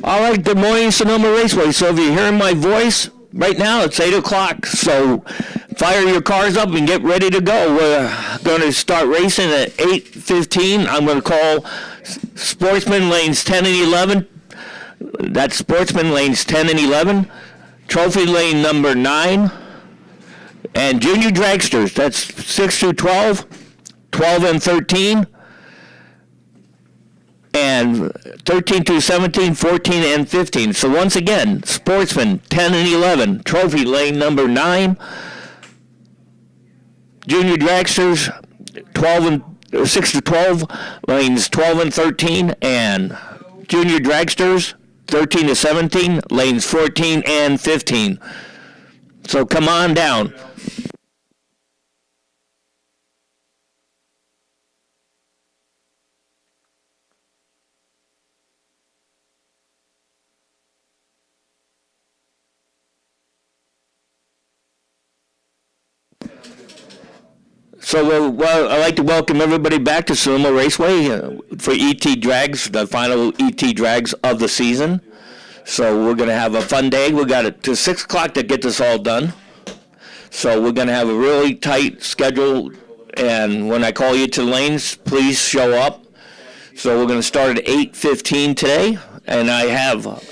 All right, good morning, Sonoma Raceway. So if you're hearing my voice right now, it's 8 o'clock. So fire your cars up and get ready to go. We're going to start racing at 8:15. I'm going to call Sportsman lanes 10 and 11. That's Sportsman lanes 10 and 11. Trophy lane number 9. And Junior Dragsters, that's 6 through 12, 12 and 13. And 13 through 17, 14, and 15. So once again, Sportsman 10 and 11, Trophy lane number 9, Junior Dragsters 6 to 12, lanes 12 and 13, and Junior Dragsters 13 to 17, lanes 14 and 15. So come on down. So, I'd like to welcome everybody back to Sonoma Raceway for ET Drags, the final ET Drags of the season. So we're going to have a fun day. We got it to 6 o'clock to get this all done. So we're going to have a really tight schedule, and when I call you to lanes, please show up. So we're going to start at 8:15 today, and I have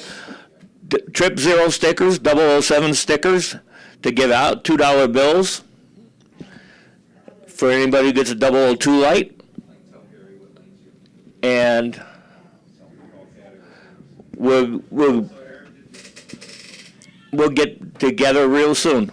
Trip Zero stickers, 007 stickers to give out, $2 bills. For anybody who gets a 002 light. And we'll get together real soon.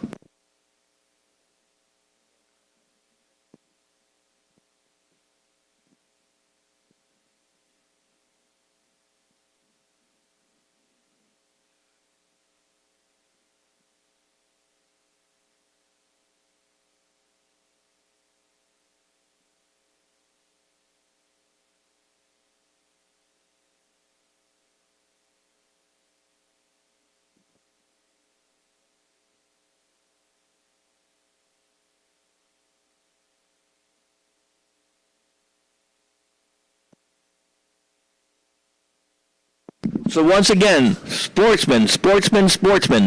So once again, Sportsman,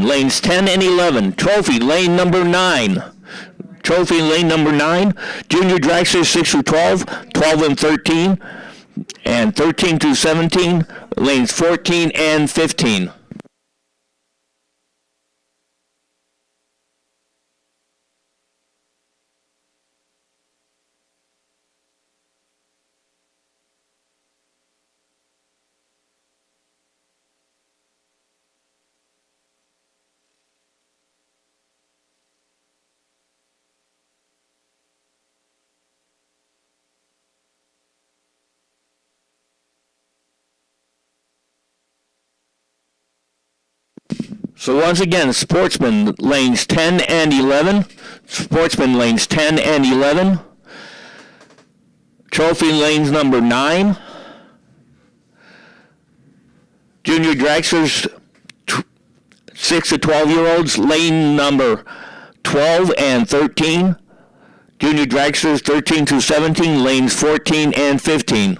lanes 10 and 11, Trophy lane number 9. Trophy lane number 9, Junior Dragster 6 through 12, 12 and 13, and 13 through 17, lanes 14 and 15. So once again, Sportsman lanes 10 and 11. Sportsman lanes 10 and 11. Trophy lanes number 9. Junior Dragsters 6 to 12-year-olds, lane number 12 and 13. Junior Dragsters 13 to 17, lanes 14 and 15.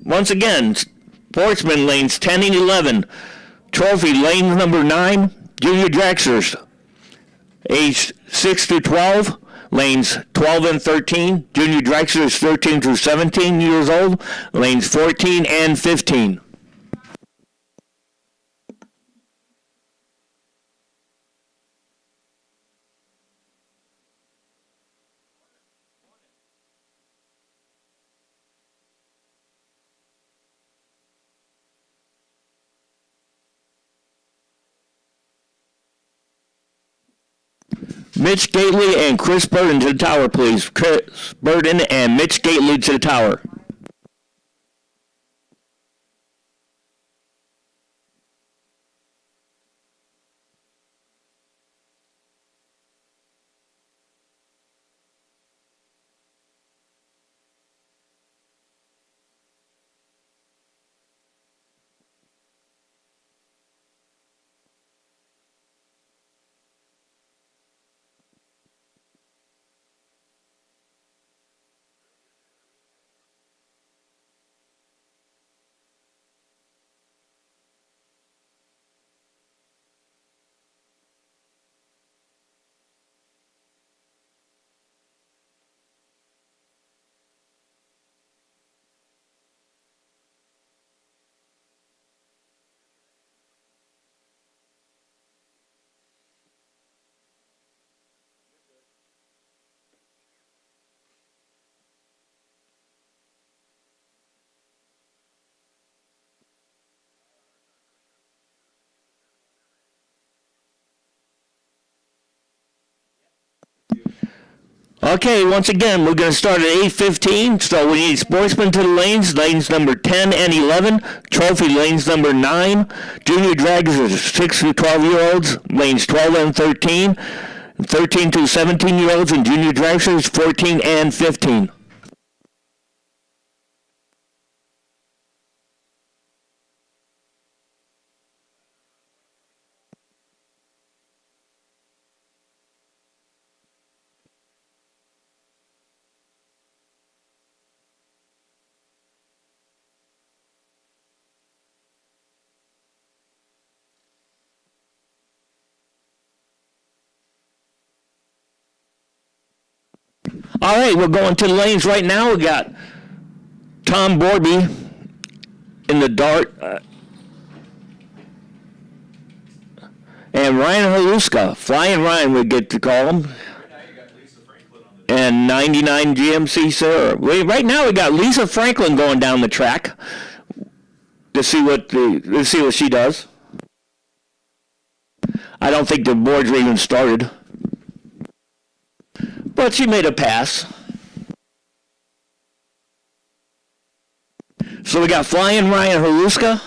Once again, sportsman lanes 10 and 11. Trophy lanes number 9. Junior dragsters, age 6 to 12. Lanes 12 and 13. Junior dragsters 13 to 17 years old. Lanes 14 and 15. Mitch Gately and Chris Burden to the tower, please. Chris Burden and Mitch Gately to the tower. Okay, once again, we're going to start at 8:15, so we need sportsmen to the lanes, lanes number 10 and 11, trophy lanes number 9, junior dragsters 6 to 12-year-olds, lanes 12 and 13, 13 to 17-year-olds, and junior dragsters 14 and 15. All right, we're going to the lanes right now. We got Tom Borby in the dart, and Ryan Haluska, Flying Ryan we get to call him, and 99 GMC Sarah. Right now we got Lisa Franklin going down the track to see what she does. I don't think the boards were even started. But she made a pass. So we got Flying Ryan Haluska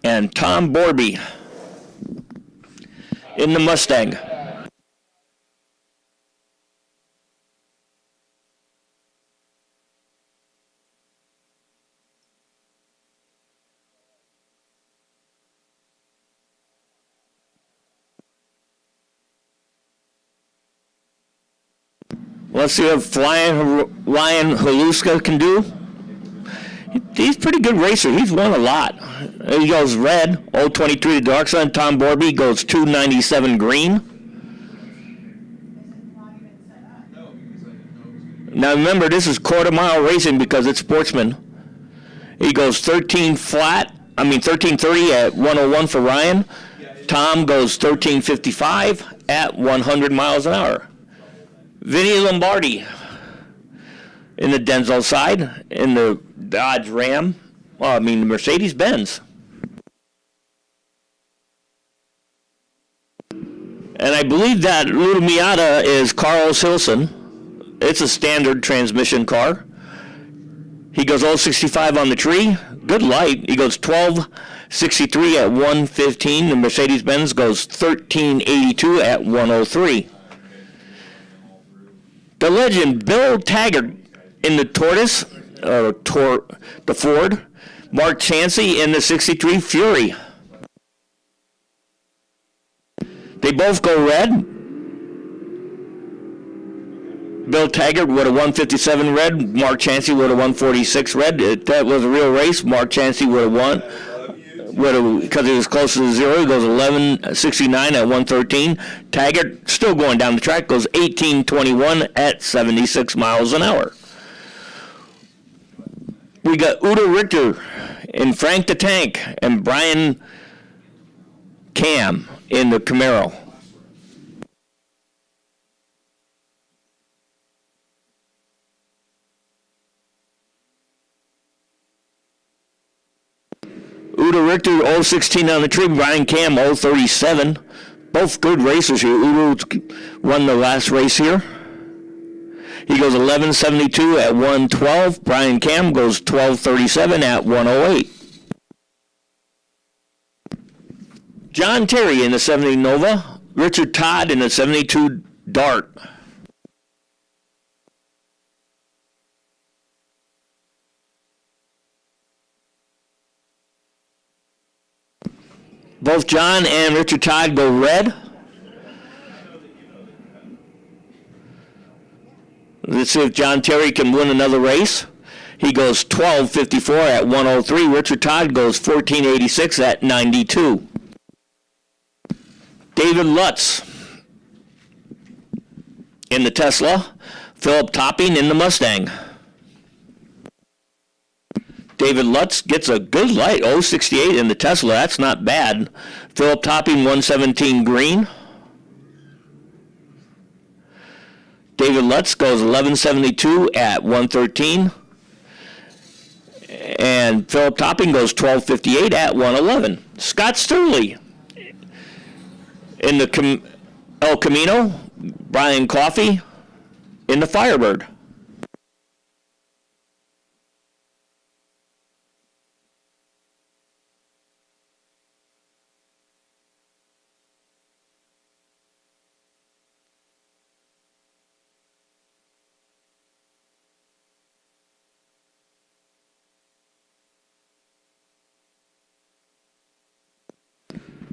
and Tom Borby in the Mustang. Let's see what Flying Ryan Haluska can do. He's a pretty good racer. He's won a lot. He goes red, 023 dark sun. Tom Borby goes 297 green. Now remember, this is quarter-mile racing because it's sportsman. He goes 1330 at 101 for Ryan. Tom goes 1355 at 100 miles an hour. Vinny Lombardi in the Denzel side, in the Dodge Ram, the Mercedes-Benz. And I believe that little Miata is Carlos Hilson. It's a standard transmission car. He goes 065 on the tree, good light. He goes 1263 at 115. The Mercedes-Benz goes 1382 at 103. The legend Bill Taggart in the Tortoise, the Ford. Mark Chansey in the 63 Fury. They both go red. Bill Taggart with a 157 red. Mark Chancey with a 146 red. That was a real race. Mark Chancey would have won. Because he was close to the zero. He goes 11.69 at 113. Taggart, still going down the track, goes 18.21 at 76 miles an hour. We got Udo Richter and Frank the Tank and Brian Cam in the Camaro. Udo Richter, 016 on the tree. Brian Cam, 037. Both good racers here. Udo won the last race here. He goes 11.72 at 112. Brian Cam goes 12.37 at 108. John Terry in the 70 Nova. Richard Todd in the 72 Dart. Both John and Richard Todd go red. Let's see if John Terry can win another race. He goes 12.54 at 103. Richard Todd goes 14.86 at 92. David Lutz in the Tesla. Philip Topping in the Mustang. David Lutz gets a good light, 068 in the Tesla. That's not bad. Philip Topping, 117 green. David Lutz goes 11.72 at 113. And Philip Topping goes 12.58 at 111. Scott Sturley in the El Camino. Brian Coffey in the Firebird.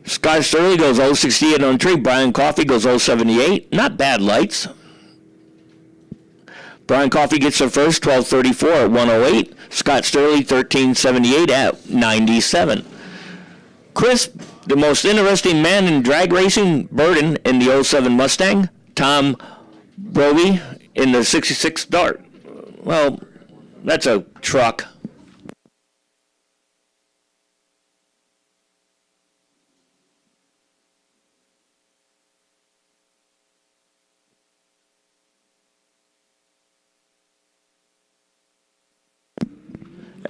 Scott Sturley goes 068 on the tree. Brian Coffey goes 078. Not bad lights. Brian Coffey gets the first, 12.34 at 108. Scott Sturley, 13.78 at 97. Chris, the most interesting man in drag racing, Burden in the 07 Mustang. Tom Broby in the 66 Dart. Well, that's a truck.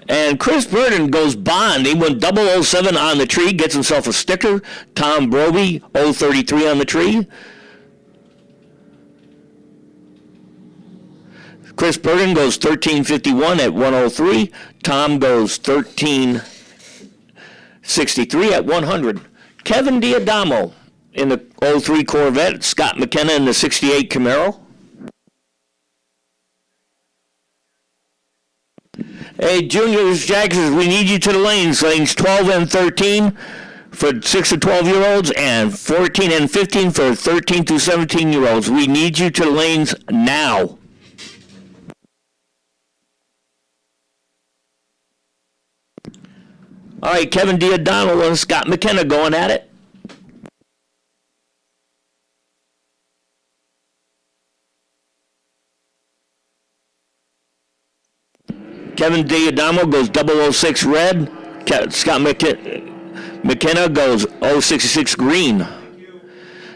And Chris Burden goes Bond. He went 007 on the tree, gets himself a sticker. Tom Broby, 033 on the tree. Chris Burden goes 13.51 at 103. Tom goes 13.63 at 100. Kevin Diadamo in the 03 Corvette. Scott McKenna in the 68 Camaro. Hey, juniors, jackers, we need you to the lanes. Lanes 12 and 13 for 6 to 12-year-olds and 14 and 15 for 13 to 17-year-olds. We need you to the lanes now. All right, Kevin Diadamo and Scott McKenna going at it. Kevin Diadamo goes 006 red. Scott McKenna goes 066 green.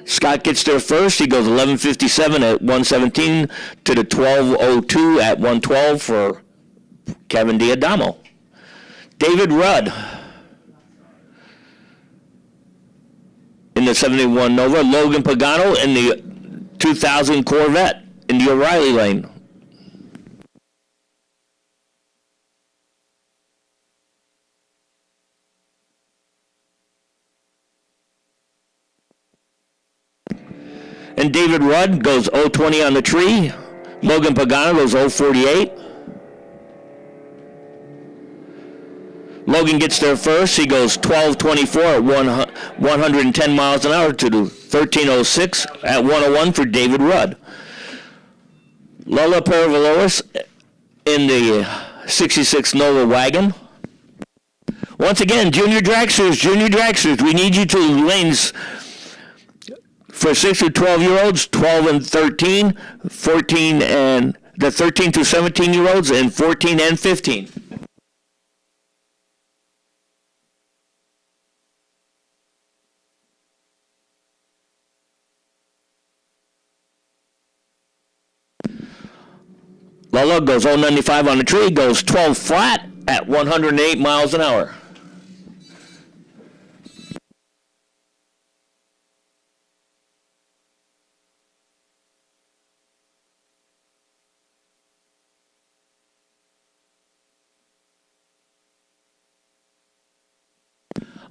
Scott gets there first. He goes 11.57 at 117 to the 12.02 at 112 for Kevin Diadamo. David Rudd in the 71 Nova. Logan Pagano in the 2000 Corvette in the O'Reilly lane. And David Rudd goes 020 on the tree. Logan Pagano goes 048. Logan gets there first. He goes 12.24 at 110 miles an hour to the 13.06 at 101 for David Rudd. Lola Peravaloris in the 66 Nova wagon. Once again, junior dragsters, we need you to lanes for 6 to 12-year-olds, 12 and 13, 14 and the 13 to 17-year-olds, and 14 and 15. Lola goes 095 on the tree, goes 12 flat at 108 miles an hour.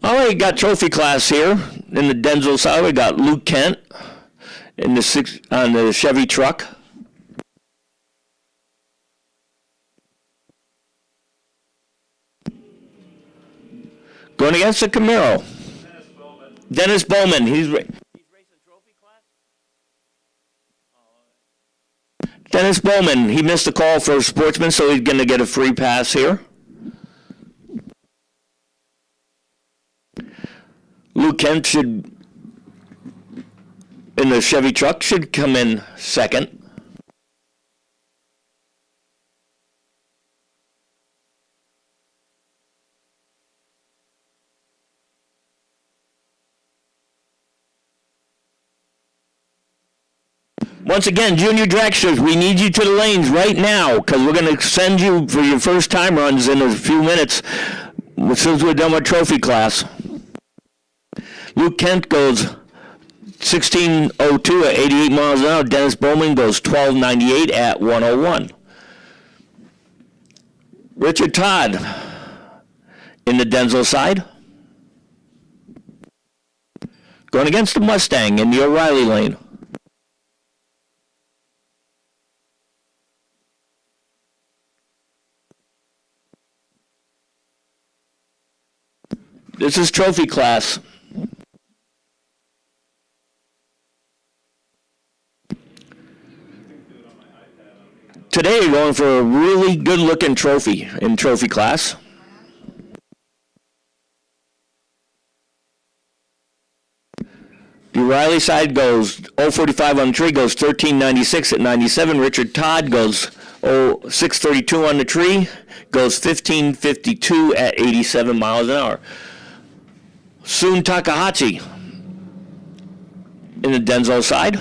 All right, got trophy class here in the Denzel side. We got Luke Kent in the on the Chevy truck. Going against the Camaro. Dennis Bowman. He's racing trophy class. Dennis Bowman. He missed the call for a sportsman, so he's going to get a free pass here. Luke Kent should, in the Chevy truck, should come in second. Once again, junior dragsters, we need you to the lanes right now because we're going to send you for your first time runs in a few minutes as soon as we're done with trophy class. Luke Kent goes 16:02 at 88 miles an hour. Dennis Bowman goes 12:98 at 101. Richard Todd in the Denzel side. Going against the Mustang in the O'Reilly lane. This is trophy class. Today you're going for a really good looking trophy in trophy class. The O'Reilly side goes 045 on the tree, goes 1396 at 97. Richard Todd goes 0632 on the tree, goes 1552 at 87 miles an hour. Soon Takahashi in the Denzel side.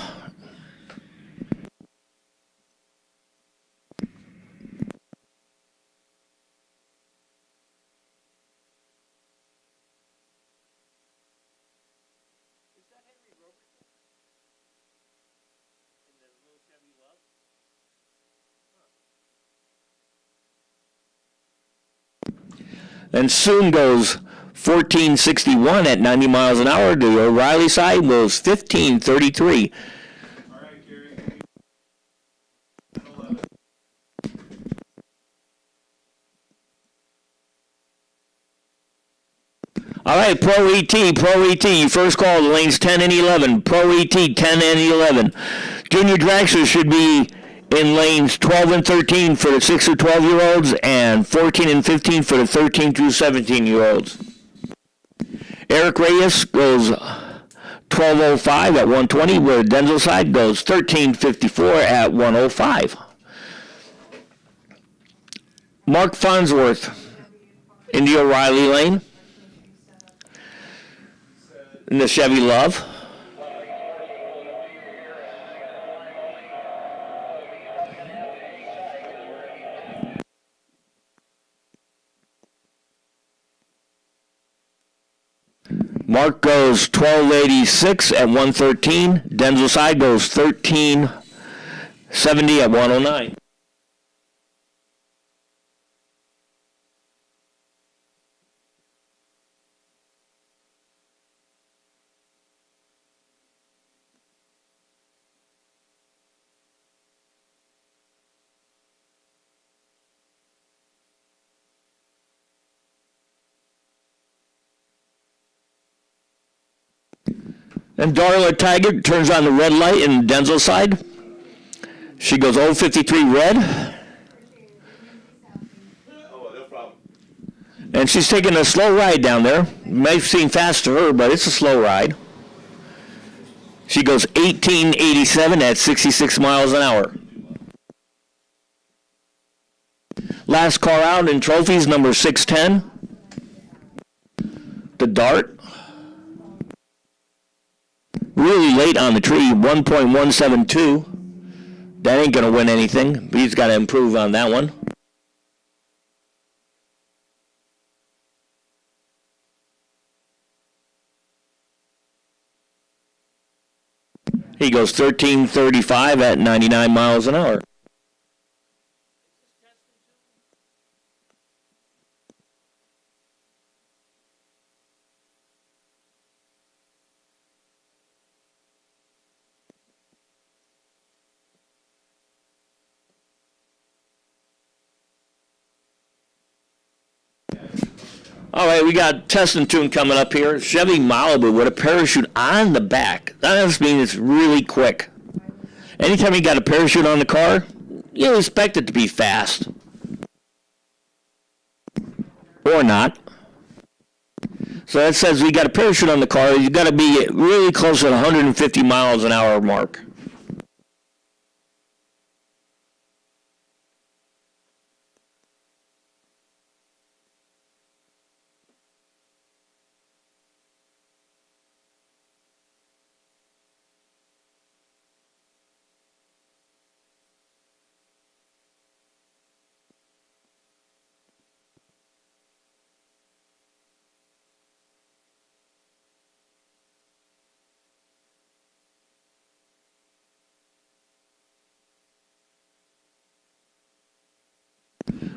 And soon goes 1461 at 90 miles an hour. The O'Reilly side goes 1533. All right, Gary. All right, Pro ET, you first call the lanes 10 and 11. Pro ET, 10 and 11. Junior dragsters should be in lanes 12 and 13 for the 6 to 12-year-olds and 14 and 15 for the 13 to 17-year-olds. Eric Reyes goes 12:05 at 120, where Denzel side goes 13:54 at 105. Mark Farnsworth in the O'Reilly lane in the Chevy Love. Mark goes 1286 at 113. Denzel side goes 1370 at 109. And Darla Tiger turns on the red light in Denzel side. She goes 053 red. Oh, no problem. And she's taking a slow ride down there. May seem fast to her, but it's a slow ride. She goes 1887 at 66 miles an hour. Last car out in trophies, number 610. The Dart. Really late on the tree, 1.172. That ain't going to win anything. He's got to improve on that one. He goes 1335 at 99 miles an hour. All right, we got test and tune coming up here. Chevy Malibu with a parachute on the back. That must mean it's really quick. Anytime you got a parachute on the car, you expect it to be fast. Or not. So that says we got a parachute on the car. You got to be really close to the 150 miles an hour mark.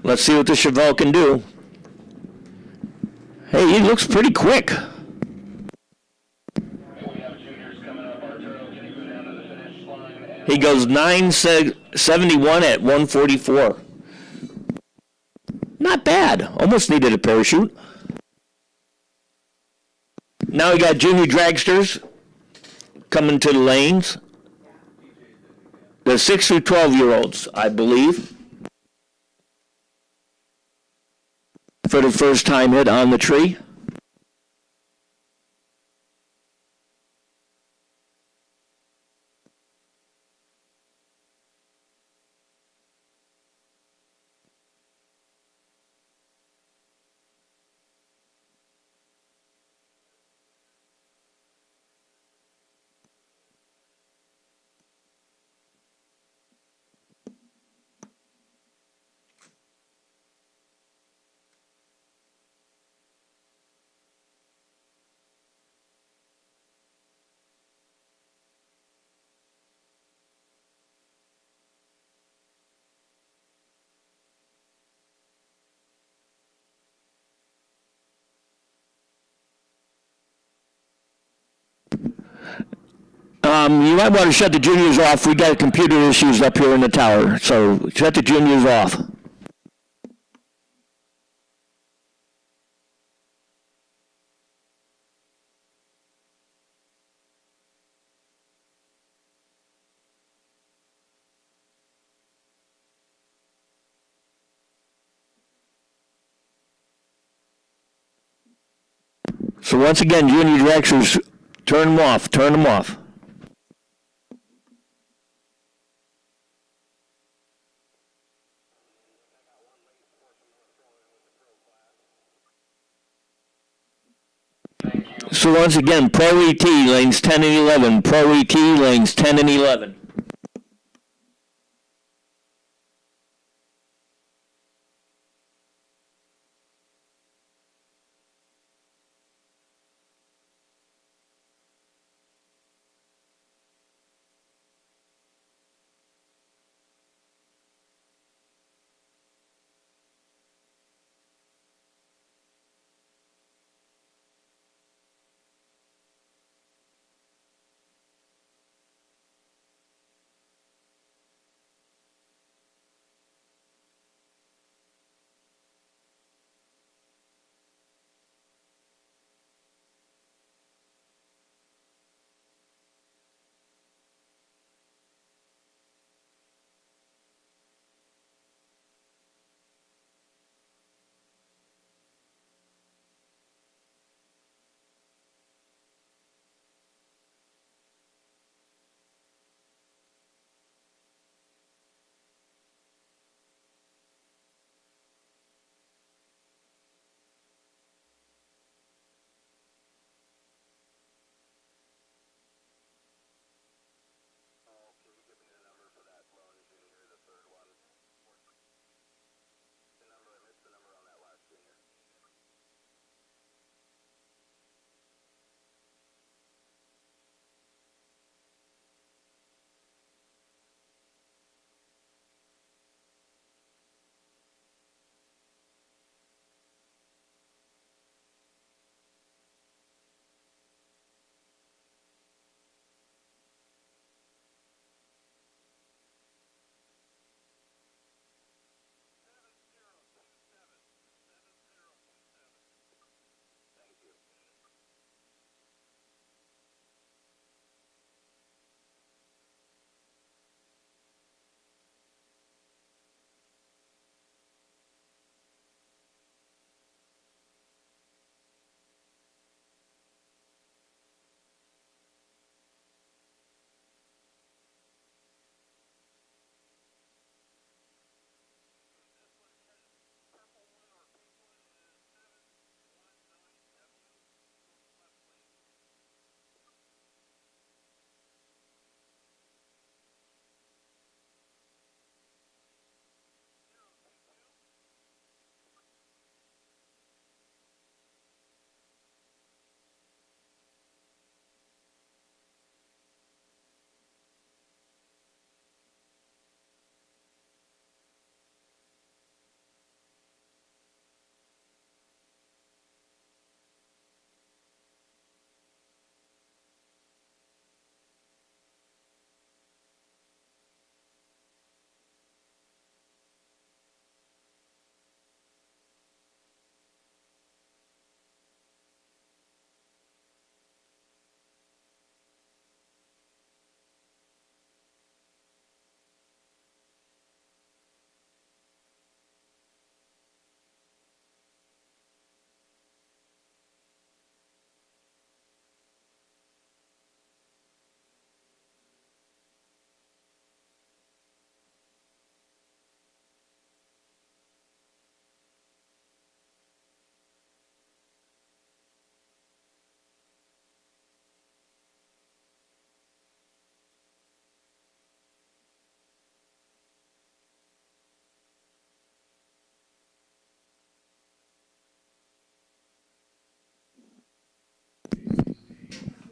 Let's see what the Chevelle can do. Hey, he looks pretty quick. He goes 971 at 144. Not bad. Almost needed a parachute. Now we got junior dragsters coming to the lanes. The 6 through 12-year-olds, I believe, for the first time hit on the tree. You might want to shut the juniors off. We got computer issues up here in the tower, so shut the juniors off. So once again, junior directors, turn them off, turn them off. So once again, Pro ET lanes 10 and 11, Pro ET lanes 10 and 11.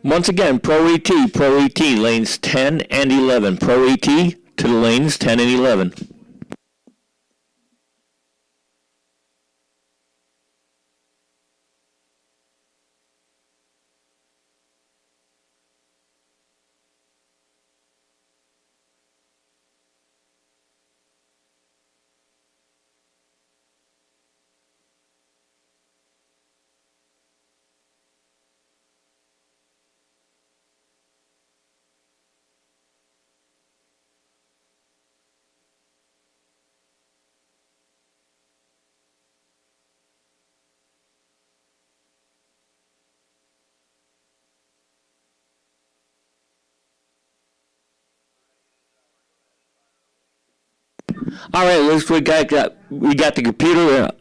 Once again, Pro ET, lanes 10 and 11. Pro ET to the lanes 10 and 11. All right, we got the computer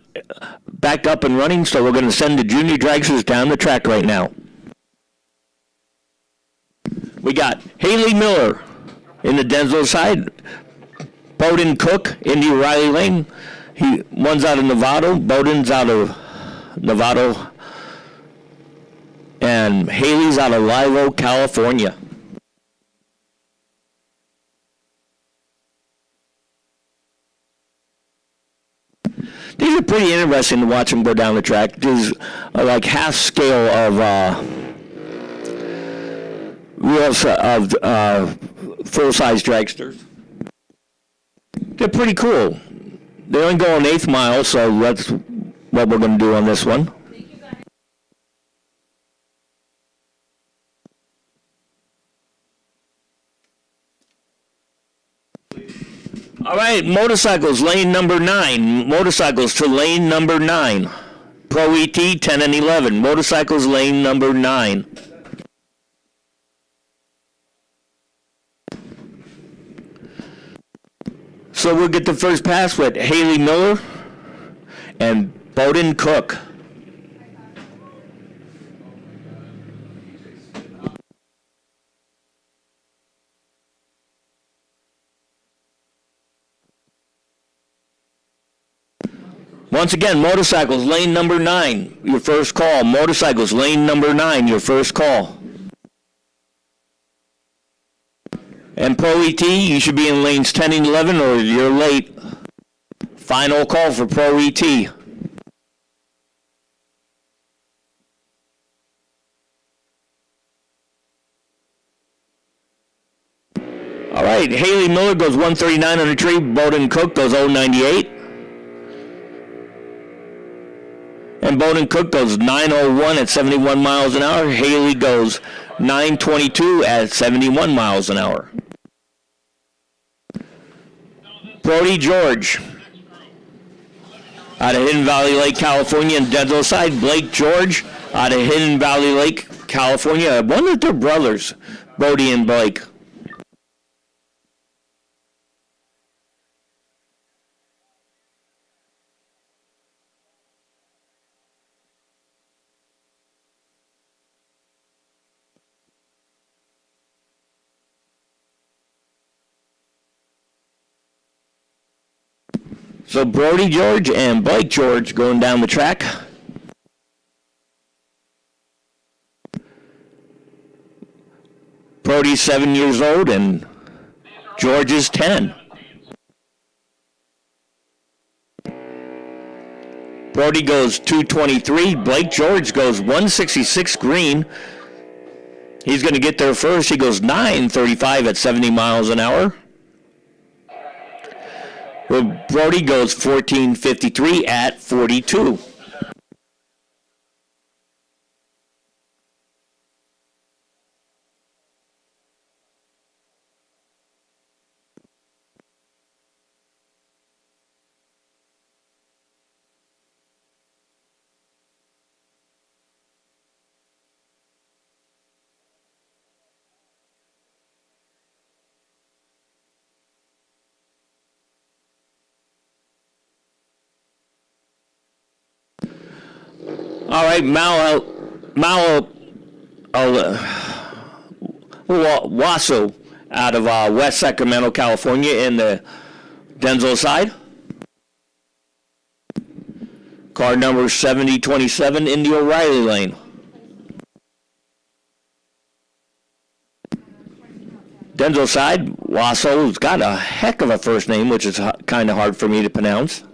back up and running, so we're going to send the junior dragsters down the track right now. We got Haley Miller in the Denzel side, Bowden Cook in the O'Reilly lane. One's out of Novato, Bowden's out of Novato, and Haley's out of Live Oak, California. These are pretty interesting to watch them go down the track. These are like half scale of full-size dragsters. They're pretty cool. They only go an eighth mile, so that's what we're going to do on this one. All right, motorcycles, lane number 9. Motorcycles to lane number 9. Pro ET, 10 and 11. Motorcycles, lane number 9. So we'll get the first pass with Haley Miller and Bowden Cook. Once again, motorcycles, lane number 9, your first call. Motorcycles, lane number 9, your first call. And Pro ET, you should be in lanes 10 and 11 or you're late. Final call for Pro ET. All right, Haley Miller goes 139 on the tree. Bowden Cook goes 098. And Bowden Cook goes 901 at 71 miles an hour. Haley goes 922 at 71 miles an hour. Brody George out of Hidden Valley Lake, California, and Denzel side. Blake George out of Hidden Valley Lake, California. One of their brothers, Brody and Blake. So Brody George and Blake George going down the track. Brody's 7 years old and George is 10. Brody goes 223. Blake George goes 166 green. He's going to get there first. He goes 935 at 70 miles an hour. Well, Brody goes 1453 at 42. All right, Wasso out of West Sacramento, California, in the Denzel side. Car number 7027 in the O'Reilly lane. Denzel side, Wasso's got a heck of a first name, which is kind of hard for me to pronounce.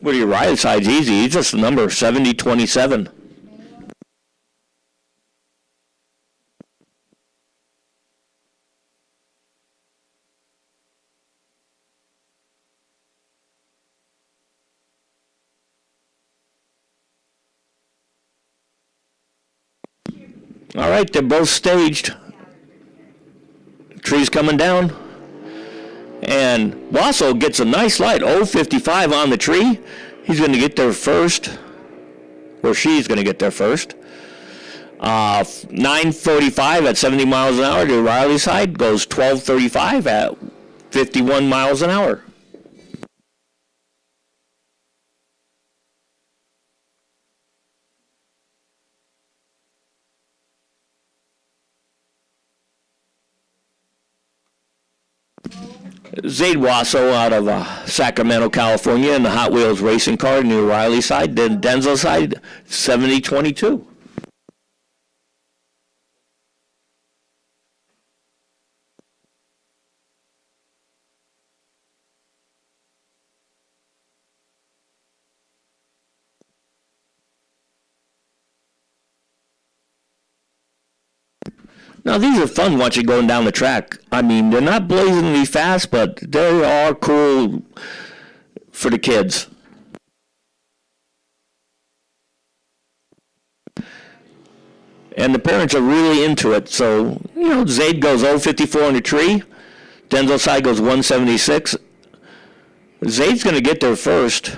Well, your right side's easy. He's just the number 7027. All right, they're both staged. Tree's coming down. And Wasso gets a nice light, 055 on the tree. He's going to get there first, or she's going to get there first. 9:45 at 70 miles an hour to Riley's side goes 12:35 at 51 miles an hour. Zaid Wasso out of Sacramento, California, in the Hot Wheels racing car near Riley side. Then Denzel side, 7022. Now, these are fun once you're going down the track. I mean, they're not blazingly fast, but they are cool for the kids. And the parents are really into it. So, Zaid goes 054 on the tree. Denzel side goes 176. Zaid's going to get there first.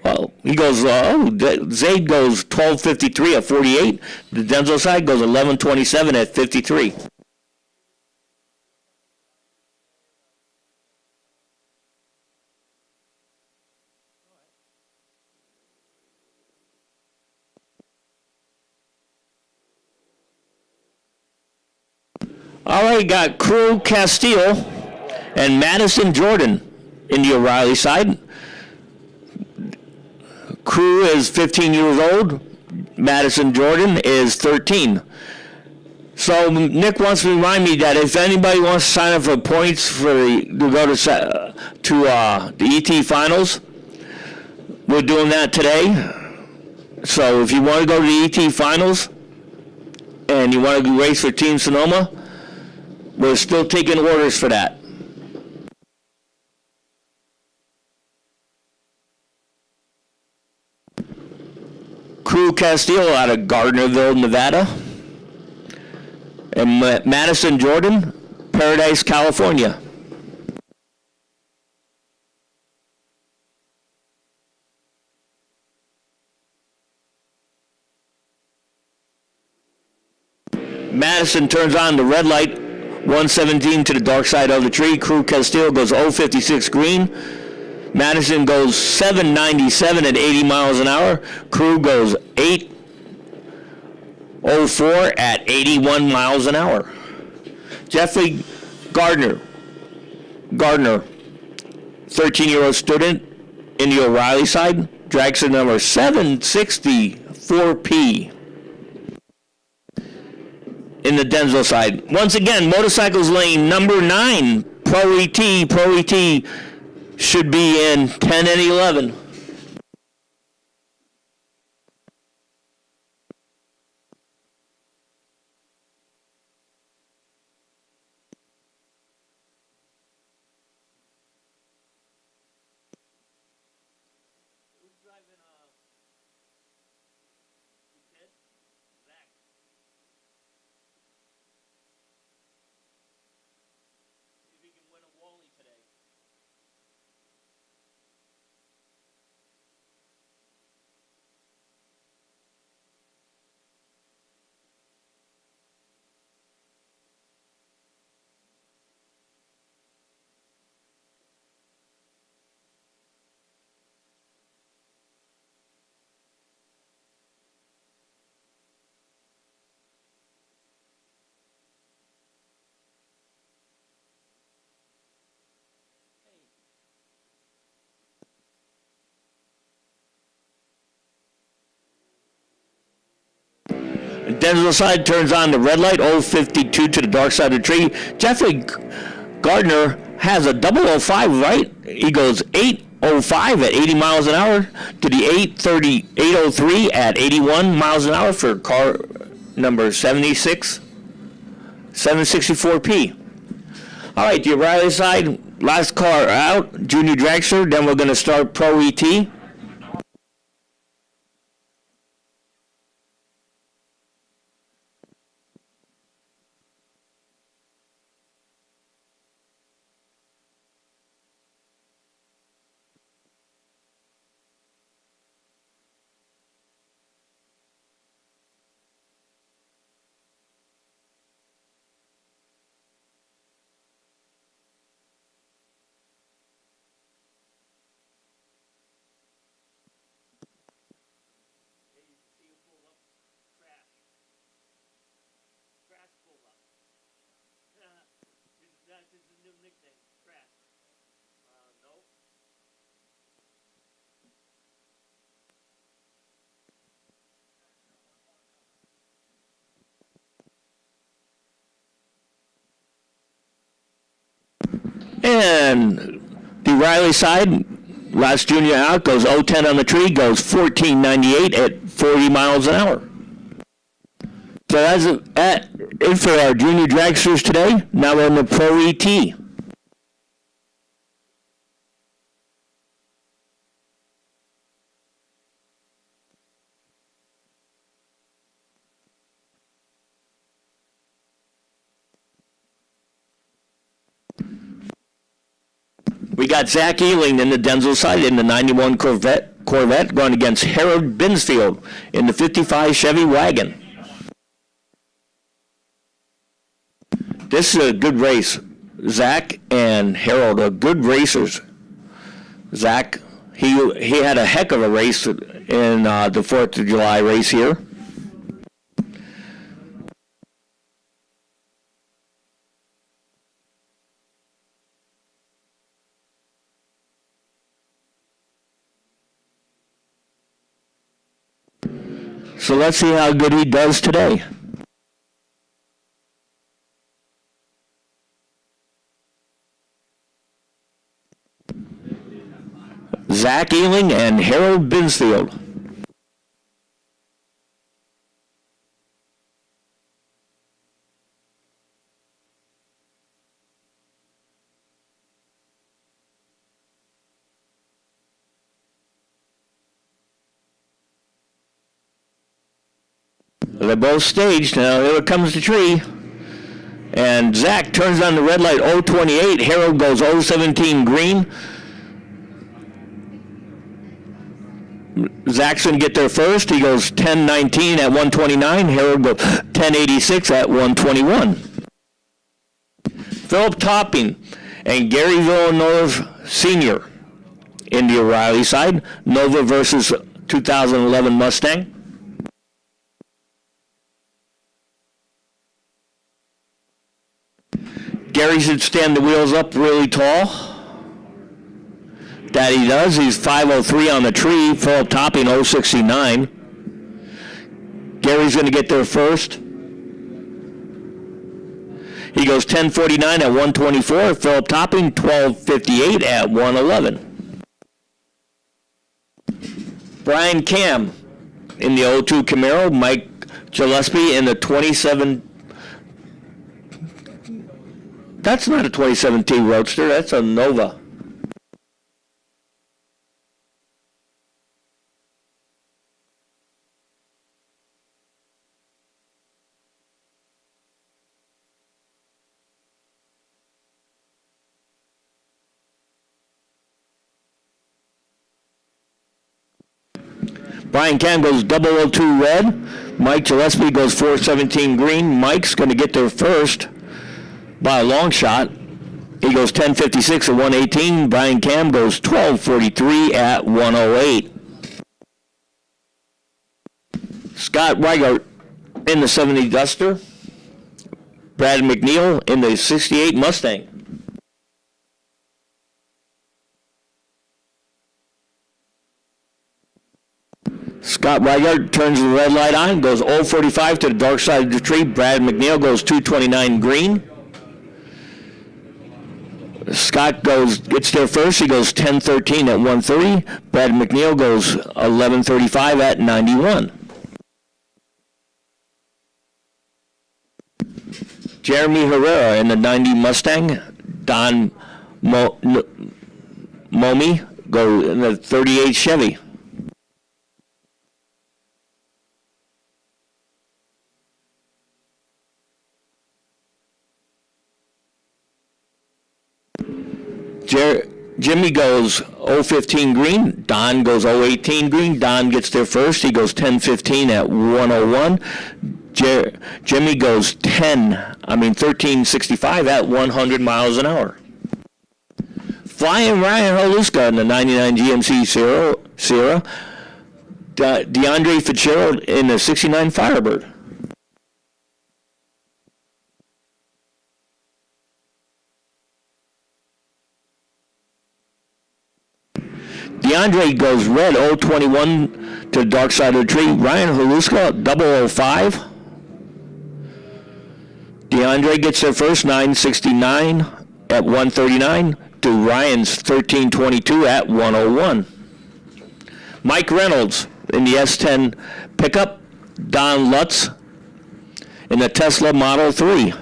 Well, he goes, Zaid goes 12:53 at 48. The Denzel side goes 11:27 at 53. All right, got Crew Castile and Madison Jordan in the O'Reilly side. Crew is 15 years old. Madison Jordan is 13. So Nick wants to remind me that if anybody wants to sign up for points to go to the ET finals, we're doing that today. So if you want to go to the ET finals and you want to race for Team Sonoma, we're still taking orders for that. Crew Castillo out of Gardnerville, Nevada. And Madison Jordan, Paradise, California. Madison turns on the red light, 117 to the dark side of the tree. Crew Castillo goes 056 green. Madison goes 797 at 80 miles an hour. Crew goes 804 at 81 miles an hour. Jeffrey Gardner, 13-year-old student in the O'Reilly side, dragster number 764P. In the Denzel side. Once again, motorcycles lane number 9, Pro ET should be in 10 and 11. Denzel side turns on the red light, 052 to the dark side of the tree. Jeffrey Gardner has a 005, right? He goes 805 at 80 miles an hour to the 803 at 81 miles an hour for car number 764P. All right, the O'Reilly side, last car out, junior dragster. Then we're going to start Pro ET. And the Riley side, last junior out, goes 010 on the tree, goes 1498 at 40 miles an hour. So that's it for our junior dragsters today. Now we're in the Pro ET. We got Zach Ealing in the Denzel side in the 91 Corvette going against Harold Binsfield in the 55 Chevy wagon. This is a good race. Zach and Harold are good racers. Zach, he had a heck of a race in the 4th of July race here. So let's see how good he does today. Zach Ealing and Harold Binsfield. They're both staged. Now here comes the tree. And Zach turns on the red light, 028. Harold goes 017 green. Zach's going to get there first. He goes 1019 at 129. Harold goes 1086 at 121. Philip Topping and Gary Villanova Sr. in the O'Reilly side. Nova versus 2011 Mustang. Gary should stand the wheels up really tall. That he does. He's 503 on the tree. Philip Topping 069. Gary's going to get there first. He goes 1049 at 124. Philip Topping 1258 at 111. Brian Cam in the 02 Camaro. Mike Gillespie in the 27. That's not a 2017 Roadster. That's a Nova. Brian Cam goes 002 red. Mike Gillespie goes 417 green. Mike's going to get there first by a long shot. He goes 1056 at 118. Brian Cam goes 1243 at 108. Scott Weigert in the 70 Duster. Brad McNeil in the 68 Mustang. Scott Weigart turns the red light on, goes 045 to the dark side of the tree. Brad McNeil goes 229 green. Scott gets there first. He goes 1013 at 130. Brad McNeil goes 1135 at 91. Jeremy Herrera in the 90 Mustang. Don Momi go in the 38 Chevy. Jimmy goes 015 green. Don goes 018 green. Don gets there first. He goes 1015 at 101. Jimmy goes 1365 at 100 miles an hour. Flying Ryan Haluska in the 99 GMC Sierra. DeAndre Fitzgerald in the 69 Firebird. DeAndre goes red 021 to the dark side of the tree. Ryan Haluska 005. DeAndre gets there first, 969 at 139 to Ryan's 1322 at 101. Mike Reynolds in the S10 pickup. Don Lutz in the Tesla Model 3.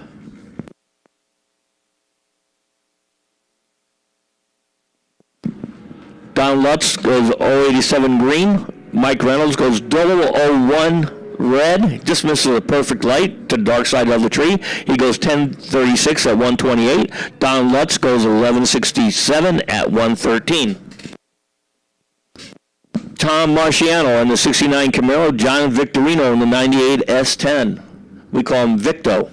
Don Lutz goes 087 green. Mike Reynolds goes 001 red. Just misses a perfect light to the dark side of the tree. He goes 1036 at 128. Don Lutz goes 1167 at 113. Tom Marciano in the 69 Camaro. John Victorino in the 98 S10. We call him Victo.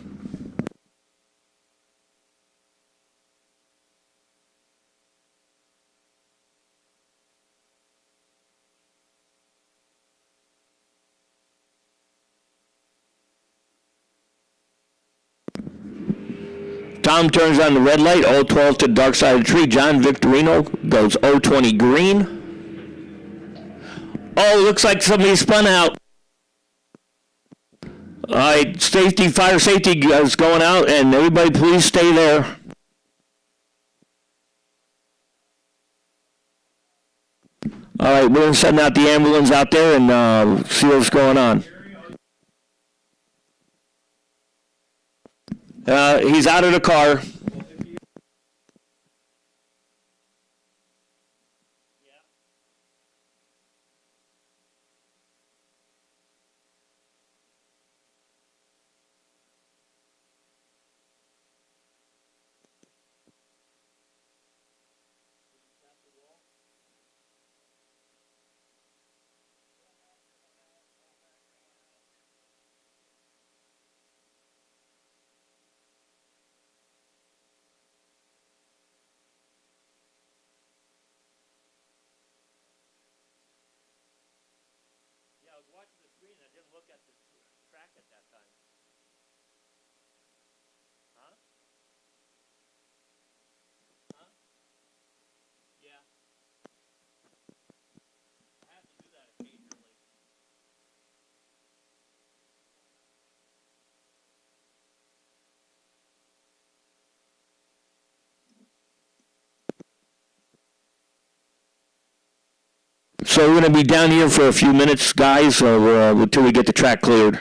Tom turns on the red light, 012 to the dark side of the tree. John Victorino goes 020 green. Oh, looks like somebody spun out. All right, fire safety is going out, and everybody please stay there. All right, we're going to send out the ambulance out there and see what's going on. He's out of the car. Watching the screen, I didn't look at the track at that time. Huh? Huh? Yeah. I have to do that occasionally. So we're going to be down here for a few minutes, guys, until we get the track cleared.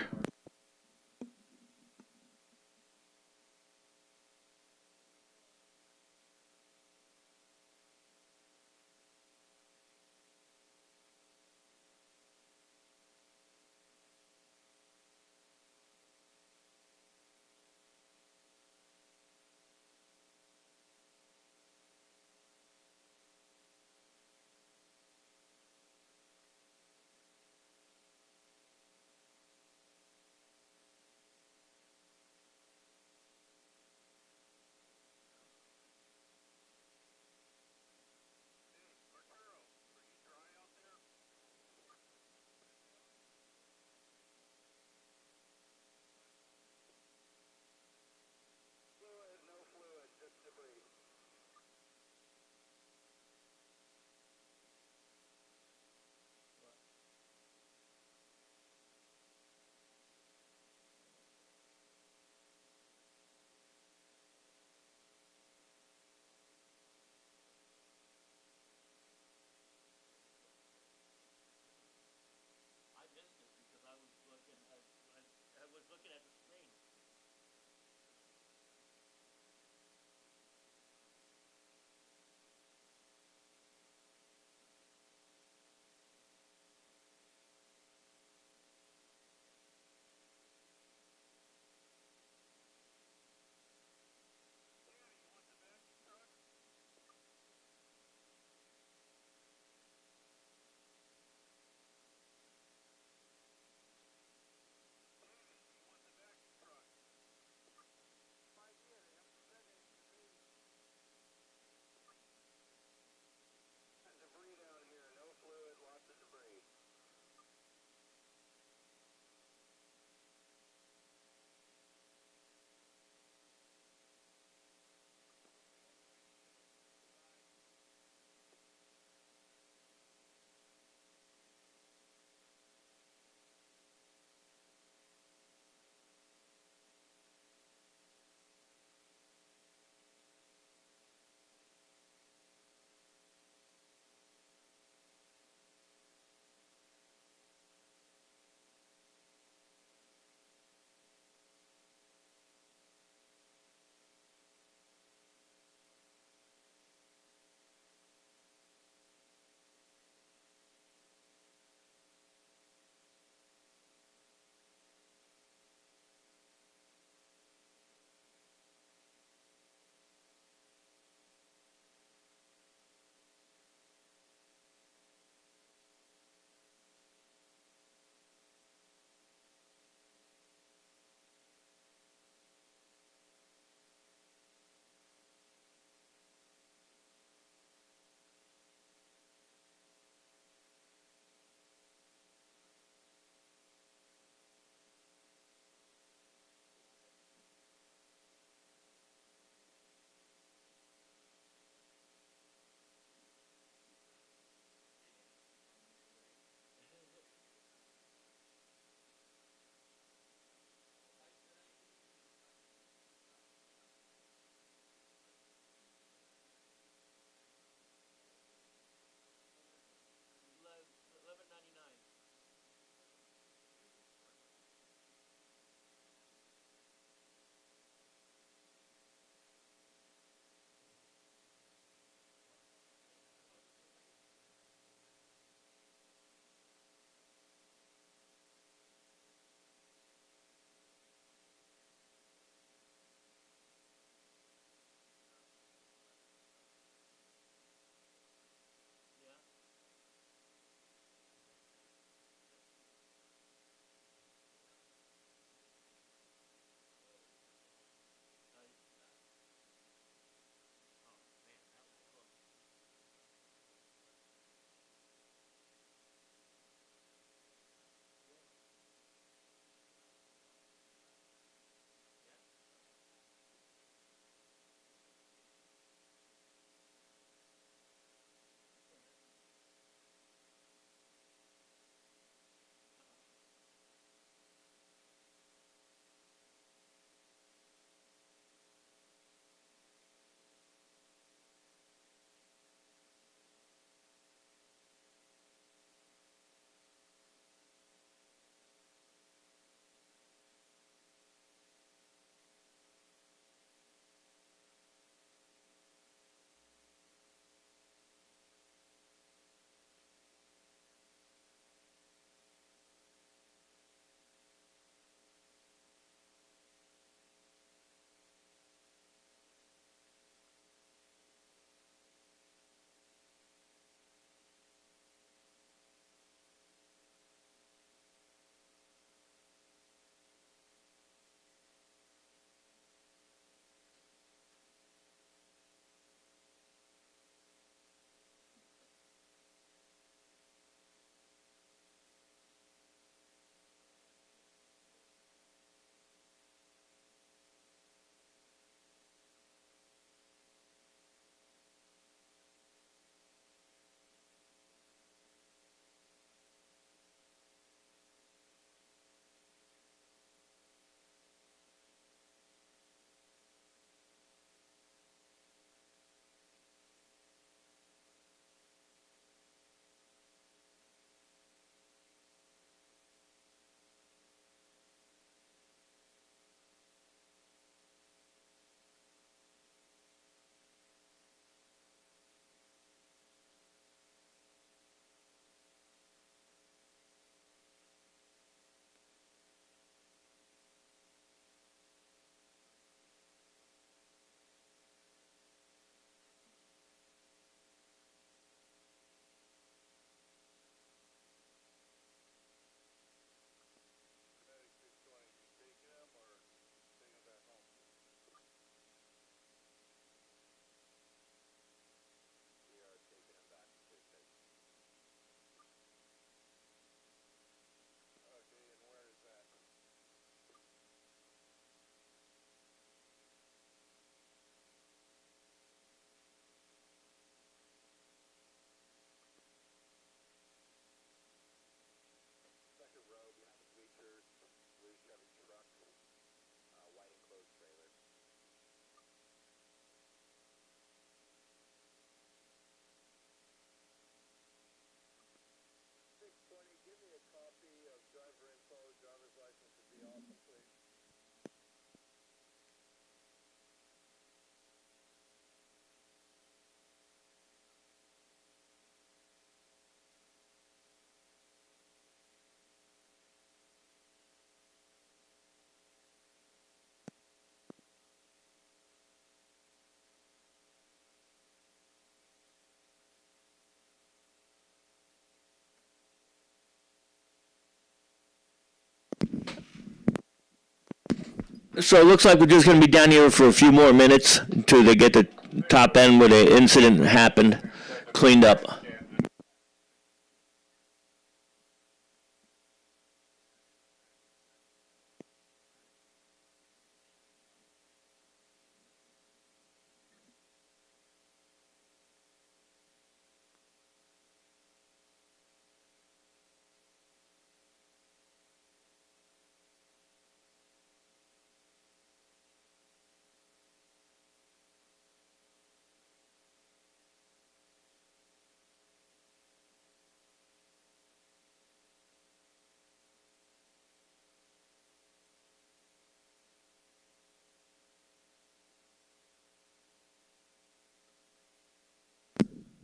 So it looks like we're just going to be down here for a few more minutes until they get the top end where the incident happened cleaned up.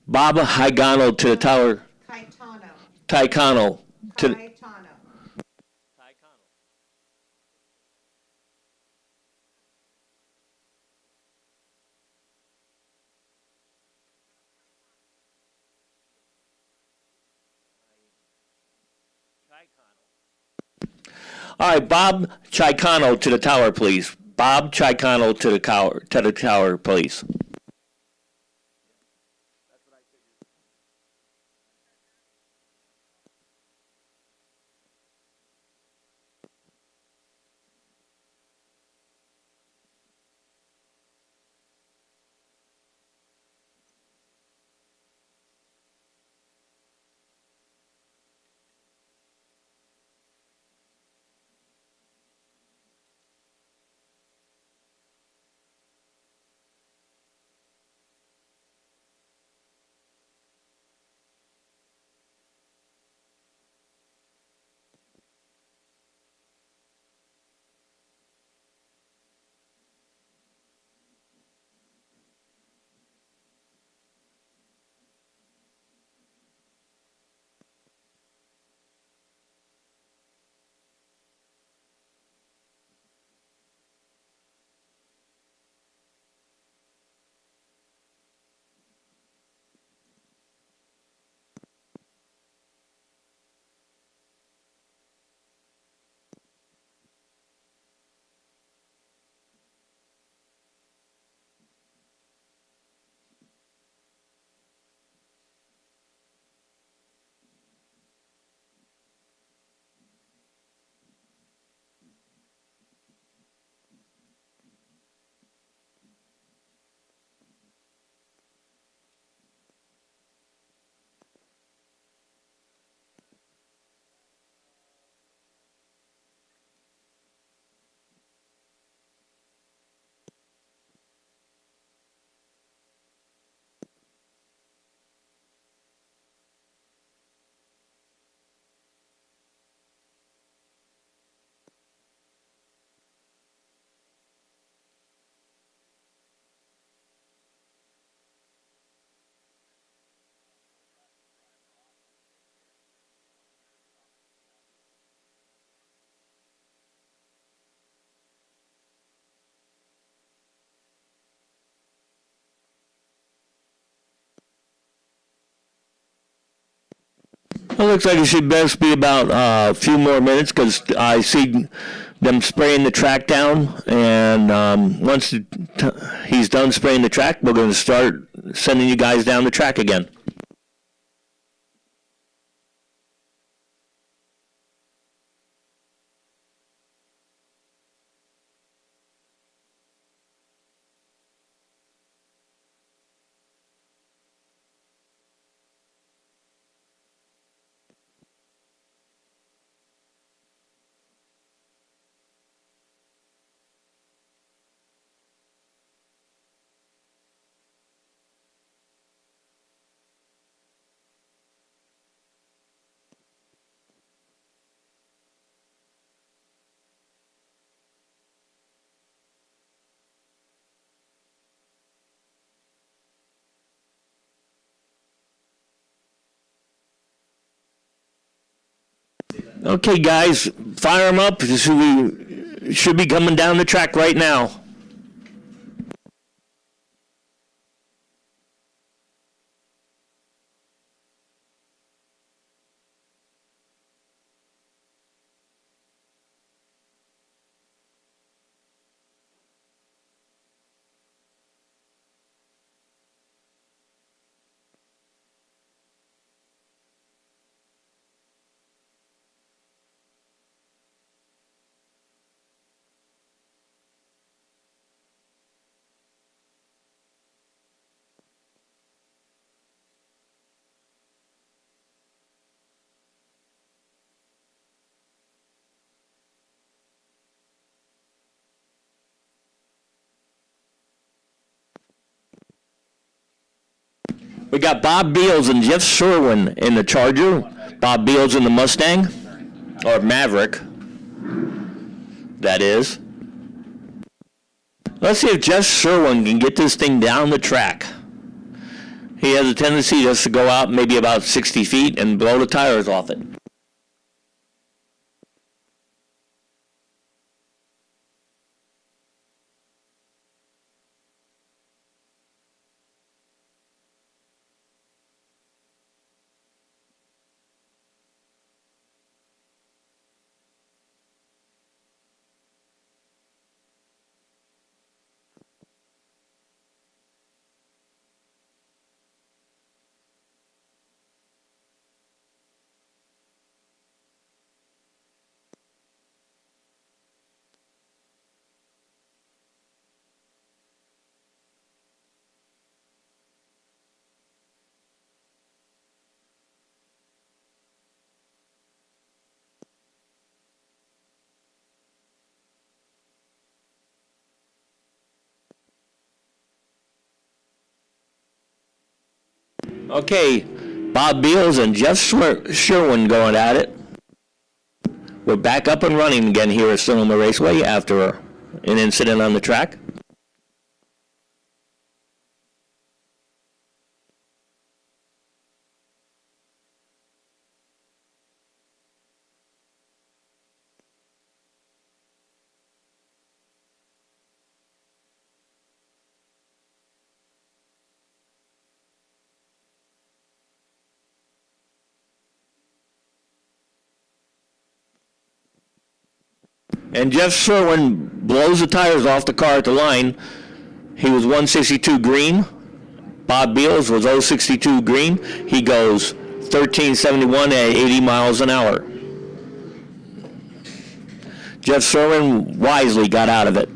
Bob Higano to the tower. Taikano to All right, Bob Chicano to the tower, please. Bob Chicano to the tower, please. It looks like it should best be about a few more minutes because I see them spraying the track down, and once he's done spraying the track, we're going to start sending you guys down the track again. Okay, guys, fire them up. We should be coming down the track right now. We got Bob Beals and Jeff Sherwin in the Charger. Bob Beals in the Mustang, or Maverick, that is. Let's see if Jeff Sherwin can get this thing down the track. He has a tendency just to go out maybe about 60 feet and blow the tires off it. Okay, Bob Beals and Jeff Sherwin going at it. We're back up and running again here at Sonoma Raceway after an incident on the track. And Jeff Sherwin blows the tires off the car at the line. He was 162 green. Bob Beals was 062 green. He goes 1371 at 80 miles an hour. Jeff Sherwin wisely got out of it.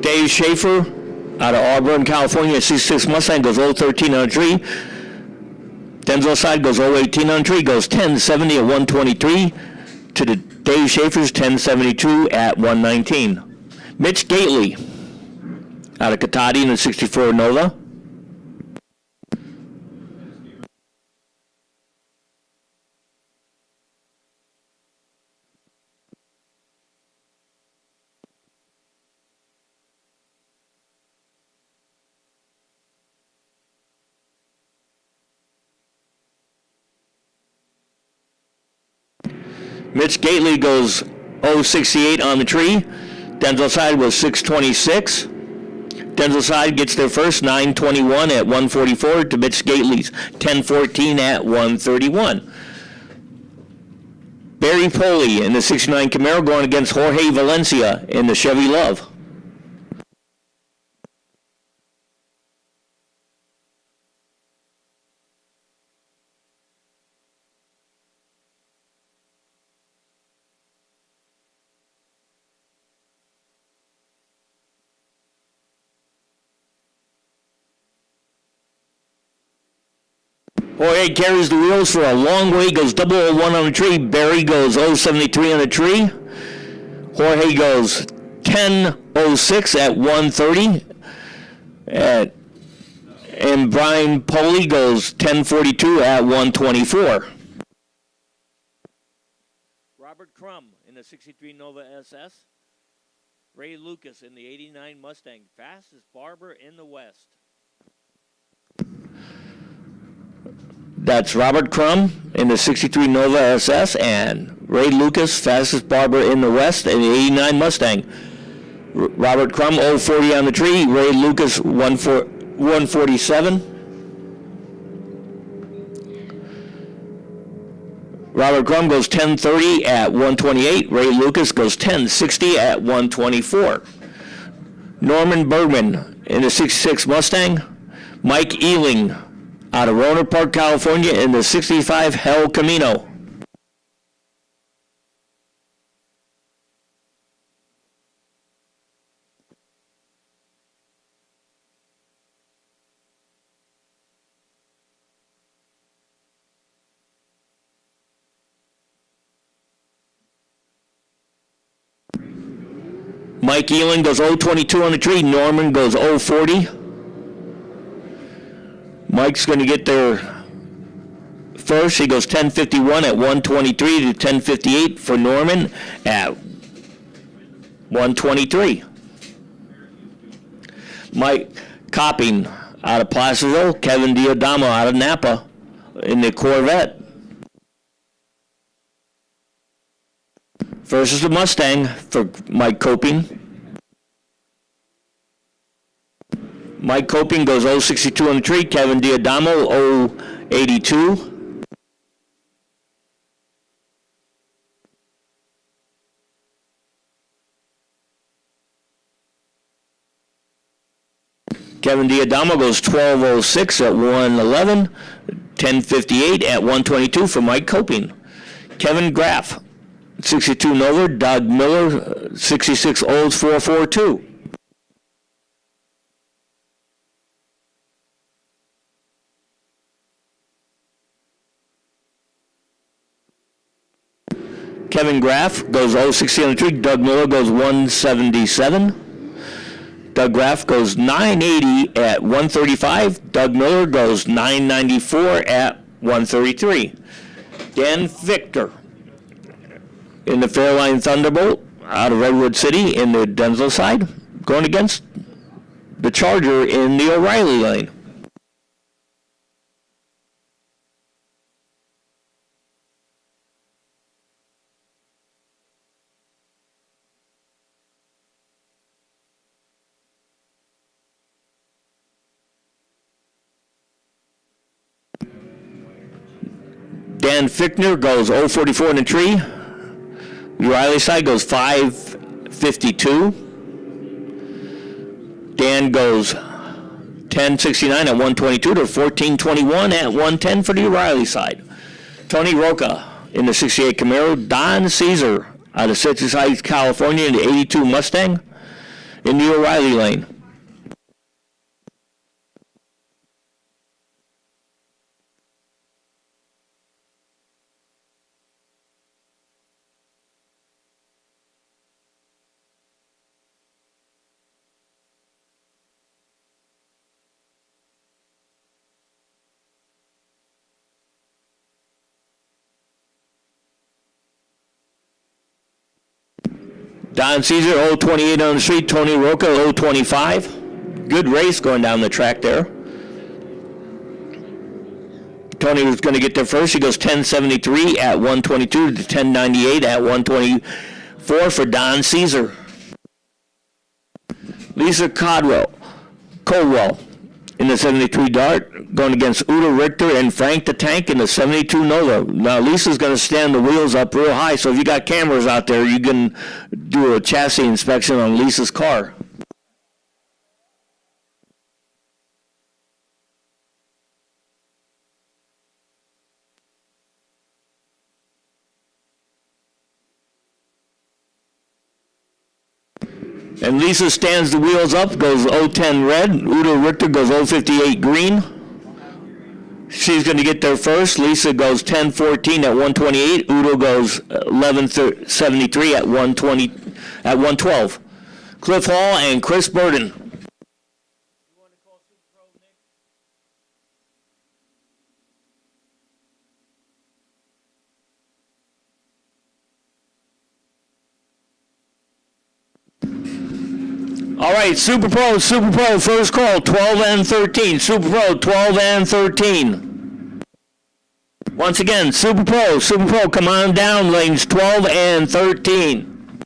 Dave Schaefer out of Auburn, California, 66 Mustang goes 013 on a tree. Denzel side goes 018 on a tree, goes 1070 at 123 to the Dave Schaefer's 1072 at 119. Mitch Gately out of Katati in the 64 Nova. Mitch Gately goes 068 on the tree. Denzel side was 626. Denzel side gets there first, 921 at 144 to Mitch Gately's 1014 at 131. Barry Poley in the 69 Camaro going against Jorge Valencia in the Chevy Love. Jorge carries the wheels for a long way, goes 001 on the tree. Barry goes 073 on the tree. Jorge goes 1006 at 130. And Brian Poley goes 1042 at 124. Robert Crum in the 63 Nova SS. Ray Lucas in the 89 Mustang. Fastest barber in the West. That's Robert Crum in the 63 Nova SS and Ray Lucas, fastest barber in the West, in the 89 Mustang. Robert Crum, 040 on the tree. Ray Lucas, 147. Robert Crum goes 1030 at 128. Ray Lucas goes 1060 at 124. Norman Bergman in the 66 Mustang. Mike Ealing out of Rohnert Park, California in the 65 Hell Camino. Mike Ealing goes 022 on the tree. Norman goes 040. Mike's going to get there first. He goes 1051 at 123 to 1058 for Norman at 123. Mike Copping out of Placerville. Kevin Diodamo out of Napa in the Corvette. First is the Mustang for Mike Coping. Mike Coping goes 062 on the tree. Kevin Diodamo 082. Kevin Diodamo goes 1206 at 111. 1058 at 122 for Mike Coping. Kevin Graff 62 Nova. Doug Miller 66 Olds 442. Kevin Graff goes 060 on the tree. Doug Miller goes 177. Doug Graff goes 980 at 135. Doug Miller goes 994 at 133. Dan Victor in the Fairline Thunderbolt out of Redwood City in the Denslow side, going against the Charger in the O'Reilly lane. Dan Fichtner goes 044 in the tree. The Riley side goes 552. Dan goes 1069 at 122 to 1421 at 110 for the O'Reilly side. Tony Roca in the 68 Camaro. Don Caesar out of Citrus Heights, California in the 82 Mustang in the O'Reilly lane. Don Caesar, 028 on the street. Tony Roca, 025. Good race going down the track there. Tony was going to get there first. He goes 1073 at 122 to 1098 at 124 for Don Caesar. Lisa Caldwell in the 73 Dart, going against Udo Richter and Frank the Tank in the 72 Nova. Now, Lisa's going to stand the wheels up real high, so if you got cameras out there, you can do a chassis inspection on Lisa's car. And Lisa stands the wheels up, goes 010 red. Udo Richter goes 058 green. She's going to get there first. Lisa goes 1014 at 128. Udo goes 1173 at 112. Cliff Hall and Chris Burden. All right, Super Pro, first call, 12 and 13. Super Pro, 12 and 13. Once again, Super Pro, come on down, lanes 12 and 13.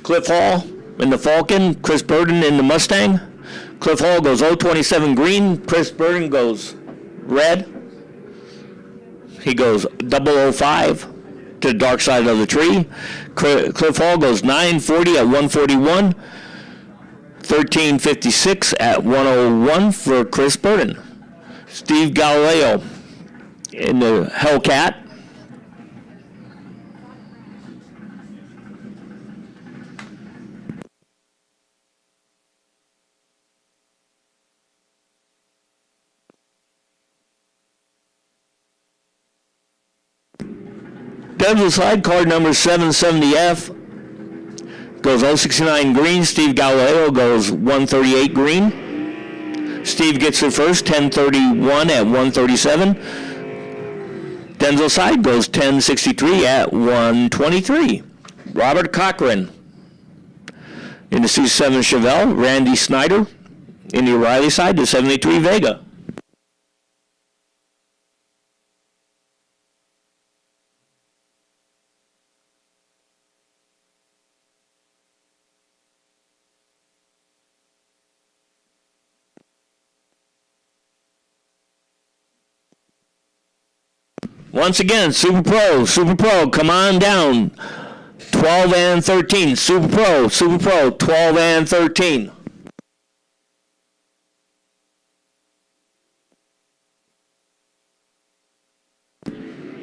Cliff Hall in the Falcon, Chris Burden in the Mustang. Cliff Hall goes 027 green. Chris Burton goes red. He goes 005 to the dark side of the tree. Cliff Hall goes 940 at 141. 1356 at 101 for Chris Burton. Steve Galileo in the Hellcat. Denver side, card number 770F goes 069 green. Steve Galileo goes 138 green. Steve gets it first, 1031 at 137. Denzel side goes 1063 at 123. Robert Cochran in the C7 Chevelle. Randy Snyder in the O'Reilly side, the 73 Vega. Once again, Super Pro, come on down. 12 and 13. Super Pro, 12 and 13.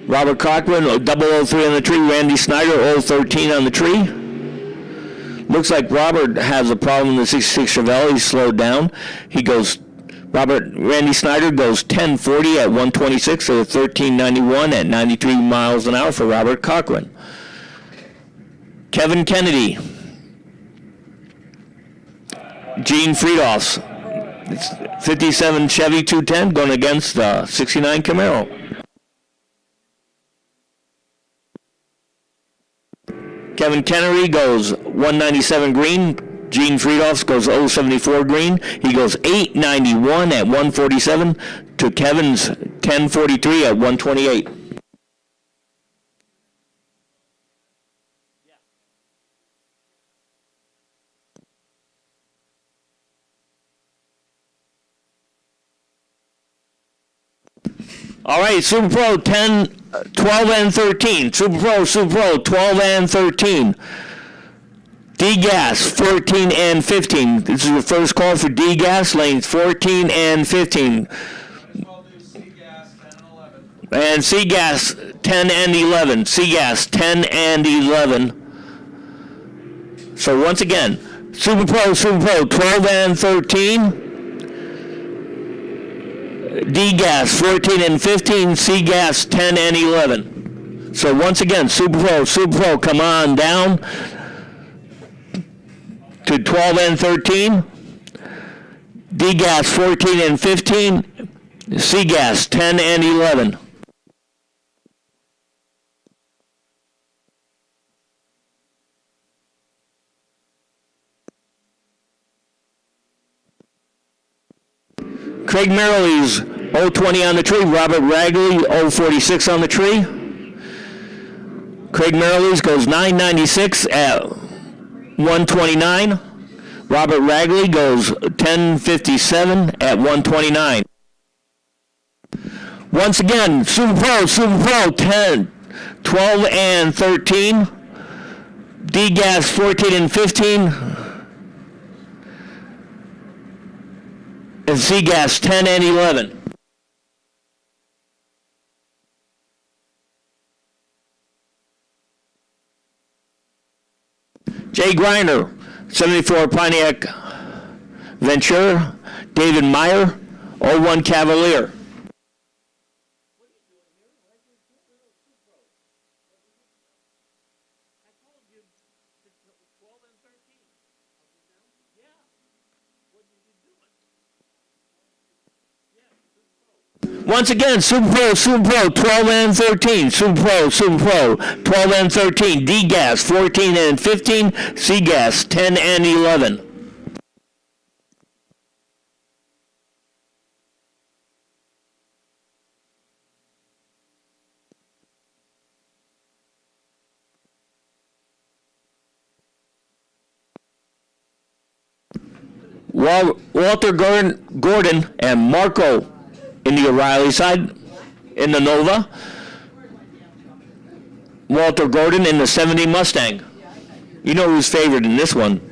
Robert Cochran, 003 on the tree. Randy Snyder, 013 on the tree. Looks like Robert has a problem in the 66 Chevelle. He's slowed down. Randy Snyder goes 1040 at 126 to 1391 at 93 miles an hour for Robert Cochran. Kevin Kennedy. Gene Friedhoff's 57 Chevy 210 going against 69 Camaro. Kevin Kennedy goes 197 green. Gene Friedhoff's goes 074 green. He goes 891 at 147 to Kevin's 1043 at 128. All right, Super Pro 10, 12 and 13. Super Pro, 12 and 13. D-Gas, 14 and 15. This is the first call for D-Gas, lanes 14 and 15. And C-Gas, 10 and 11. C-Gas, 10 and 11. So once again, Super Pro, 12 and 13. D-Gas, 14 and 15. C-Gas, 10 and 11. So once again, Super Pro, come on down to 12 and 13. D-Gas, 14 and 15. C-Gas, 10 and 11. Craig Merrill's 020 on the tree. Robert Ragley, 046 on the tree. Craig Merrill's goes 996 at 129. Robert Ragley goes 1057 at 129. Once again, Super Pro, 10, 12 and 13. D-Gas, 14 and 15. And C-Gas, 10 and 11. Jay Griner, 74 Pontiac Ventura. David Meyer, 01 Cavalier. Once again, Super Pro, 12 and 13. Super Pro, 12 and 13. D-Gas, 14 and 15. C-Gas, 10 and 11. Walter Gordon and Marco in the O'Reilly side in the Nova. Walter Gordon in the 70 Mustang. You know who's favored in this one.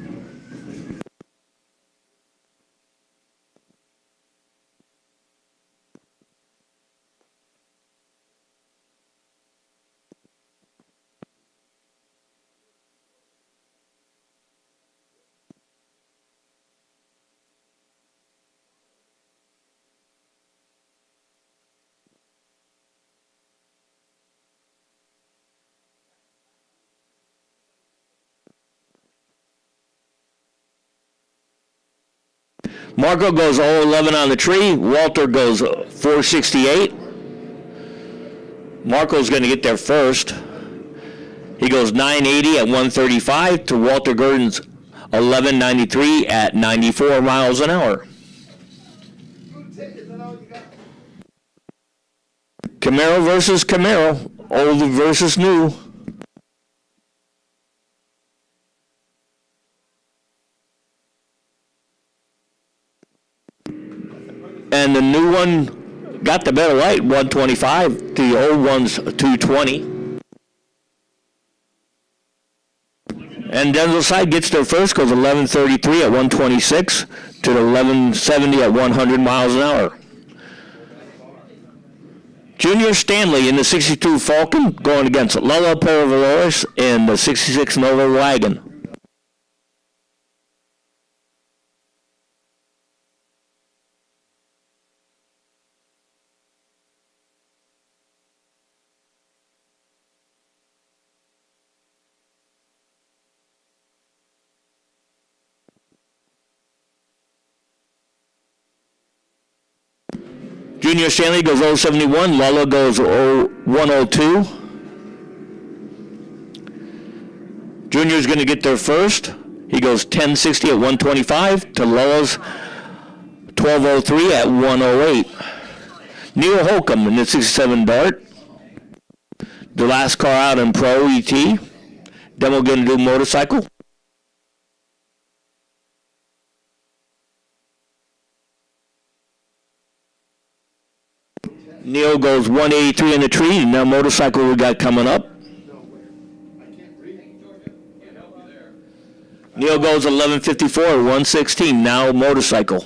Marco goes 0-11 on the tree. Walter goes 468. Marco's going to get there first. He goes 980 at 135 to Walter Gordon's 1193 at 94 miles an hour. Camaro versus Camaro, old versus new. And the new one got the better light, 125. The old one's 220. And Denzel Side gets there first, goes 1133 at 126 to 1170 at 100 miles an hour. Junior Stanley in the 62 Falcon going against Lalo Peravaloris in the 66 Nova Wagon. Junior Stanley goes 071, Lalo goes 102. Junior's going to get there first. He goes 1060 at 125 to Lalo's 1203 at 108. Neil Holcomb in the 67 Dart. The last car out in Pro ET. Then we're going to do motorcycle. Neil goes 183 in the tree. Now motorcycle we got coming up. Neil goes 1154 at 116. Now motorcycle.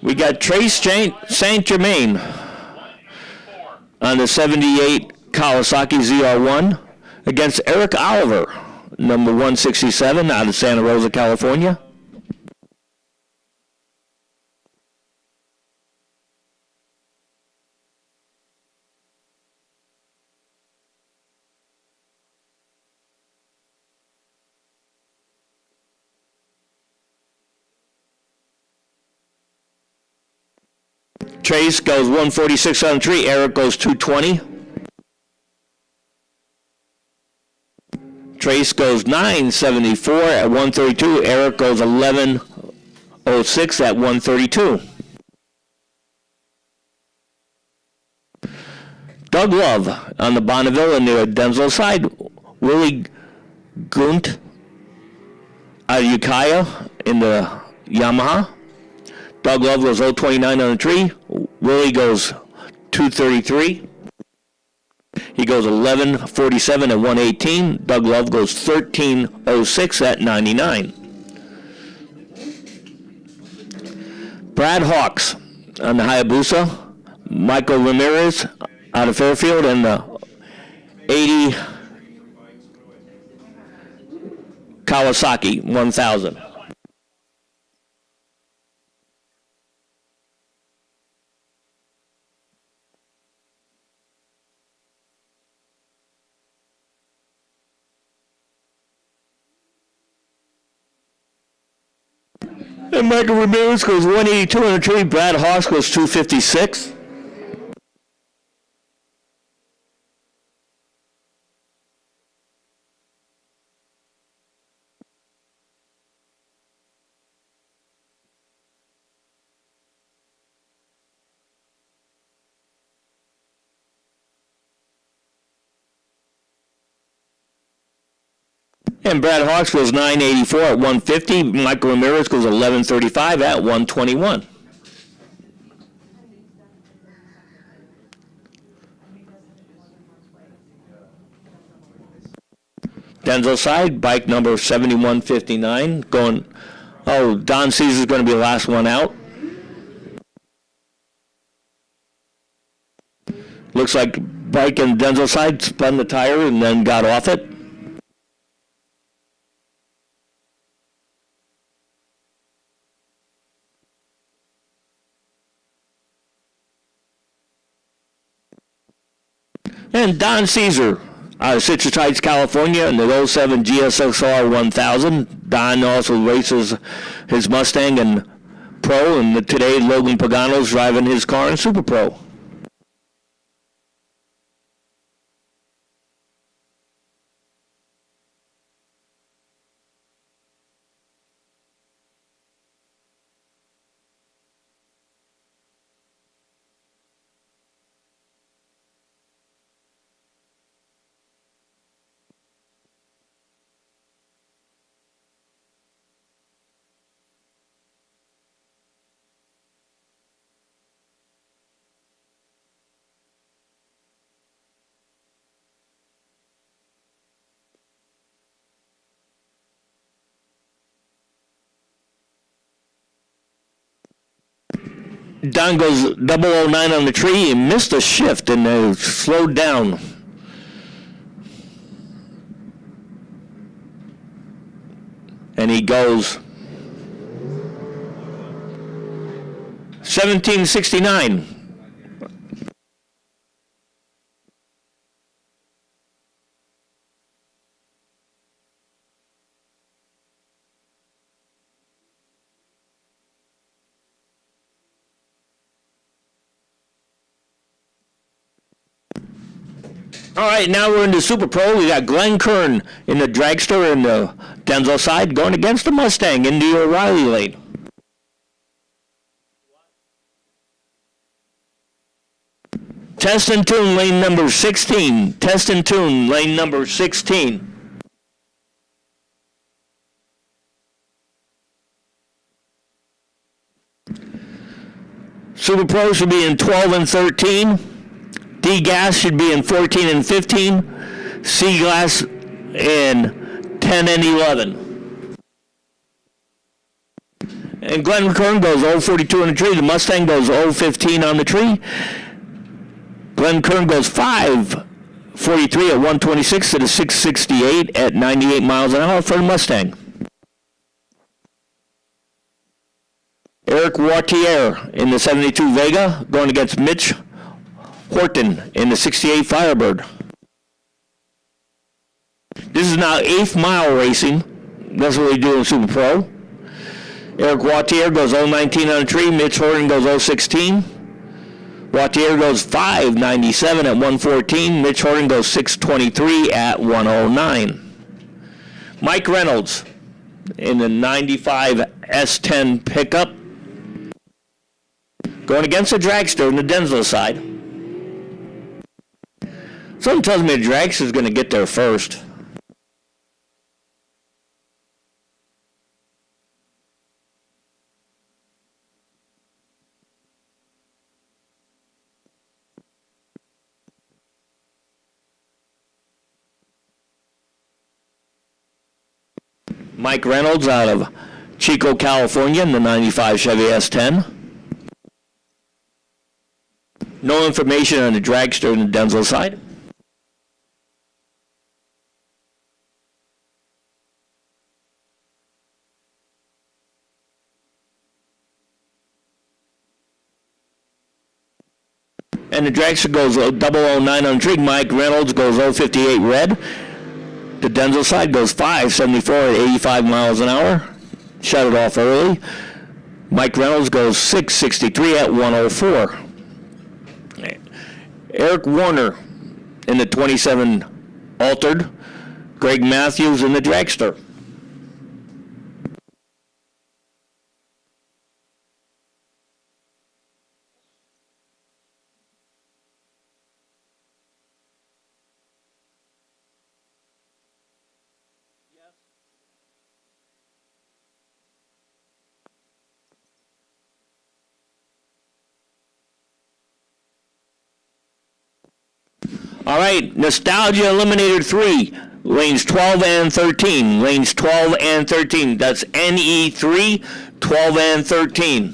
We got Trace Saint Germain on the 78 Kawasaki ZR1 against Eric Oliver, number 167 out of Santa Rosa, California. Trace goes 146 on the tree. Eric goes 220. Trace goes 974 at 132. Eric goes 1106 at 132. Doug Love on the Bonneville and the Denzel side. Willie Gunt out of Ukiah in the Yamaha. Doug Love goes 029 on the tree. Willie goes 233. He goes 1147 at 118. Doug Love goes 1306 at 99. Brad Hawks on the Hayabusa. Michael Ramirez out of Fairfield and the 80 Kawasaki 1000. And Michael Ramirez goes 182 on the tree. Brad Hawks goes 256. And Brad Hawks goes 984 at 150. Michael Ramirez goes 1135 at 121. Denzel side, bike number 7159 going. Oh, Don Caesar's going to be the last one out. Looks like bike and Denzel side spun the tire and then got off it. And Don Caesar out of Citrus Heights, California, in the 07 GSXR 1000. Don also races his Mustang in Pro, and today Logan Pagano's driving his car in Super Pro. Don goes 009 on the tree and missed a shift and slowed down. And he goes 1769. All right, now we're into Super Pro. We got Glenn Kern in the dragster and the Denzel side going against the Mustang in the O'Reilly lane. Test and tune lane number 16. Test and tune lane number 16. Super Pro should be in 12 and 13. D-Gas should be in 14 and 15. C-Glass in 10 and 11. And Glenn Kern goes 042 on the tree. The Mustang goes 015 on the tree. Glenn Kern goes 543 at 126 to the 668 at 98 miles an hour for the Mustang. Eric Wartier in the 72 Vega going against Mitch Horton in the 68 Firebird. This is now 8th mile racing. That's what we do in Super Pro. Eric Wartier goes 019 on the tree. Mitch Horton goes 016. Wartier goes 597 at 114. Mitch Horton goes 623 at 109. Mike Reynolds in the 95 S10 pickup going against the dragster in the Denzel side. Something tells me the dragster is going to get there first. Mike Reynolds out of Chico, California in the 95 Chevy S10. No information on the dragster and the Denzel side. And the dragster goes 009 on the tree. Mike Reynolds goes 058 red. The Denzel side goes 574 at 85 miles an hour. Shut it off early. Mike Reynolds goes 663 at 104. Eric Warner in the 27 altered. Greg Matthews in the dragster. All right, Nostalgia Eliminator 3, lanes 12 and 13. Lanes 12 and 13. That's NE3, 12 and 13.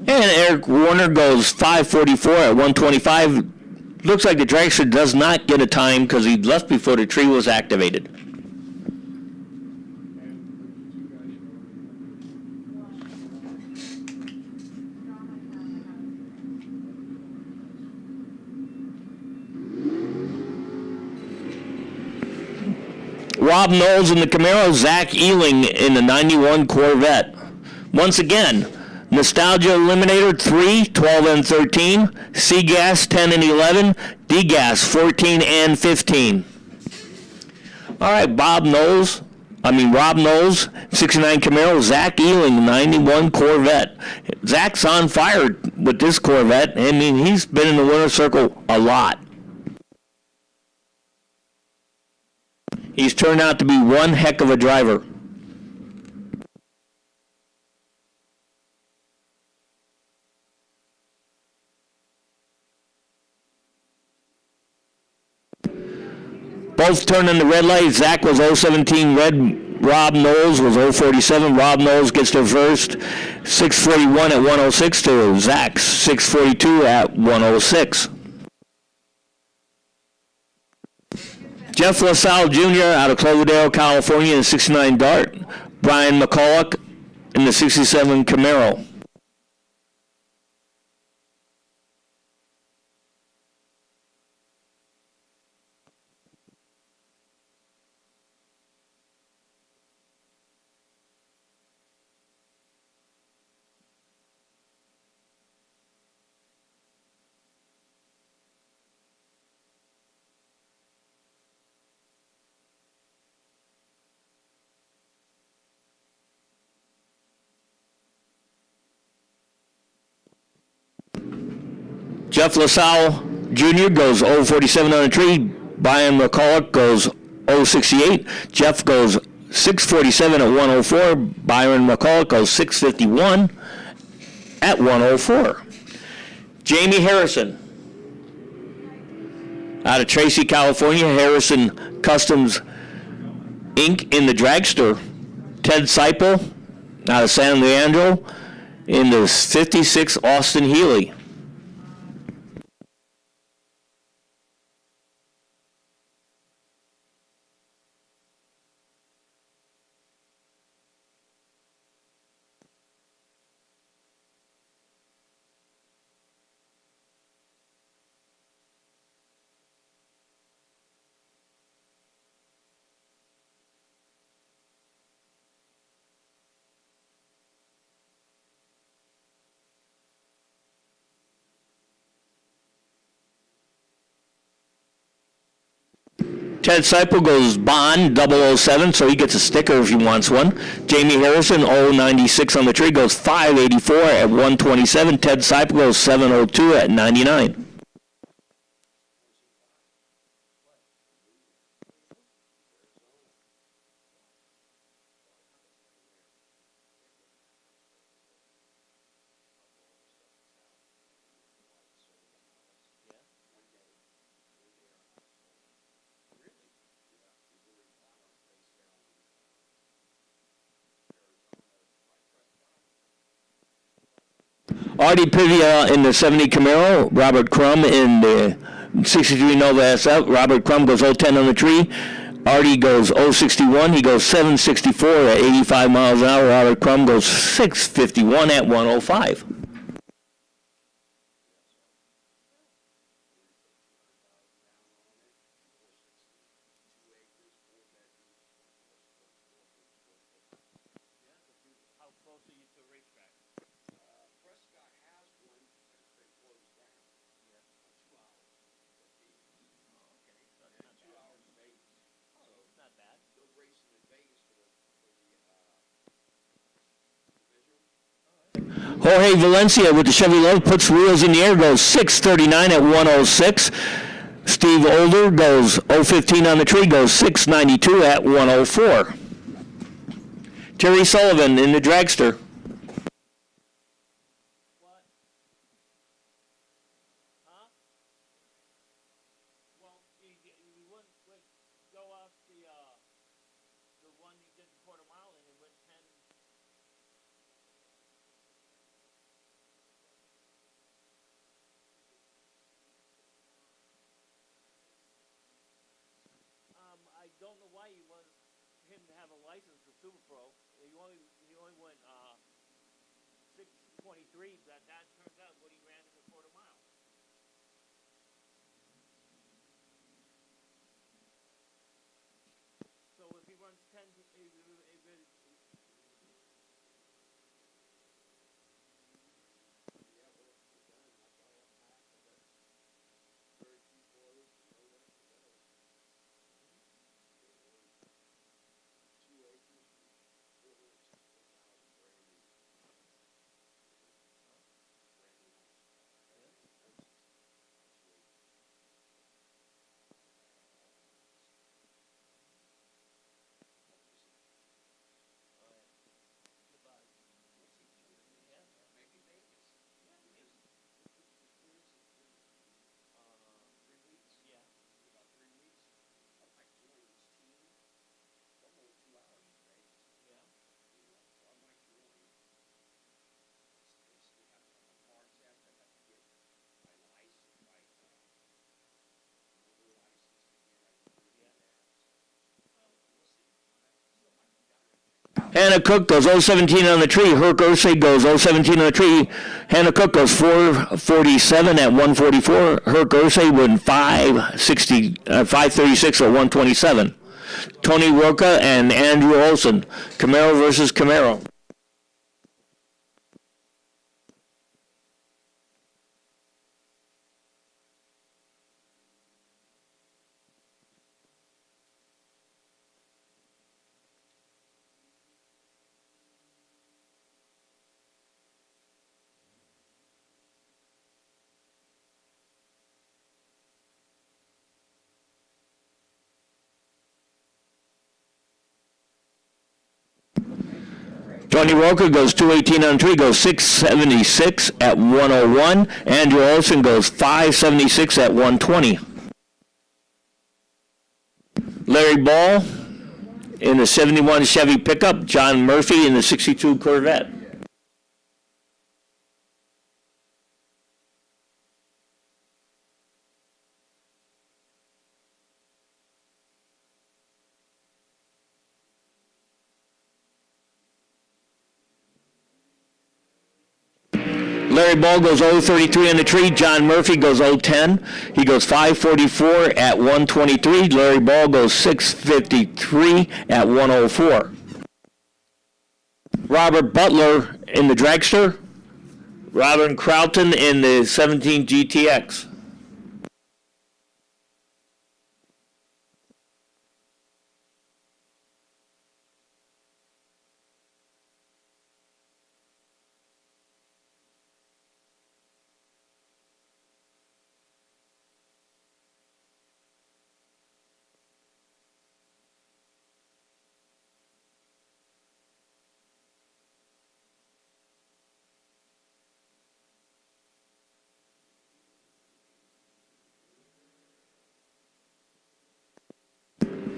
And Eric Warner goes 5:44 at 125. Looks like the dragster does not get a time because he left before the tree was activated. Rob Knowles in the Camaro, Zach Ealing in the 91 Corvette. Once again, Nostalgia Eliminator 3, 12 and 13. C-Gas 10 and 11. D-Gas 14 and 15. All right, Rob Knowles, 69 Camaro. Zach Ealing, 91 Corvette. Zach's on fire with this Corvette. I mean, he's been in the winner's circle a lot. He's turned out to be one heck of a driver. Both turned in the red light. Zach was 017 red. Rob Knowles was 047. Rob Knowles gets there first. 641 at 106 to Zach 642 at 106. Jeff LaSalle Jr. out of Cloverdale, California in the 69 Dart. Brian McCulloch in the 67 Camaro. Jeff LaSalle Jr. goes 047 on the tree. Brian McCulloch goes 068. Jeff goes 647 at 104. Byron McCulloch goes 651 at 104. Jamie Harrison out of Tracy, California. Harrison Customs Inc. in the dragster. Ted Seipel out of San Leandro in the 56 Austin Healey. Ted Seipel goes Bond 007, so he gets a sticker if he wants one. Jamie Harrison 096 on the tree goes 584 at 127. Ted Seipel goes 702 at 99. Artie Pivia in the 70 Camaro. Robert Crum in the 63 Nova SF. Robert Crum goes 010 on the tree. Artie goes 061. He goes 764 at 85 miles an hour. Robert Crum goes 651 at 105. Jorge Valencia with the Chevy Love puts wheels in the air, goes 639 at 106. Steve Older goes 015 on the tree, goes 692 at 104. Terry Sullivan in the dragster. I don't know why you want him to have a license for Super Pro. He only went 6:23. That turns out what he ran in the quarter mile. So if he runs 10, Hannah Cook goes 017 on the tree. Herc Ursay goes 017 on the tree. Hannah Cook goes 447 at 144. Herc Ursay went 536 or 127. Tony Roca and Andrew Olson. Camaro versus Camaro. Tony Roca goes 218 on the tree, goes 676 at 101. Andrew Olson goes 576 at 120. Larry Ball in the 71 Chevy pickup. John Murphy in the 62 Corvette. Larry Ball goes 033 on the tree. John Murphy goes 010. He goes 544 at 123. Larry Ball goes 653 at 104. Robert Butler in the dragster. Robin Crowton in the 17 GTX.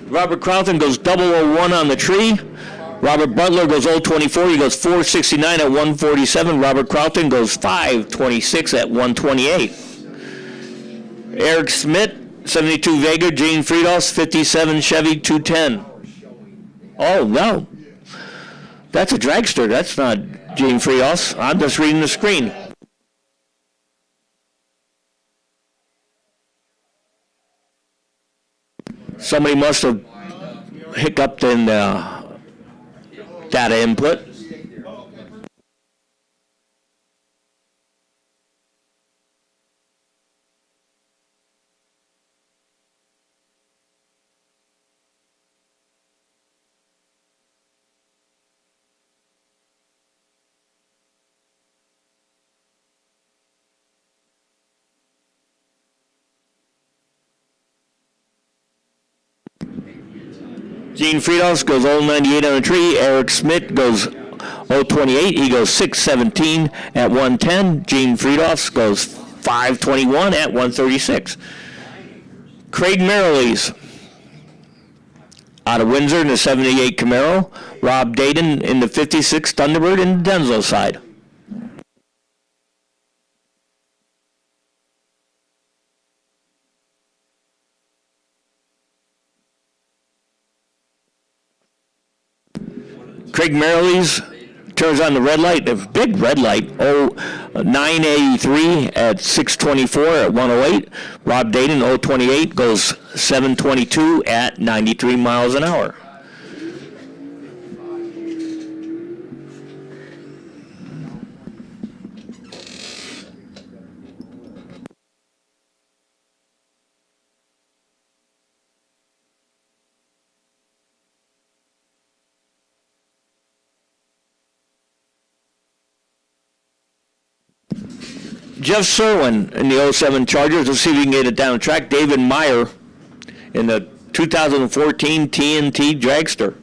Robert Crowton goes 001 on the tree. Robert Butler goes 024. He goes 469 at 147. Robert Crowton goes 526 at 128. Eric Smith, 72 Vega. Gene Friedhoff, 57 Chevy 210. Oh, no. That's a dragster. That's not Gene Friedhoff. I'm just reading the screen. Somebody must have hiccuped in the data input. Gene Friedhoff goes 098 on the tree. Eric Smith goes 028. He goes 617 at 110. Gene Friedhoff goes 521 at 136. Craig Merrilees out of Windsor in the 78 Camaro. Rob Dayton in the 56 Thunderbird in the Denzel side. Craig Merrilees turns on the red light, the big red light, 983 at 624 at 108. Rob Dayton, 028, goes 722 at 93 miles an hour. Jeff Serwin in the 07 Chargers. Let's see if we can get it down the track. David Meyer in the 2014 TNT Dragster.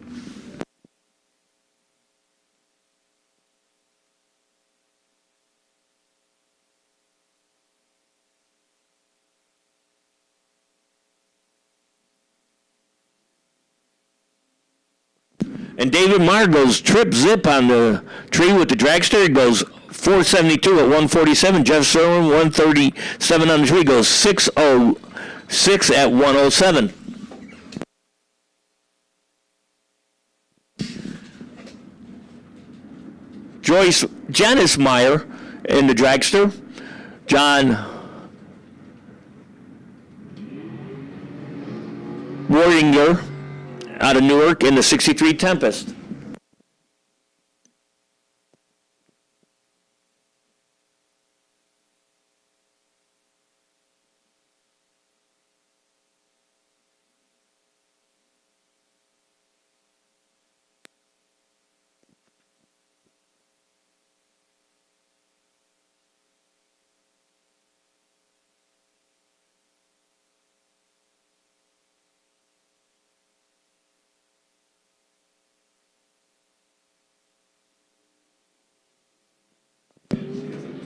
And David Meyer goes trip zip on the tree with the dragster. He goes 472 at 147. Jeff Serwin, 137 on the tree, goes 606 at 107. Janice Meyer in the dragster. John Wardinger out of Newark in the 63 Tempest.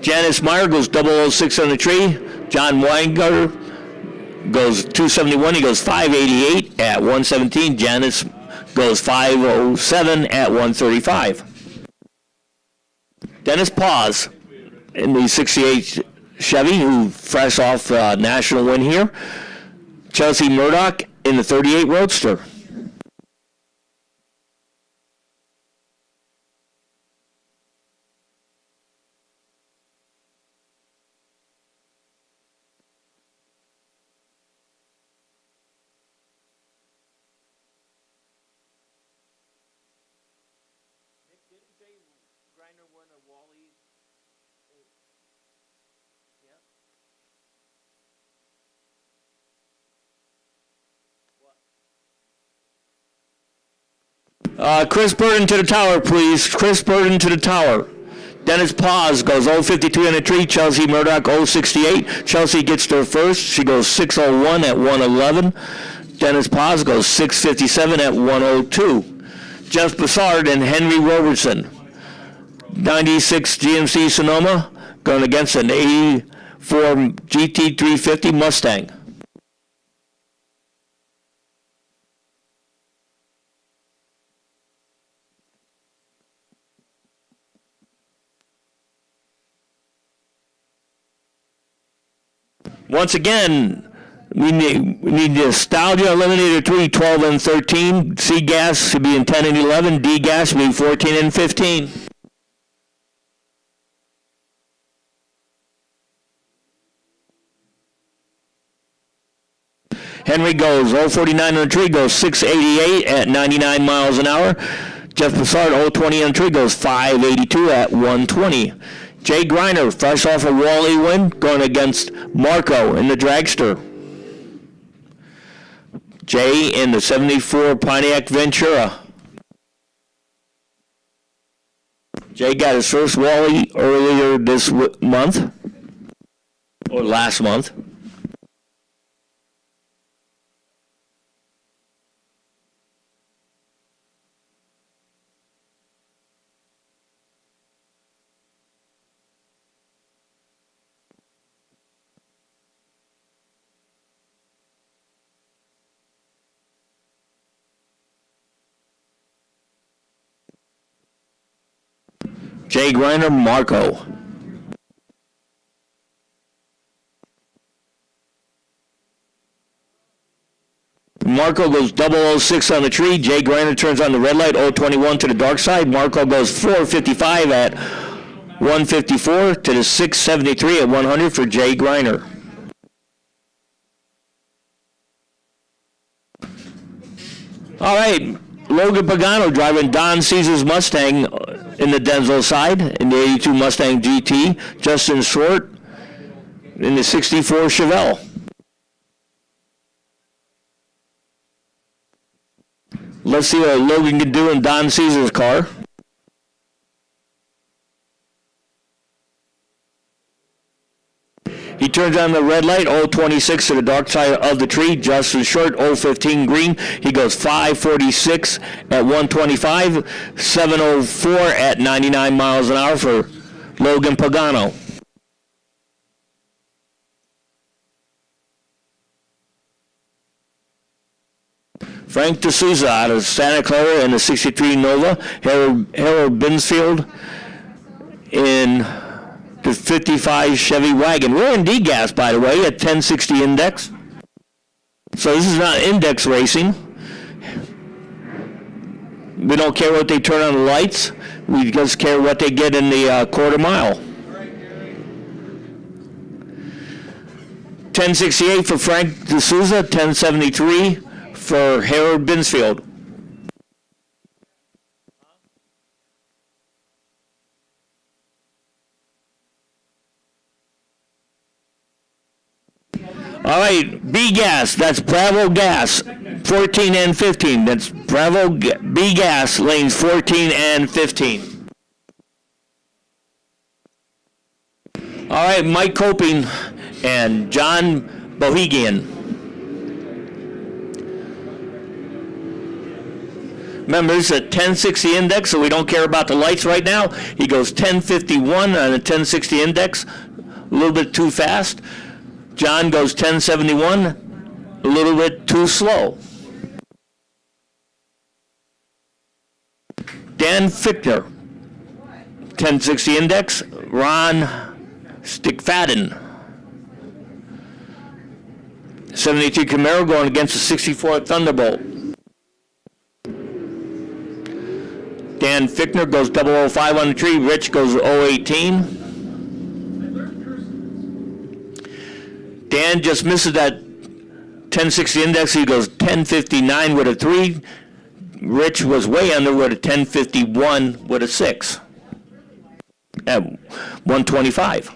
Janice Meyer goes 006 on the tree. John Weingarter goes 271. He goes 588 at 117. Janice goes 507 at 135. Dennis Paz in the 68 Chevy, who fresh off national win here. Chelsea Murdoch in the 38 Roadster. Didn't Jay Griner win a Wally? Yeah. What? Chris Burton to the tower, please. Chris Burton to the tower. Dennis Paz goes 053 on the tree. Chelsea Murdoch 068. Chelsea gets there first. She goes 601 at 111. Dennis Paz goes 657 at 102. Jeff Bassard and Henry Robertson. 96 GMC Sonoma going against an 84 GT350 Mustang. Once again, we need Nostalgia Eliminator 3, 12 and 13. C gas should be in 10 and 11. D gas should be 14 and 15. Henry goes 049 on the tree, goes 688 at 99 miles an hour. Jeff Bassard 020 on the tree, goes 582 at 120. Jay Griner, fresh off a Wally win, going against Marco in the dragster. Jay in the 74 Pontiac Ventura. Jay got his first Wally earlier this month, or last month. Jay Griner, Marco. Marco goes 006 on the tree. Jay Griner turns on the red light, 021 to the dark side. Marco goes 455 at 154 to the 673 at 100 for Jay Griner. All right, Logan Pagano driving Don Caesar's Mustang in the Denzel side in the 82 Mustang GT. Justin Short in the 64 Chevelle. Let's see what Logan can do in Don Caesar's car. He turns on the red light, 026 to the dark side of the tree. Justin Short, 015 green. He goes 546 at 125, 704 at 99 miles an hour for Logan Pagano. Frank D'Souza out of Santa Clara in the 63 Nova. Harold Binsfield in the 55 Chevy Wagon. We're in D-Gas, by the way, at 1060 index. So this is not index racing. We don't care what they turn on the lights. We just care what they get in the quarter mile. 1068 for Frank D'Souza, 1073 for Harold Binsfield. All right, B-Gas, that's Bravo Gas, 14 and 15. That's Bravo B-Gas, lanes 14 and 15. All right, Mike Coping and John Bohegian. Remember, this is a 1060 index, so we don't care about the lights right now. He goes 1051 on a 1060 index, a little bit too fast. John goes 1071, a little bit too slow. Dan Fichtner, 1060 index. Ron Stickfadden, 72 Camaro going against the 64 Thunderbolt. Dan Fichtner goes 005 on the tree. Rich goes 018. Dan just misses that 1060 index. He goes 1059 with a 3. Rich was way under with a 1051 with a 6 at 125.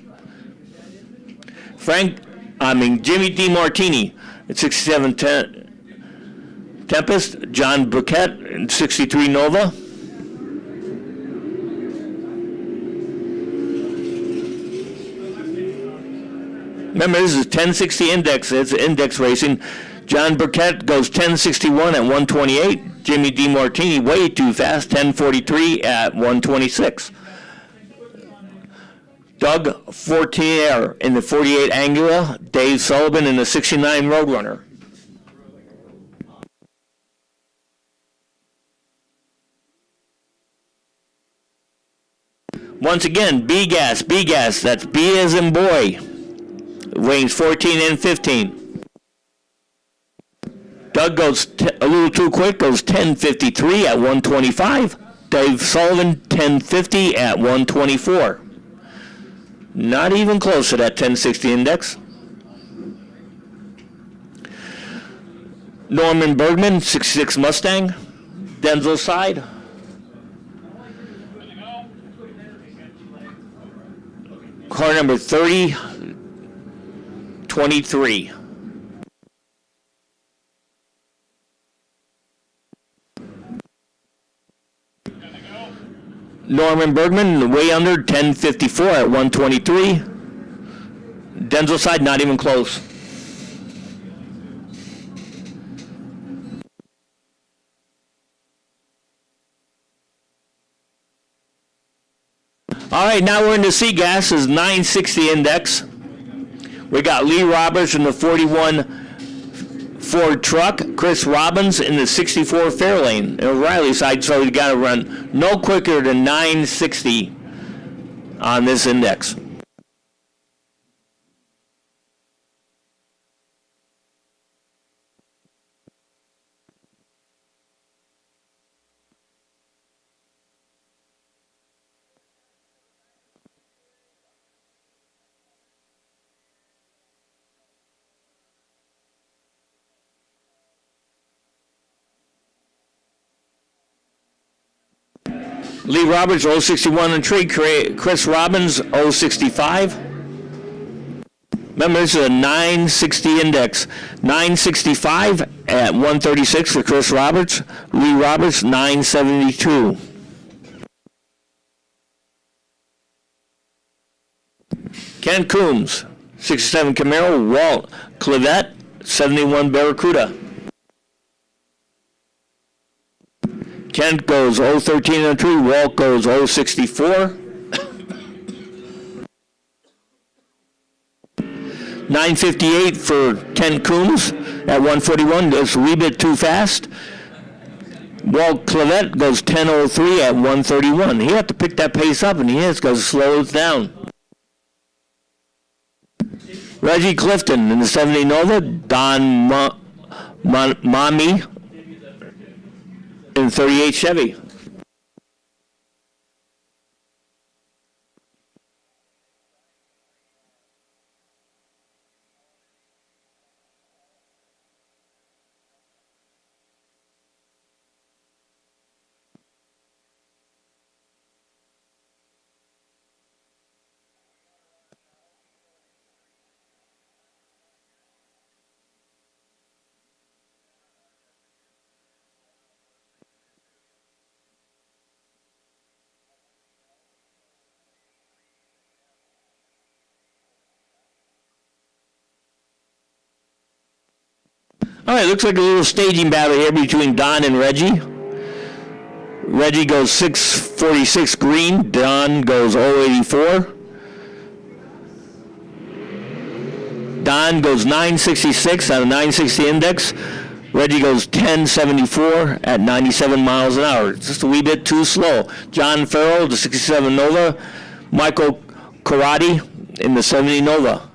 Jimmy DiMartini at 67 Tempest. John Burkett at 63 Nova. Remember, this is 1060 index. It's index racing. John Burkett goes 1061 at 128. Jimmy DiMartini way too fast, 1043 at 126. Doug Fortier in the 48 Angula. Dave Sullivan in the 69 Roadrunner. Once again, B-Gas, B-Gas. That's B as in boy. Lanes 14 and 15. Doug goes a little too quick, goes 1053 at 125. Dave Sullivan, 1050 at 124. Not even close to that 1060 index. Norman Bergman, 66 Mustang. Denzel side. Car number 3023. Norman Bergman, way under, 1054 at 123. Denzel side, not even close. All right, now we're in the C-Gas's 960 index. We got Lee Roberts in the 41 Ford truck, Chris Robbins in the 64 Fairlane, and O'Reilly side, so we got to run no quicker than 960 on this index. Lee Roberts, 061 and tree. Chris Robbins, 065. Remember, this is a 960 index. 965 at 136 for Chris Roberts. Lee Roberts, 972. Ken Coombs, 67 Camaro. Walt Clevette, 71 Barracuda. Kent goes 013 and 3. Walt goes 064. 958 for Ken Coombs at 141. That's a wee bit too fast. Walt Clevette goes 10:03 at 131. He had to pick that pace up, and he has got to slow it down. Reggie Clifton in the 70 Nova. Don Mommy in 38 Chevy. All right, looks like a little staging battle here between Don and Reggie. Reggie goes 646 green. Don goes 084. Don goes 966 on a 960 index. Reggie goes 1074 at 97 miles an hour. It's just a wee bit too slow. John Farrell, the 67 Nova. Michael Karate in the 70 Nova.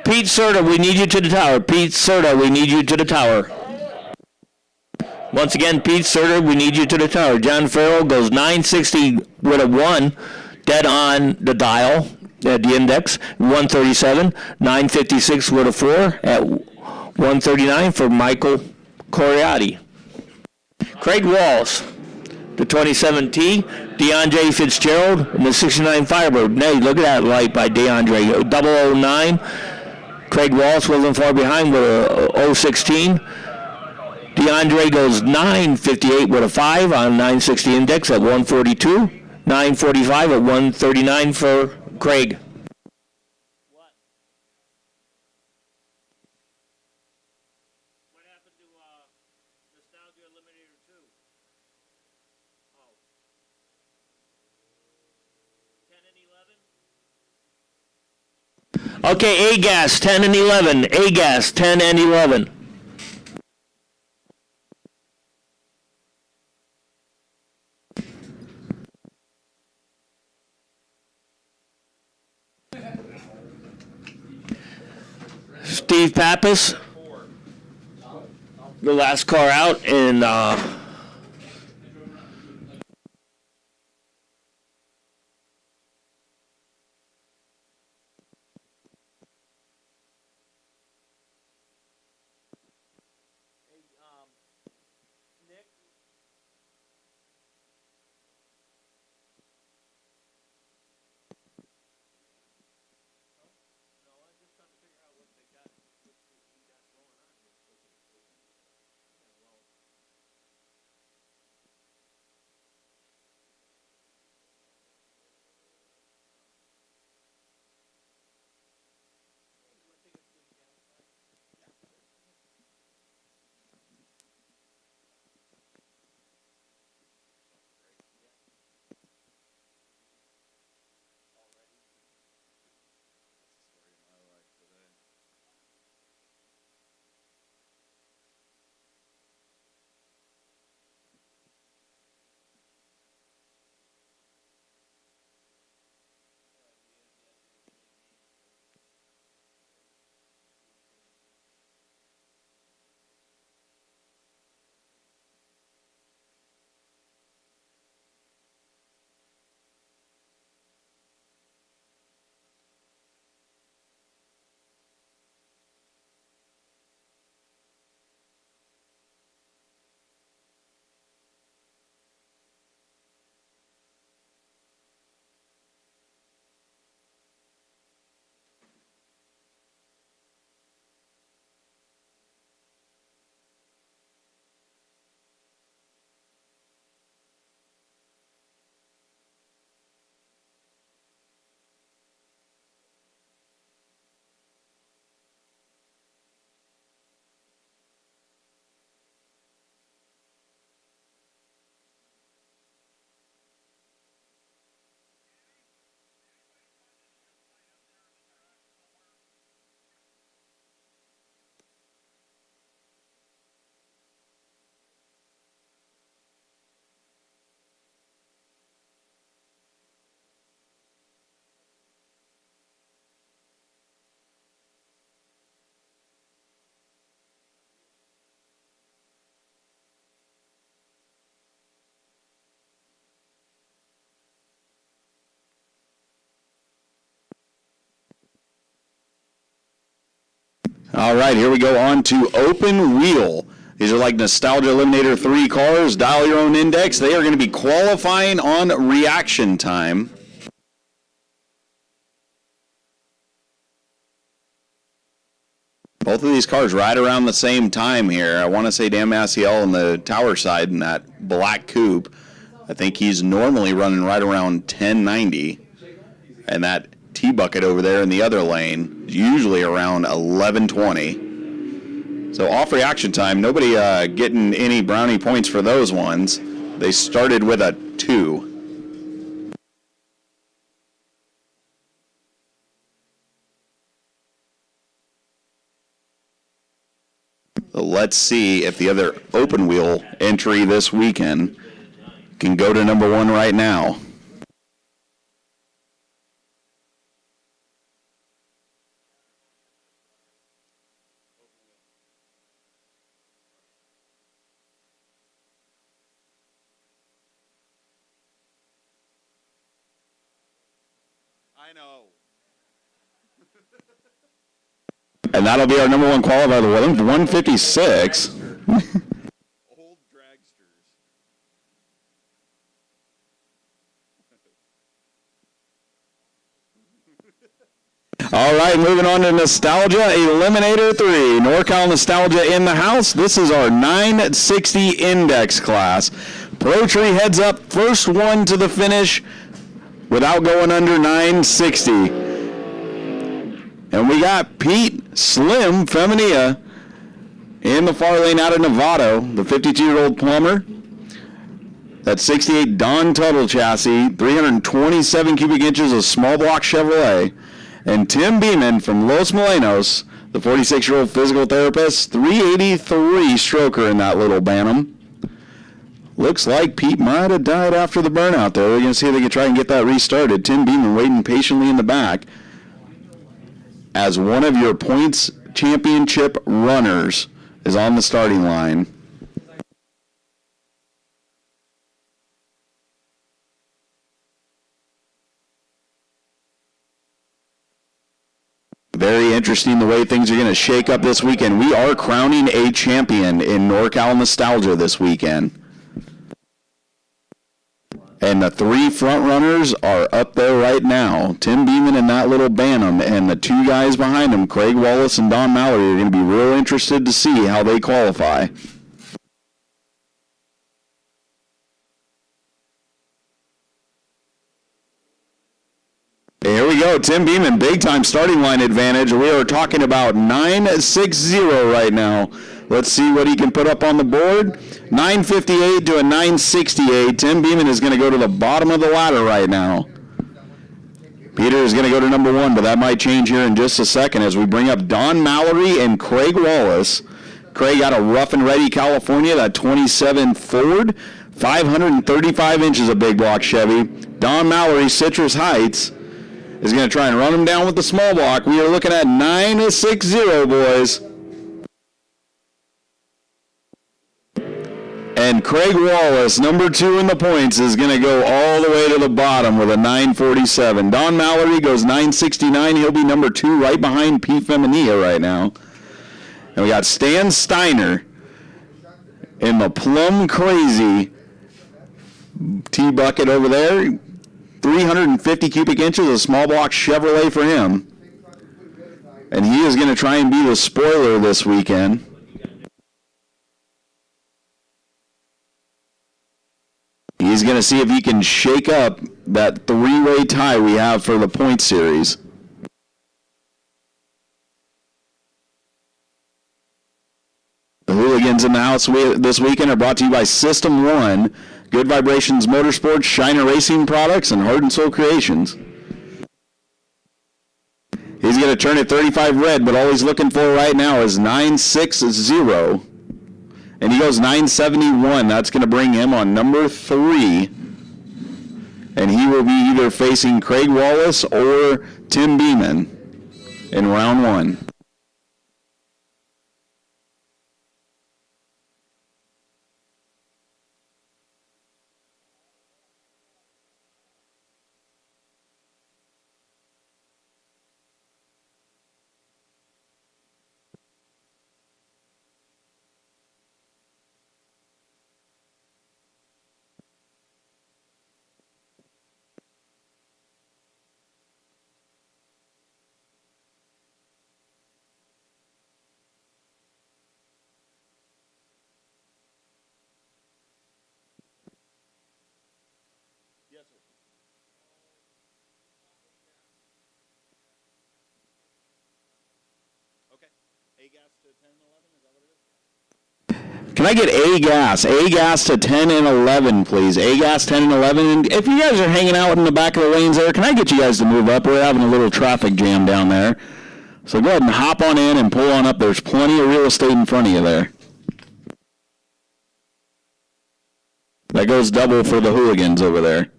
Pete Serta, we need you to the tower. Pete Serta, we need you to the tower. Once again, Pete Serta, we need you to the tower. John Farrell goes 960 with a 1, dead on the dial at the index, 137. 956 with a 4 at 139 for Michael Coriati. Craig Walls, the 27T. DeAndre Fitzgerald and the 69 Firebird. Nay, look at that light by DeAndre. 009. Craig Walsh wasn't far behind with a 016. DeAndre goes 958 with a 5 on 960 index at 142. 945 at 139 for Craig. What? What happened to Nostalgia Eliminator 2? Oh. 10 and 11? Okay, A-Gas, 10 and 11. A-Gas, 10 and 11. Steve Pappas, the last car out in Nick? No, I'm just trying to figure out what they got. All right, here we go on to Open Wheel. These are like Nostalgia Eliminator 3 cars. Dial your own index. They are going to be qualifying on reaction time. Both of these cars right around the same time here. I want to say Dan Maciel on the tower side in that black coupe. I think he's normally running right around 1090. And that T-Bucket over there in the other lane is usually around 1120. So off reaction time, nobody getting any brownie points for those ones. They started with a 2. So let's see if the other open wheel entry this weekend can go to number 1 right now. I know. And that'll be our number 1 qualifier of the 156. Old dragsters. All right, moving on to Nostalgia Eliminator 3. NorCal Nostalgia in the house. This is our 960 index class. Pro Tree heads up, first one to the finish without going under 960. And we got Pete Slim Femenia in the far lane out of Novato, the 52-year-old plumber. That 68 Don Tuttle chassis, 327 cubic inches of small block Chevrolet. And Tim Beeman from Los Molinos, the 46-year-old physical therapist, 383 stroker in that little Bantam. Looks like Pete might have died after the burnout there. We're going to see if they can try and get that restarted. Tim Beeman waiting patiently in the back as one of your points championship runners is on the starting line. Very interesting the way things are going to shake up this weekend. We are crowning a champion in NorCal Nostalgia this weekend. And the 3 front runners are up there right now. Tim Beeman in that little Bantam, and the 2 guys behind him, Craig Wallace and Don Mallory, are going to be real interested to see how they qualify. Here we go, Tim Beeman, big-time starting line advantage. We are talking about 960 right now. Let's see what he can put up on the board. 958 to a 968. Tim Beeman is going to go to the bottom of the ladder right now. Peter is going to go to number 1, but that might change here in just a second as we bring up Don Mallory and Craig Wallace. Craig out of Rough and Ready, California, that 27 Ford, 535 inches of big block Chevy. Don Mallory, Citrus Heights, is going to try and run him down with the small block. We are looking at 960, boys. And Craig Wallace, number 2 in the points, is going to go all the way to the bottom with a 947. Don Mallory goes 969. He'll be number 2 right behind Pete Femenia right now. And we got Stan Steiner in the Plum Crazy T-Bucket over there. 350 cubic inches of small block Chevrolet for him. And he is going to try and be the spoiler this weekend. He's going to see if he can shake up that 3-way tie we have for the point series. The Hooligans in the house this weekend are brought to you by System 1, Good Vibrations Motorsports, Shiner Racing Products, and Heart and Soul Creations. He's going to turn it 35 red, but all he's looking for right now is 960. And he goes 971. That's going to bring him on number 3. And he will be either facing Craig Wallace or Tim Beeman in round 1. Yes, sir. Okay. A gas to 10 and 11, is that what it is? Can I get A gas to 10 and 11, please? A gas 10 and 11. And if you guys are hanging out in the back of the lanes there, can I get you guys to move up? We're having a little traffic jam down there. So go ahead and hop on in and pull on up. There's plenty of real estate in front of you there. That goes double for the hooligans over there.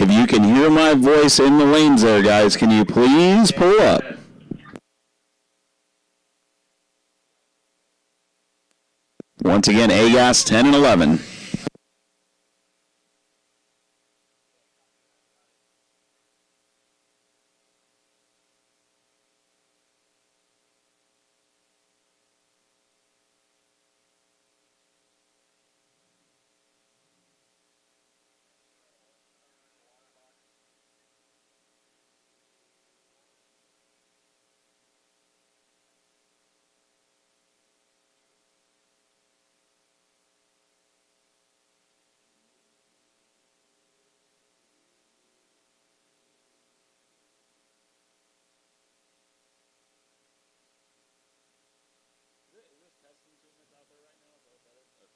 If you can hear my voice in the lanes there, guys, can you please pull up? Once again, A gas 10 and 11. Is this testing treatment out there right now? Is that what that is? Okay.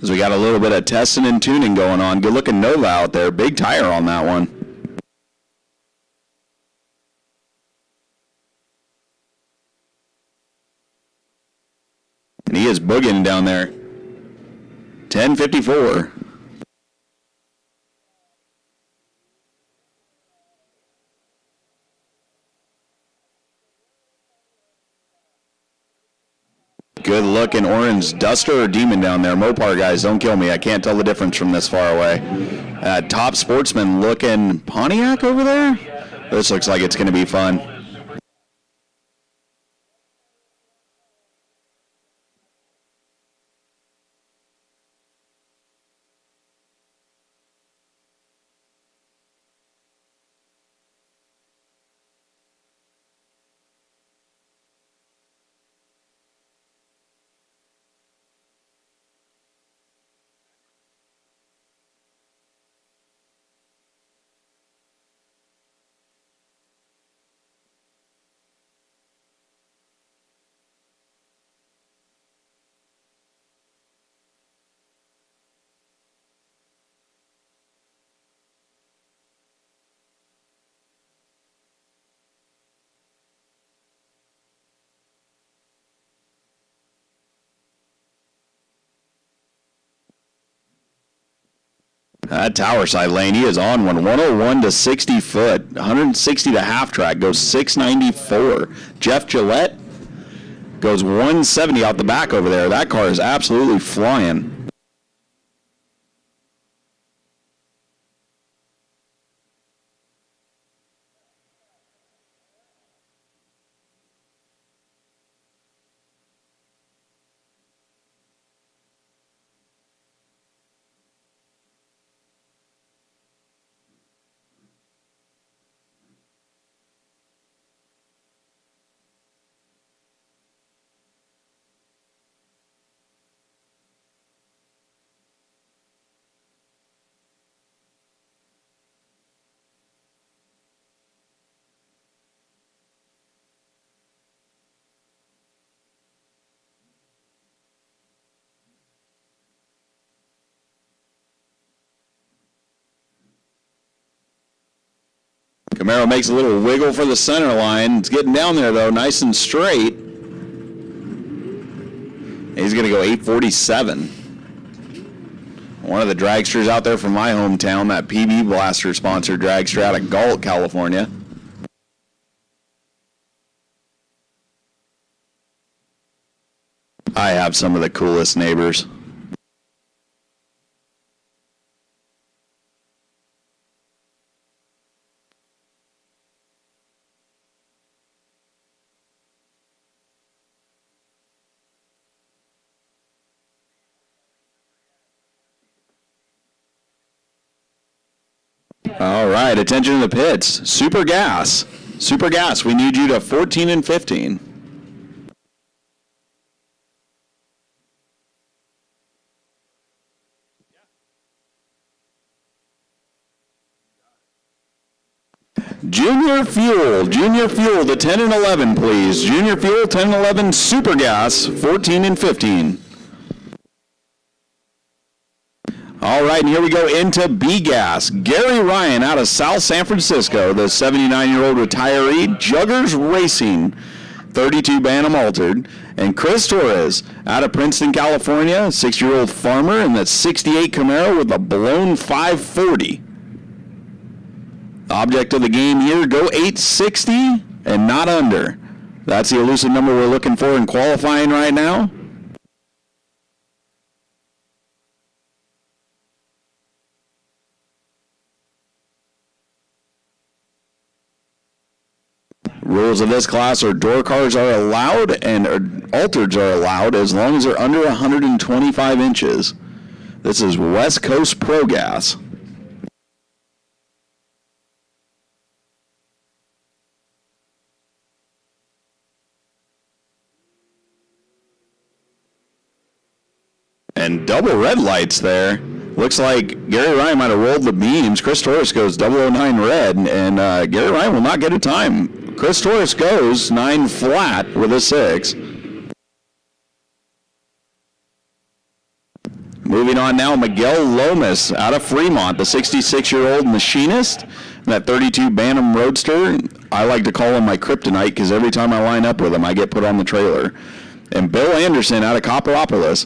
So we got a little bit of testing and tuning going on. Good looking Nova out there. Big tire on that one. And he is boogieing down there. 10:54. Good looking orange Duster or Demon down there. Mopar guys, don't kill me. I can't tell the difference from this far away. Top Sportsman looking Pontiac over there. This looks like it's going to be fun. That tower side lane, he is on one. 101 to 60 foot. 160 to half track, goes 694. Jeff Gillette goes 170 out the back over there. That car is absolutely flying. Camaro makes a little wiggle for the center line. It's getting down there, though, nice and straight. He's going to go 847. One of the dragsters out there from my hometown, that PB Blaster sponsored dragster out of Galt, California. I have some of the coolest neighbors. All right, attention to the pits. Super Gas. Super Gas, we need you to 14 and 15. Junior Fuel to 10 and 11, please. Junior Fuel, 10 and 11, Super Gas, 14 and 15. All right, and here we go into B-Gas. Gary Ryan out of South San Francisco, the 79-year-old retiree. Juggers Racing, 32 Bantam Altered. And Chris Torres out of Princeton, California, 6-year-old farmer in the 68 Camaro with a blown 540. Object of the game here, go 860 and not under. That's the elusive number we're looking for in qualifying right now. Rules of this class are door cars are allowed and altereds are allowed as long as they're under 125 inches. This is West Coast Pro Gas. And double red lights there. Looks like Gary Ryan might have rolled the beams. Chris Torres goes 009 red, and Gary Ryan will not get a time. Chris Torres goes 9 flat with a 6. Moving on now, Miguel Lomas out of Fremont, the 66-year-old machinist. That 32 Bantam Roadster, I like to call him my kryptonite because every time I line up with him, I get put on the trailer. And Bill Anderson out of Copperopolis,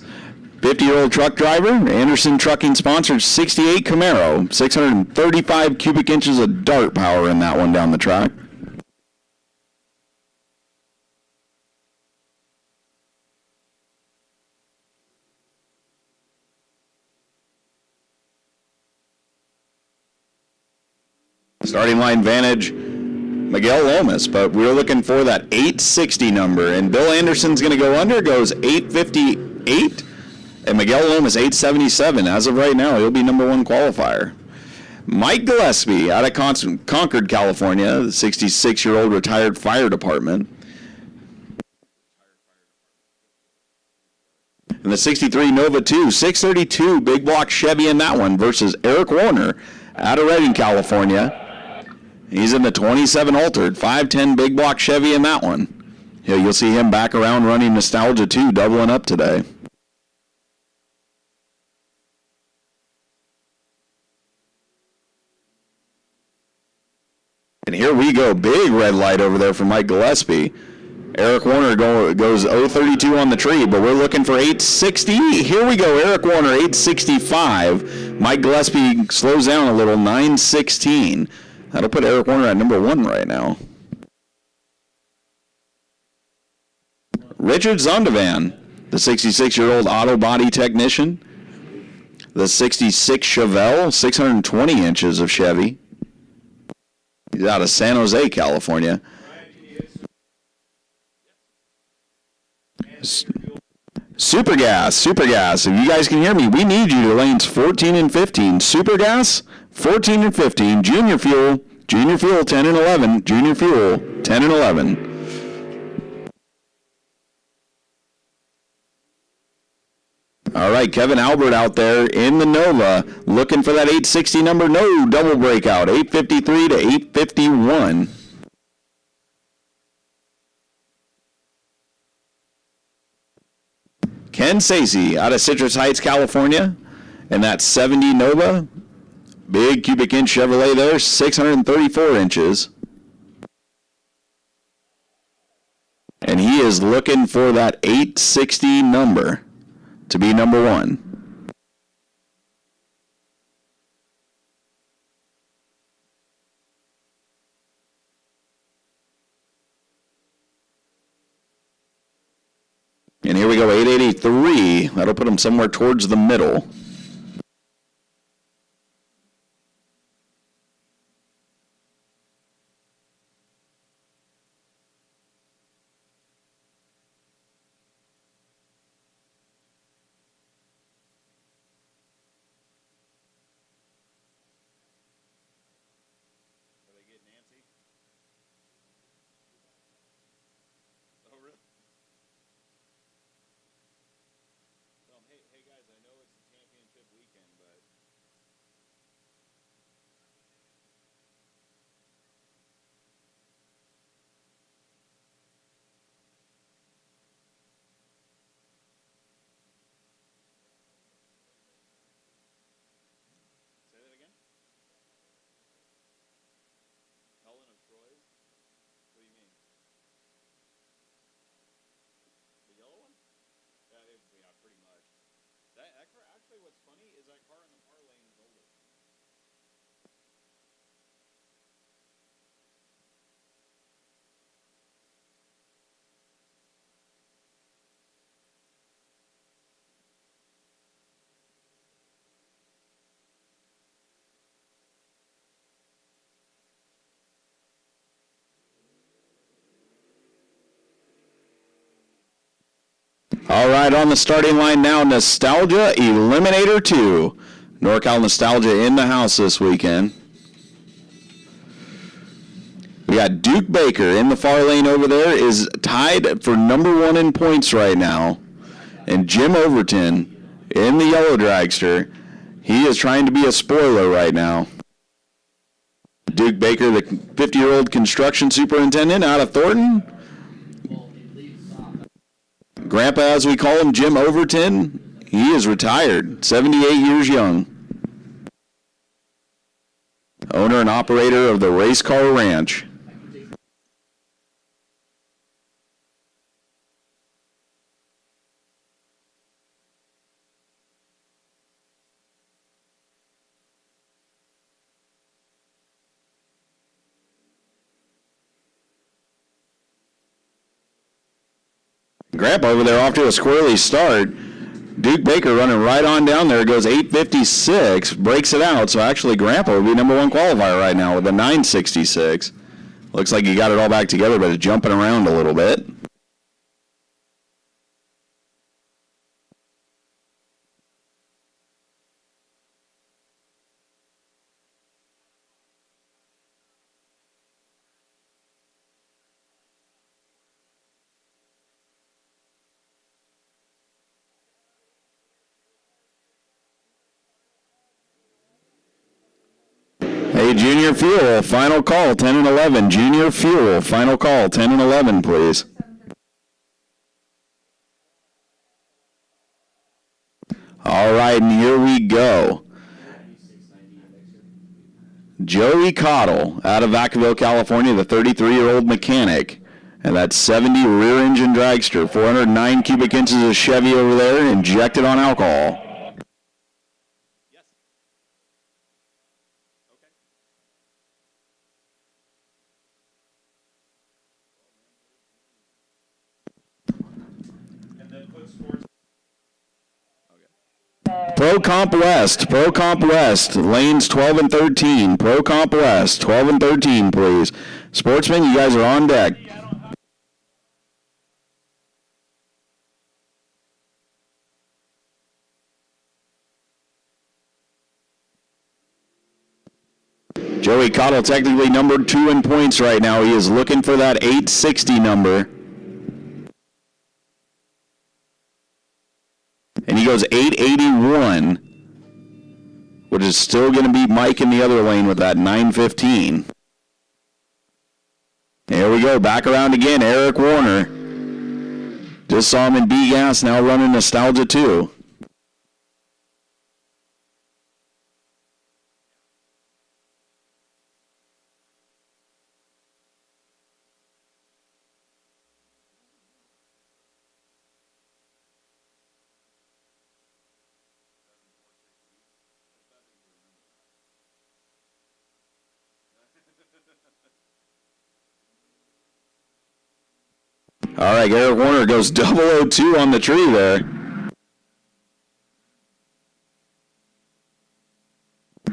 50-year-old truck driver. Anderson Trucking sponsored 68 Camaro, 635 cubic inches of dart power in that one down the track. Starting line vantage, Miguel Lomas, but we're looking for that 860 number, and Bill Anderson's going to go under, goes 858, and Miguel Lomas 877. As of right now, he'll be number 1 qualifier. Mike Gillespie out of Concord, California, the 66-year-old retired fire department. And the 63 Nova 2, 632 big block Chevy in that one versus Eric Warner out of Redding, California. He's in the 27 Altered, 510 big block Chevy in that one. You'll see him back around running Nostalgia 2, doubling up today. And here we go, big red light over there for Mike Gillespie. Eric Warner goes 032 on the tree, but we're looking for 860. Here we go, Eric Warner 865. Mike Gillespie slows down a little, 916. That'll put Eric Warner at number 1 right now. Richard Zondervan, the 66-year-old auto body technician. The 66 Chevelle, 620 inches of Chevy. He's out of San Jose, California. Super Gas. If you guys can hear me, we need you to lanes 14 and 15. Super Gas, 14 and 15. Junior Fuel, 10 and 11. Junior Fuel, 10 and 11. All right, Kevin Albert out there in the Nova, looking for that 860 number. No double breakout, 853 to 851. Ken Sacy out of Citrus Heights, California, and that 70 Nova, big cubic inch Chevrolet there, 634 inches. And he is looking for that 860 number to be number 1. And here we go, 883. That'll put him somewhere towards the middle. Are they getting antsy? Oh, really? Tell 'em, hey guys, I know it's the championship weekend, but say that again? Helen of Troy's? What do you mean? The yellow one? Yeah, pretty much. That car, actually, what's funny is that car in the far lane is older. All right, on the starting line now, Nostalgia Eliminator 2. NorCal Nostalgia in the house this weekend. We got Duke Baker in the far lane over there, is tied for number 1 in points right now. And Jim Overton in the yellow dragster. He is trying to be a spoiler right now. Duke Baker, the 50-year-old construction superintendent out of Thornton. Grandpa, as we call him, Jim Overton, he is retired, 78 years young. Owner and operator of the Race Car Ranch. Grandpa over there off to a squirrely start. Duke Baker running right on down there. Goes 8:56, breaks it out. So actually Grandpa would be number 1 qualifier right now with a 9:66. Looks like he got it all back together, but it's jumping around a little bit. Hey, Junior Fuel, final call, 10 and 11. Junior Fuel, final call, 10 and 11, please. All right, and here we go. Joey Cottle out of Vacaville, California, the 33-year-old mechanic. And that 70 rear-engine dragster, 409 cubic inches of Chevy over there, injected on alcohol. Yes. Okay. And then put sports. Pro Comp West, lanes 12 and 13. Pro Comp West, 12 and 13, please. Sportsmen, you guys are on deck. Joey Cottle technically number 2 in points right now. He is looking for that 860 number. And he goes 881, which is still going to beat Mike in the other lane with that 915. Here we go, back around again, Eric Warner. Just saw him in B-Gas, now running Nostalgia 2. All right, Garrett Warner goes 002 on the tree there.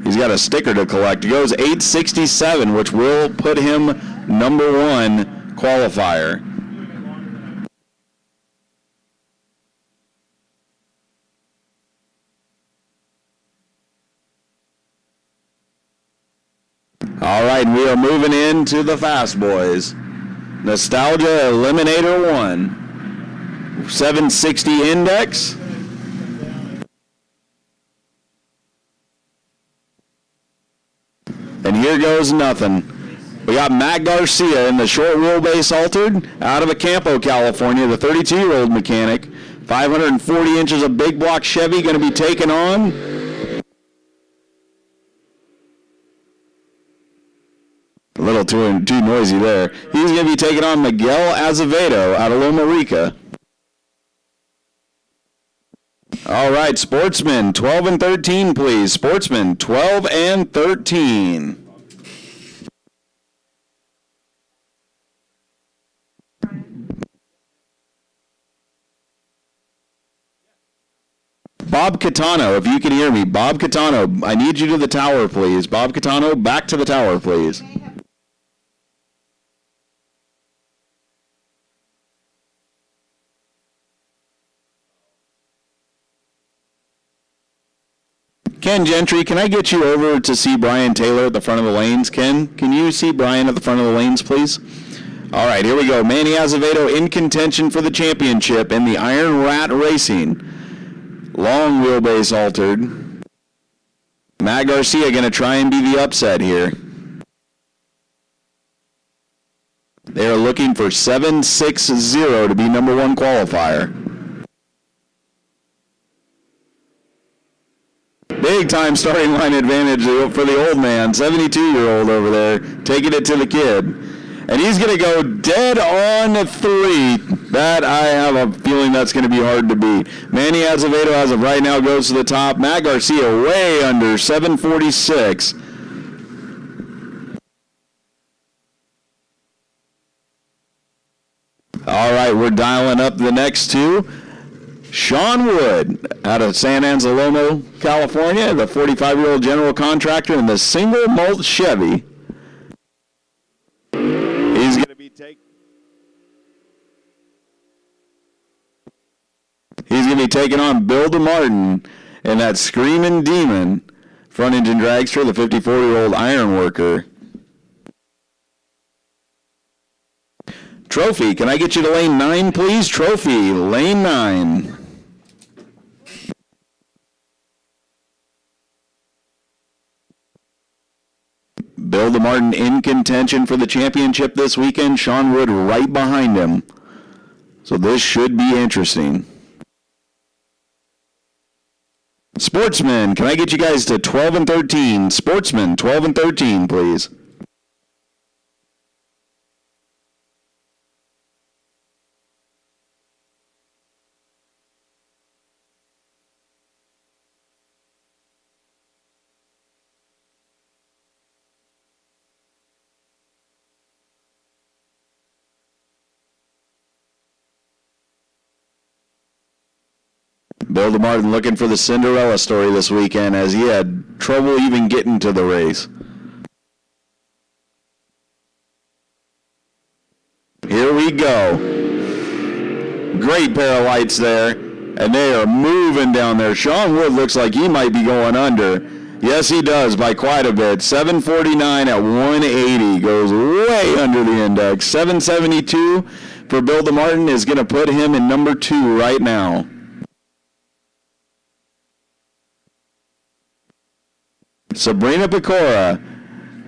He's got a sticker to collect. He goes 867, which will put him number 1 qualifier. All right, we are moving into the fast boys. Nostalgia Eliminator 1. 760 index. And here goes nothing. We got Matt Garcia in the short wheelbase altered out of Acampo, California, the 32-year-old mechanic. 540 inches of big block Chevy going to be taken on. A little too noisy there. He's going to be taking on Miguel Azevedo out of Loma Rica. All right, Sportsman, 12 and 13, please. Sportsman, 12 and 13. Bob Catano, if you can hear me. Bob Catano, I need you to the tower, please. Bob Catano, back to the tower, please. Ken Gentry, can I get you over to see Brian Taylor at the front of the lanes? Ken, can you see Brian at the front of the lanes, please? All right, here we go. Manny Azevedo in contention for the championship in the Iron Rat Racing. Long wheelbase altered. Matt Garcia going to try and be the upset here. They are looking for 760 to be number 1 qualifier. Big time starting line advantage for the old man, 72-year-old over there, taking it to the kid. And he's going to go dead on 3. That, I have a feeling that's going to be hard to beat. Manny Azevedo, as of right now, goes to the top. Matt Garcia way under, 746. All right, we're dialing up the next 2. Sean Wood out of San Anselmo, California, the 45-year-old general contractor in the single malt Chevy. He's going to be taking on Bill DeMartin in that Screaming Demon front engine dragster, the 54-year-old iron worker. Trophy, can I get you to lane 9, please? Trophy, lane 9. Bill DeMartin in contention for the championship this weekend. Sean Wood right behind him. So this should be interesting. Sportsman, can I get you guys to 12 and 13? Sportsman, 12 and 13, please. Bill DeMartin looking for the Cinderella story this weekend as he had trouble even getting to the race. Here we go. Great pair of lights there, and they are moving down there. Sean Wood looks like he might be going under. Yes, he does by quite a bit. 749 at 180 goes way under the index. 772 for Bill DeMartin is going to put him in number 2 right now. Sabrina Pecora,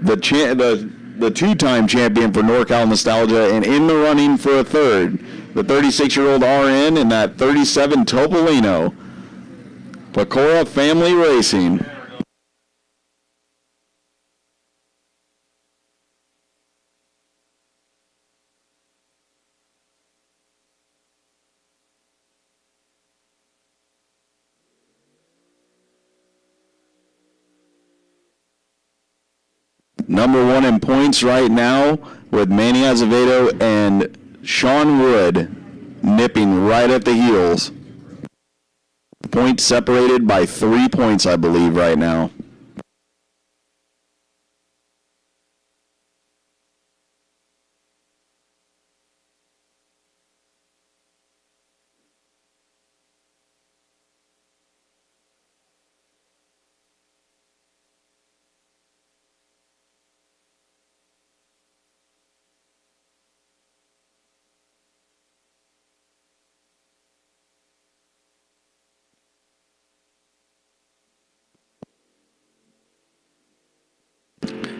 the two-time champion for NorCal Nostalgia and in the running for a 3rd. The 36-year-old RN in that 37 Topolino. Pecora Family Racing. Number 1 in points right now with Manny Azevedo and Sean Wood nipping right at the heels. Points separated by 3 points, I believe, right now.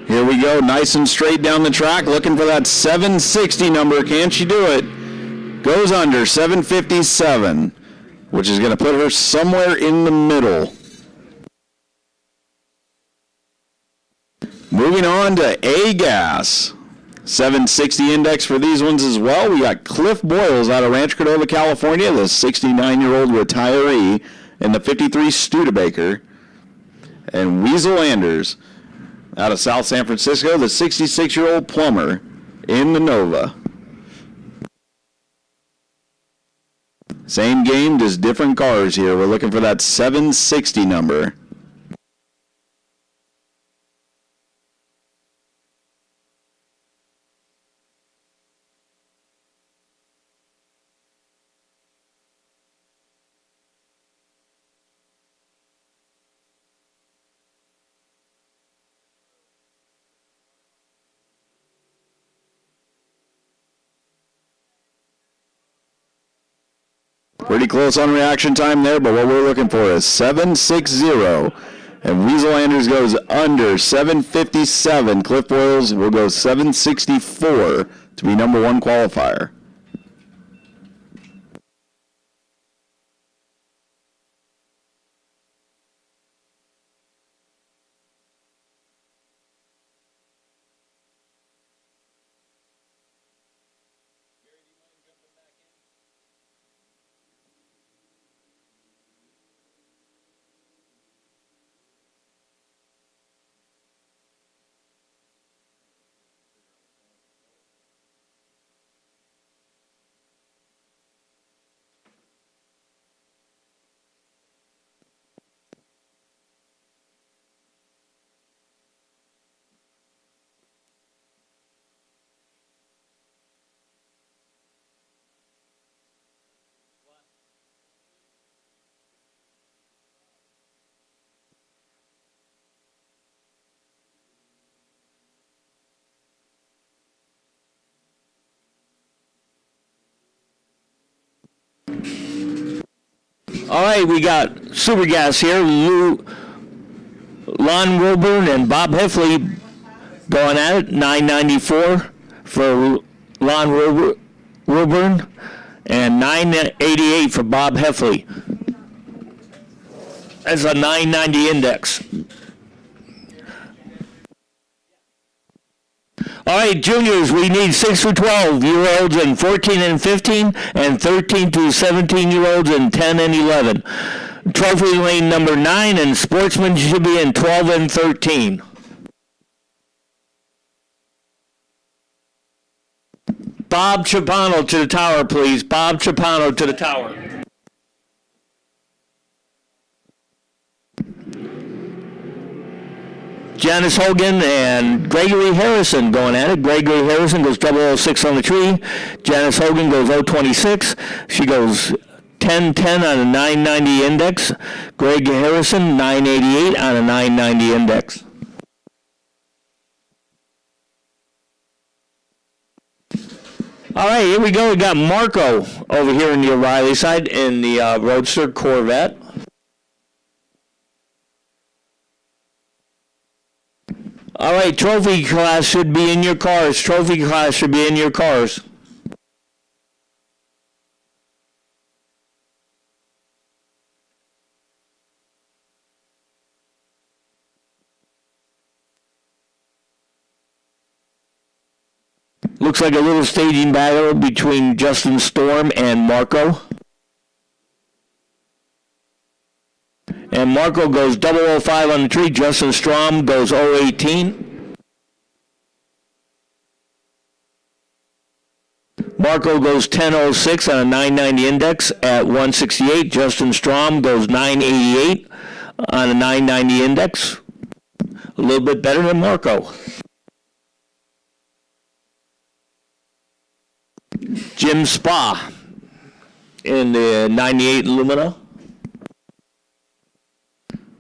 Here we go, nice and straight down the track, looking for that 760 number. Can she do it? Goes under 757, which is going to put her somewhere in the middle. Moving on to A-Gas. 760 index for these ones as well. We got Cliff Boyles out of Rancho Cordova, California, the 69-year-old retiree, and the 53 Studebaker. And Weasel Anders out of South San Francisco, the 66-year-old plumber in the Nova. Same game, just different cars here. We're looking for that 760 number. Pretty close on reaction time there, but what we're looking for is 760. And Weasel Anders goes under 757. Cliff Boyles will go 764 to be number one qualifier. All right, we got Super Gas here. Lon Wilburn and Bob Heffley going at it. 994 for Lon Wilburn and 988 for Bob Heffley. That's a 990 index. All right, juniors, we need 6 to 12-year-olds and 14 and 15, and 13 to 17-year-olds and 10 and 11. Trophy lane number 9, and sportsmen should be in 12 and 13. Bob Chapano to the tower, please. Bob Chapano to the tower. Janice Hogan and Gregory Harrison going at it. Gregory Harrison goes 006 on the tree. Janice Hogan goes 026. She goes 1010 on a 990 index. Greg Harrison 988 on a 990 index. All right, here we go. We got Marco over here in the O'Reilly side in the Roadster Corvette. All right, trophy class should be in your cars. Trophy class should be in your cars. Looks like a little staging battle between Justin Storm and Marco. And Marco goes 005 on the tree. Justin Strom goes 018. Marco goes 10.06 on a 990 index at 168. Justin Strom goes 988 on a 990 index. A little bit better than Marco. Jim Spa in the 98 Lumina.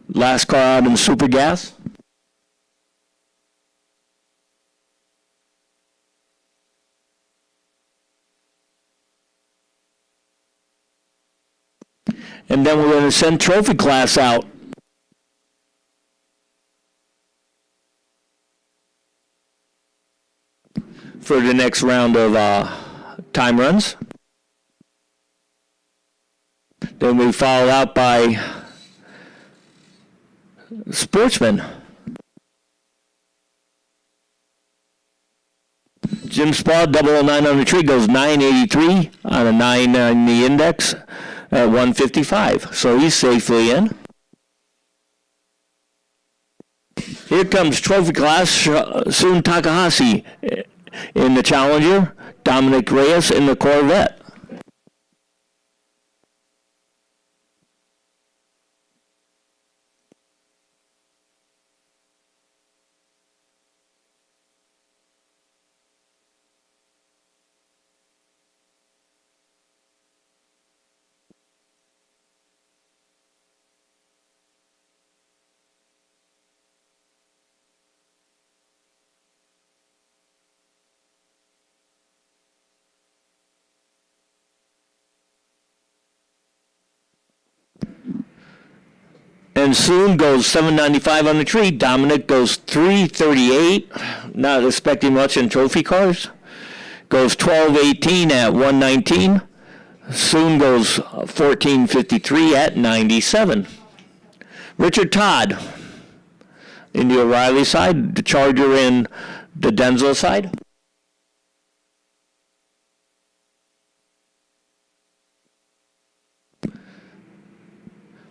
Last car out in Super Gas. And then we're going to send trophy class out. For the next round of time runs. Then we followed out by Sportsman. Jim Spa, 009 on the tree, goes 983 on a 990 index at 155. So he's safely in. Here comes trophy class, Sun Takahashi in the Challenger, Dominic Reyes in the Corvette. And Soon goes 795 on the tree. Dominic goes 338. Not expecting much in trophy cars. Goes 1218 at 119. Soon goes 1453 at 97. Richard Todd in the O'Reilly side. The Charger in the Denzel side.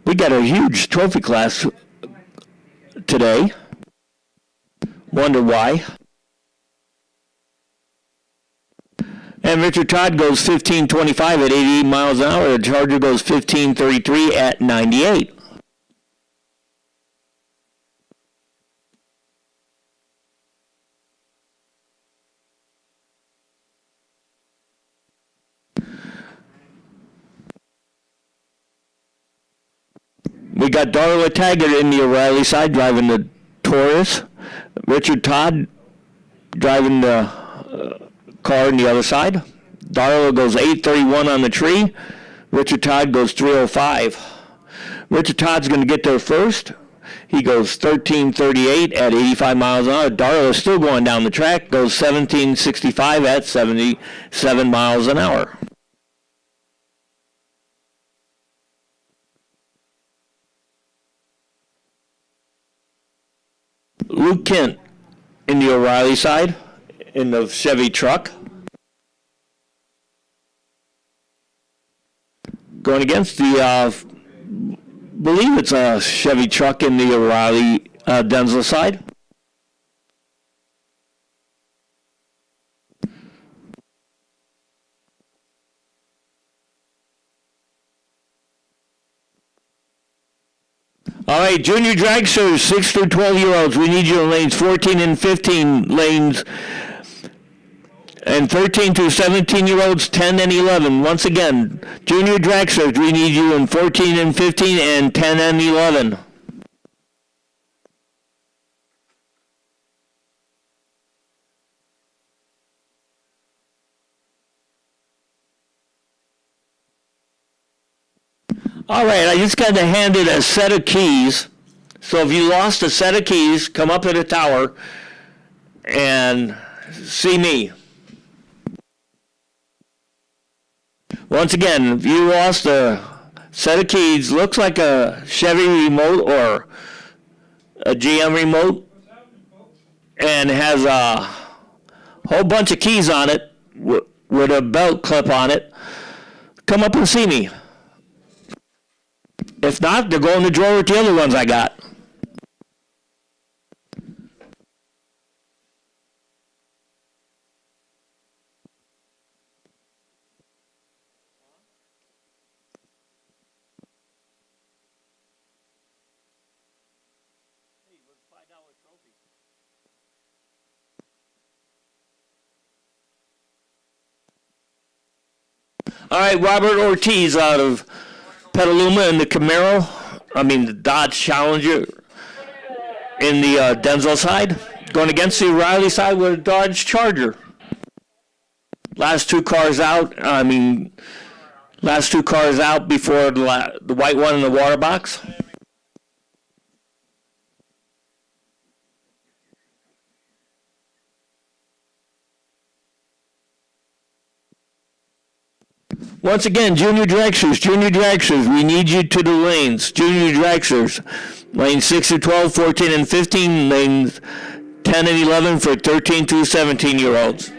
We got a huge trophy class today. Wonder why. And Richard Todd goes 1525 at 88 miles an hour. The Charger goes 1533 at 98. We got Darla Taggart in the O'Reilly side driving the Taurus. Richard Todd driving the car on the other side. Darla goes 831 on the tree. Richard Todd goes 305. Richard Todd's going to get there first. He goes 1338 at 85 miles an hour. Darla still going down the track, goes 1765 at 77 miles an hour. Luke Kent in the O'Reilly side in the Chevy truck. Going against the, believe it's a Chevy truck in the O'Reilly Denzel side. All right, junior dragsters, 6 through 12-year-olds. We need you in lanes 14 and 15 lanes. And 13 through 17-year-olds, 10 and 11. Once again, junior dragsters, we need you in 14 and 15 and 10 and 11. All right, I just got handed a set of keys. So if you lost a set of keys, come up to the tower and see me. Once again, if you lost a set of keys, looks like a Chevy remote or a GM remote, and has a whole bunch of keys on it with a belt clip on it, come up and see me. If not, they're going to the drawer with the other ones I got. All right, Robert Ortiz out of Petaluma in the the Dodge Challenger in the Denzel side, going against the O'Reilly side with a Dodge Charger. Last two cars out before the white one in the water box. Once again, junior dragsters, we need you to the lanes. Junior dragsters, lanes 6 to 12, 14 and 15, lanes 10 and 11 for 13 to 17-year-olds.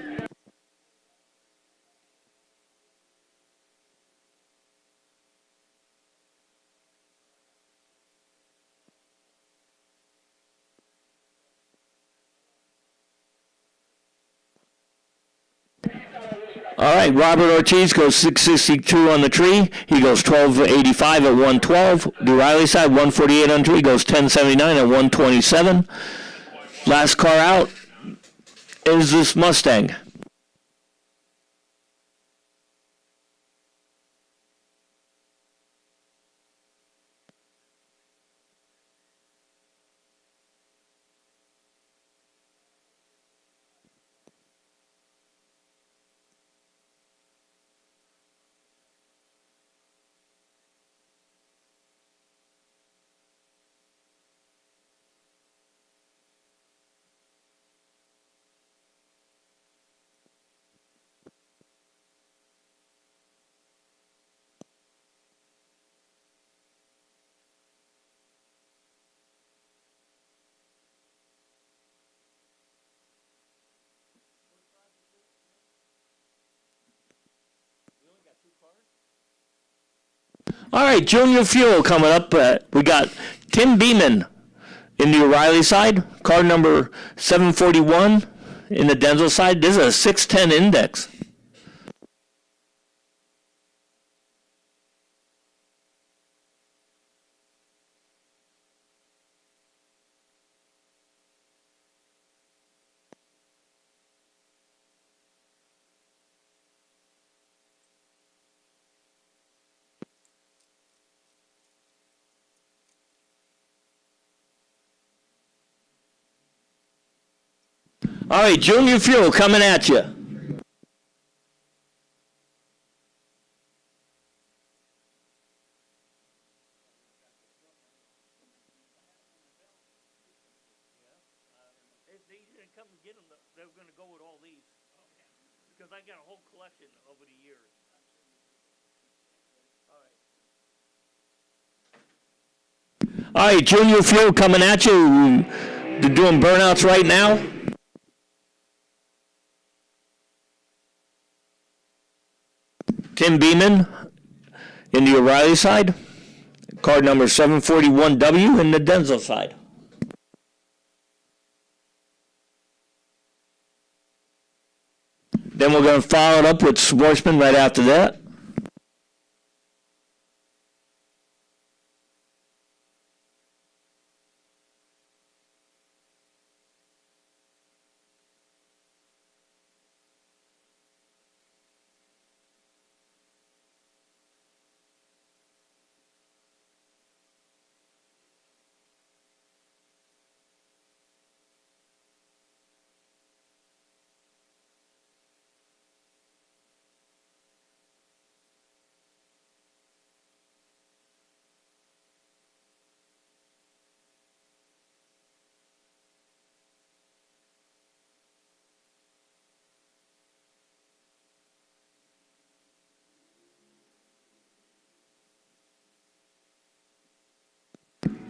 All right, Robert Ortiz goes 662 on the tree. He goes 1285 at 112. The Riley side, 148 on the tree, goes 1079 at 127. Last car out is this Mustang. All right, Junior Fuel coming up. We got Tim Beeman in the O'Reilly side, car number 741 in the Denzel side. This is a 610 index. All right, Junior Fuel coming at you. If they didn't come and get them, they were going to go with all these. Because I got a whole collection over the years. All right. All right, Junior Fuel coming at you. They're doing burnouts right now. Tim Beeman in the O'Reilly side. Car number 741W in the Denzel side. Then we're going to follow it up with Sportsman right after that.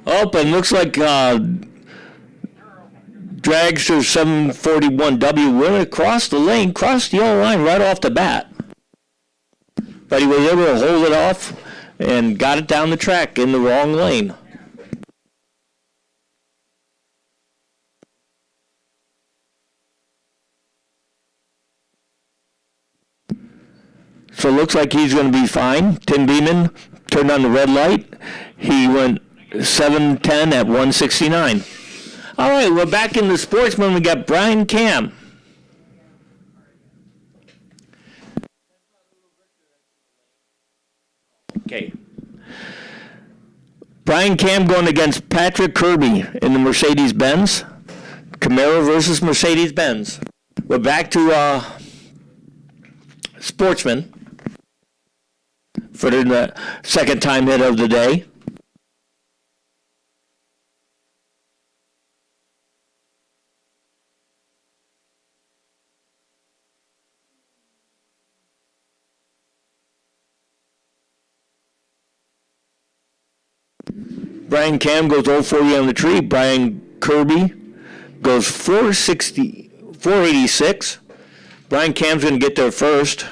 Oh, and looks like Dragster 741W went across the lane, crossed the yellow line right off the bat. But he was able to hold it off and got it down the track in the wrong lane. So it looks like he's going to be fine. Tim Beeman turned on the red light. He went 7:10 at 169. All right, we're back in the Sportsman. We got Brian Cam. Okay. Brian Cam going against Patrick Kirby in the Mercedes-Benz. Camaro versus Mercedes-Benz. We're back to Sportsman for the second time hit of the day. Brian Cam goes 040 on the tree. Brian Kirby goes 486. Brian Cam's going to get there first.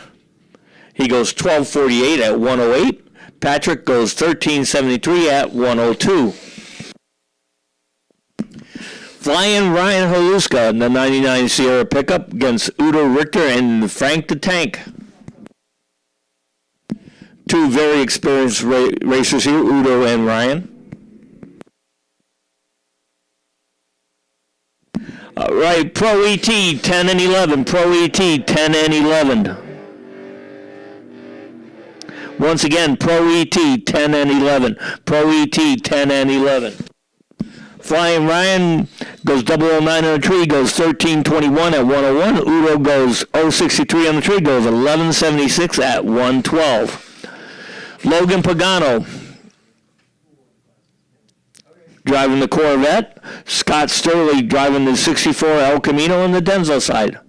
He goes 1248 at 108. Patrick goes 1373 at 102. Flying Ryan Haluska in the 99 Sierra pickup against Udo Richter and Frank the Tank. Two very experienced racers here, Udo and Ryan. All right, Pro ET 10 and 11. Pro ET 10 and 11. Once again, Pro ET 10 and 11. Pro ET 10 and 11. Flying Ryan goes 009 on the tree, goes 1321 at 101. Udo goes 063 on the tree, goes 1176 at 112. Logan Pagano driving the Corvette. Scott Sturley driving the 64 El Camino on the Denso side.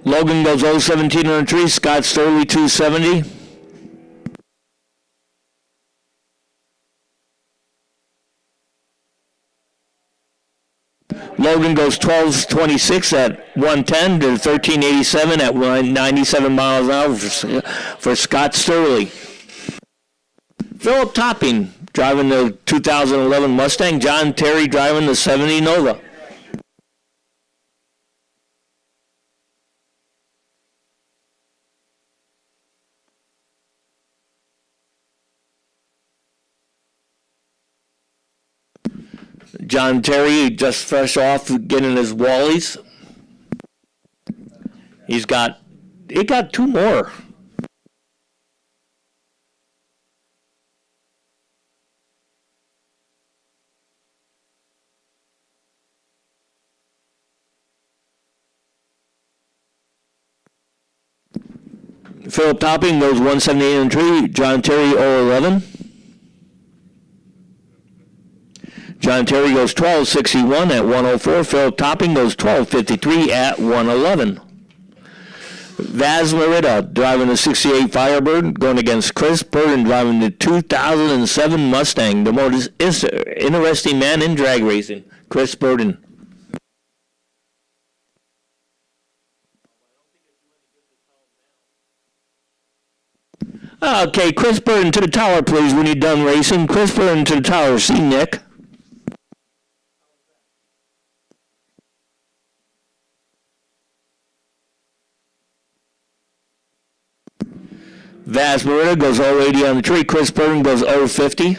Logan goes 017 on the tree. Scott Sturley 270. Logan goes 1226 at 110 to 1387 at 97 miles an hour for Scott Sturley. Philip Topping driving the 2011 Mustang. John Terry driving the 70 Nova. John Terry just fresh off getting his Wallies. He got two more. Philip Topping goes 178 on the tree. John Terry 011. John Terry goes 1261 at 104. Philip Topping goes 1253 at 111. Vaz Merida driving the 68 Firebird going against Chris Burden driving the 2007 Mustang. The most interesting man in drag racing, Chris Burden. Okay, Chris Burden to the tower, please, when you're done racing. Chris Burden to the tower. See Nick. Vaz Merida goes 080 on the tree. Chris Burden goes 050.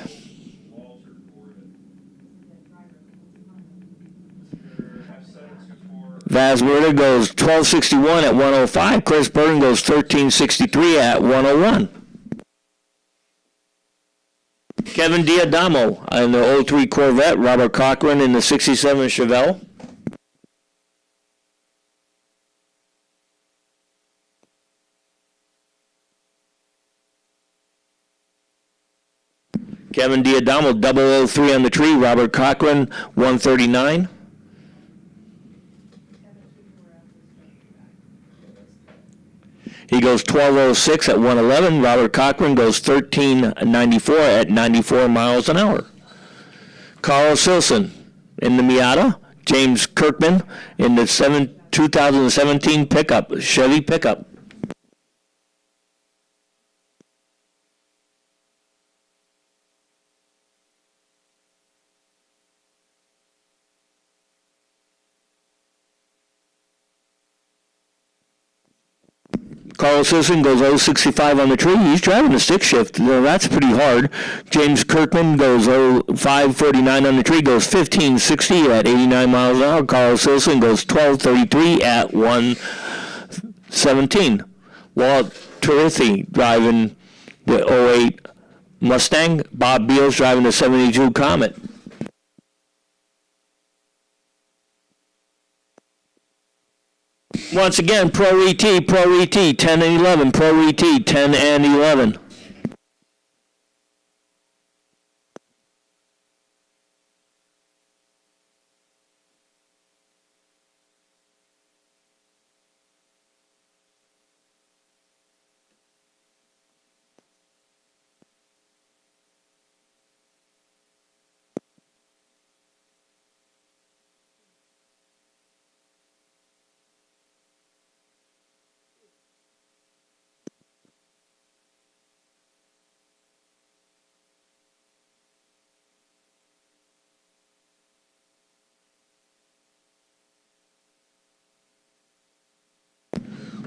Vaz Merida goes 1261 at 105. Chris Burden goes 1363 at 101. Kevin Diadamo in the 03 Corvette. Robert Cochran in the 67 Chevelle. Kevin Diadamo, 003 on the tree. Robert Cochran, 139. He goes 1206 at 111. Robert Cochran goes 1394 at 94 miles an hour. Carl Silson in the Miata. James Kirkman in the 2017 pickup, Chevy pickup. Carl Sisson goes 0.65 on the tree. He's driving the stick shift. That's pretty hard. James Kirkman goes 5.49 on the tree, goes 15.60 at 89 miles an hour. Carl Sisson goes 12.33 at 1.17. Walt Turithi driving the 08 Mustang. Bob Beals driving the 72 Comet. Once again, Pro ET, 10 and 11, Pro ET, 10 and 11.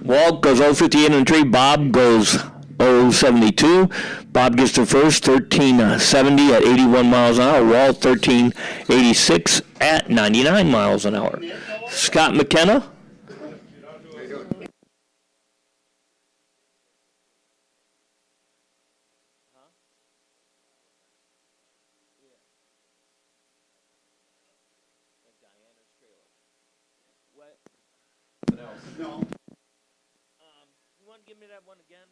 Walt goes 0.58 on the tree. Bob goes 0.72. Bob gets to first, 13.70 at 81 miles an hour. Walt 13.86 at 99 miles an hour. Scott McKenna. You want to give me that one again?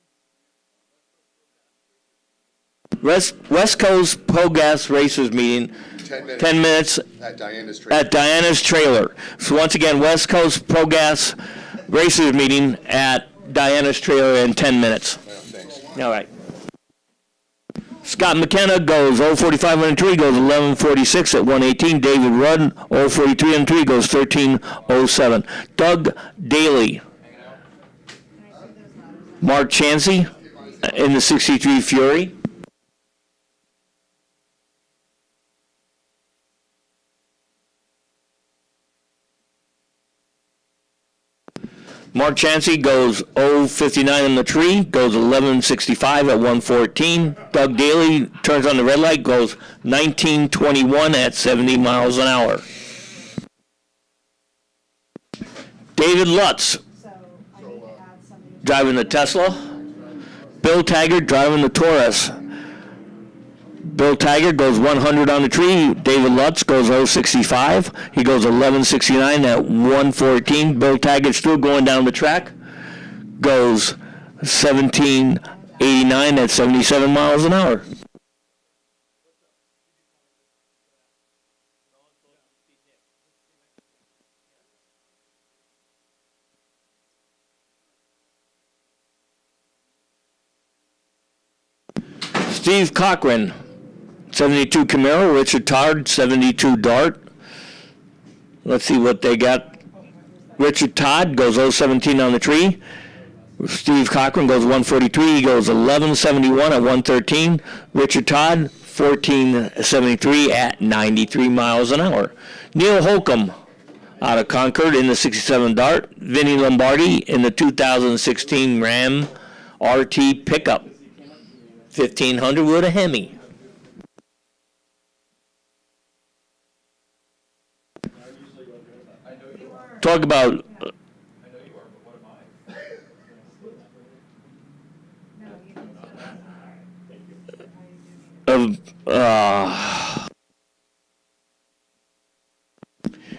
West Coast Pro Gas Racers meeting, 10 minutes At Diana's trailer. at Diana's trailer. So once again, West Coast Pro Gas Racers meeting at Diana's trailer in 10 minutes. Well, thanks. All right. Scott McKenna goes 0.45 on the tree, goes 11.46 at 118. David Rudd, 0.43 on the tree, goes 13.07. Doug Daly. Mark Chansey in the 63 Fury. Mark Chansey goes 0.59 on the tree, goes 11.65 at 114. Doug Daly turns on the red light, goes 19.21 at 70 miles an hour. David Lutz driving the Tesla. Bill Taggart driving the Taurus. Bill Taggart goes 100 on the tree. David Lutz goes 0.65. He goes 11.69 at 114. Bill Taggart still going down the track. Goes 17.89 at 77 miles an hour. Steve Cochran, 72 Camaro. Richard Todd, 72 Dart. Let's see what they got. Richard Todd goes 0.17 on the tree. Steve Cochran goes 143. He goes 11.71 at 113. Richard Todd, 14.73 at 93 miles an hour. Neil Holcomb out of Concord in the 67 Dart. Vinny Lombardi in the 2016 Ram RT pickup. 1500 with a Hemi. Talk about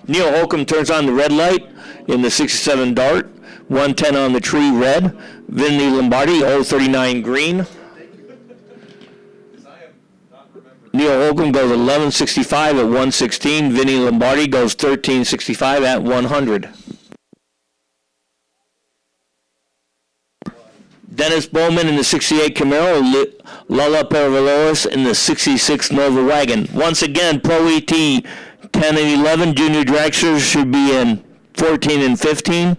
Neil Holcomb turns on the red light in the 67 Dart, 110 on the tree red. Vinny Lombardi, 039 green. Neil Holcomb goes 11.65 at 116. Vinny Lombardi goes 13.65 at 100. Dennis Bowman in the 68 Camaro. Lala Pervelois in the 66 Nova Wagon. Once again, Pro ET 10 and 11. Junior dragsters should be in 14 and 15.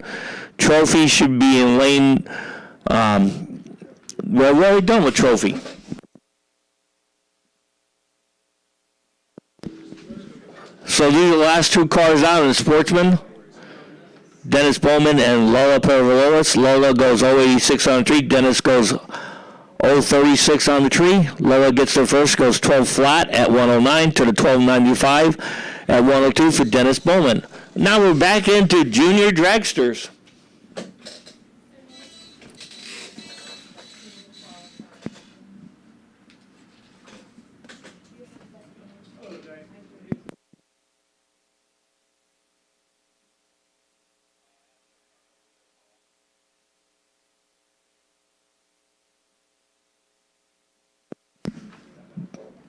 Trophy should be in lane. We're already done with Trophy. So these are the last two cars out in Sportsman. Dennis Bowman and Lola Peravolos. Lola goes 086 on the tree. Dennis goes 036 on the tree. Lola gets there first, goes 12 flat at 109 to the 1295 at 102 for Dennis Bowman. Now we're back into junior dragsters.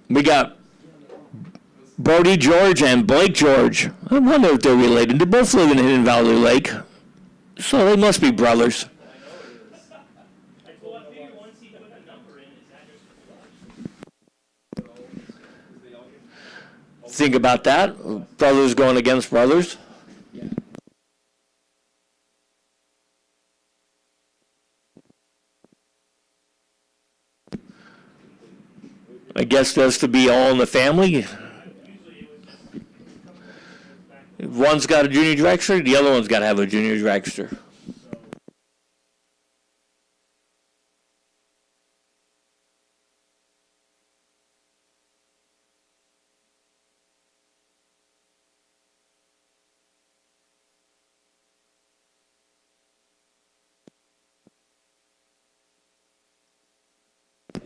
We got Brody George and Blake George. I wonder if they're related. They both live in Hidden Valley Lake, so they must be brothers. Well, I figured once he put the number in, his address. Think about that. Brothers going against brothers. I guess that's to be all in the family. If one's got a junior dragster, the other one's got to have a junior dragster.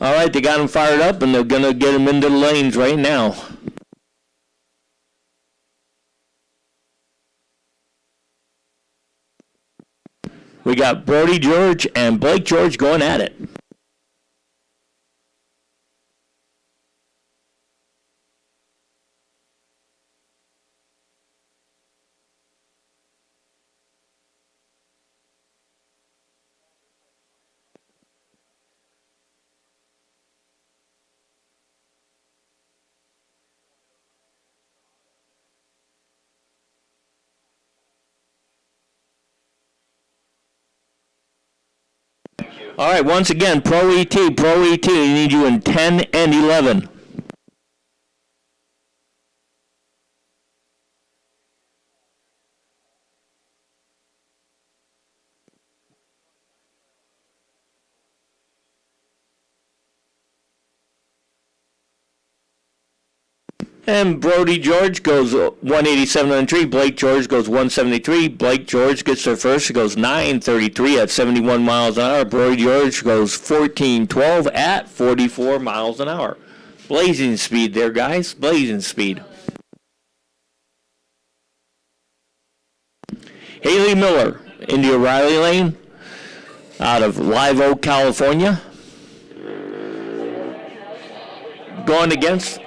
All right, they got them fired up, and they're going to get them into the lanes right now. We got Brody George and Blake George going at it. All right, once again, Pro ET, we need you in 10 and 11. And Brody George goes 187 on the tree. Blake George goes 173. Blake George gets there first. He goes 933 at 71 miles an hour. Brody George goes 1412 at 44 miles an hour. Blazing speed there, guys. Blazing speed. Haley Miller in the O'Reilly lane out of Live Oak, California. Going against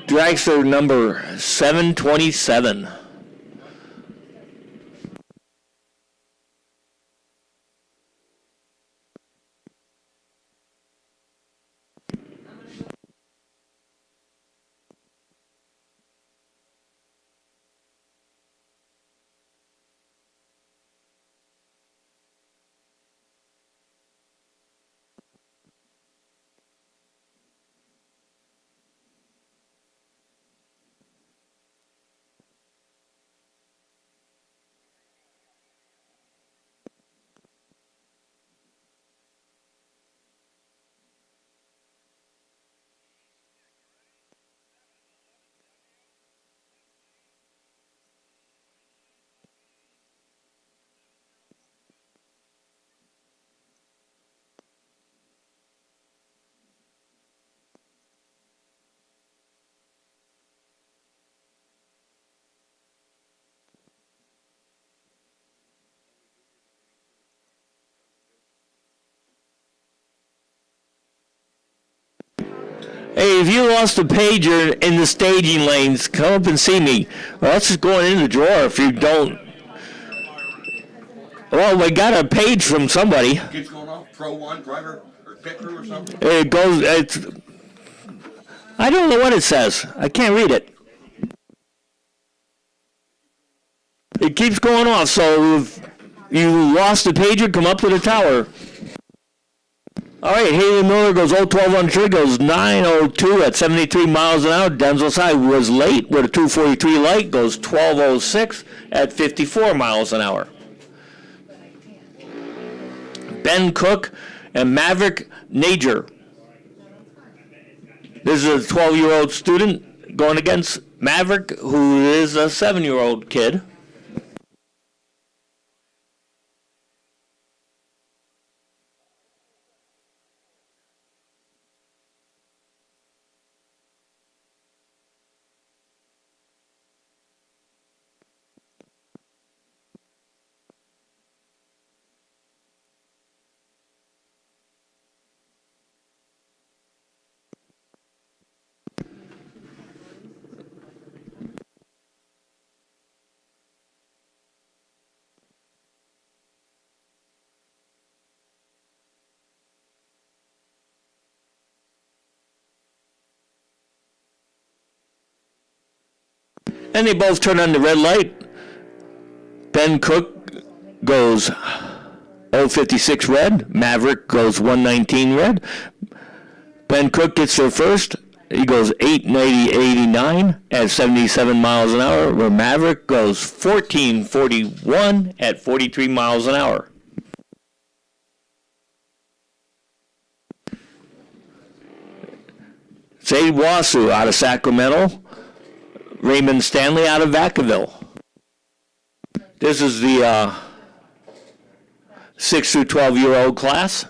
dragster number 727. Hey, if you lost a pager in the staging lanes, come up and see me. Or else it's going in the drawer if you don't. Well, we got a page from somebody. Keeps going off. Pro one driver or pit crew or something. It goes. I don't know what it says. I can't read it. It keeps going off. So if you lost a pager, come up to the tower. All right, Haley Miller goes 0-12 on the tree, goes 9:02 at 73 miles an hour. Denzel Side was late with a 2:43 light, goes 12:06 at 54 miles an hour. Ben Cook and Maverick Nager. This is a 12-year-old student going against Maverick, who is a 7-year-old kid. And they both turn on the red light. Ben Cook goes 056 red. Maverick goes 119 red. Ben Cook gets there first. He goes 890.89 at 77 miles an hour, where Maverick goes 1441 at 43 miles an hour. Zay Wasu out of Sacramento. Raymond Stanley out of Vacaville. This is the 6 through 12-year-old class.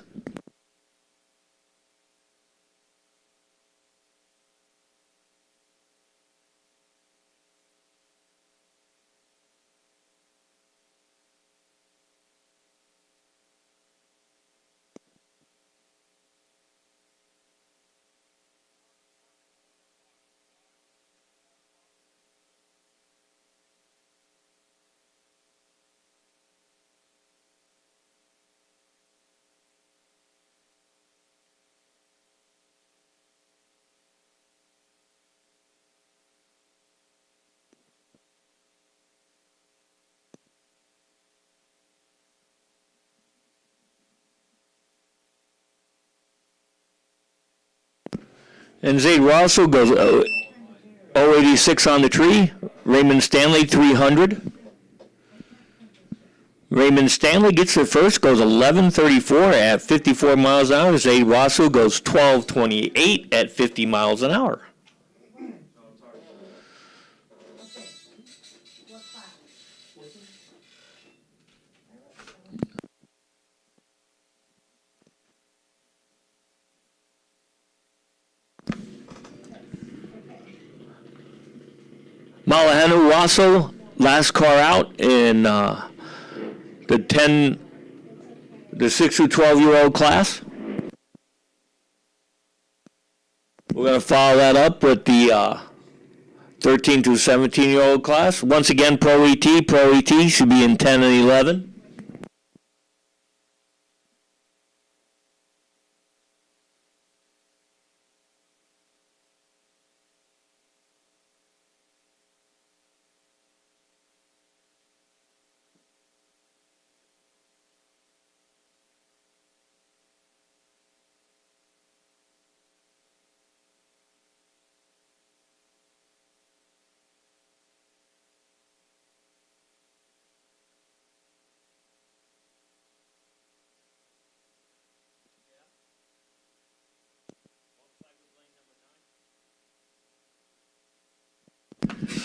And Zayd Russell goes 086 on the tree. Raymond Stanley 300. Raymond Stanley gets there first, goes 1134 at 54 miles an hour. Zayd Russell goes 1228 at 50 miles an hour. Malahenu Wasso, last car out in the 6 to 12-year-old class. We're going to follow that up with the 13 to 17-year-old class. Once again, Pro ET should be in 10 and 11.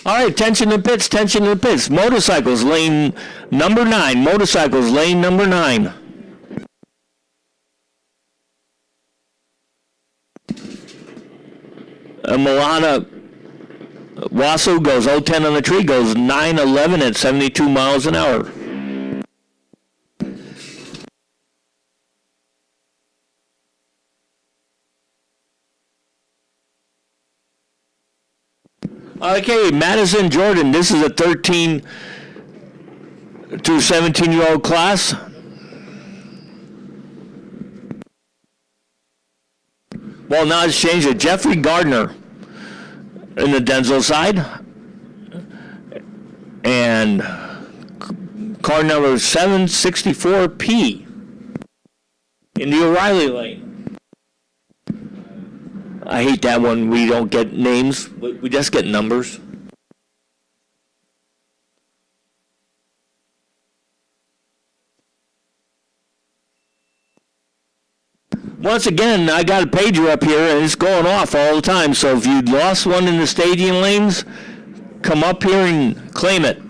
All right, tension in the pits, tension in the pits. Motorcycles, lane number 9. Motorcycles, lane number 9. Milana Wasso goes 010 on the tree, goes 911 at 72 miles an hour. Okay, Madison Jordan, this is a 13 to 17-year-old class. Well, now it's changed to Jeffrey Gardner in the Denzel side. And car number 764P in the O'Reilly lane. I hate that when we don't get names. We just get numbers. Once again, I got a pager up here, and it's going off all the time. So if you lost one in the staging lanes, come up here and claim it.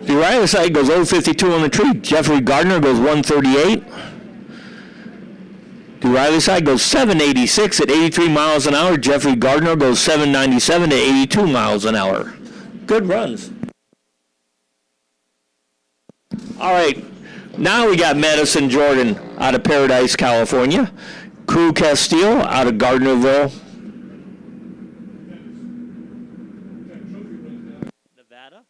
The right side goes 052 on the tree. Jeffrey Gardner goes 138. The Riley side goes 786 at 83 miles an hour. Jeffrey Gardner goes 797 at 82 miles an hour. Good runs. All right, now we got Madison Jordan out of Paradise, California. Crew Castile out of Gardnerville. Nevada.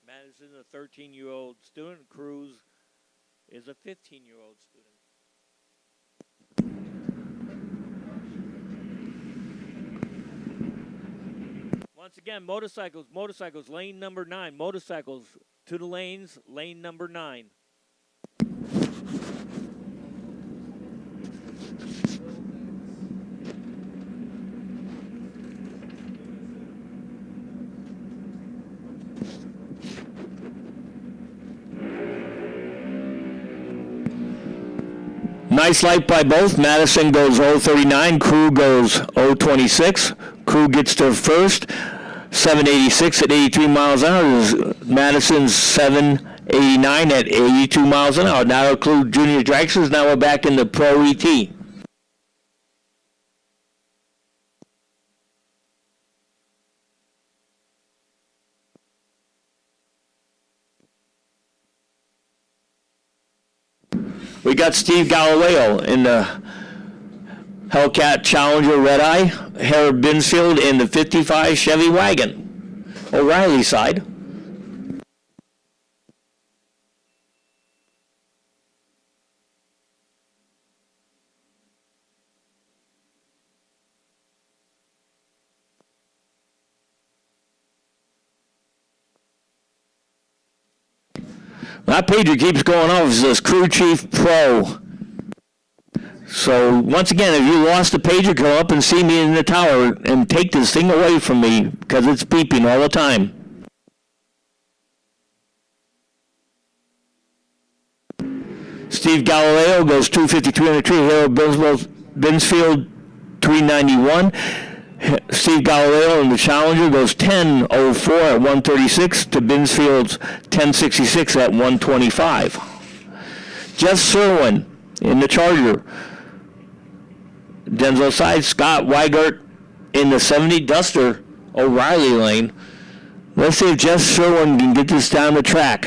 Madison, a 13-year-old student. Cruz is a 15-year-old student. Once again, motorcycles, lane number 9. Motorcycles to the lanes, lane number 9. Nice light by both. Madison goes 039. Crew goes 026. Crew gets to first. 786 at 83 miles an hour. Madison's 789 at 82 miles an hour. Now include junior dragsters. Now we're back in the Pro ET. We got Steve Galileo in the Hellcat Challenger Red Eye, Harold Binsfield in the 55 Chevy Wagon, O'Reilly side. That pager keeps going off. It says Crew Chief Pro. So once again, if you lost the pager, come up and see me in the tower and take this thing away from me because it's beeping all the time. Steve Galileo goes 253 on the tree. Harold Binsfield 391. Steve Galileo in the Challenger goes 10:04 at 136 to Binsfield's 10:66 at 125. Jeff Serwin in the Charger. Denzel side, Scott Weigert in the 70 Duster, O'Reilly lane. Let's see if Jeff Serwin can get this down the track.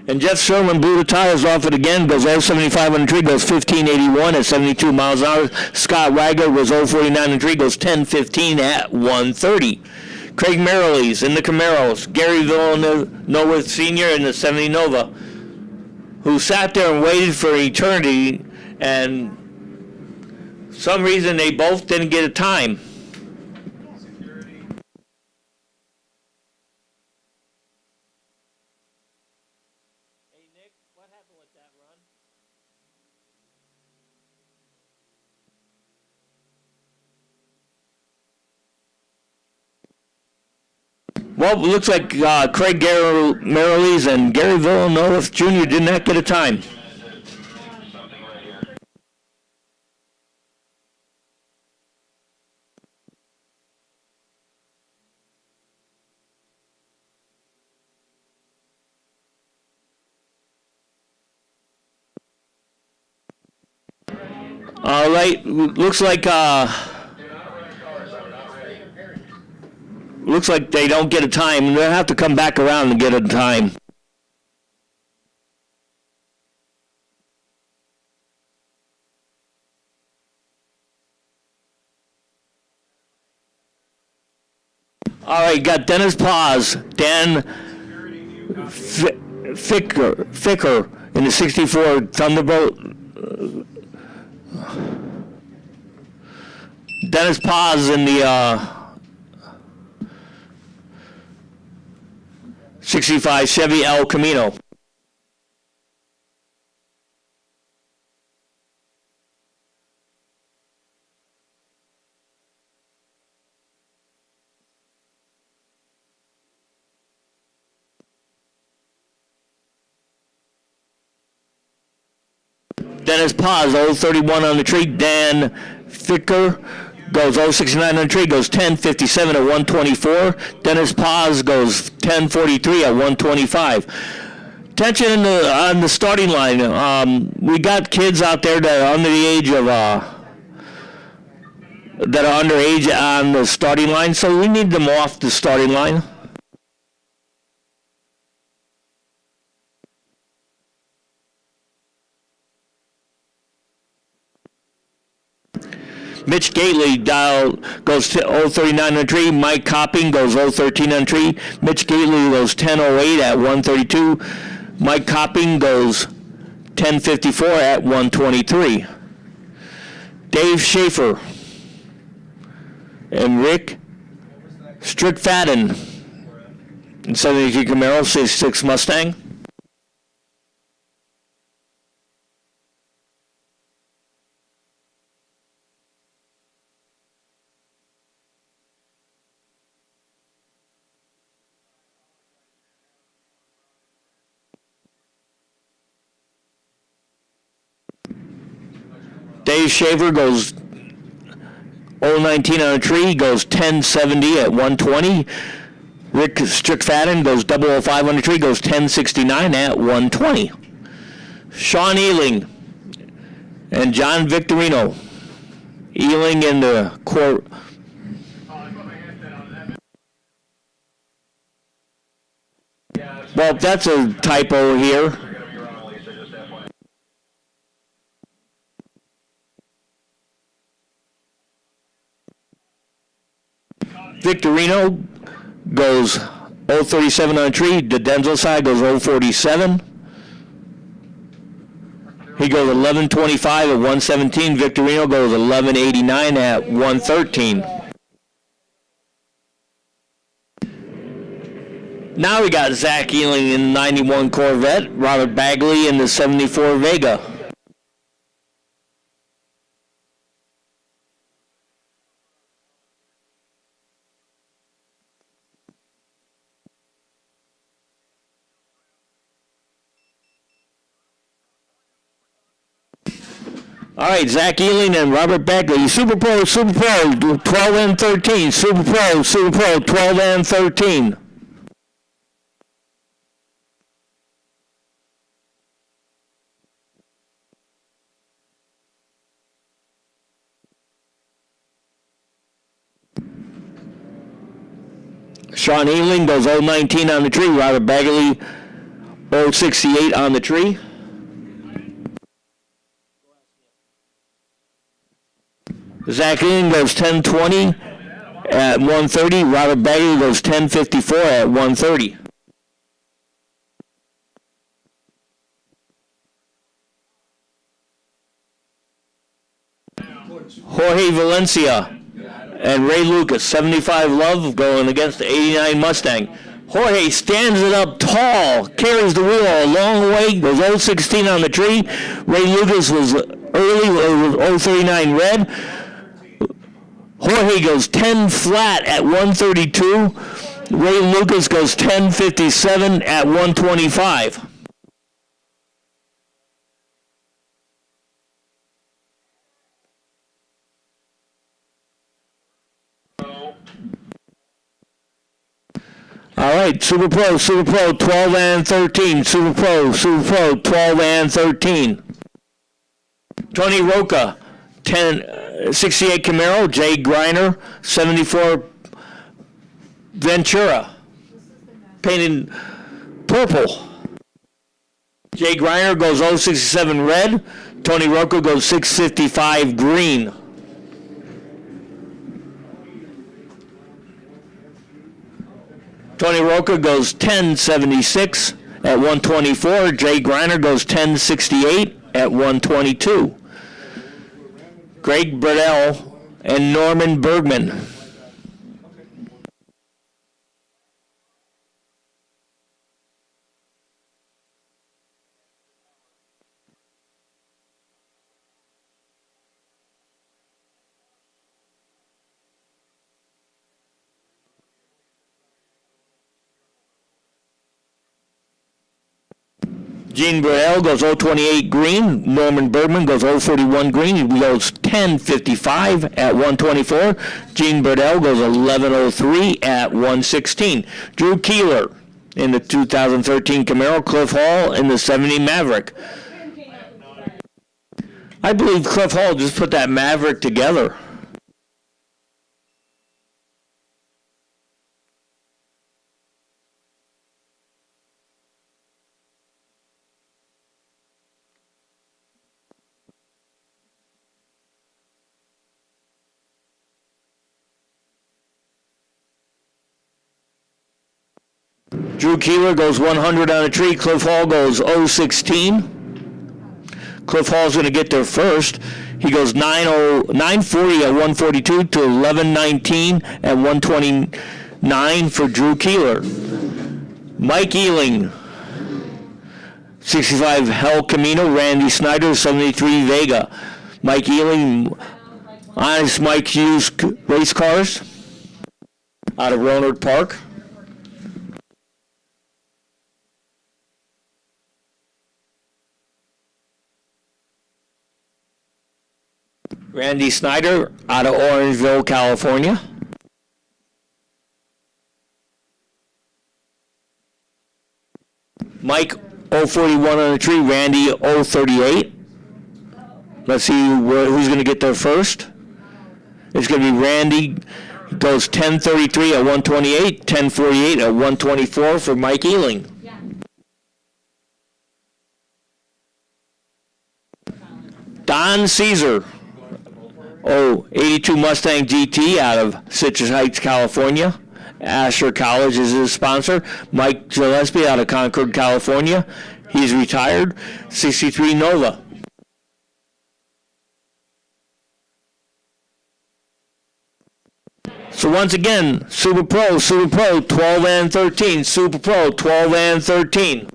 And Jeff Sherman blew the tires off it again, goes 075 on the tree, goes 1581 at 72 miles an hour. Scott Wagner was 049 on the tree, goes 1015 at 130. Craig Merrilees in the Camaros. Gary Villanova Sr. in the 70 Nova, who sat there and waited for eternity, and for some reason they both didn't get a time. Well, it looks like Craig Merrilees and Gary Villanova Jr. did not get a time. All right, looks like they don't get a time. They'll have to come back around and get a time. All right, got Dennis Paz, Dan Ficker in the 64 Thunderbolt. Dennis Paz in the 65 Chevy El Camino. Dennis Paz, 031 on the tree. Dan Ficker goes 069 on the tree, goes 1057 at 124. Dennis Paz goes 1043 at 125. Attention on the starting line. We got kids out there that are under the age of that are underage on the starting line, so we need them off the starting line. Mitch Gately goes to 039 on the tree. Mike Copping goes 013 on the tree. Mitch Gately goes 1008 at 132. Mike Copping goes 1054 at 123. Dave Schaefer and Rick Strickfaden in 72 Camaro, 66 Mustang. Dave Shaver goes 019 on a tree, goes 1070 at 120. Rick Strickfaden goes 005 on the tree, goes 1069 at 120. Sean Ealing and John Victorino. Ealing in the court. Well, that's a typo here. Victorino goes 037 on a tree. The Denzel side goes 047. He goes 1125 at 117. Victorino goes 1189 at 113. Now we got Zach Ealing in the 91 Corvette. Robert Bagley in the 74 Vega. All right, Zach Ealing and Robert Bagley. Super Pro, 12 and 13. Super Pro, 12 and 13. Sean Ealing goes 019 on the tree. Robert Bagley 068 on the tree. Zach Ealing goes 1020 at 130. Robert Bagley goes 1054 at 130. Jorge Valencia and Ray Lucas, 75 Love, going against the 89 Mustang. Jorge stands it up tall, carries the wheel a long way, goes 016 on the tree. Ray Lucas was early, 039 red. Jorge goes 10 flat at 132. Ray Lucas goes 10.57 at 125. All right, Super Pro, 12 and 13. Super Pro, 12 and 13. Tony Roca, 68 Camaro. Jay Griner, 74 Ventura, painted purple. Jay Griner goes 067 red. Tony Roca goes 655 green. Tony Roca goes 1076 at 124. Jay Griner goes 1068 at 122. Greg Burdell and Norman Bergman. Gene Burrell goes 028 green. Norman Bergman goes 041 green. He goes 1055 at 124. Gene Burrell goes 1103 at 116. Drew Keeler in the 2013 Camaro. Cliff Hall in the 70 Maverick. I believe Cliff Hall just put that Maverick together. Drew Keeler goes 100 on a tree. Cliff Hall goes 016. Cliff Hall's going to get there first. He goes 940 at 142 to 1119 at 129 for Drew Keeler. Mike Ealing, 65 Hell Camino. Randy Snyder, 73 Vega. Mike Ealing, Honest Mike Hughes race cars out of Roanoke Park. Randy Snyder out of Orangeville, California. Mike 041 on the tree, Randy 038. Let's see who's going to get there first. It's going to be Randy, goes 1033 at 128, 1048 at 124 for Mike Ealing. Don Caesar, 82 Mustang GT out of Citrus Heights, California. Asher College is his sponsor. Mike Gillespie out of Concord, California. He's retired. 63 Nova. So once again, Super Pro, 12 and 13. Super Pro, 12 and 13.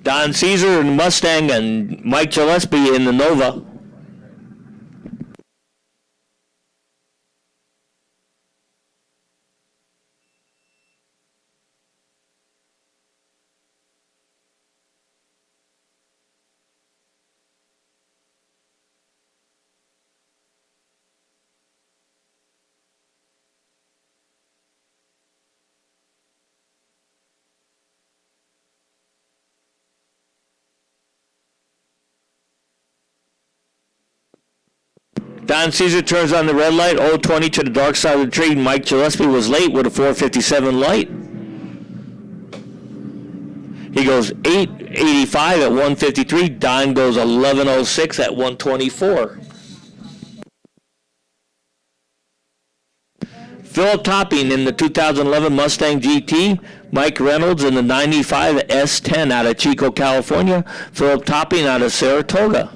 Don Caesar in the Mustang and Mike Gillespie in the Nova. Don Caesar turns on the red light, 020 to the dark side of the tree. Mike Gillespie was late with a 457 light. He goes 885 at 153. Don goes 1106 at 124. Philip Topping in the 2011 Mustang GT. Mike Reynolds in the 95 S10 out of Chico, California. Philip Topping out of Saratoga.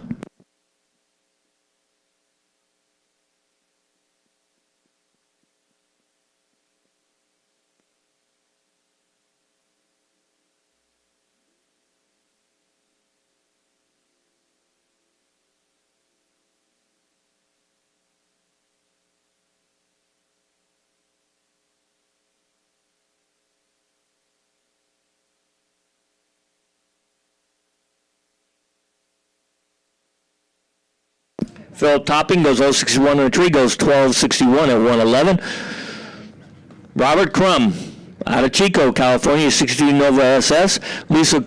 Philip Topping goes 061 in the tree, goes 1261 at 111. Robert Crum out of Chico, California, 63 Nova SS. Lisa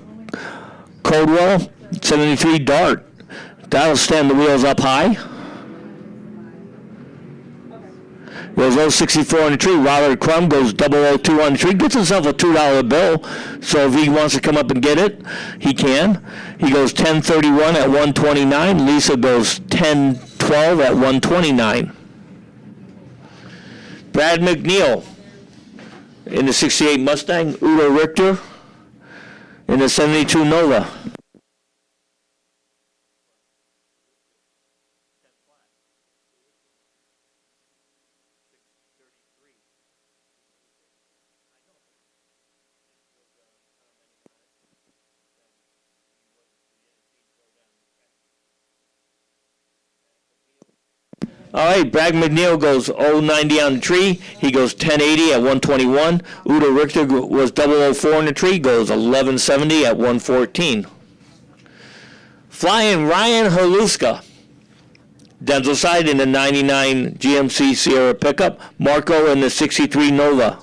Coldwell, 73 Dart. That'll stand the wheels up high. Goes 064 on the tree. Robert Crum goes 002 on the tree. Gets himself a $2 bill. So if he wants to come up and get it, he can. He goes 1031 at 129. Lisa goes 1012 at 129. Brad McNeil in the 68 Mustang. Udo Richter in the 72 Nova. All right, Brad McNeil goes 090 on the tree. He goes 1080 at 121. Udo Richter was 004 on the tree, goes 1170 at 114. Flying Ryan Haluska. Denzel Side in the 99 GMC Sierra pickup. Marco in the 63 Nova.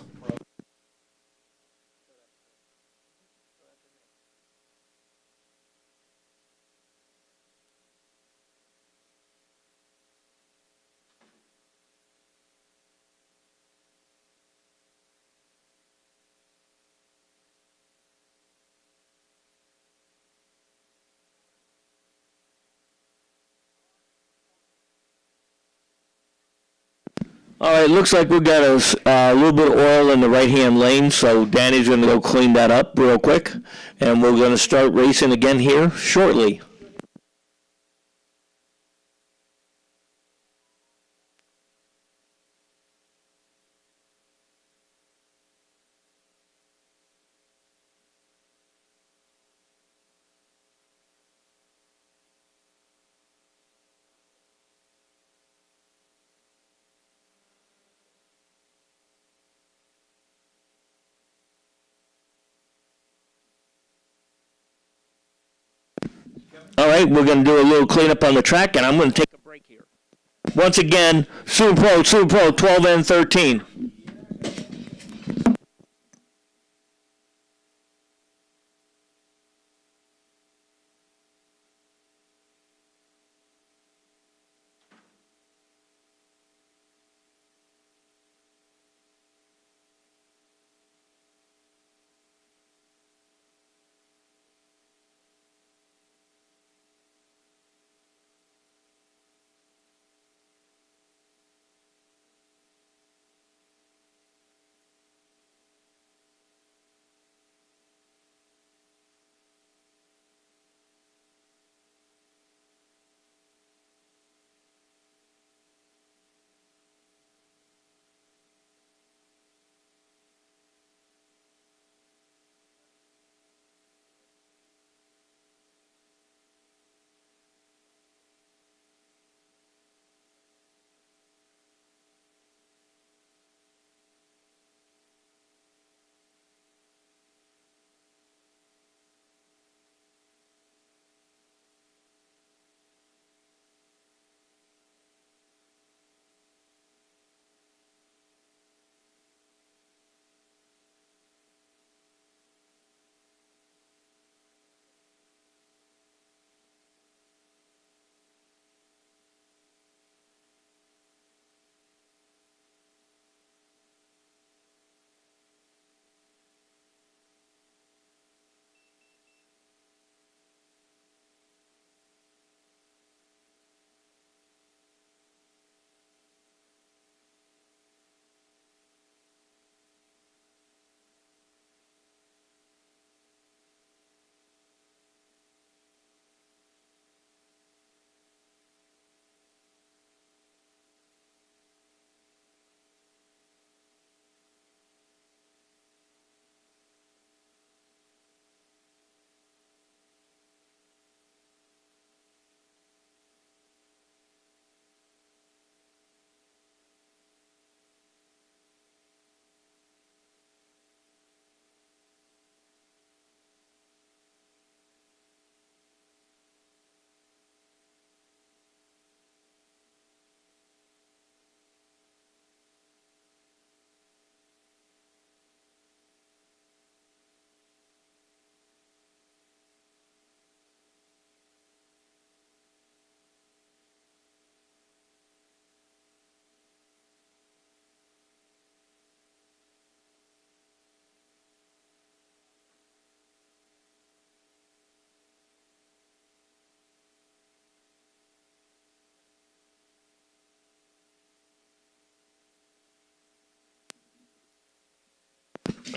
All right, looks like we got a little bit of oil in the right-hand lane, so Danny's going to go clean that up real quick, and we're going to start racing again here shortly. All right, we're going to do a little cleanup on the track, and I'm going to take a break here. Once again, Super Pro, 12 and 13.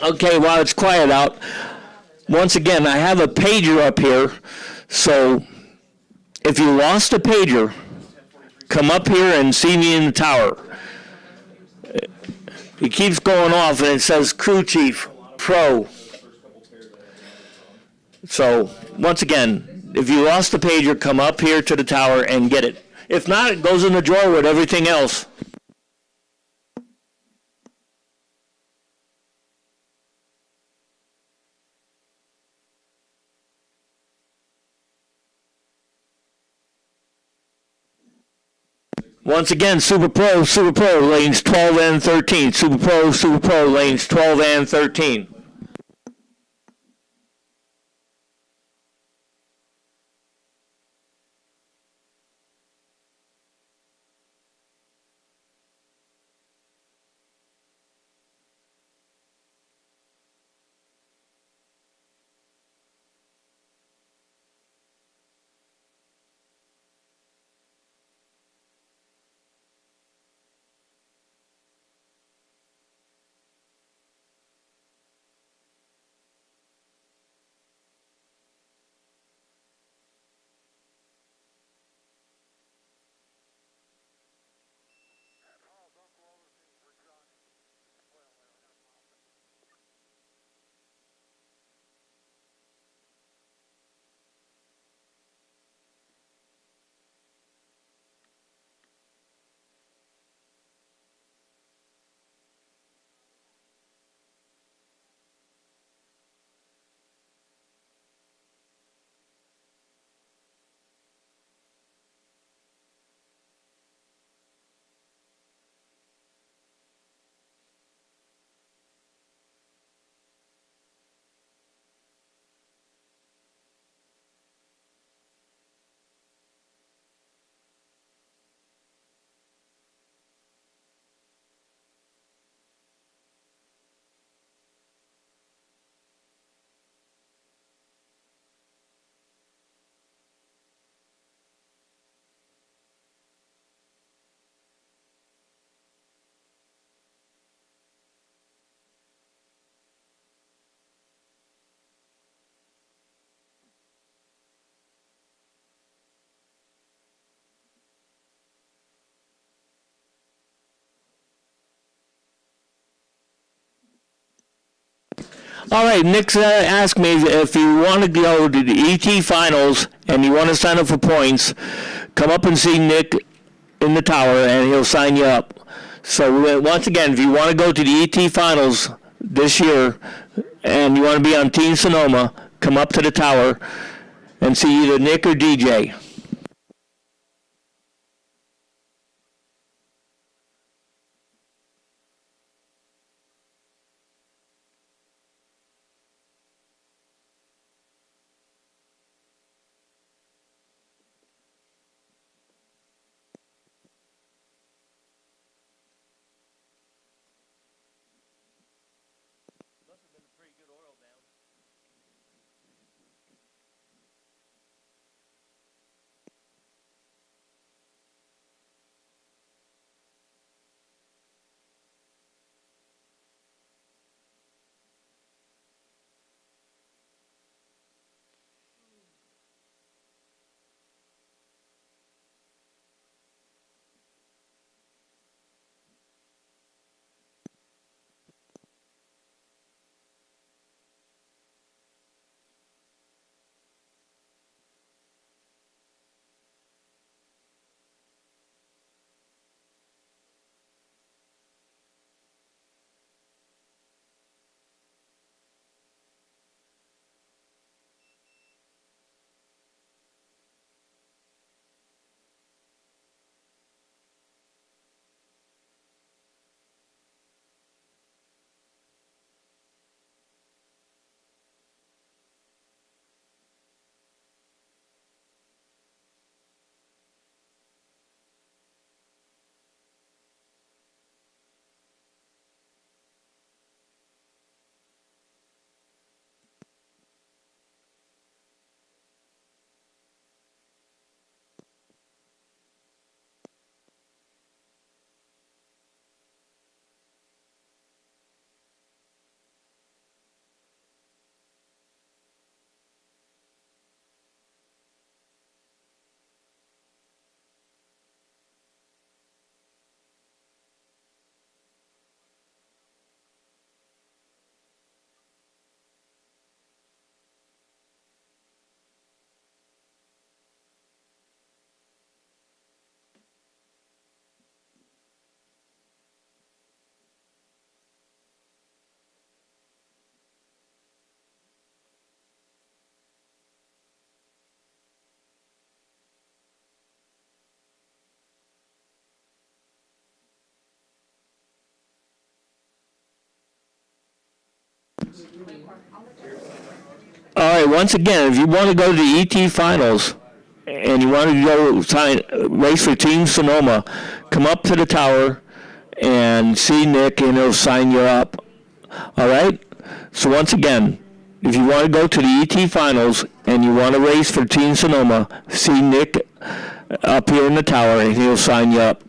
Okay, while it's quiet out, once again, I have a pager up here, so if you lost a pager, come up here and see me in the tower. It keeps going off and it says crew chief, pro. So, once again, if you lost the pager, come up here to the tower and get it. If not, it goes in the drawer with everything else. Once again, Super Pro, lanes 12 and 13. Super Pro, lanes 12 and 13. All right, Nick's asked me if you want to go to the ET finals and you want to sign up for points, come up and see Nick in the tower and he'll sign you up. So once again, if you want to go to the ET finals this year and you want to be on Team Sonoma, come up to the tower and see either Nick or DJ. Must have been a pretty good oil down. All right, once again, if you want to go to the ET Finals and you want to go race for Team Sonoma, come up to the tower and see Nick, and he'll sign you up. All right? So once again, if you want to go to the ET Finals and you want to race for Team Sonoma, see Nick up here in the tower, and he'll sign you up.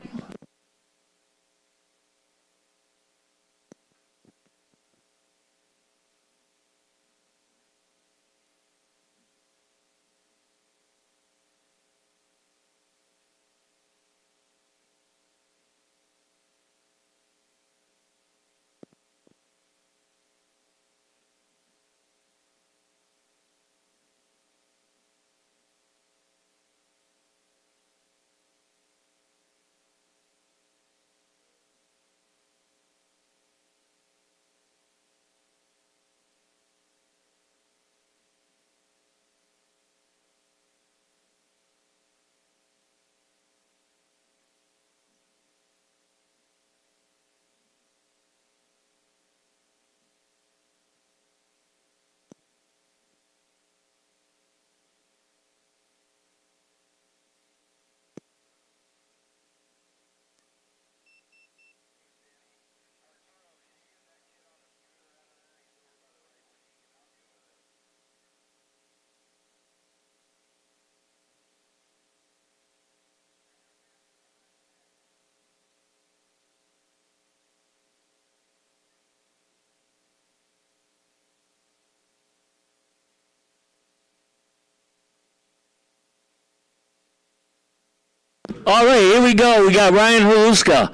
All right, here we go. We got Ryan Haluska.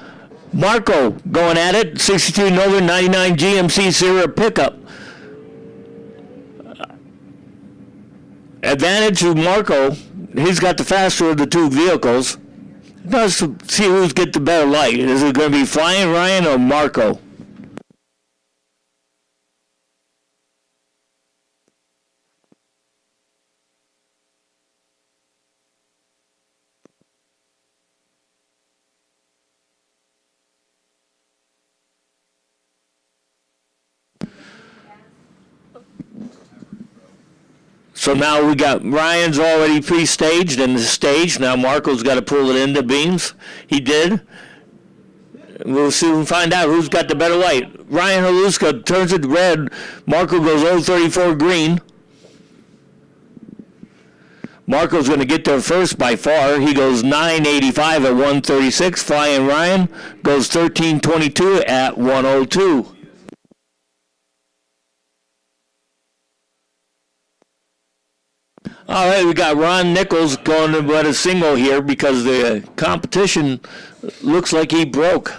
Marco going at it. 62 Nova 99 GMC Sierra pickup. Advantage to Marco. He's got the faster of the two vehicles. Let's see who's get the better light. Is it going to be Flying Ryan or Marco? So now we got Ryan's already pre-staged and the stage. Now Marco's got to pull it into beams. He did. We'll soon find out who's got the better light. Ryan Haluska turns it red. Marco goes 034 green. Marco's going to get there first by far. He goes 985 at 136. Flying Ryan goes 1322 at 102. All right, we got Ron Nichols going to run a single here because the competition looks like he broke.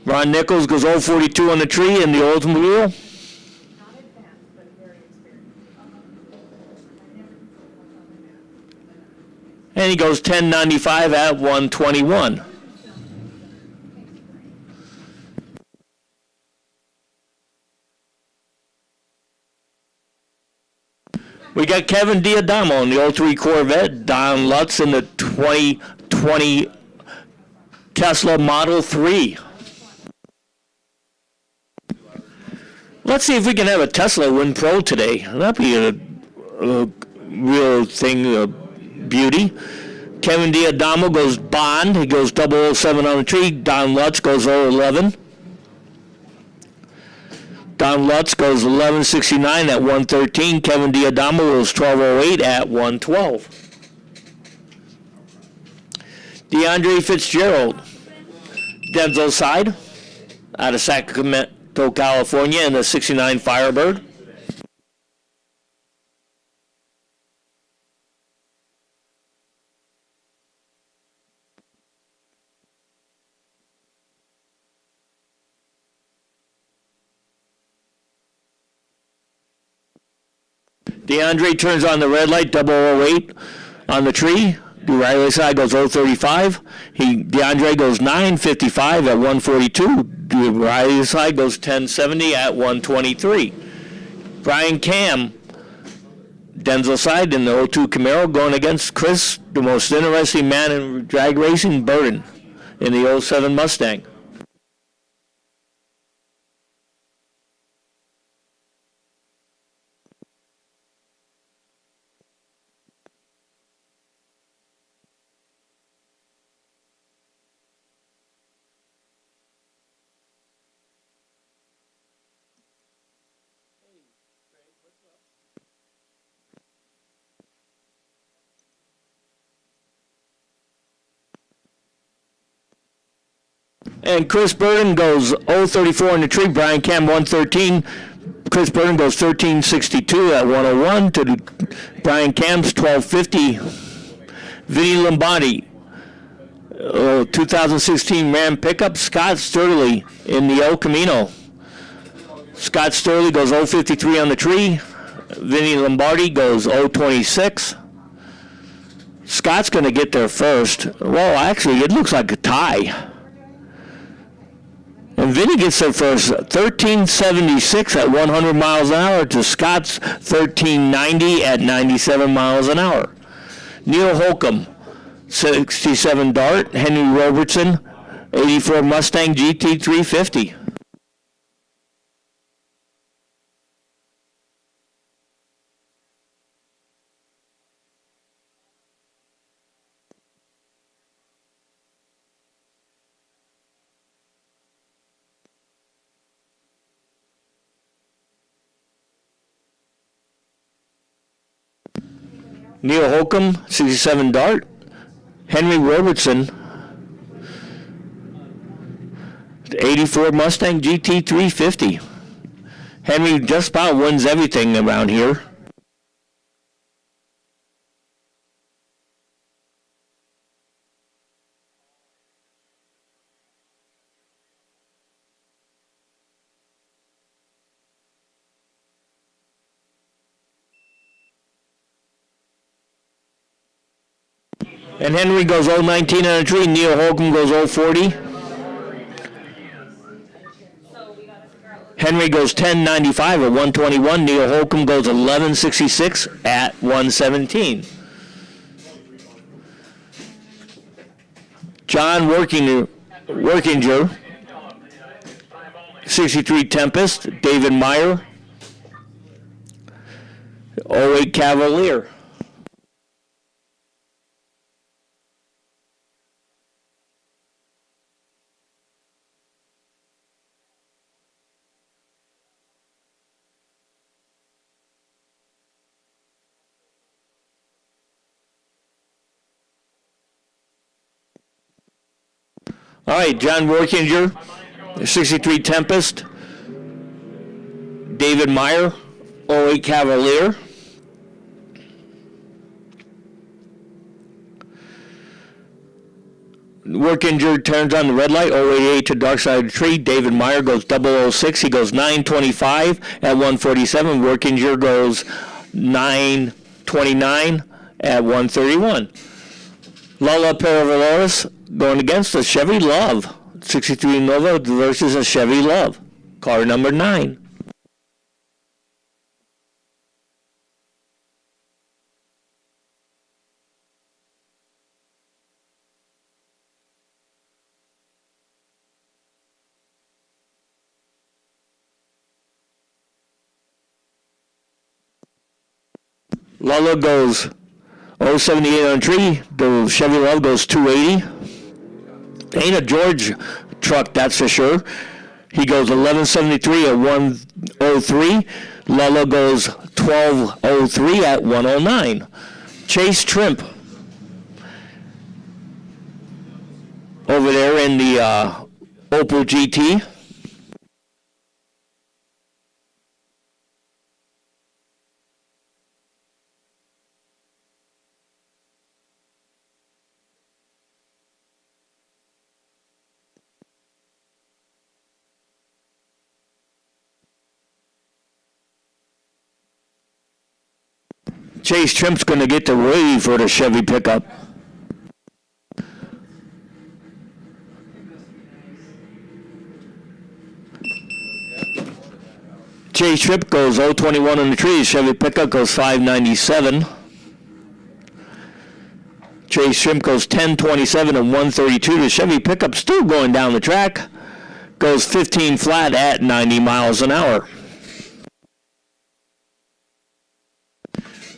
Ron Nichols goes 042 on the tree in the Oldsmobile. And he goes 1095 at 121. We got Kevin Diadamo in the 03 Corvette, Don Lutz in the 2020 Tesla Model 3. Let's see if we can have a Tesla win pro today. That'd be a real thing of beauty. Kevin Diadamo goes Bond. He goes 007 on the tree. Don Lutz goes 011. Don Lutz goes 1169 at 113. Kevin Diadamo goes 1208 at 112. DeAndre Fitzgerald, Denzel's side, out of Sacramento, California, in the 69 Firebird. DeAndre turns on the red light, 008 on the tree. The Riley side goes 035. DeAndre goes 955 at 142. The Riley side goes 1070 at 123. Brian Cam Denzel side in the 02 Camaro going against Chris, the most interesting man in drag racing, Burton, in the 07 Mustang. And Chris Burton goes 034 in the tree. Brian Cam 113. Chris Burton goes 1362 at 101 to Brian Cam's 1250. Vinny Lombardi, 2016 Ram pickup. Scott Sturley in the El Camino. Scott Sturley goes 053 on the tree. Vinny Lombardi goes 026. Scott's going to get there first. Well, actually, it looks like a tie. And Vinny gets there first, 1376 at 100 miles an hour to Scott's 1390 at 97 miles an hour. Neil Holcomb, 67 Dart. Henry Robertson, 84 Mustang GT 350. Neil Holcomb, 67 Dart. Henry Robertson, 84 Mustang GT 350. Henry just about wins everything around here. And Henry goes 019 on a tree. Neil Holcomb goes 040. Henry goes 1095 at 121. Neil Holcomb goes 1166 at 117. John Workinger, 63 Tempest. David Meyer, 08 Cavalier. All right, John Workinger, 63 Tempest. David Meyer, 08 Cavalier. Workinger turns on the red light, 088 to dark side of the tree. David Meyer goes 006. He goes 925 at 147. Workinger goes 929 at 131. Lola Peravaloris going against a Chevy Love. 63 Nova versus a Chevy Love. Car number 9. Lala goes 078 on a tree. The Chevy Love goes 280. Ain't a George truck, that's for sure. He goes 1173 at 103. Lala goes 1203 at 109. Chase Trimp over there in the Opel GT. Chase Trimp's going to get the ready for the Chevy pickup. Chase Tripp goes 021 on the tree. Chevy pickup goes 597. Chase Shrimp goes 1027 and 132. The Chevy pickup still going down the track. Goes 15 flat at 90 miles an hour.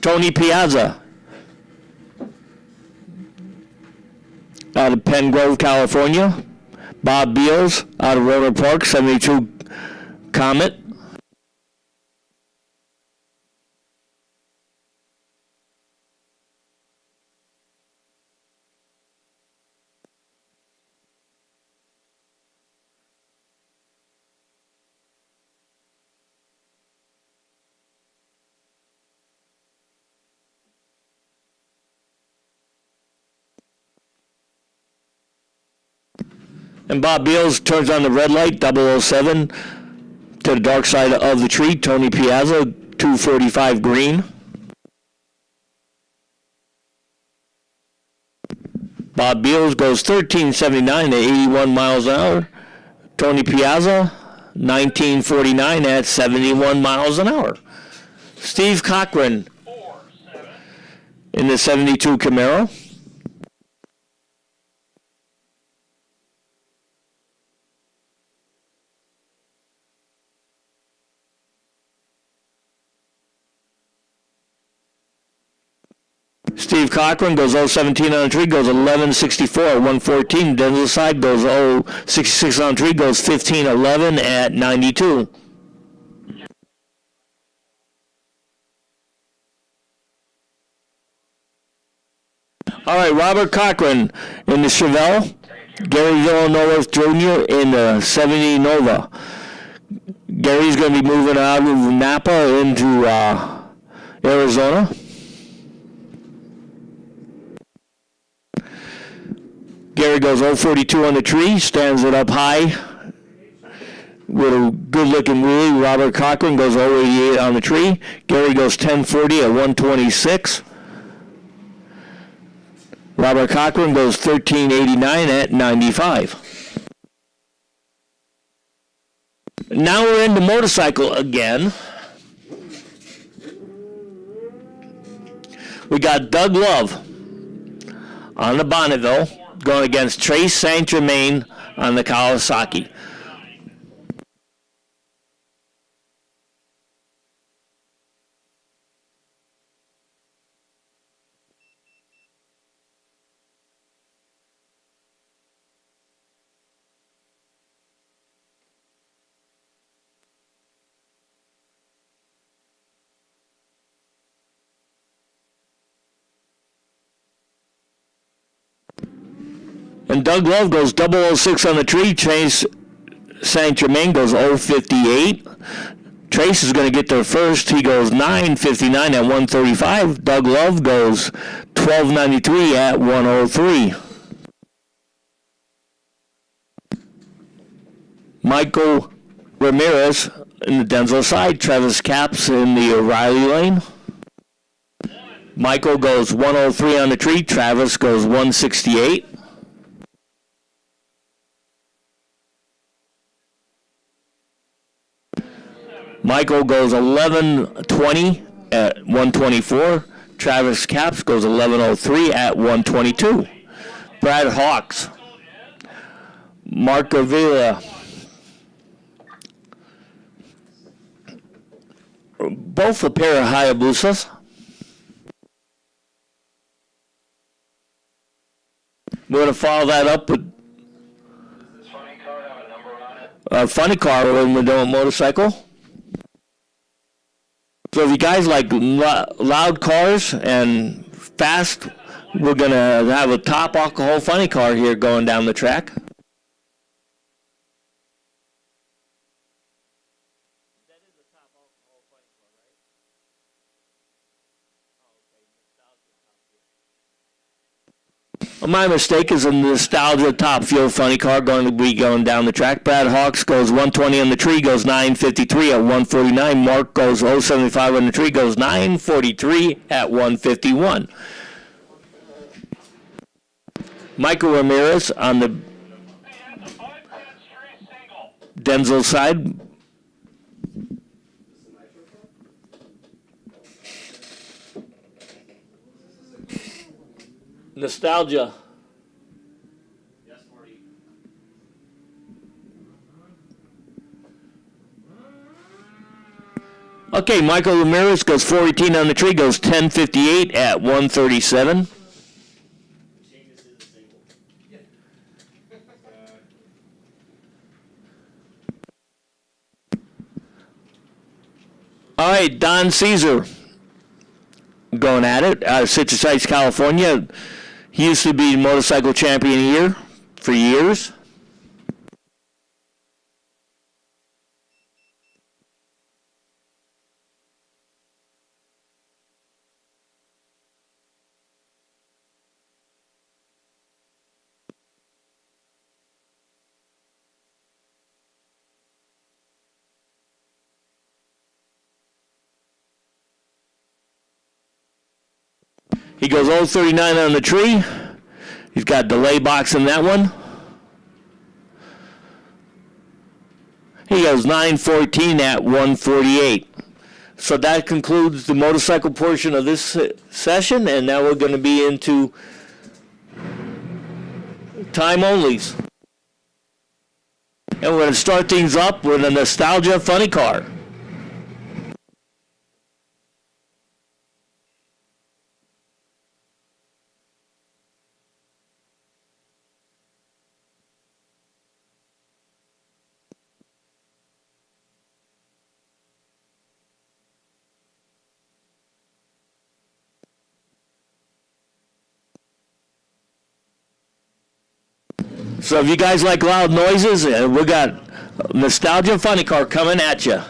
Tony Piazza out of Penn Grove, California. Bob Beals out of Rohnert Park, 72 Comet. And Bob Beals turns on the red light, 007, to the dark side of the tree. Tony Piazza, 245 green. Bob Beals goes 1379 to 81 miles an hour. Tony Piazza, 1949 at 71 miles an hour. Steve Cochran in the 72 Camaro. Steve Cochran goes 017 on the tree, goes 1164 at 114. Denzel side goes 066 on the tree, goes 1511 at 92. All right, Robert Cochran in the Chevelle. Gary Villanova Jr. in the 70 Nova. Gary's going to be moving out of Napa into Arizona. Gary goes 042 on the tree, stands it up high with a good-looking wheelie. Robert Cochran goes 088 on the tree. Gary goes 1040 at 126. Robert Cochran goes 1389 at 95. Now we're into motorcycle again. We got Doug Love on the Bonneville, going against Trace St. Germain on the Kawasaki. And Doug Love goes 006 on the tree. Trace St. Germain goes 058. Trace is going to get there first. He goes 959 at 135. Doug Love goes 1293 at 103. Michael Ramirez in the Denzel side. Travis Capps in the O'Reilly lane. Michael goes 103 on the tree. Travis goes 168. Michael goes 1120 at 124. Travis Capps goes 1103 at 122. Brad Hawks, Mark Avila, both a pair of Hayabusas. We're going to follow that up with a funny car when we're doing motorcycle. So if you guys like loud cars and fast, we're going to have a top alcohol funny car here going down the track. That is a top alcohol funny car, right? Oh, okay. Nostalgia top fuel. My mistake is a nostalgia top fuel funny car going to be going down the track. Brad Hawks goes 120 on the tree, goes 953 at 149. Mark goes 075 on the tree, goes 943 at 151. Michael Ramirez on the Denzel side. Nostalgia. Yes, Marty. Okay, Michael Ramirez goes 418 on the tree, goes 1058 at 137. Seamus is disabled. All right, Don Caesar going at it out of Citrus Heights, California. He used to be motorcycle champion here for years. He goes 039 on the tree. He's got delay box in that one. He goes 914 at 148. So that concludes the motorcycle portion of this session, and now we're going to be into time onlys. And we're going to start things up with a Nostalgia Funny Car. So if you guys like loud noises, we got Nostalgia Funny Car coming at you.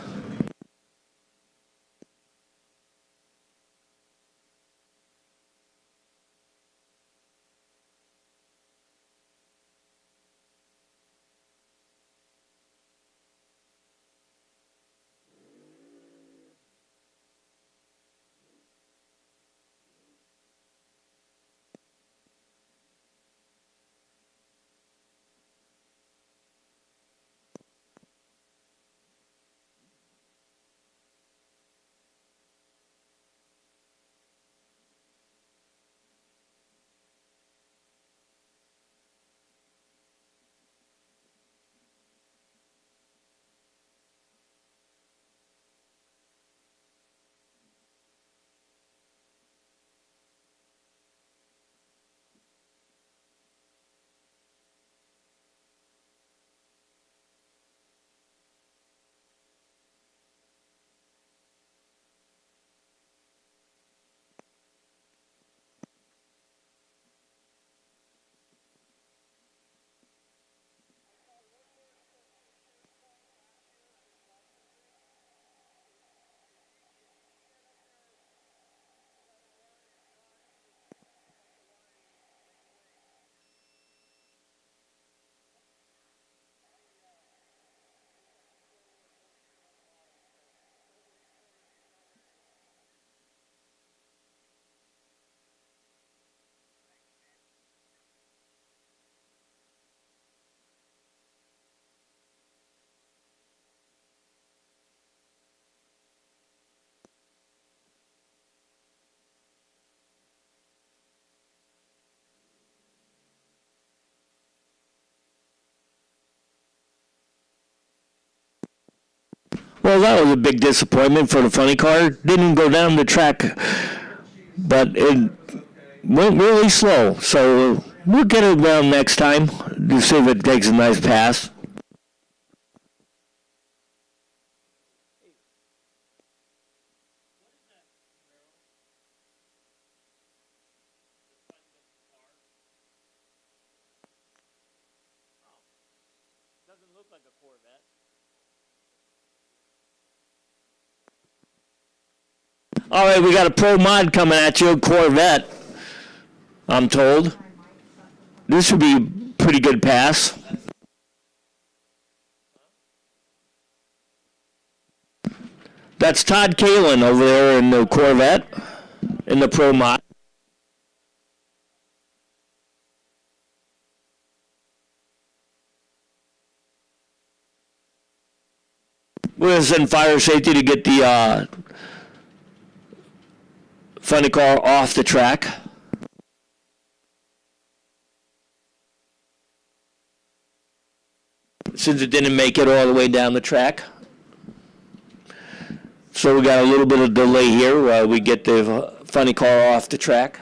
Well, that was a big disappointment for the funny car. Didn't go down the track, but it went really slow. So we'll get it around next time to see if it takes a nice pass. Doesn't look like a Corvette. All right, we got a pro mod coming at you, Corvette, I'm told. This would be a pretty good pass. That's Todd Kalin over there in the Corvette, in the pro mod. We're going to send fire safety to get the funny car off the track. since it didn't make it all the way down the track. So we got a little bit of delay here while we get the funny car off the track.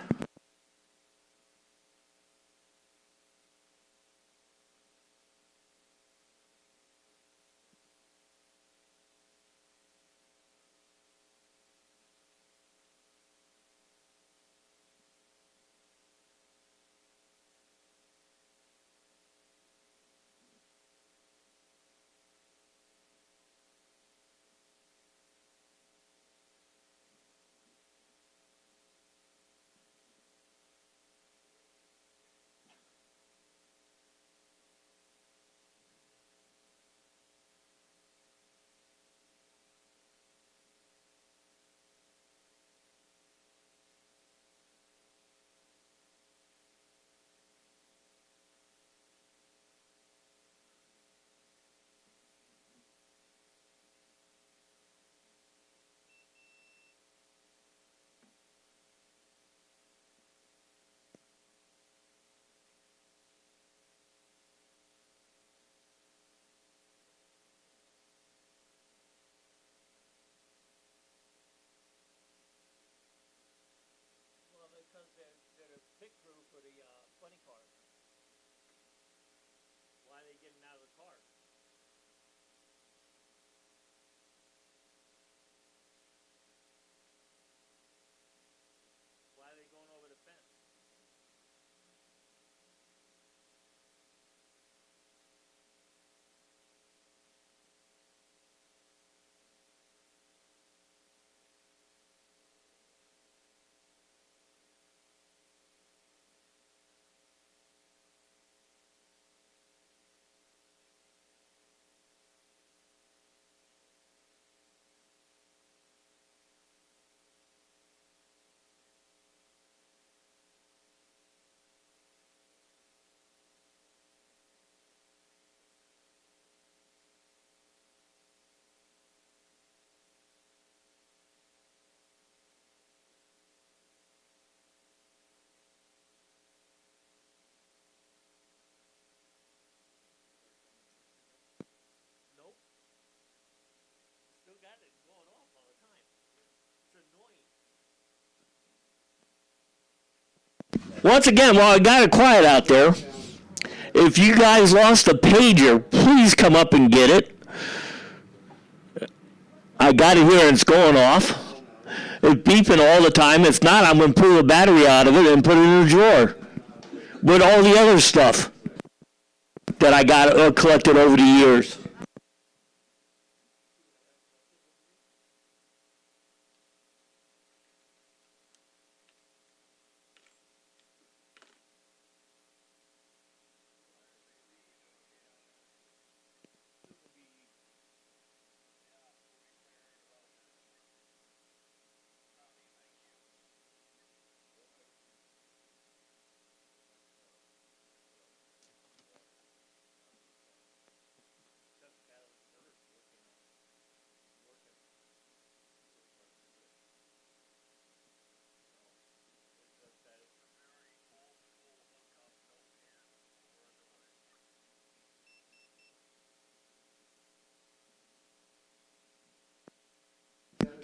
Well, because they're the pit crew for the funny cars. Why are they getting out of the car? Why are they going over the fence? Nope. Still got it going off all the time. It's annoying. Once again, while I got it quiet out there, if you guys lost a pager, please come up and get it. I got it here and it's going off. It's beeping all the time. If not, I'm going to pull the battery out of it and put it in a drawer with all the other stuff that I got collected over the years.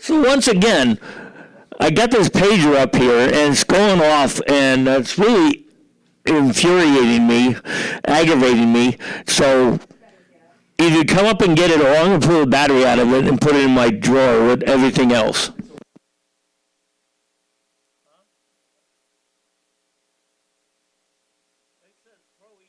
So once again, I got this pager up here and it's going off and it's really infuriating me, aggravating me. So either come up and get it or I'm going to pull the battery out of it and put it in my drawer with everything else. It says Pro ET.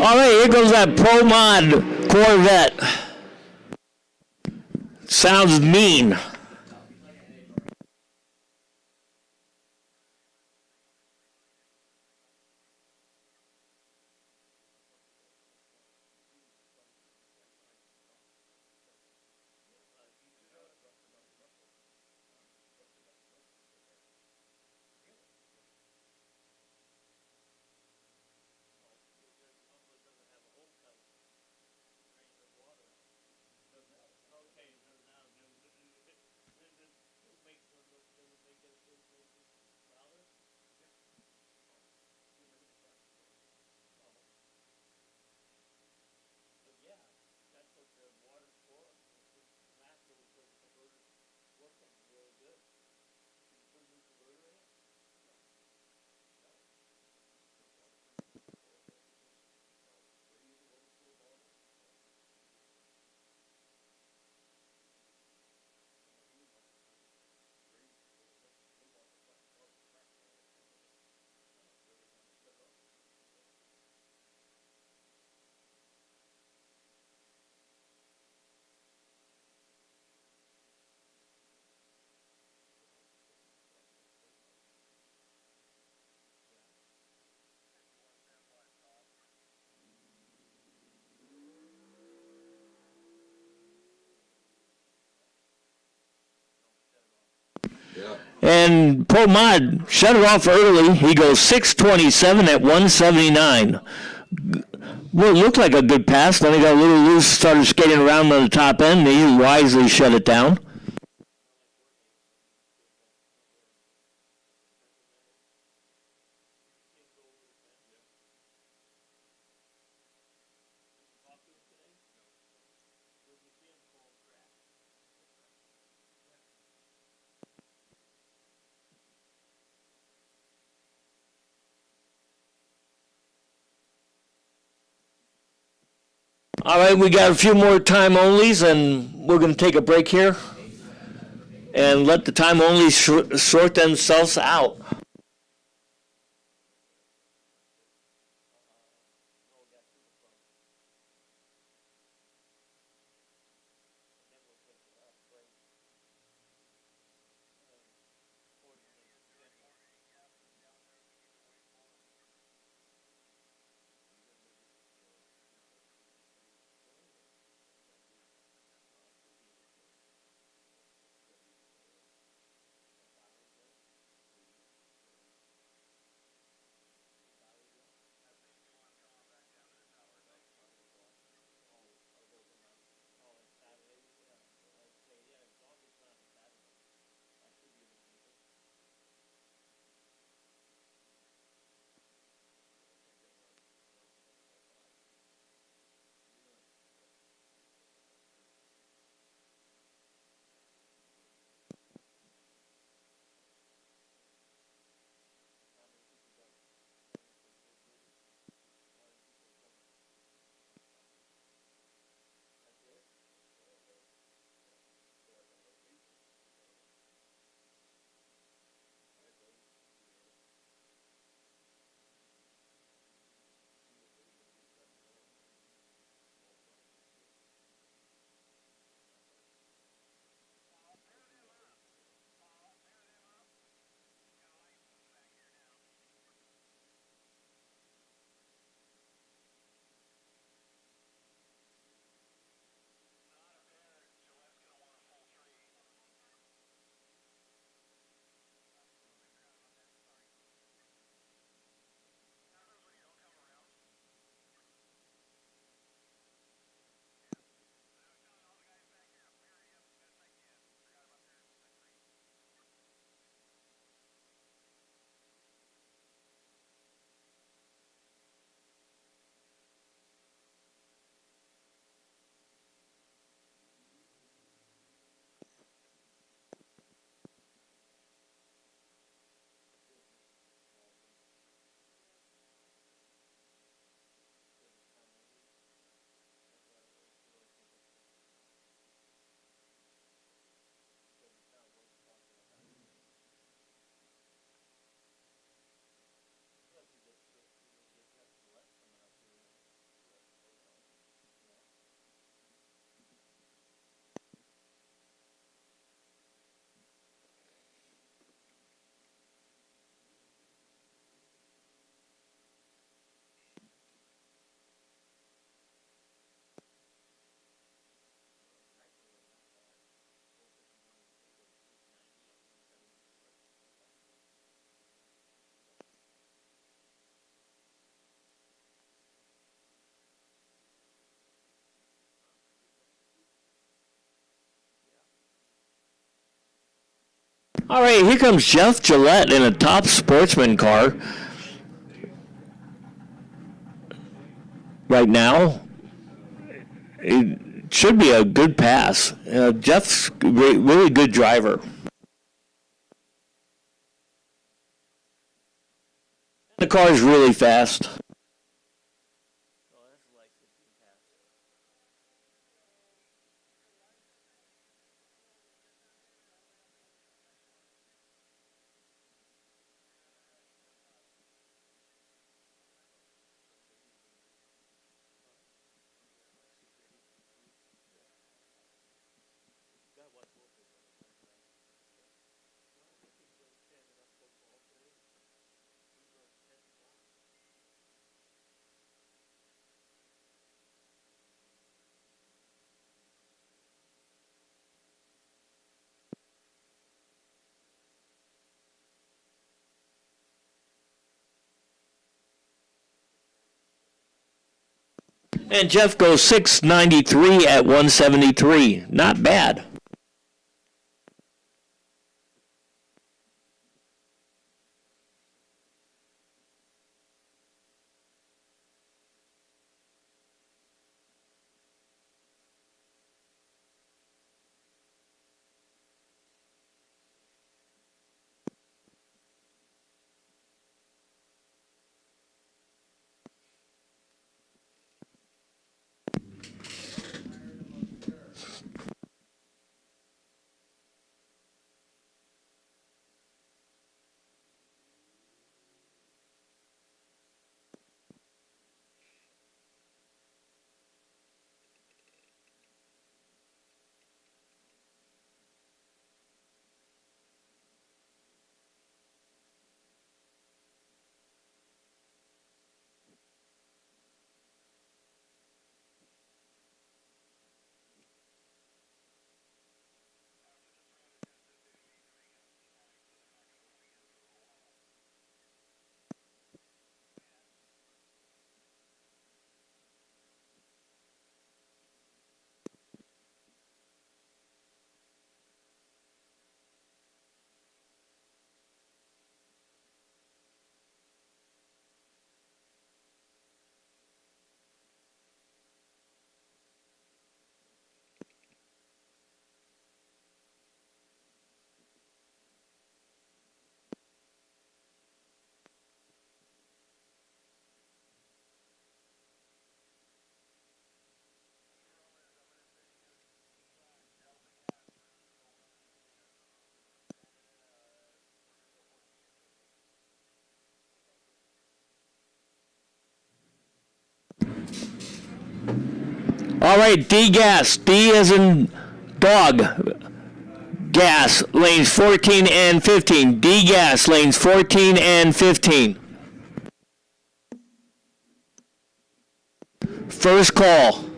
All right, here goes that Pro Mod Corvette. Sounds mean. And Pro Mod shut it off early. He goes 627 at 179. Well, it looked like a good pass. Then he got a little loose, started skating around on the top end. He wisely shut it down. All right, we got a few more time onlys, and we're going to take a break here and let the time onlys sort themselves out. All right, here comes Jeff Gillette in a top sportsman car. Right now, it should be a good pass. Jeff's really good driver. The car is really fast. And Jeff goes 693 at 173. Not bad. All right, D gas. D as in dog. Gas, lanes 14 and 15. D gas, lanes 14 and 15. First call.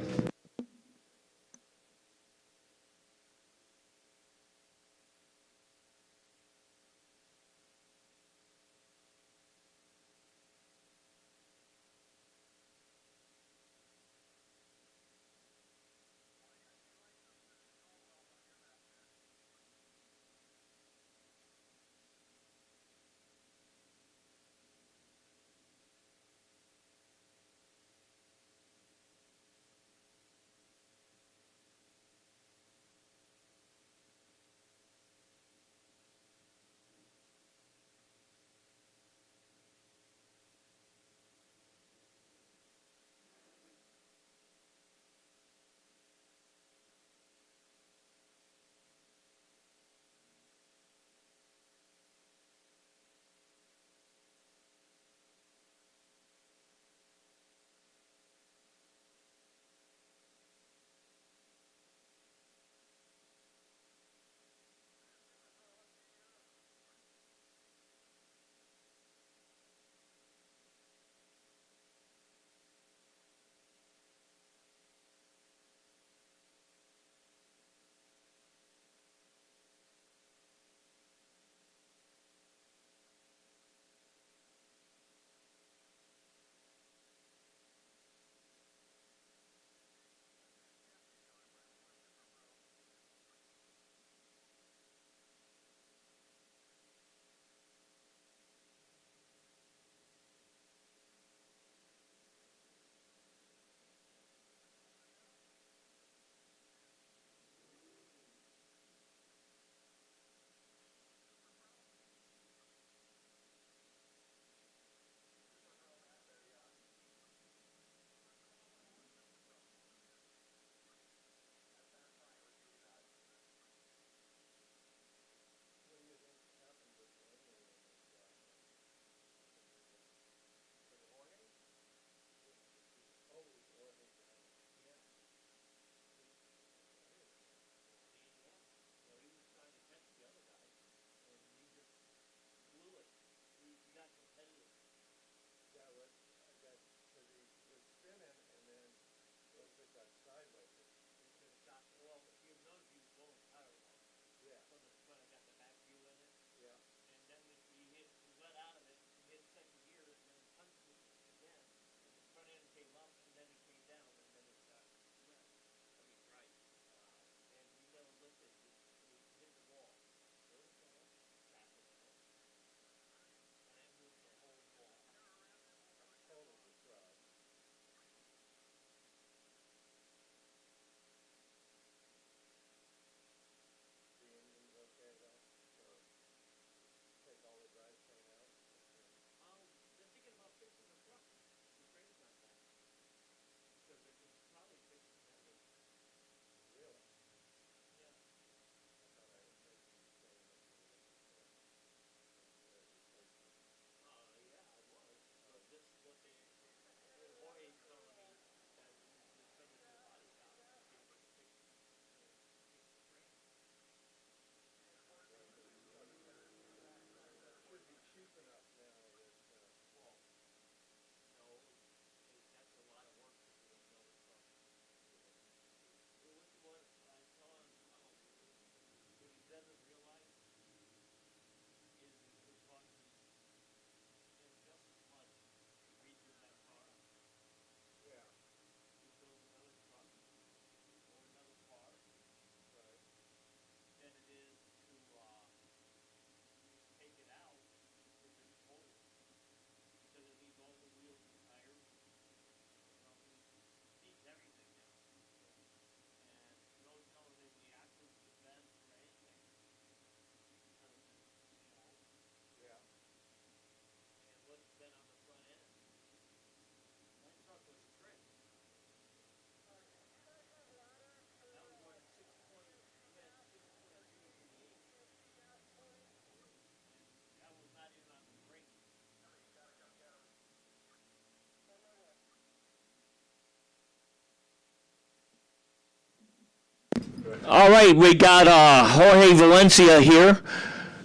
All right, we got Jorge Valencia here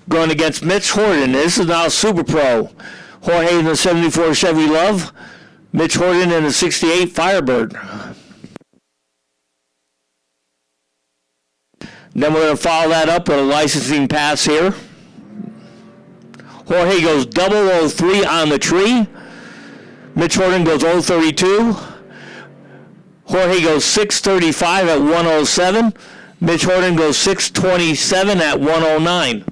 going against Mitch Horton. This is now Super Pro. Jorge in the 74 Chevy Love, Mitch Horton in the 68 Firebird. Then we're going to follow that up with a licensing pass here. Jorge goes 003 on the tree. Mitch Horton goes 032. Jorge goes 635 at 107. Mitch Horton goes 627 at 109.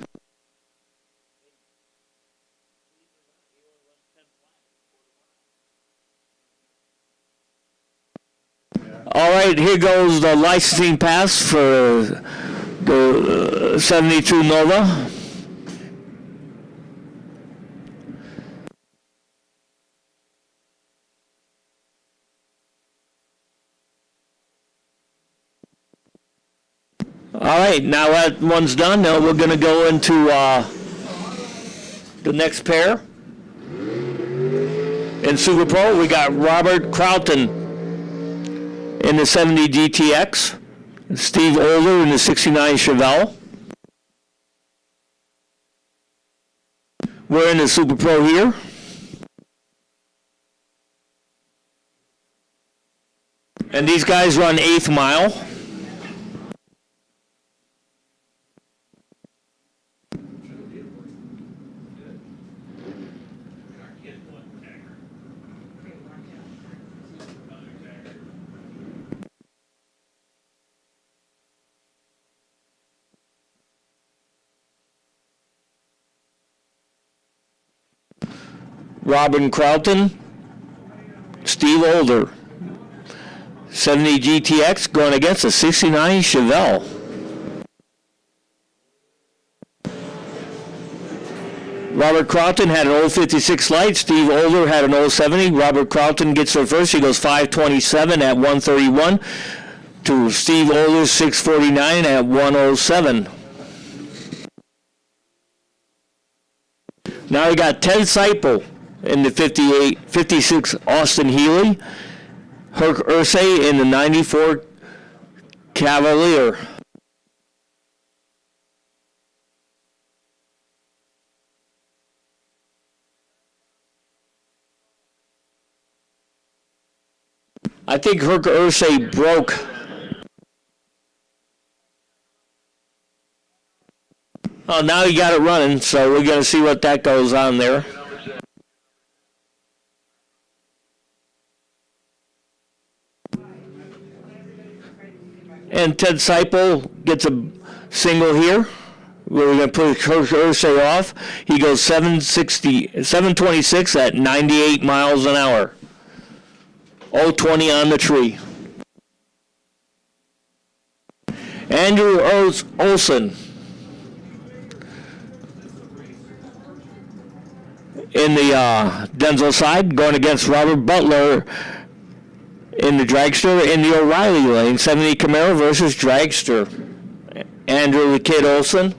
All right, here goes the licensing pass for the 72 Nova. All right, now that one's done, now we're going to go into the next pair. In Super Pro, we got Robert Crowton in the 70 GTX, Steve Older in the 69 Chevelle. We're in the Super Pro here. And these guys run 8th mile. Robin Crowton, Steve Older, 70 GTX going against a 69 Chevelle. Robert Crowton had an 056 light. Steve Older had an 070. Robert Crowton gets there first. He goes 527 at 131 to Steve Older's 649 at 107. Now we got Ted Seipel in the 56 Austin Healey, Herc Ursay in the 94 Cavalier. I think Herc Ursay broke. Oh, now he got it running, so we're going to see what that goes on there. And Ted Seipel gets a single here. We're going to put Ursay off. He goes 726 at 98 miles an hour. 020 on the tree. Andrew Olson in the Denzel side, going against Robert Butler in the dragster in the O'Reilly lane. 70 Camaro versus dragster. Andrew the Kid Olson.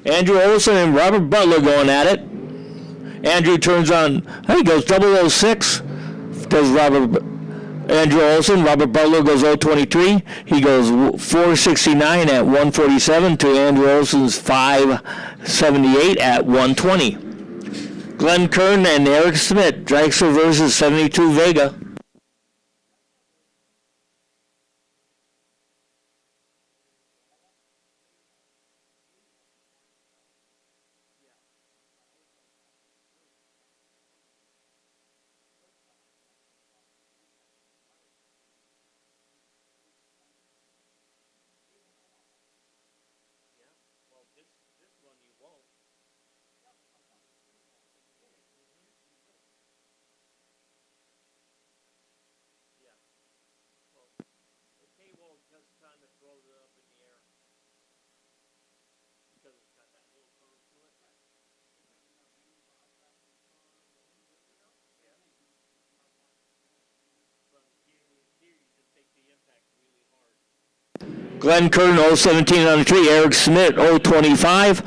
Andrew Olson and Robert Butler going at it. Andrew turns on, he goes 006. Does Andrew Olson. Robert Butler goes 023. He goes 469 at 147 to Andrew Olson's 578 at 120. Glenn Kern and Eric Smith, dragster versus 72 Vega. Glenn Curtin 017 on the tree. Eric Smith 025.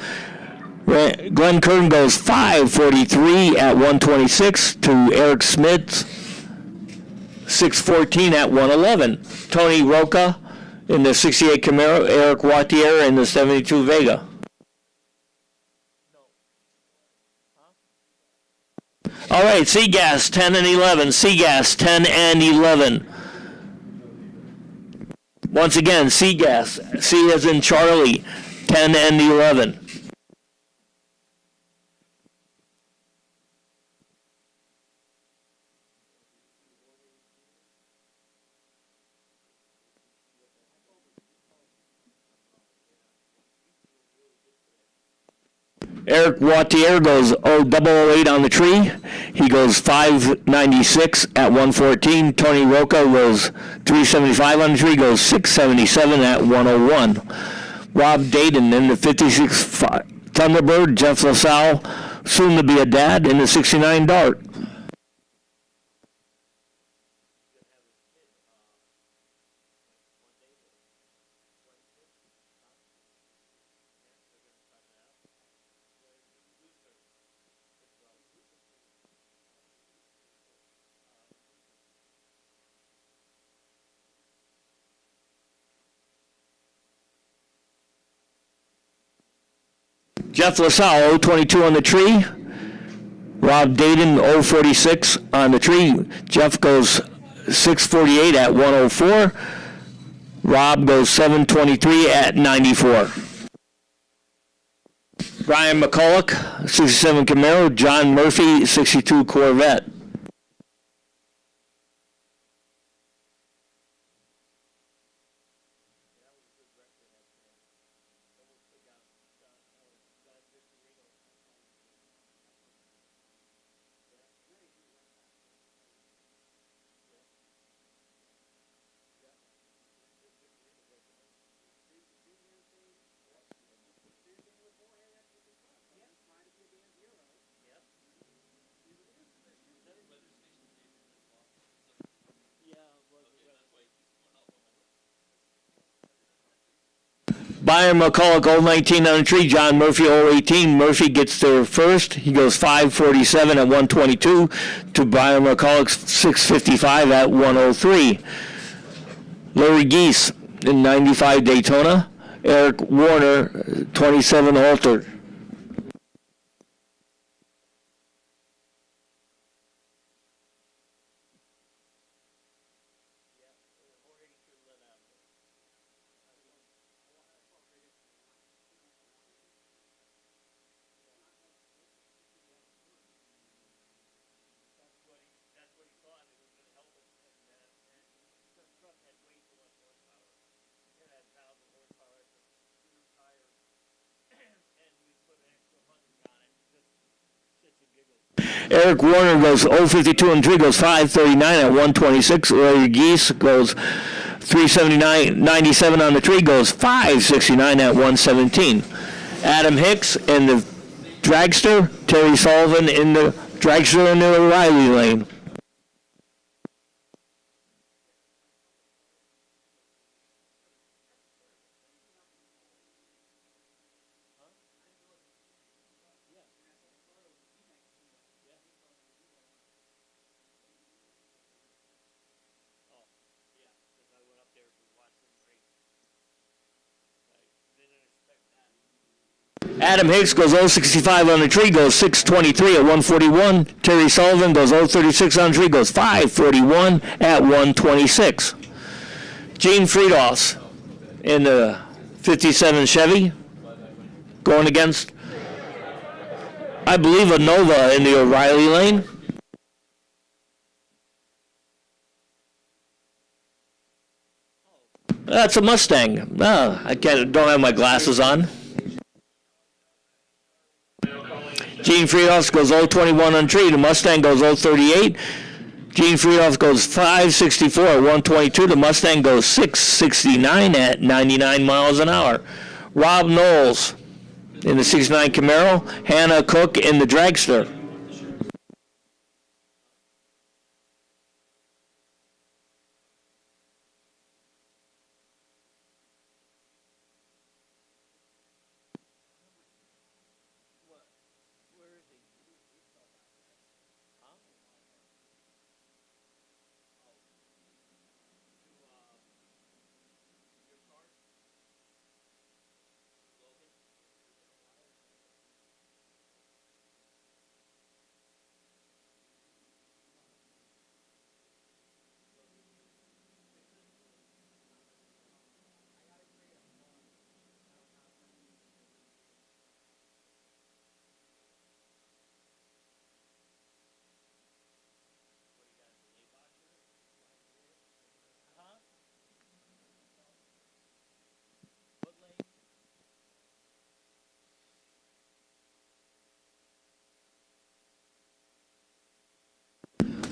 Glenn Curtin goes 5:43 at 126 to Eric Smith's 6:14 at 111. Tony Roca in the 68 Camaro. Eric Wattier in the 72 Vega. All right, Seagas 10 and 11. Seagas 10 and 11. Once again, Seagas. C as in Charlie. 10 and 11. Eric Wattier goes 008 on the tree. He goes 596 at 114. Tony Roca goes 375 on the tree, goes 677 at 101. Rob Dayton in the 56 Thunderbird. Jeff LaSalle, soon to be a dad, in the 69 Dart. Jeff LaSalle, 022 on the tree. Rob Dayton, 046 on the tree. Jeff goes 648 at 104. Rob goes 723 at 94. Brian McCulloch, 67 Camaro. John Murphy, 62 Corvette. Byron McCulloch, 019 on the tree. John Murphy, 018. Murphy gets there first. He goes 547 at 122 to Byron McCulloch's 655 at 103. Larry Geese in 95 Daytona. Eric Warner, 27 Alter. Eric Warner goes 052 on the tree, goes 539 at 126. Larry Geese goes 379.97 on the tree, goes 569 at 117. Adam Hicks in the dragster. Terry Sullivan in the dragster in the O'Reilly lane. Adam Hicks goes 065 on the tree, goes 623 at 141. Terry Sullivan goes 036 on the tree, goes 541 at 126. Gene Friedhoffs in the 57 Chevy going against, I believe, a Nova in the O'Reilly lane. That's a Mustang. No, don't have my glasses on. Gene Friedhoff goes 021 on tree. The Mustang goes 038. Gene Friedhoff goes 564 at 122. The Mustang goes 669 at 99 miles an hour. Rob Knowles in the 69 Camaro. Hannah Cook in the dragster.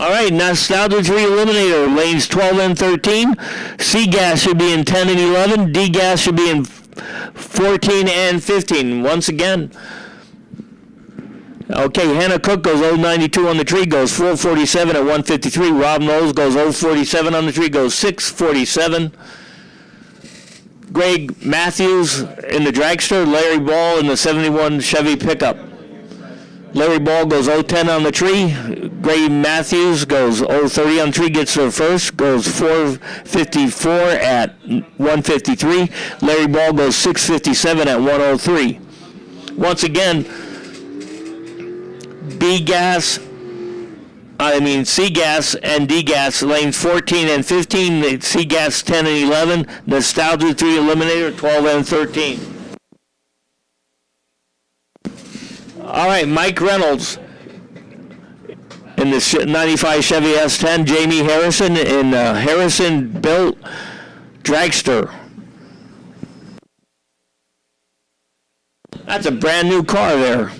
All right, Nostalgia 3 Eliminator, lanes 12 and 13. C-Gas should be in 10 and 11. D-Gas should be in 14 and 15. Once again, okay, Hannah Cook goes 092 on the tree, goes 447 at 153. Rob Knowles goes 047 on the tree, goes 647. Greg Matthews in the dragster. Larry Ball in the 71 Chevy pickup. Larry Ball goes 010 on the tree. Greg Matthews goes 030 on the tree, gets there first, goes 454 at 153. Larry Ball goes 657 at 103. Once again, C-Gas and D-Gas, lanes 14 and 15, C-Gas 10 and 11, Nostalgia 3 Eliminator 12 and 13. All right, Mike Reynolds in the 95 Chevy S10, Jamie Harrison in Harrison-built dragster. That's a brand new car there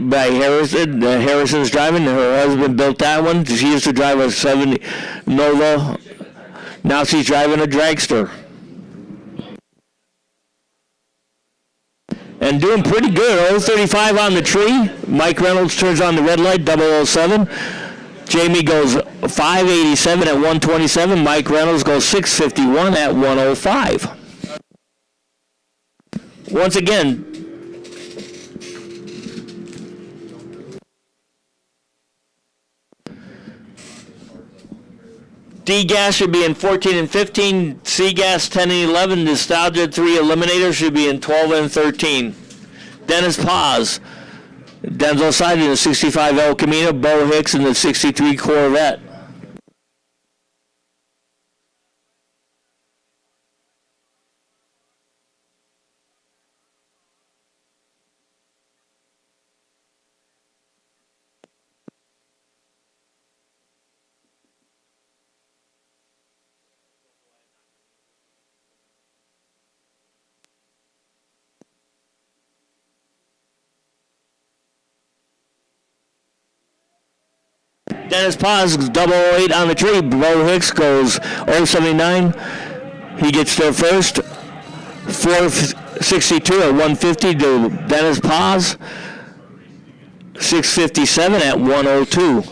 by Harrison. Harrison's driving. Her husband built that one. She used to drive a 70 Nova. Now she's driving a dragster. And doing pretty good. 035 on the tree. Mike Reynolds turns on the red light, 007. Jamie goes 587 at 127. Mike Reynolds goes 651 at 105. Once again, D-Gas should be in 14 and 15. C-Gas 10 and 11. Nostalgia 3 Eliminator should be in 12 and 13. Dennis Paz. Denzel Side in the 65 El Camino. Bo Hicks in the 63 Corvette. Dennis Paz, 008 on the tree. Bo Hicks goes 079. He gets there first. 462 at 150 to Dennis Paz. 657 at 102.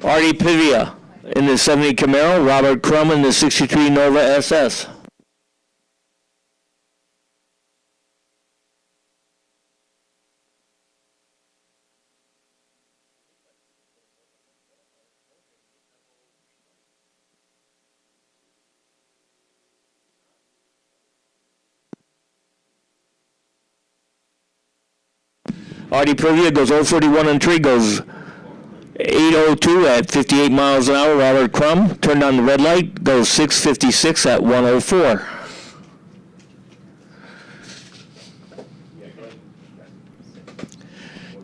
Artie Pivia in the 70 Camaro. Robert Crum in the 63 Nova SS. Artie Privia goes 041 on tree, goes 802 at 58 miles an hour. Robert Crum turned on the red light, goes 656 at 104.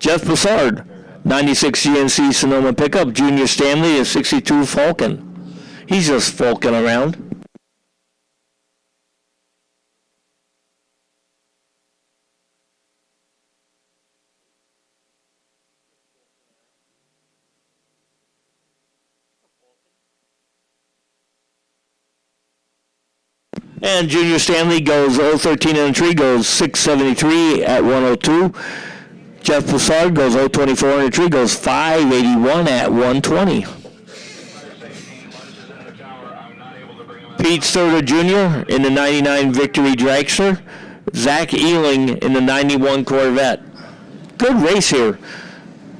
Jeff Broussard, 96 GNC Sonoma pickup. Junior Stanley, a 62 Falcon. He's just falking around. And Junior Stanley goes 013 on the tree, goes 673 at 102. Jeff Broussard goes 024 on the tree, goes 581 at 120. Pete Sturter Jr. in the 99 Victory Dragster. Zach Ealing in the 91 Corvette. Good race here.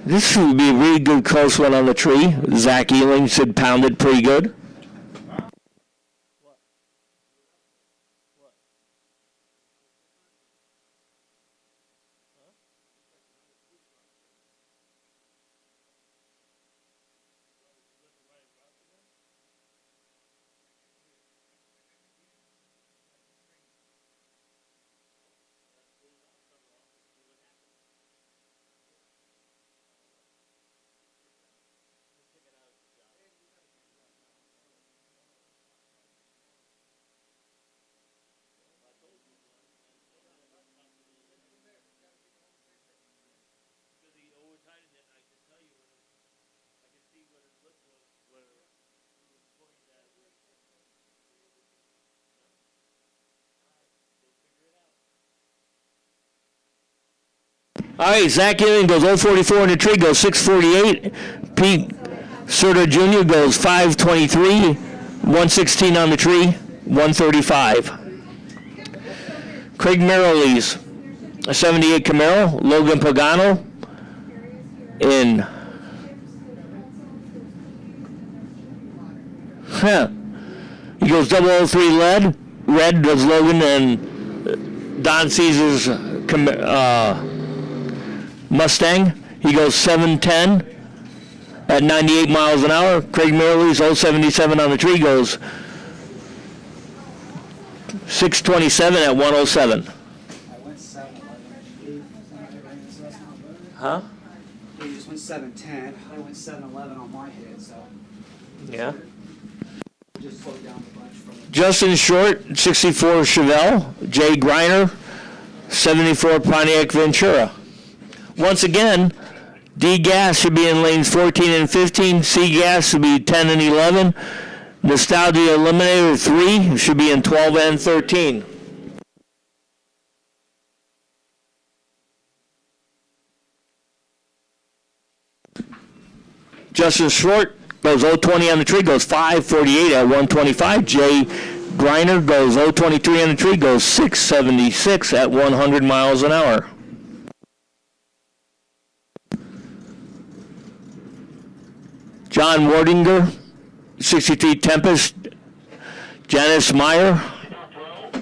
This should be a really good close one on the tree. Zach Ealing should pound it pretty good. All right, Zach Ewing goes 044 in the tree, goes 648. Pete Serta Jr. goes 523, 116 on the tree, 135. Craig Merrill's a 78 Camaro, Logan Pagano in he goes 003 lead. Red does Logan, and Don Caesar's Mustang. He goes 710 at 98 miles an hour. Craig Merrill's 077 on the tree goes 627 at 107. I went 7-11. Huh? You just went 7-10. I went 7-11 on my hit, so Yeah. just slowed down a bunch from it. Justin Short, 64 Chevelle. Jay Griner, 74 Pontiac Ventura. Once again, D Gas should be in lanes 14 and 15. C Gas should be 10 and 11. Nostalgia Eliminator 3 should be in 12 and 13. Justin Short goes 020 on the tree, goes 548 at 125. Jay Griner goes 023 on the tree, goes 676 at 100 miles an hour. John Wardinger, 63 Tempest. Janice Meyer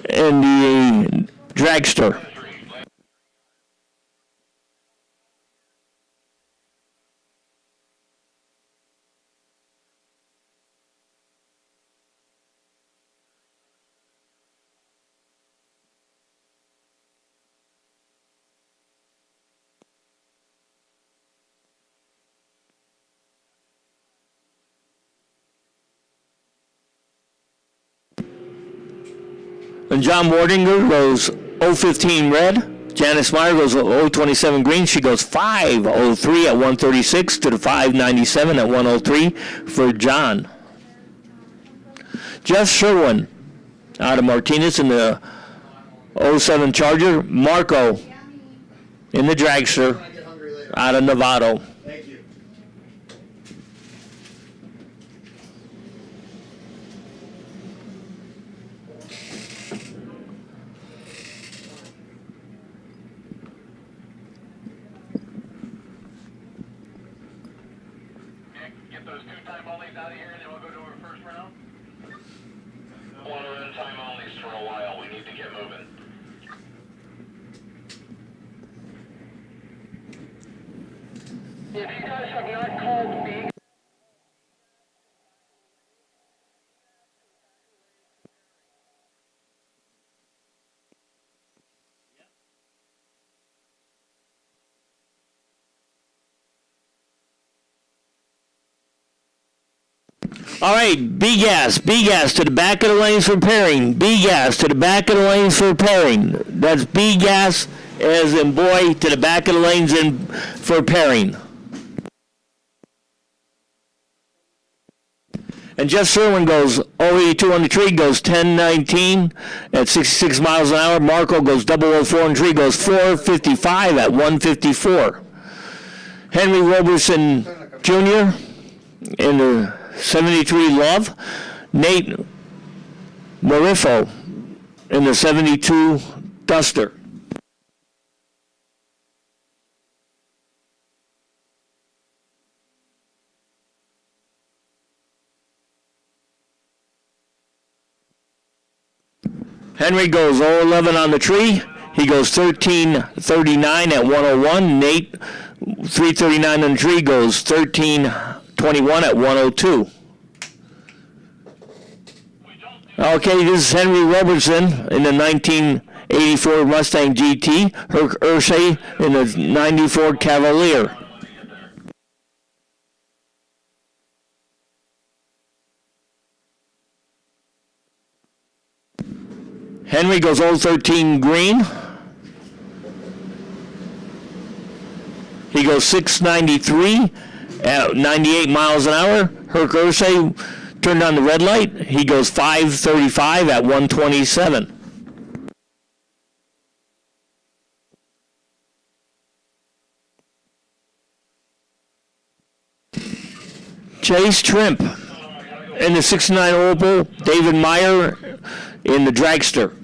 in the dragster. And John Wardinger goes 015 red. Janice Meyer goes 027 green. She goes 503 at 136 to the 597 at 103 for John. Jeff Sherwin out of Martinez in the 07 Charger. Marco in the dragster out of Novato. Thank you. Get those two-time onlys out of here, and then we'll go to our first round. One at a time onlys for a while. We need to get moving. If you guys have not called me. All right, B-Gas to the back of the lanes for pairing. B-Gas to the back of the lanes for pairing. That's B-Gas as in boy to the back of the lanes in for pairing. And Jeff Sherwin goes 082 on the tree, goes 1019 at 66 miles an hour. Marco goes 004 on the tree, goes 455 at 154. Henry Roberson Jr. in the 73 Love. Nate Morifo in the 72 Duster. Henry goes 011 on the tree. He goes 1339 at 101. Nate 339 on the tree goes 1321 at 102. Okay, this is Henry Robertson in the 1984 Mustang GT. Herc Ursay in the 94 Cavalier. Henry goes 013 green. He goes 693 at 98 miles an hour. Herc Ursay turned on the red light. He goes 535 at 127. Chase Trimp in the 69 Opal. David Meyer in the dragster.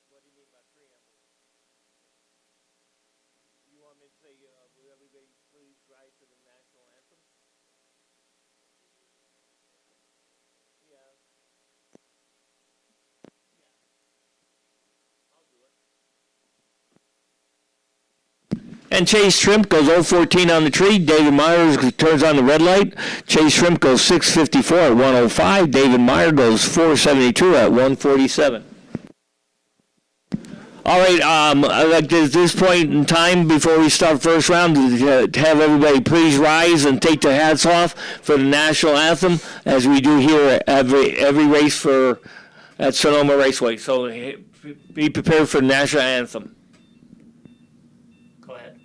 What do you mean by preamble? You want me to say, will everybody please rise to the national anthem? Yeah. I'll do it. And Chase Shrimp goes 014 on the tree. David Myers turns on the red light. Chase Shrimp goes 654 at 105. David Meyer goes 472 at 147. All right, I'd like to, at this point in time, before we start first round, to have everybody please rise and take their hats off for the national anthem, as we do here at every race at Sonoma Raceway. So be prepared for the national anthem. Go ahead.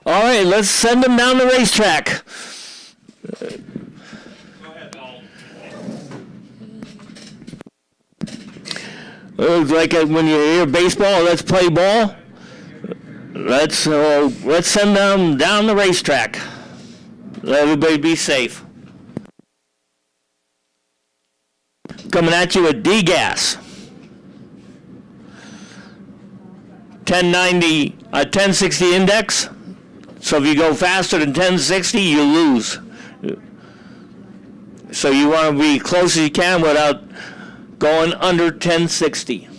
All right, let's send them down the racetrack. Go ahead, Paul. It's like when you hear baseball, let's play ball. Let's send them down the racetrack. Let everybody be safe. Coming at you with D-Gas. 1060 index. So if you go faster than 1060, you lose. So you want to be close as you can without going under 1060.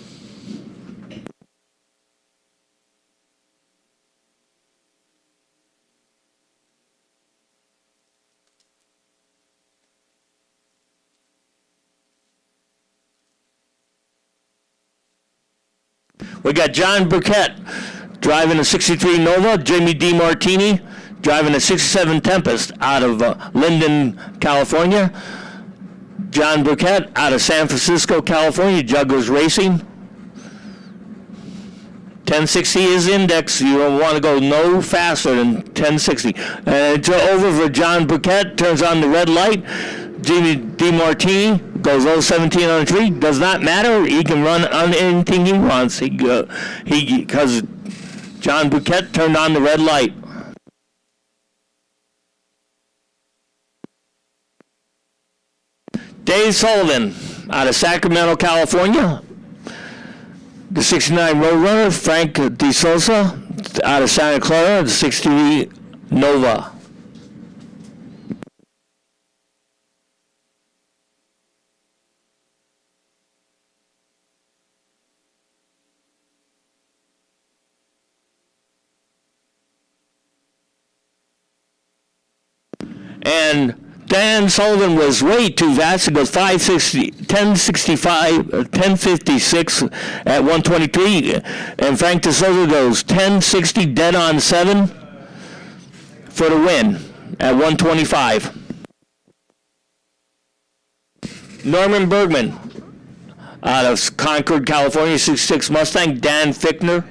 We got John Burkett driving a 63 Nova, Jimmy DiMartini driving a 67 Tempest out of Linden, California. John Burkett out of San Francisco, California, Jugglers Racing. 1060 is index. You don't want to go no faster than 1060. And it's over for John Burkett, turns on the red light. Jimmy DiMartini goes 017 on the tree. Does not matter. He can run on anything he wants. Because John Burkett turned on the red light. Dave Sullivan out of Sacramento, California. The 69 Roadrunner. Frank DeSosa out of Santa Clara, the 63 Nova. And Dan Sullivan was way too fast. He goes 1056 at 123. And Frank DeSouza goes 1060 dead on 7 for the win at 125. Norman Bergman out of Concord, California, 66 Mustang. Dan Fickner,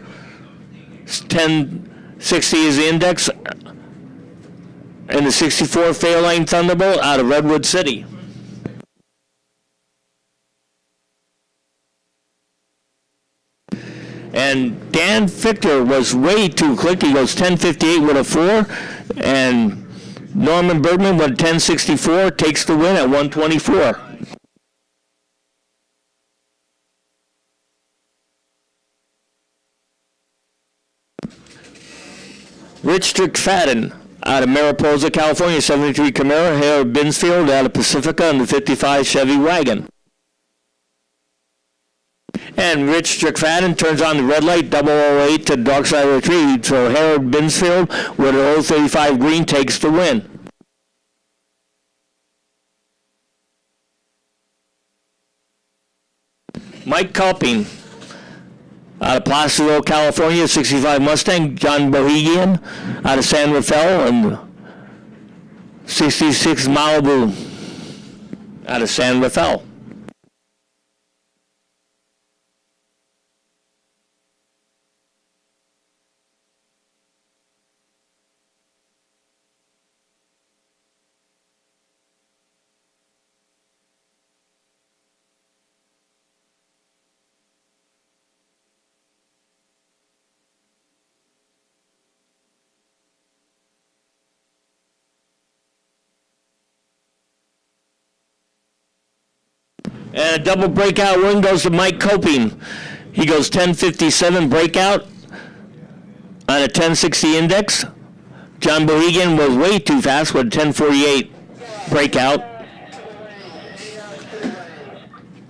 1060 is the index. And the 64 Fairlane Thunderbolt out of Redwood City. And Dan Fichter was way too quick. He goes 1058 with a 4. And Norman Bergman went 1064, takes the win at 124. Rich Strickfaden out of Mariposa, California, 73 Camaro. Harold Binsfield out of Pacifica in the 55 Chevy wagon. And Rich Strickfaden turns on the red light, 008 to dark side retreat. So Harold Binsfield with an 035 green takes the win. Mike Culping out of Placerville, California, 65 Mustang. John Bohegian out of San Rafael and 66 Malibu out of San Rafael. And a double breakout win goes to Mike Coping. He goes 1057 breakout on a 1060 index. John Bohegan was way too fast with a 1048 breakout.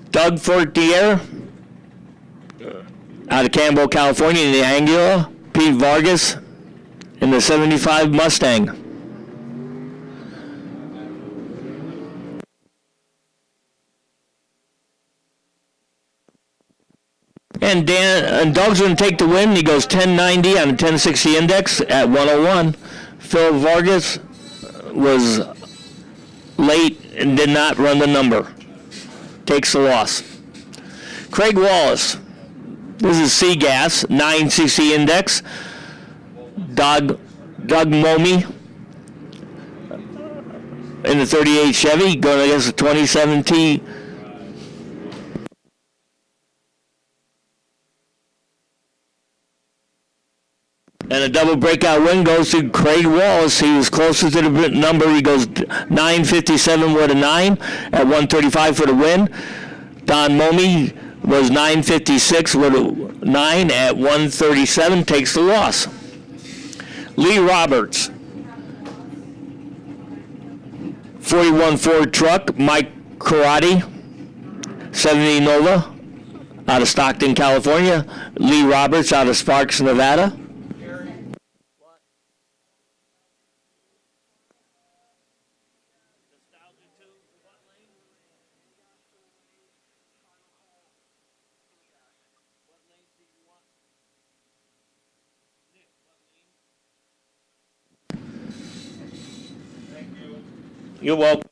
Doug Fortier out of Campbell, California in the Angular. Pete Vargas in the 75 Mustang. And Doug's going to take the win. He goes 1090 on a 1060 index at 101. Phil Vargas was late and did not run the number. Takes the loss. Craig Wallace. This is C-Gas, 960 index. Doug Momi in the 38 Chevy going against the 2017 And a double breakout win goes to Craig Wallace. He was closest to the number. He goes 957 with a 9 at 135 for the win. Don Momi was 956 with a 9 at 137, takes the loss. Lee Roberts, 41 Ford truck. Mike Karate, 70 Nova, out of Stockton, California. Lee Roberts out of Sparks, Nevada. You're welcome.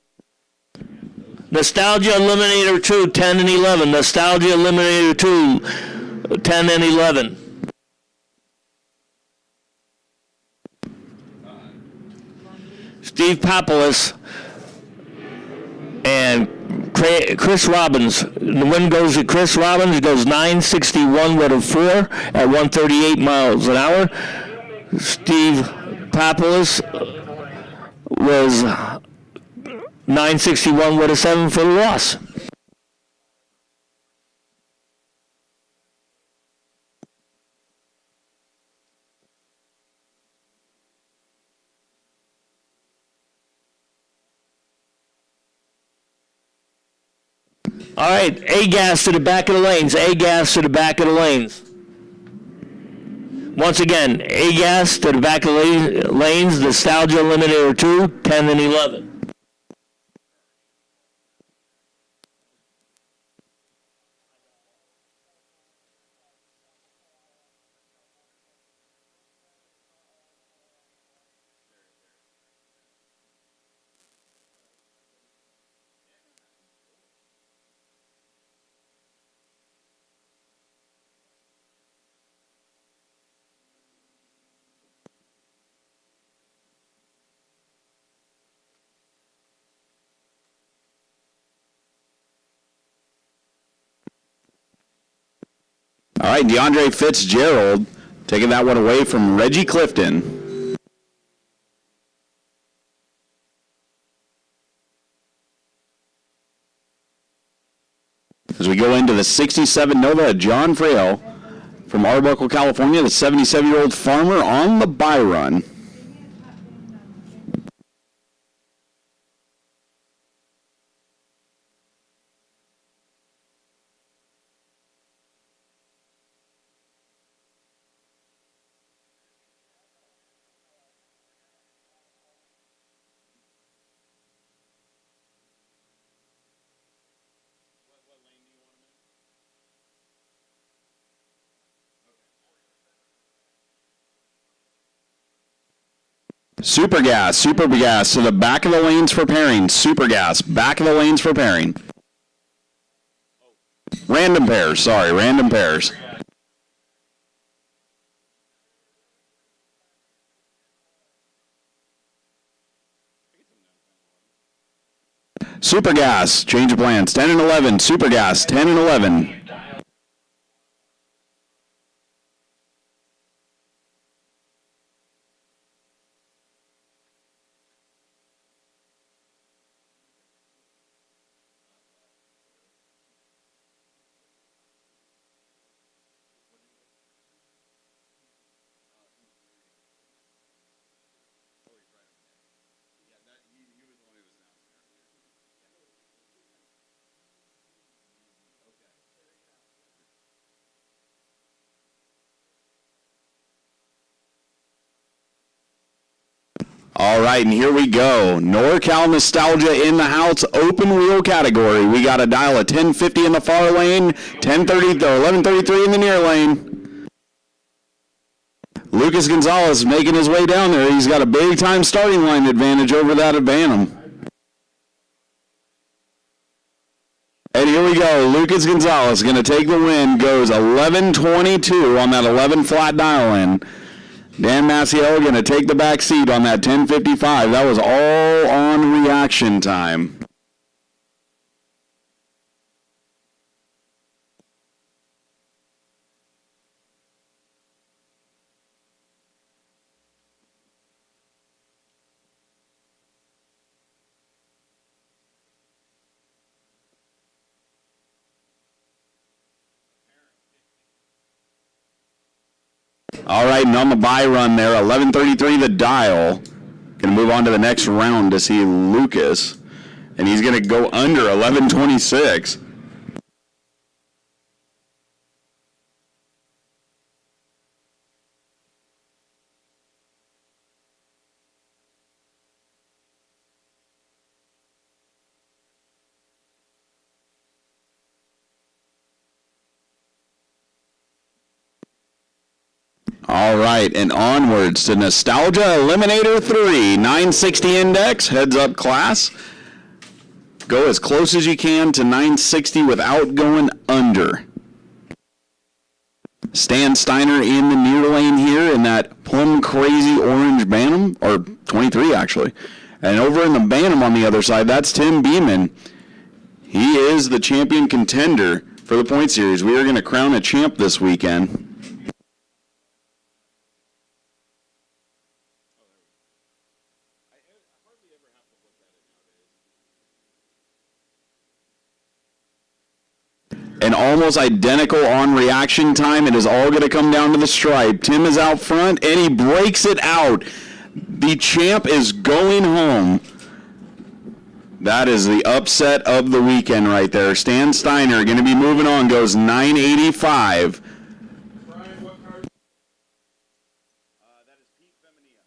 Nostalgia Eliminator 2, 10 and 11. Nostalgia Eliminator 2, 10 and 11. Steve Papoulis and Chris Robbins. The win goes to Chris Robbins. He goes 961 with a 4 at 138 miles an hour. Steve Papoulis was 961 with a 7 for the loss. All right, A-gas to the back of the lanes. A-gas to the back of the lanes. Once again, A-gas to the back of the lanes. Nostalgia Eliminator 2, 10 and 11. All right, DeAndre Fitzgerald taking that one away from Reggie Clifton. As we go into the 67 Nova, John Frail from Arbuckle, California, the 77-year-old farmer on the bye run. Super gas to the back of the lanes for pairing. Super gas, back of the lanes for pairing. Random pairs. Super gas, change of plans. 10 and 11. Super gas, 10 and 11. All right, and here we go. NorCal Nostalgia in the house, open wheel category. We got a dial of 1050 in the far lane, 1030 or 1133 in the near lane. Lucas Gonzalez making his way down there. He's got a big time starting line advantage over that of Bantam. And here we go. Lucas Gonzalez going to take the win. Goes 1122 on that 11 flat dial in. Dan Maciel going to take the back seat on that 1055. That was all on reaction time. All right, and on the bye run there, 11:33 the dial. Going to move on to the next round to see Lucas, and he's going to go under 11:26. All right, and onwards to Nostalgia Eliminator 3, 960 index, heads up class. Go as close as you can to 960 without going under. Stan Steiner in the near lane here in that plum crazy orange Bantam, or 23 actually. And over in the Bantam on the other side, that's Tim Beeman. He is the champion contender for the point series. We are going to crown a champ this weekend. And almost identical on reaction time. It is all going to come down to the stripe. Tim is out front, and he breaks it out. The champ is going home. That is the upset of the weekend right there. Stan Steiner going to be moving on, goes 985. Brian, what card? That is Pete Femenia.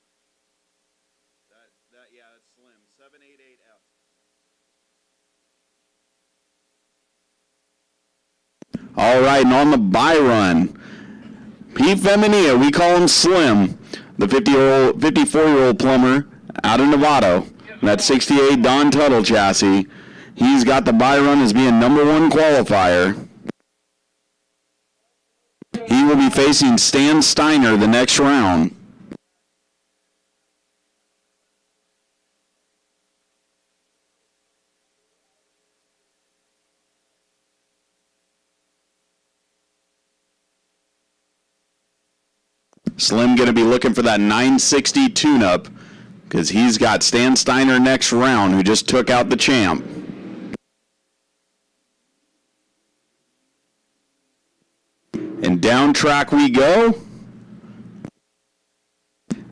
That's Slim. 788F. All right, and on the bye run, Pete Femenia, we call him Slim, the 54-year-old plumber out of Novato. That 68 Don Tuttle chassis. He's got the bye run as being number one qualifier. He will be facing Stan Steiner the next round. Slim going to be looking for that 960 tune-up because he's got Stan Steiner next round, who just took out the champ. And down track we go.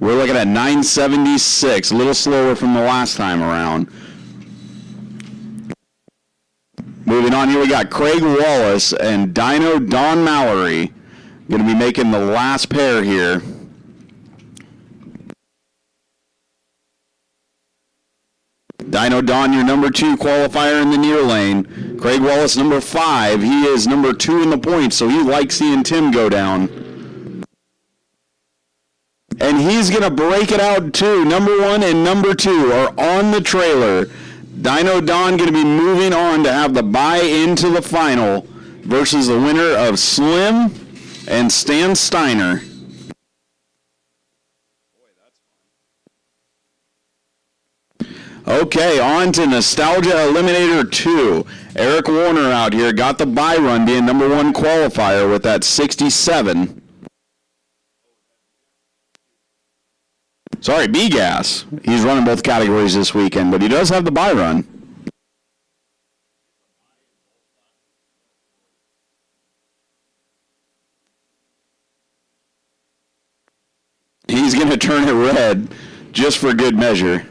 We're looking at 976, a little slower from the last time around. Moving on here, we got Craig Wallace and Dino Don Mallory going to be making the last pair here. Dino Don, your number 2 qualifier in the near lane. Craig Wallace, number 5. He is number 2 in the points, so he likes seeing Tim go down. And he's going to break it out too. Number 1 and number 2 are on the trailer. Dino Don going to be moving on to have the bye into the final versus the winner of Slim and Stan Steiner. Okay, on to Nostalgia Eliminator 2. Eric Warner out here got the bye run, being number 1 qualifier with that 67. Sorry, B-Gas. He's running both categories this weekend, but he does have the bye run. He's going to turn it red just for good measure.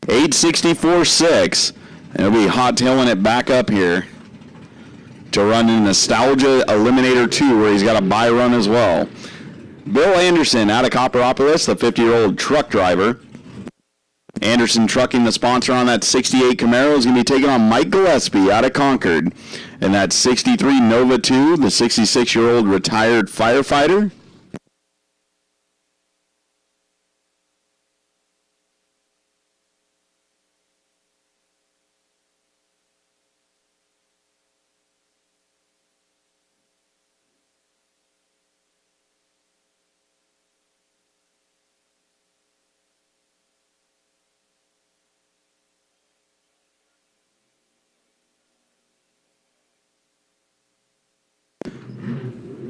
864.6. And he'll be hot-tailing it back up here to run in Nostalgia Eliminator 2, where he's got a bye run as well. Bill Anderson out of Copperopolis, the 50-year-old truck driver. Anderson Trucking, the sponsor on that 68 Camaro, is going to be taking on Mike Gillespie out of Concord. And that 63 Nova 2, the 66-year-old retired firefighter.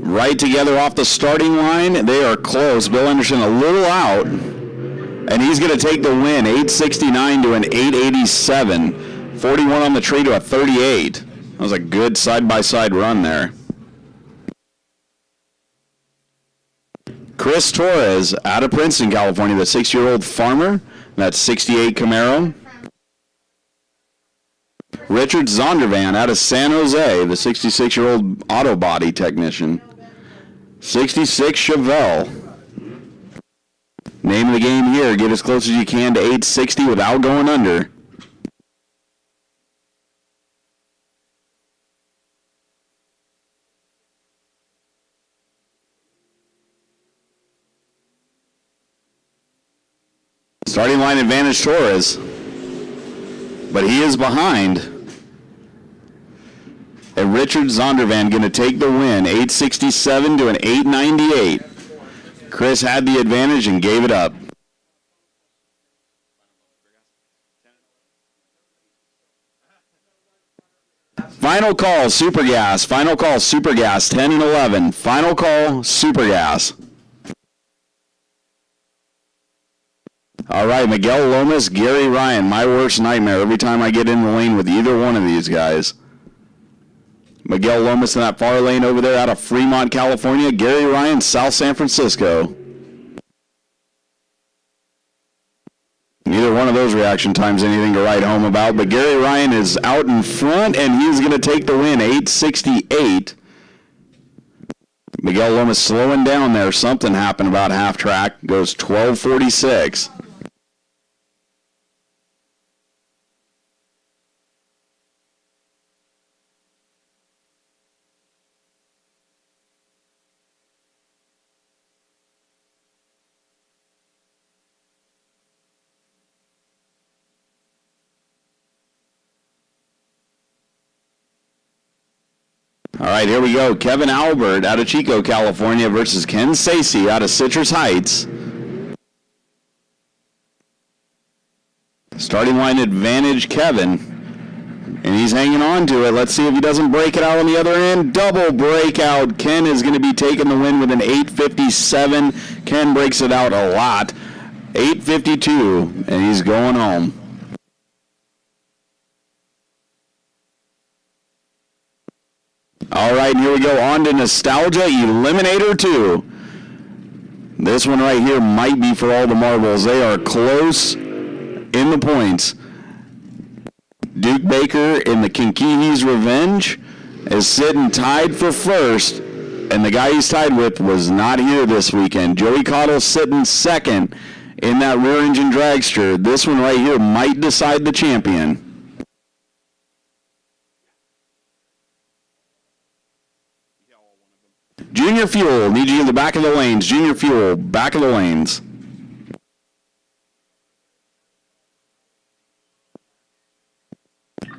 Right together off the starting line. They are close. Bill Anderson a little out. And he's going to take the win. 869 to an 887. 41 on the tree to a 38. That was a good side-by-side run there. Chris Torres out of Princeton, California, the 6-year-old farmer. That 68 Camaro. Richard Zondervan out of San Jose, the 66-year-old auto body technician. 66 Chevelle. Name of the game here, get as close as you can to 860 without going under. Starting line advantage Torres, but he is behind. And Richard Zondervan going to take the win, 867 to an 898. Chris had the advantage and gave it up. Final call, Super Gas. Final call, Super Gas, 10 and 11. Final call, Super Gas. All right, Miguel Lomas, Gary Ryan, my worst nightmare every time I get in the lane with either one of these guys. Miguel Lomas in that far lane over there out of Fremont, California. Gary Ryan, South San Francisco. Neither one of those reaction times anything to write home about, but Gary Ryan is out in front, and he's going to take the win, 868. Miguel Lomas slowing down there. Something happened about half track. Goes 12:46. All right, here we go. Kevin Albert out of Chico, California versus Ken Sacy out of Citrus Heights. Starting line advantage, Kevin. And he's hanging on to it. Let's see if he doesn't break it out on the other end. Double breakout. Ken is going to be taking the win with an 8:57. Ken breaks it out a lot. 8:52, and he's going home. All right, here we go on to Nostalgia Eliminator 2. This one right here might be for all the marbles. They are close in the points. Duke Baker in the Kinkihi's Revenge is sitting tied for first, and the guy he's tied with was not here this weekend. Joey Cottle sitting second in that rear engine dragster. This one right here might decide the champion. Junior Fuel, need you in the back of the lanes. Junior Fuel, back of the lanes.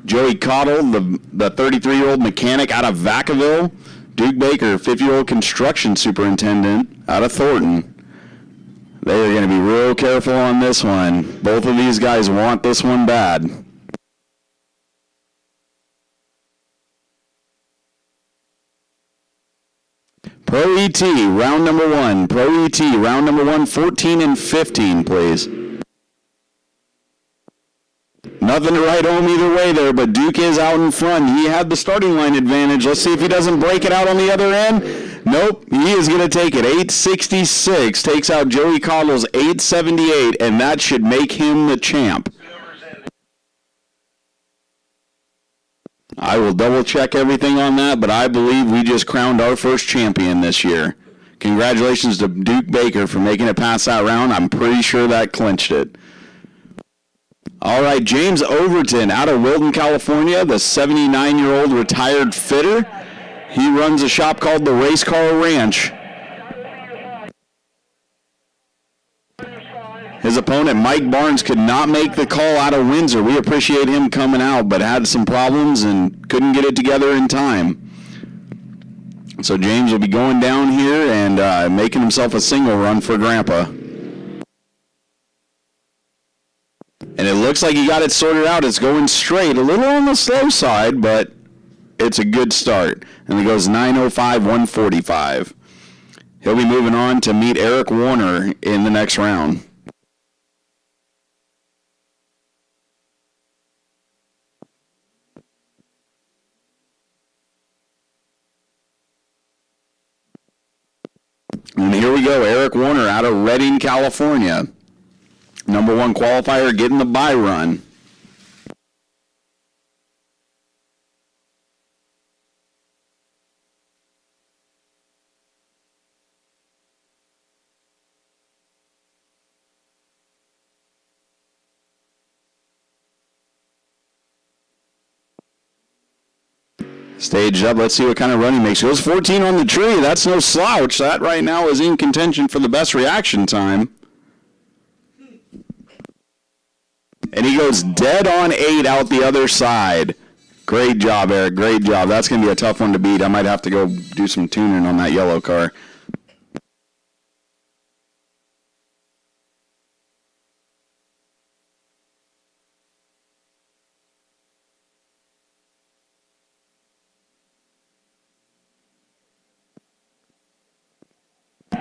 Joey Cottle, the 33-year-old mechanic out of Vacaville. Duke Baker, 50-year-old construction superintendent out of Thornton. They are going to be real careful on this one. Both of these guys want this one bad. Pro ET, round number one. Pro ET, round number one, 14 and 15, please. Nothing to write home either way there, but Duke is out in front. He had the starting line advantage. Let's see if he doesn't break it out on the other end. Nope, he is going to take it. 8:66 takes out Joey Cottle's 8:78, and that should make him the champ. I will double check everything on that, but I believe we just crowned our first champion this year. Congratulations to Duke Baker for making it past that round. I'm pretty sure that clinched it. All right, James Overton out of Wilton, California, the 79-year-old retired fitter. He runs a shop called the Race Car Ranch. His opponent, Mike Barnes, could not make the call out of Windsor. We appreciate him coming out, but had some problems and couldn't get it together in time. So James will be going down here and making himself a single run for Grandpa. And it looks like he got it sorted out. It's going straight. A little on the slow side, but it's a good start. And it goes 9:05, 145. He'll be moving on to meet Eric Warner in the next round. And here we go, Eric Warner out of Redding, California. Number one qualifier getting the bye run. Staged up. Let's see what kind of run he makes. He goes 14 on the tree. That's no slouch. That right now is in contention for the best reaction time. And he goes dead on 8 out the other side. Great job, Eric. Great job. That's going to be a tough one to beat. I might have to go do some tuning on that yellow car.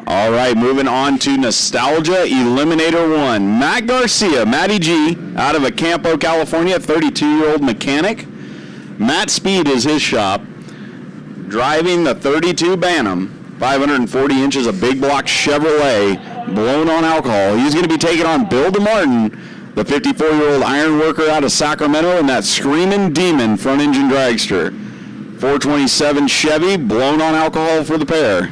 All right, moving on to Nostalgia Eliminator 1. Matt Garcia, Matty G, out of Acampo, California, 32-year-old mechanic. Matt Speed is his shop. Driving the 32 Bantam, 540 inches of big block Chevrolet, blown on alcohol. He's going to be taking on Bill DeMartin, the 54-year-old iron worker out of Sacramento, and that Screaming Demon front engine dragster. 427 Chevy, blown on alcohol for the pair.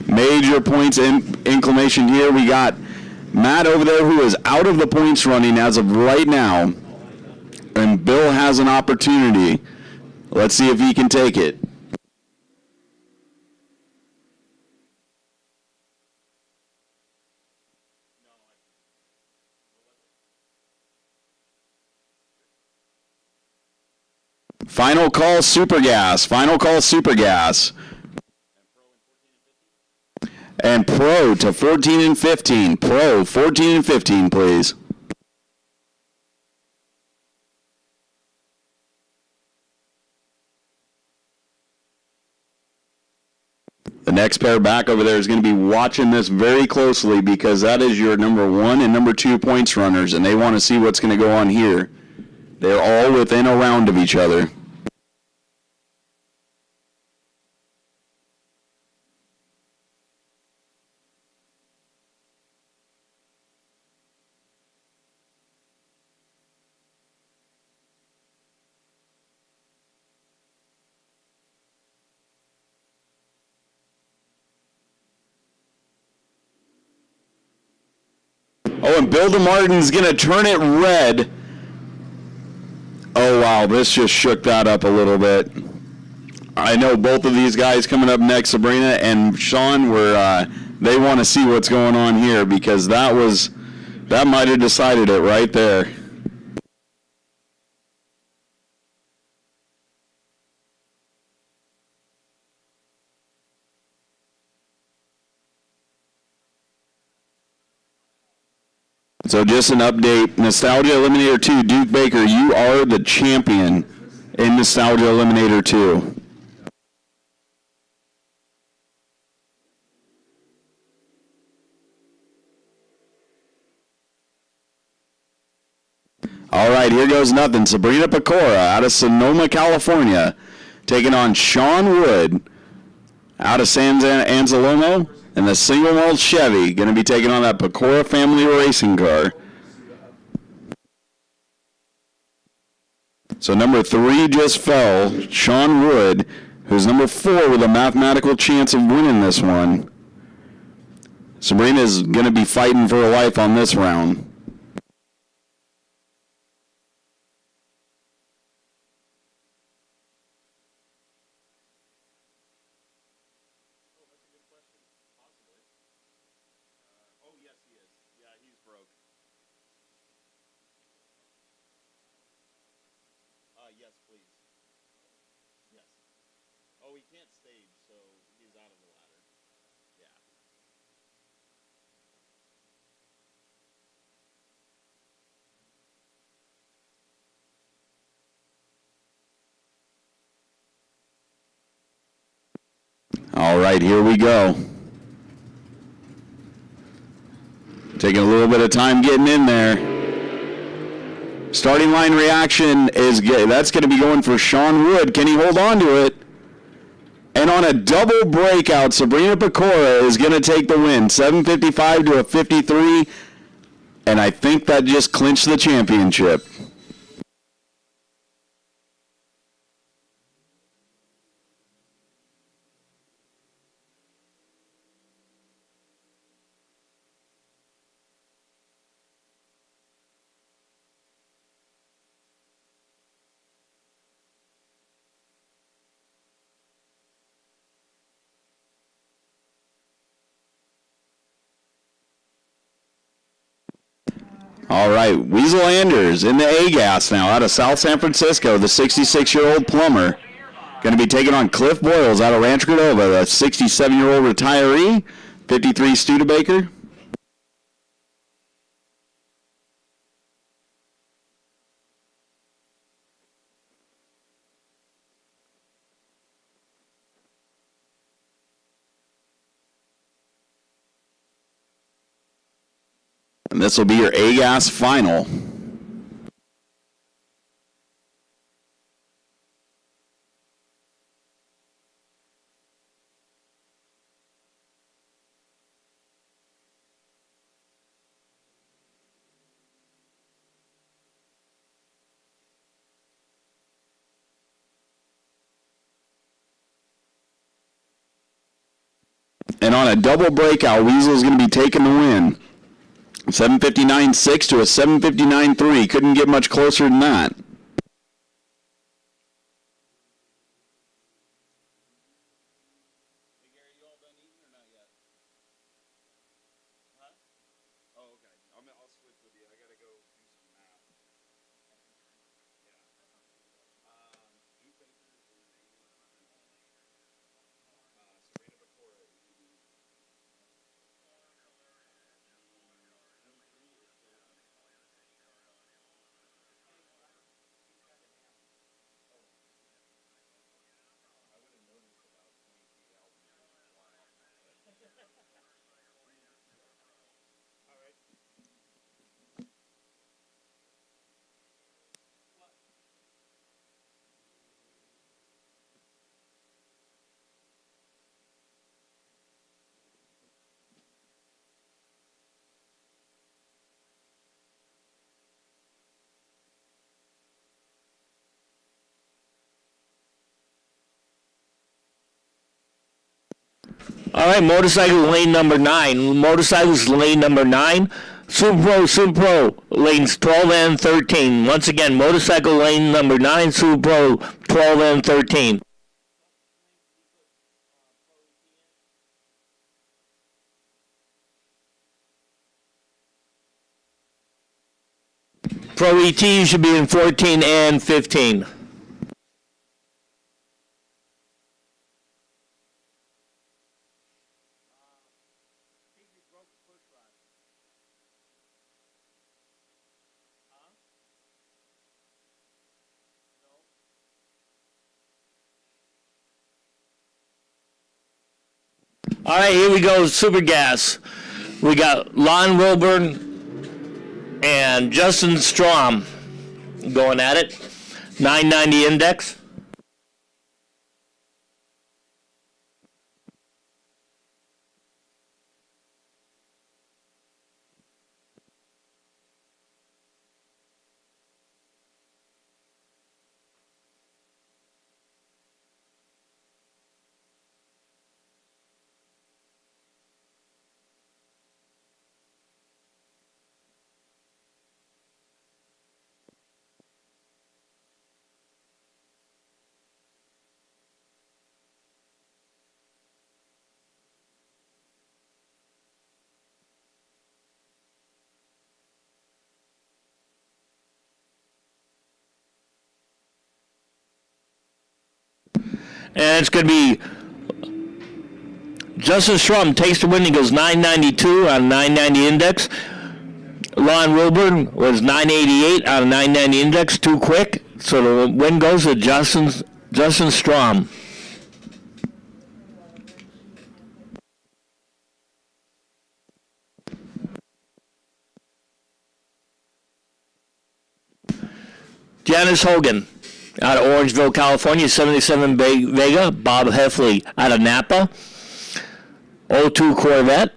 Major points inclination here. We got Matt over there who is out of the points running as of right now. And Bill has an opportunity. Let's see if he can take it. Final call, Super Gas. Final call, Super Gas. And Pro to 14 and 15. Pro, 14 and 15, please. The next pair back over there is going to be watching this very closely because that is your number 1 and number 2 points runners, and they want to see what's going to go on here. They're all within a round of each other. Oh, and Bill DeMartin's going to turn it red. Oh, wow, this just shook that up a little bit. I know both of these guys coming up next, Sabrina and Sean, they want to see what's going on here because that might have decided it right there. So just an update, Nostalgia Eliminator 2, Duke Baker, you are the champion in Nostalgia Eliminator 2. All right, here goes nothing. Sabrina Pecora out of Sonoma, California, taking on Sean Wood out of San Anzalomo. And the single model Chevy going to be taking on that Pecora family racing car. So number 3 just fell, Sean Wood, who's number 4 with a mathematical chance of winning this one. Sabrina's going to be fighting for her life on this round. Yes, please. Yes. Oh, he can't stage, so he's out of the ladder. Yeah. All right, here we go. Taking a little bit of time getting in there. Starting line reaction is that's going to be going for Sean Wood. Can he hold on to it? And on a double breakout, Sabrina Pecora is going to take the win. 755 to a 53. And I think that just clinched the championship. All right, Weasel Anders in the A-Gas now out of South San Francisco, the 66-year-old plumber. Going to be taking on Cliff Boyles out of Rancho Cordova, the 67-year-old retiree, 53 Studebaker. And this will be your A-Gas final. And on a double breakout, Weasel is going to be taking the win. 759.6 to a 759.3. Couldn't get much closer than that. Hey, Gary, you all done eating or not yet? Huh? Oh, okay. I'll switch with you. I gotta go do some math. Yeah. Duke Baker is A, Sabrina Pecora is E. M3 is the All right, motorcycle lane number 9. Motorcycles lane number 9. Super Pro, lanes 12 and 13. Once again, motorcycle lane number 9, Super Pro, 12 and 13. Pro ET should be in 14 and 15. All right, here we go, Super Gas. We got Lon Wilburn and Justin Strom going at it. 990 index. And it's going to be Justin Strom takes the win. He goes 992 on 990 index. Lon Wilburn was 988 on a 990 index, too quick. So the win goes to Justin Strom. Janice Hogan out of Orangeville, California, 77 Vega. Bob Heffley out of Napa, 02 Corvette.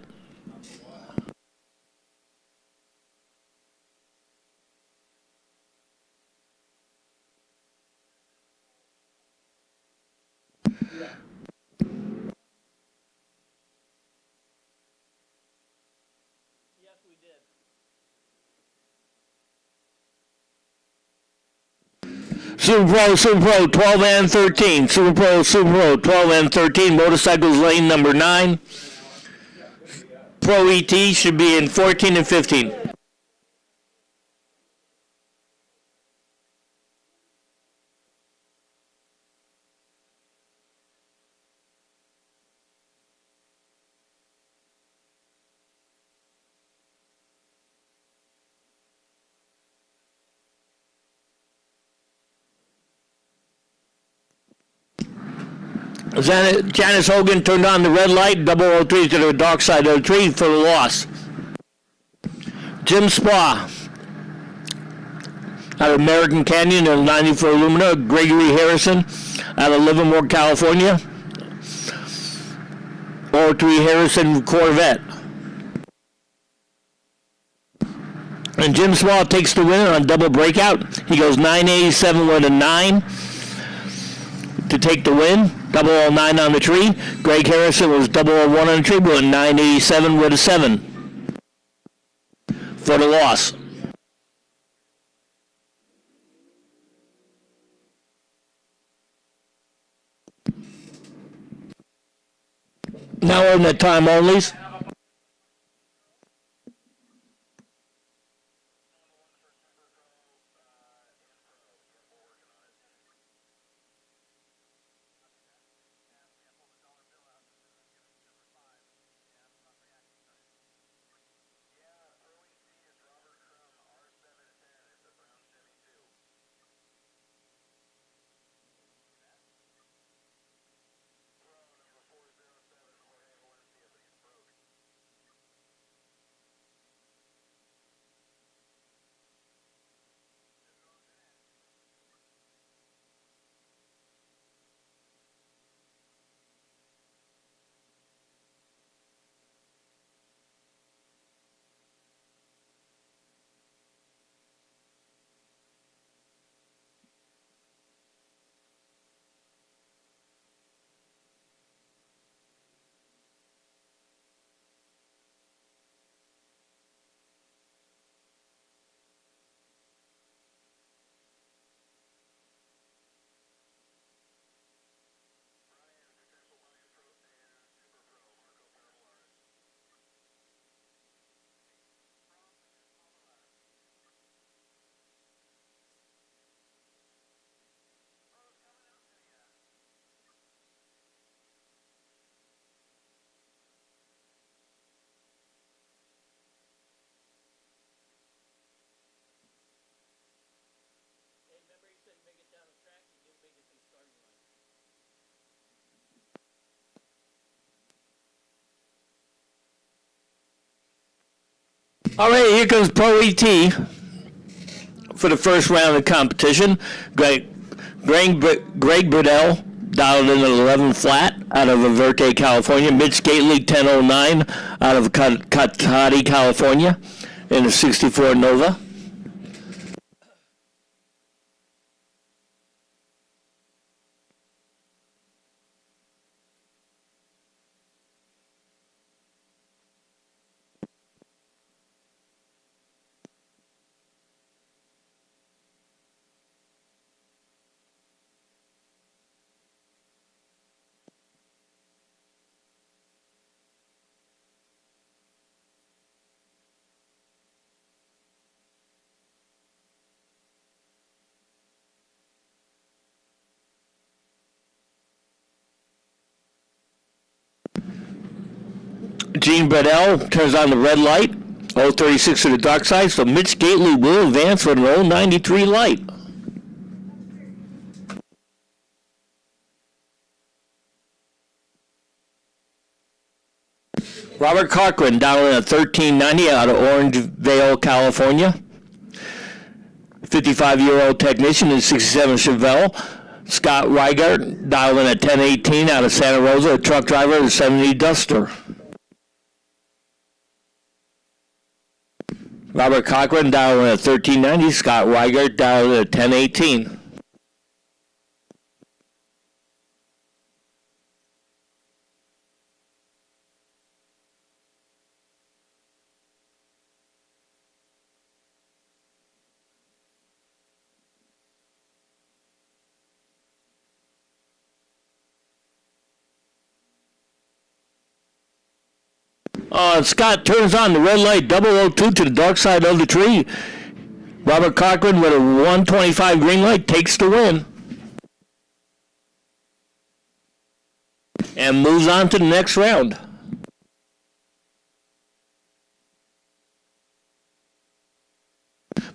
Super Pro, 12 and 13. Super Pro, 12 and 13. Motorcycles lane number 9. Pro ET should be in 14 and 15. Janice Hogan turned on the red light, 003 to the dark side of the tree for the loss. Jim Spa out of American Canyon and 94 Lumina. Gregory Harrison out of Livermore, California. 03 Harrison Corvette. And Jim Spa takes the win on double breakout. He goes 987 with a 9 to take the win. 009 on the tree. Greg Harrison was 001 on the tree, but 987 with a 7 for the loss. Now we're in the time onlys. All right, here comes Pro ET for the first round of the competition. Greg Burdell dialed in at 11 flat out of Verte, California. Mitch Gately, 1009 out of Cotati, California, in the 64 Nova. Gene Bredell turns on the red light. 036 to the dark side, so Mitch Gately will advance with an 093 light. Robert Cochran down in a 1390 out of Orangevale, California. 55-year-old technician in 67 Chevelle. Scott Weigert dialed in at 1018 out of Santa Rosa, a truck driver in a 70 Duster. Robert Cochran dialed in at 1390. Scott Weigert dialed in at 1018. Scott turns on the red light, 002 to the dark side of the tree. Robert Cochran with a 125 green light takes the win. And moves on to the next round.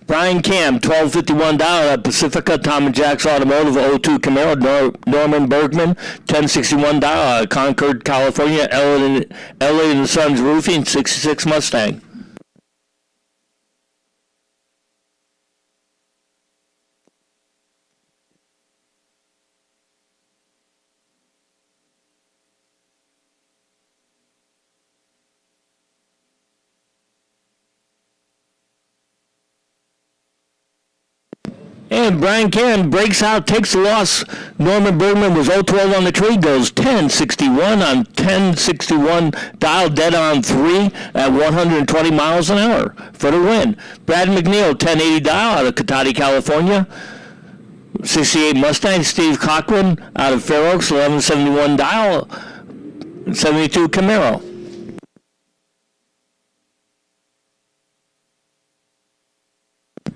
Brian Cam, 1251 at Pacifica, Tom and Jack's Automotive, 02 Camaro, Norman Bergman, 1061 Concord, California, Elliott and Sons Roofing, 66 Mustang. And Brian Cam breaks out, takes the loss. Norman Bergman was 012 on the tree, goes 1061 on 1061, dialed dead on 3 at 120 miles an hour for the win. Brad McNeil, 1080 dial out of Cotati, California. 68 Mustang. Steve Cochran out of Fair Oaks, 1171 dial, 72 Camaro.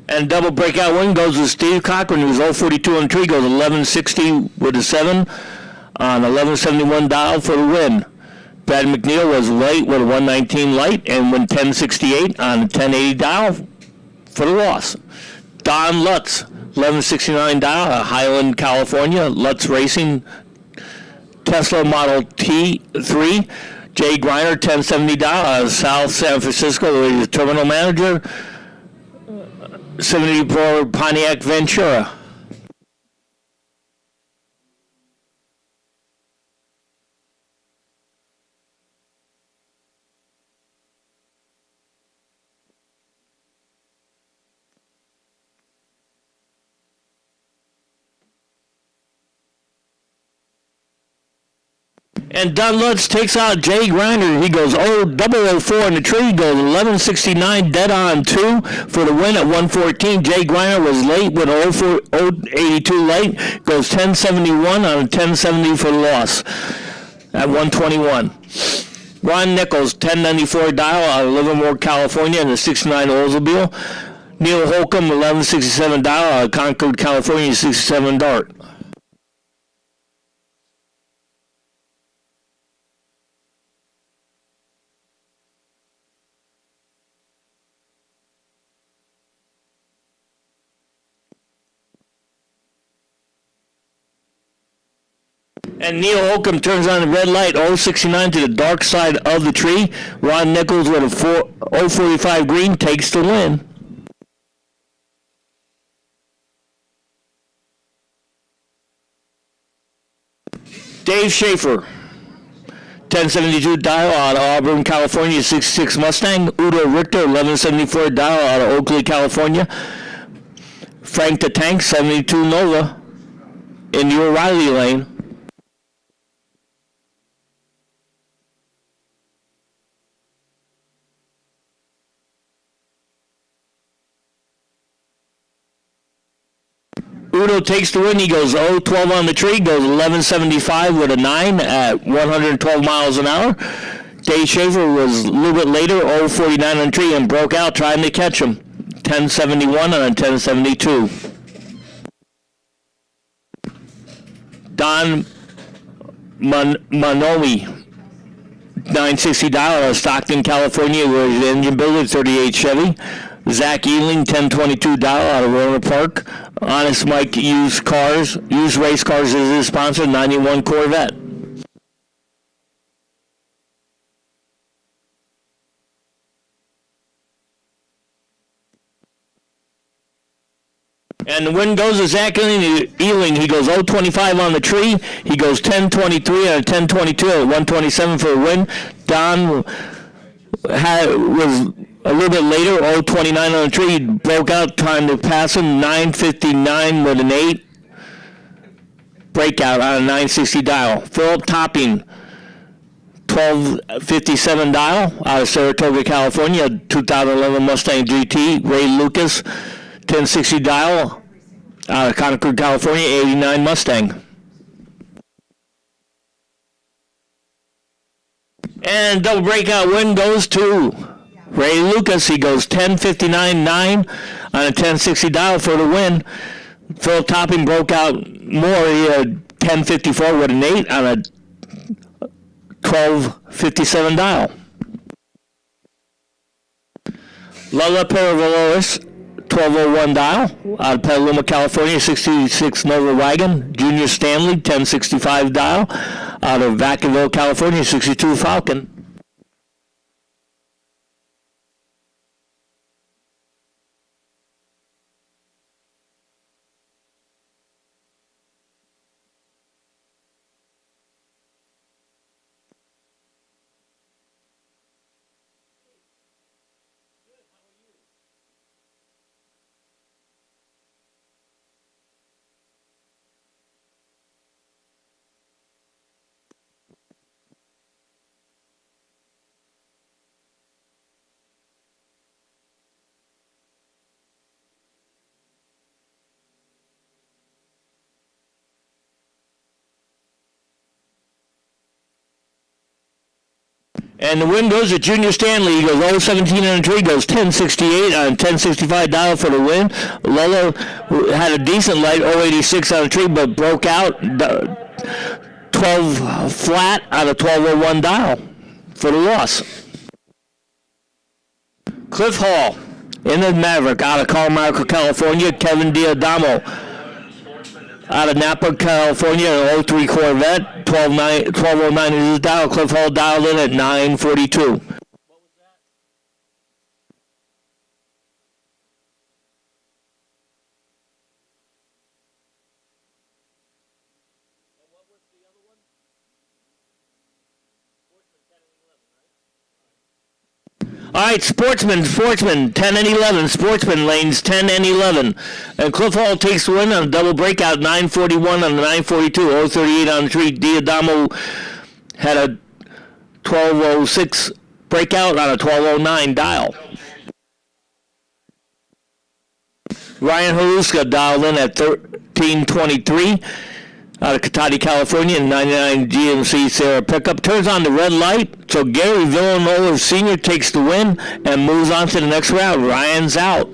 And double breakout win goes to Steve Cochran, who's 042 on the tree, goes 1160 with a 7 on 1171 dial for the win. Brad McNeil was late with a 119 light and went 1068 on a 1080 dial for the loss. Don Lutz, 1169 dial out of Highland, California, Lutz Racing, Tesla Model T3. Jay Griner, 1070 dial out of South San Francisco, he's a terminal manager. 74 Pontiac Ventura. And Don Lutz takes out Jay Griner. He goes 004 in the tree, goes 1169 dead on 2 for the win at 114. Jay Griner was late with 082 late, goes 1071 on a 1070 for the loss at 121. Ron Nichols, 1094 dial out of Livermore, California in the 69 Oldsmobile. Neil Holcomb, 1167 dial out of Concord, California, 67 Dart. And Neil Holcomb turns on the red light, 069 to the dark side of the tree. Ron Nichols with a 045 green takes the win. Dave Schaefer, 1072 dial out of Auburn, California, 66 Mustang. Udo Richter, 1174 dial out of Oakley, California. Frank the Tank, 72 Nova in the O'Reilly lane. Udo takes the win. He goes 0-12 on the tree, goes 1175 with a 9 at 112 miles an hour. Dave Schaefer was a little bit later, 0-49 on the tree, and broke out trying to catch him. 1071 and a 1072. Don Manomi, 960 dial out of Stockton, California, where he's an engine builder, 38 Chevy. Zach Ealing, 1022 dial out of Roanoke Park. Honest Mike used race cars as his sponsor, 91 Corvette. And the win goes to Zach Ealing. He goes 025 on the tree. He goes 1023 and a 1022 at 127 for a win. Don was a little bit later, 029 on the tree. He broke out trying to pass him, 959 with an 8. Breakout on a 960 dial. Philip Topping, 1257 dial out of Saratoga, California, 2011 Mustang GT. Ray Lucas, 1060 dial out of Concord, California, 89 Mustang. And double breakout win goes to Ray Lucas. He goes 1059.9 on a 1060 dial for the win. Phil Topping broke out more. He had 1054 with an 8 on a 1257 dial. Lala Peravaloris, 1201 dial out of Petaluma, California, 66 Nova Wagon. Junior Stanley, 1065 dial out of Vacaville, California, 62 Falcon. And the win goes to Junior Stanley. He goes 017 on the tree, goes 1068 on 1065 dial for the win. Lolo had a decent light, 086 on the tree, but broke out 12 flat out of 1201 dial for the loss. Cliff Hall in the Maverick out of Carmichael, California. Kevin Diadamo out of Napa, California, an 03 Corvette, 1209 is his dial. Cliff Hall dialed in at 942. All right, Sportsman, 10 and 11. Sportsman lanes 10 and 11. And Cliff Hall takes the win on a double breakout, 941 on the 942, 038 on the tree. Diadamo had a 1206 breakout on a 1209 dial. Ryan Haluska dialed in at 1323 out of Cotati, California, in 99 GMC Sierra pickup. Turns on the red light, so Gary Villanova Sr. takes the win and moves on to the next round. Ryan's out.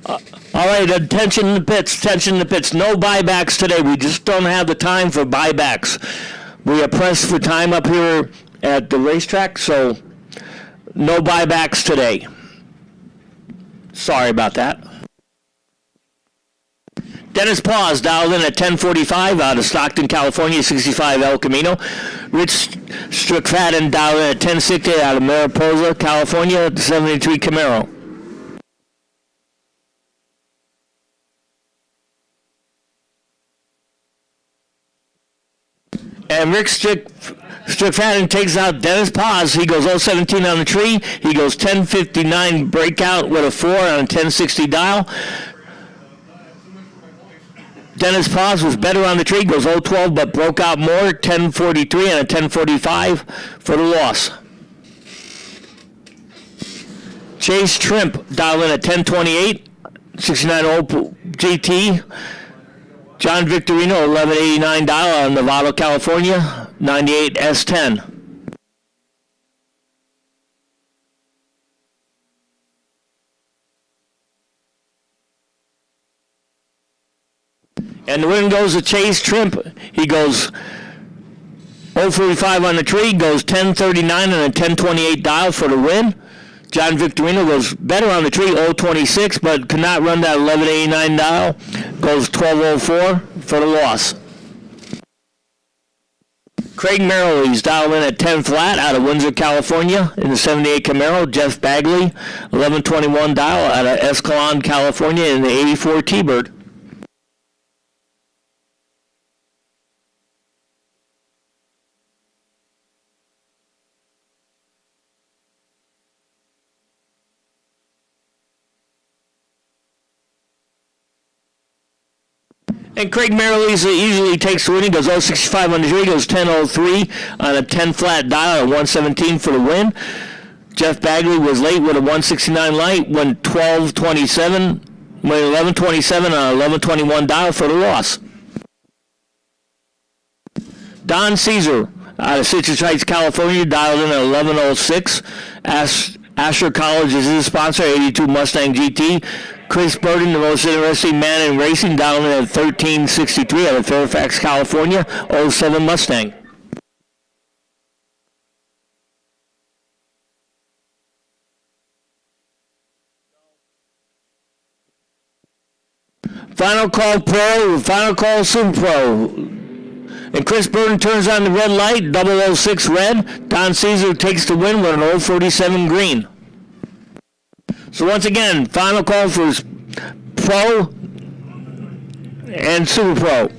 All right, attention in the pits, attention in the pits. No buybacks today. We just don't have the time for buybacks. We are pressed for time up here at the racetrack, so no buybacks today. Sorry about that. Dennis Paws dialed in at 1045 out of Stockton, California, 65 El Camino. Rich Strickfaden dialed in at 1060 out of Mariposa, California, 73 Camaro. And Rick Strickfaden takes out Dennis Paws. He goes 017 on the tree. He goes 1059 breakout with a 4 on a 1060 dial. Dennis Paws was better on the tree, goes 012 but broke out more, 1043 and a 1045 for the loss. Chase Trimp dialed in at 1028, 69 Opel GT. John Victorino, 1189 dial on Novato, California, 98 S10. And the win goes to Chase Trimp. He goes 045 on the tree, goes 1039 and a 1028 dial for the win. John Victorino goes better on the tree, 026, but could not run that 1189 dial. Goes 1204 for the loss. Craig Merrill's dialed in at 10 flat out of Windsor, California in the 78 Camaro. Jeff Bagley, 1121 dial out of Escalon, California in the 84 T-Bird. And Craig Merrill's easily takes the win. He goes 065 on the tree, goes 1003 on a 10 flat dial at 117 for the win. Jeff Bagley was late with a 169 light, went 1227, went 1127 on a 1121 dial for the loss. Don Caesar out of Citrus Heights, California, dialed in at 1106. Asher College is his sponsor, 82 Mustang GT. Chris Burden, the most interesting man in racing, dialed in at 1363 out of Fairfax, California, 07 Mustang. Final call pro, final call super pro. And Chris Burden turns on the red light, 006 red. Don Caesar takes the win with an 047 green. So once again, final call for Pro and Super Pro.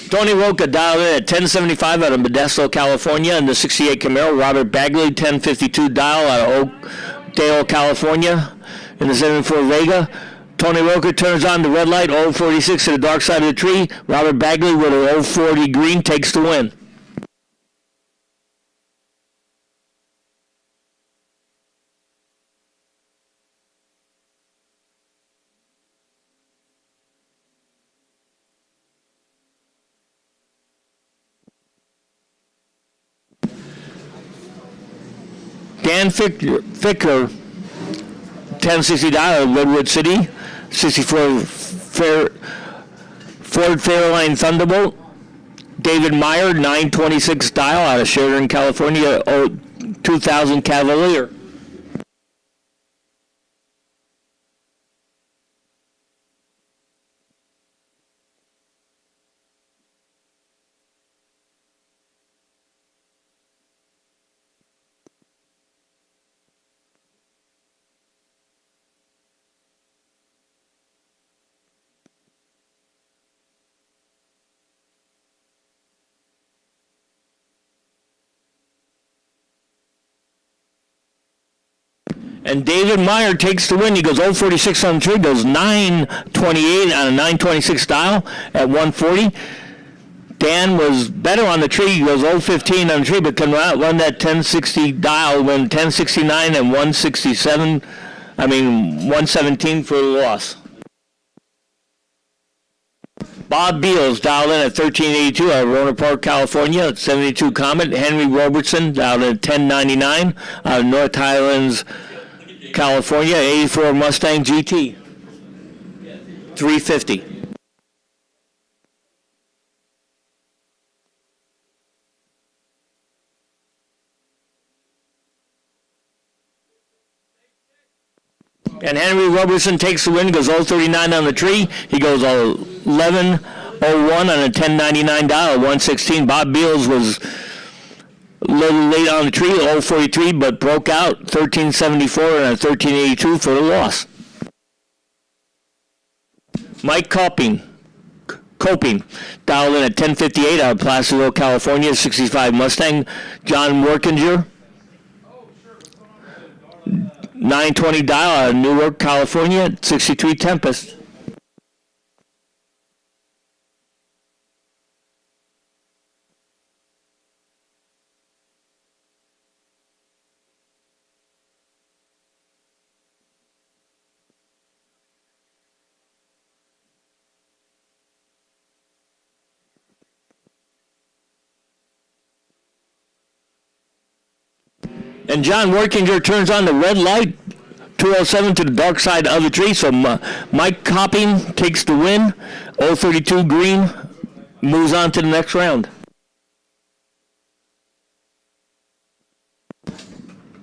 Tony Roca dialed in at 1075 out of Modesto, California in the 68 Camaro. Robert Bagley, 1052 dial out of Oakdale, California in the 74 Vega. Tony Roca turns on the red light, 046 to the dark side of the tree. Robert Bagley with a 040 green takes the win. Dan Fickler, 1060 dial, Redwood City, 64 Ford Fairlane Thunderbolt. David Meyer, 926 dial out of Sheridan, California, 2000 Cavalier. And David Meyer takes the win. He goes 046 on the tree, goes 928 on a 926 dial at 140. Dan was better on the tree. He goes 015 on the tree, but can run that 1060 dial, win 1069 and 117 for the loss. Bob Beals dialed in at 1382 out of Rohnert Park, California. 72 Comet. Henry Robertson dialed in at 1099 out of North Highlands, California. 84 Mustang GT. 350. And Henry Robertson takes the win, goes 039 on the tree. He goes 1101 on a 1099 dial, 116. Bob Beals was a little late on the tree, 043, but broke out 1374 and a 1382 for the loss. Mike Coping dialed in at 1058 out of Placerville, California, 65 Mustang. John Workinger, 920 dial out of Newark, California, 63 Tempest. And John Workinger turns on the red light, 207 to the dark side of the tree. So Mike Copping takes the win, 032 green, moves on to the next round.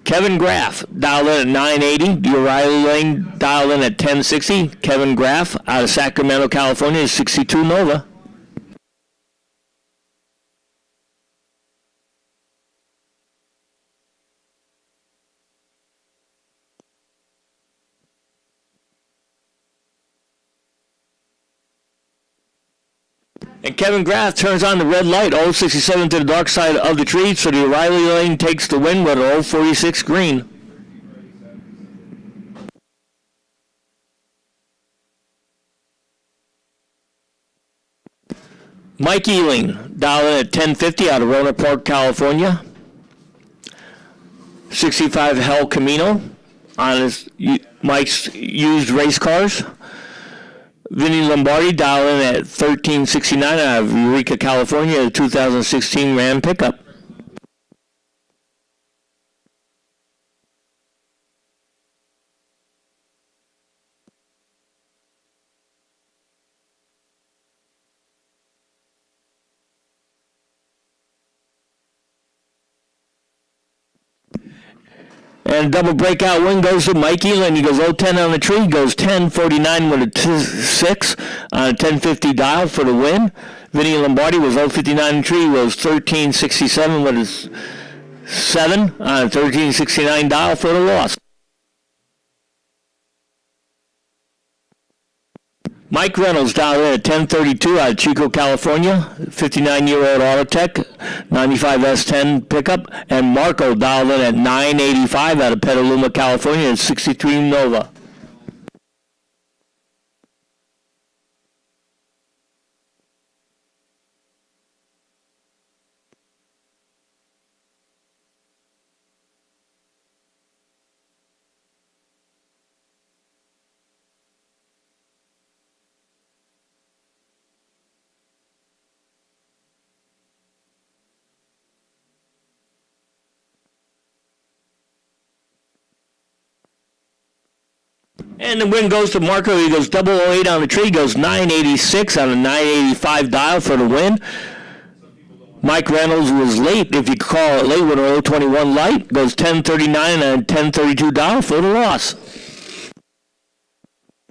Kevin Graff dialed in at 980. O'Reilly Lane dialed in at 1060. Kevin Graff out of Sacramento, California, 62 Nova. And Kevin Graff turns on the red light, 067 to the dark side of the tree, so the O'Reilly Lane takes the win with a 046 green. Mike Ealing, dialed in at 1050 out of Rohnert Park, California. 65 Hell Camino on his Mike's used race cars. Vinny Lombardi dialed in at 1369 out of Eureka, California, a 2016 Ram pickup. And double breakout win goes to Mike Elan. He goes 010 on the tree, goes 1049 with a 6 on a 1050 dial for the win. Vinny Lombardi was 059 on the tree, was 1367 with a 7 on a 1369 dial for the loss. Mike Reynolds dialed in at 1032 out of Chico, California, 59-year-old Autotech, 95 S10 pickup, and Marco dialed in at 985 out of Petaluma, California, 63 Nova. And the win goes to Marco. He goes 008 on the tree, goes 986 on a 985 dial for the win. Mike Reynolds was late, if you could call it late, with a 021 light, goes 1039 on a 1032 dial for the loss.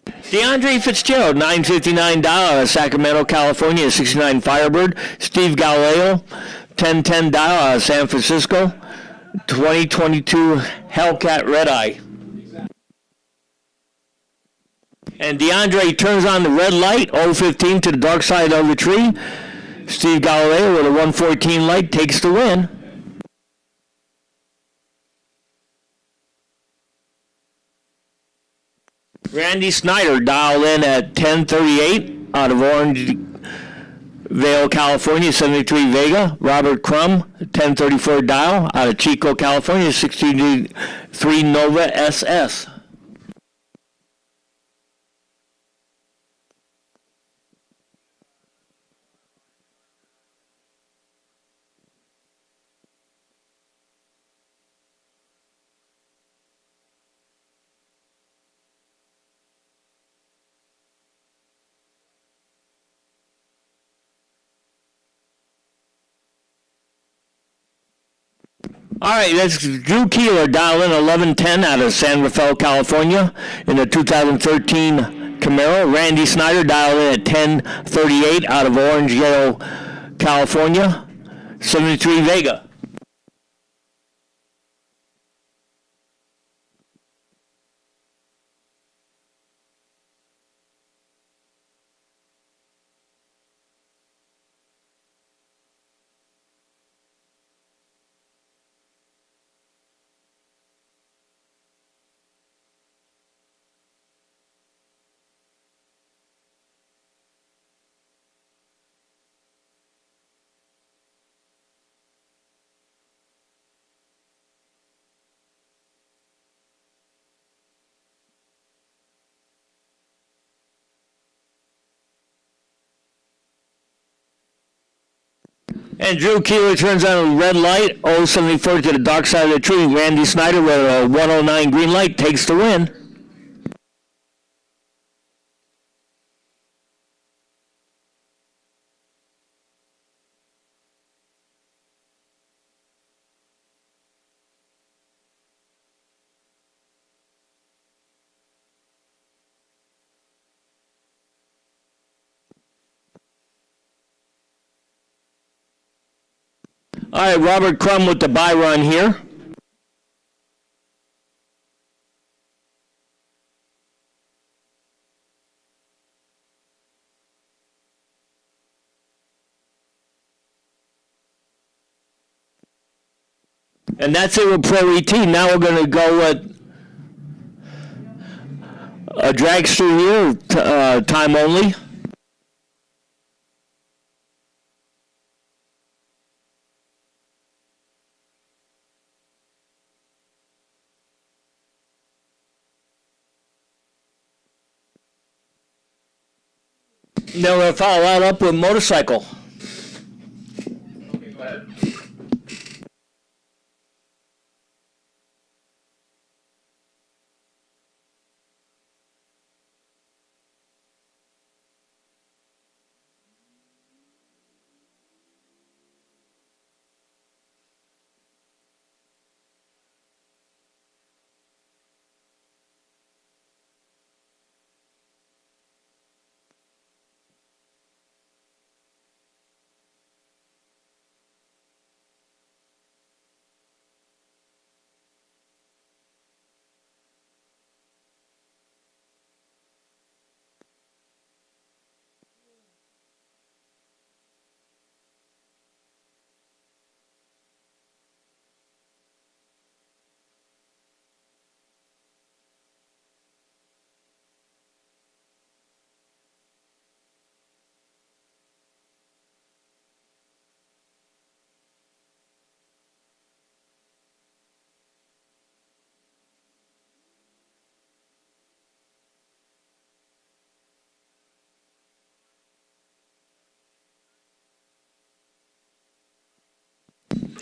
DeAndre Fitzgerald, 959 dial out of Sacramento, California, 69 Firebird. Steve Galileo, 1010 dial out of San Francisco, 2022 Hellcat Red Eye. And DeAndre turns on the red light, 015 to the dark side of the tree. Steve Galileo with a 114 light takes the win. Randy Snyder dialed in at 1038 out of Orangevale, California, 73 Vega. Robert Crum, 1034 dial out of Chico, California, 63 Nova SS. All right, that's Drew Keeler, dial in 1110 out of San Rafael, California, in the 2013 Camaro. Randy Snyder, dial in at 1038 out of Orangevale, California, 73 Vega. And Drew Keeler turns on a red light, 074 to the dark side of the tree. Randy Snyder with a 109 green light takes the win. All right, Robert Crum with the bye run here. And that's it with Pro ET. Now we're going to go with a dragster here, time only. Then we'll follow that up with motorcycle. Okay, go ahead.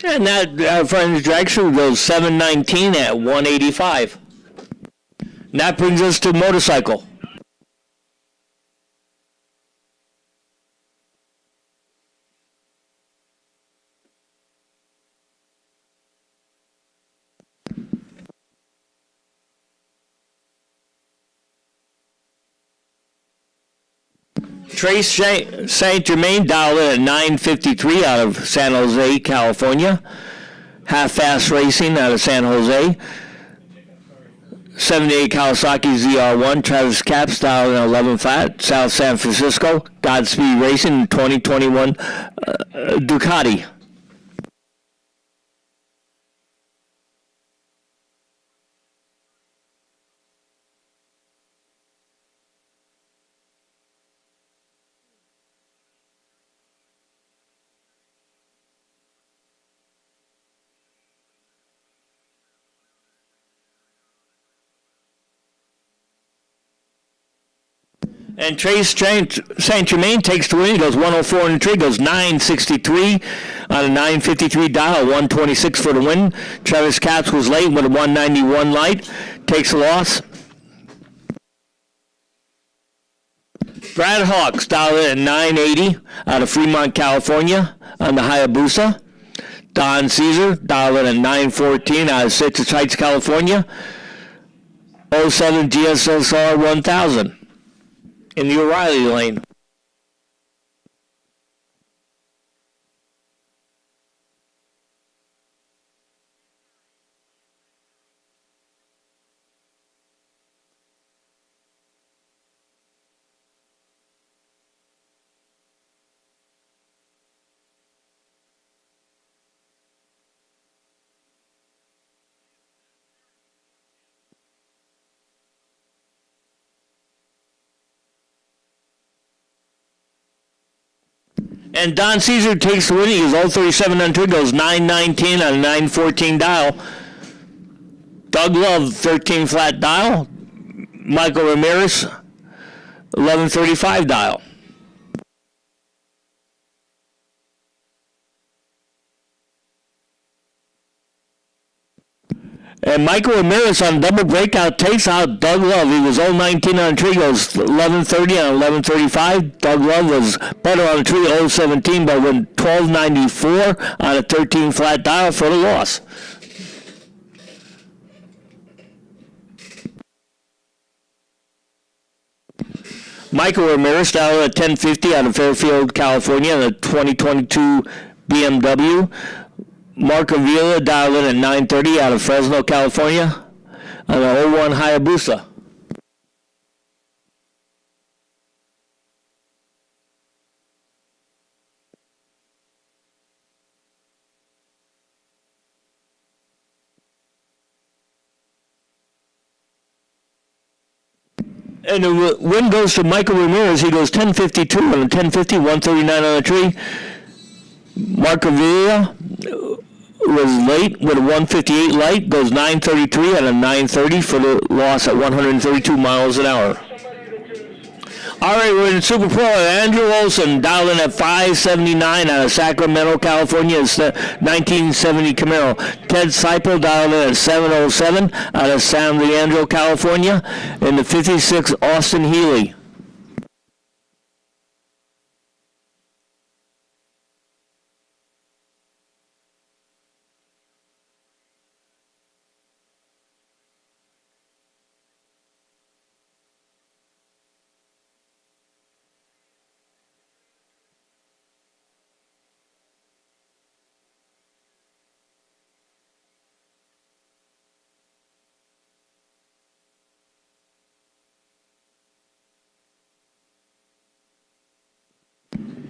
And that, our friend's dragster goes 719 at 185. And that brings us to motorcycle. Trace St. Germain, dialed in at 953 out of San Jose, California. Half Fast Racing out of San Jose. 78 Kawasaki ZR1. Travis Capps, dialed in 11 flat, South San Francisco. Godspeed Racing, 2021 Ducati. And Trace St. Germain takes the win. He goes 104 in the tree, goes 963 on a 953 dial, 126 for the win. Travis Capps was late with a 191 light, takes a loss. Brad Hawks dialed in at 980 out of Fremont, California on the Hayabusa. Don Caesar, dial in at 914 out of Citrus Heights, California. 07 GSSR 1000 in the O'Reilly lane. And Don Caesar takes the win. He goes 037 on 2, goes 919 on a 914 dial. Doug Love, 13 flat dial. Michael Ramirez, 1135 dial. And Michael Ramirez on double breakout takes out Doug Love. He was 019 on a tree, goes 1130 on 1135. Doug Love was better on a tree, 017, but went 1294 on a 13 flat dial for the loss. Michael Ramirez dialed at 1050 out of Fairfield, California, in a 2022 BMW. Mark Avila dialed in at 9:30 out of Fresno, California, on an 01 Hayabusa. And the win goes to Michael Ramirez. He goes 1052 on a 1050, 139 on the tree. Mark Avila was late with a 158 light, goes 933 on a 930 for the loss at 132 miles an hour. All right, we're in Super Pro. Andrew Olson dialed in at 579 out of Sacramento, California. It's the 1970 Camaro. Ted Seipel dialed in at 707 out of San Leandro, California, in the 56 Austin Healey.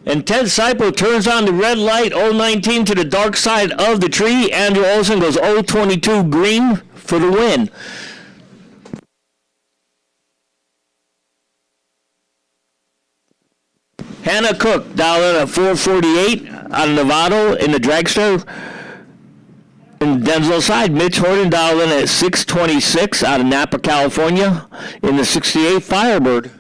And Ted Seipel turns on the red light, 019 to the dark side of the tree. Andrew Olson goes 022 green for the win. Hannah Cook dialed in at 448 out of Novato in the dragster. In Denzel side, Mitch Horton dialed in at 626 out of Napa, California in the 68 Firebird.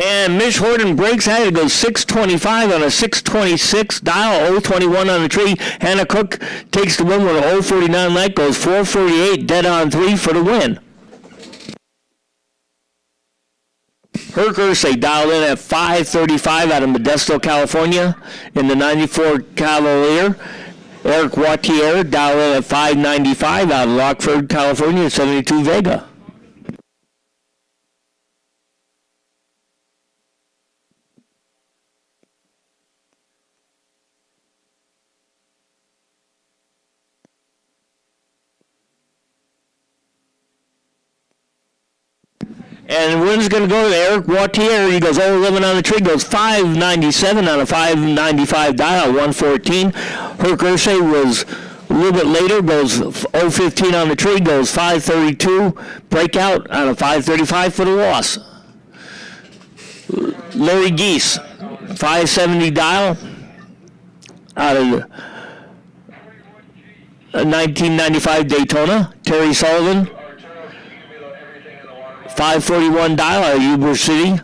And Mitch Horton breaks out. It goes 625 on a 626 dial, 021 on the tree. Hannah Cook takes the win with a 049 light, goes 448, dead on 3 for the win. Herc Ursay dialed in at 535 out of Modesto, California, in the 94 Cavalier. Eric Wattier dialed in at 595 out of Rockford, California, 72 Vega. And the win's going to go to Eric Wattier. He goes 011 on the tree, goes 597 on a 595 dial, 114. Herc Ursay was a little bit later, goes 015 on the tree, goes 532, breakout on a 535 for the loss. Larry Geese, 570 dial, out of 1995 Daytona, Terry Sullivan. 541 dial out of Yuba City,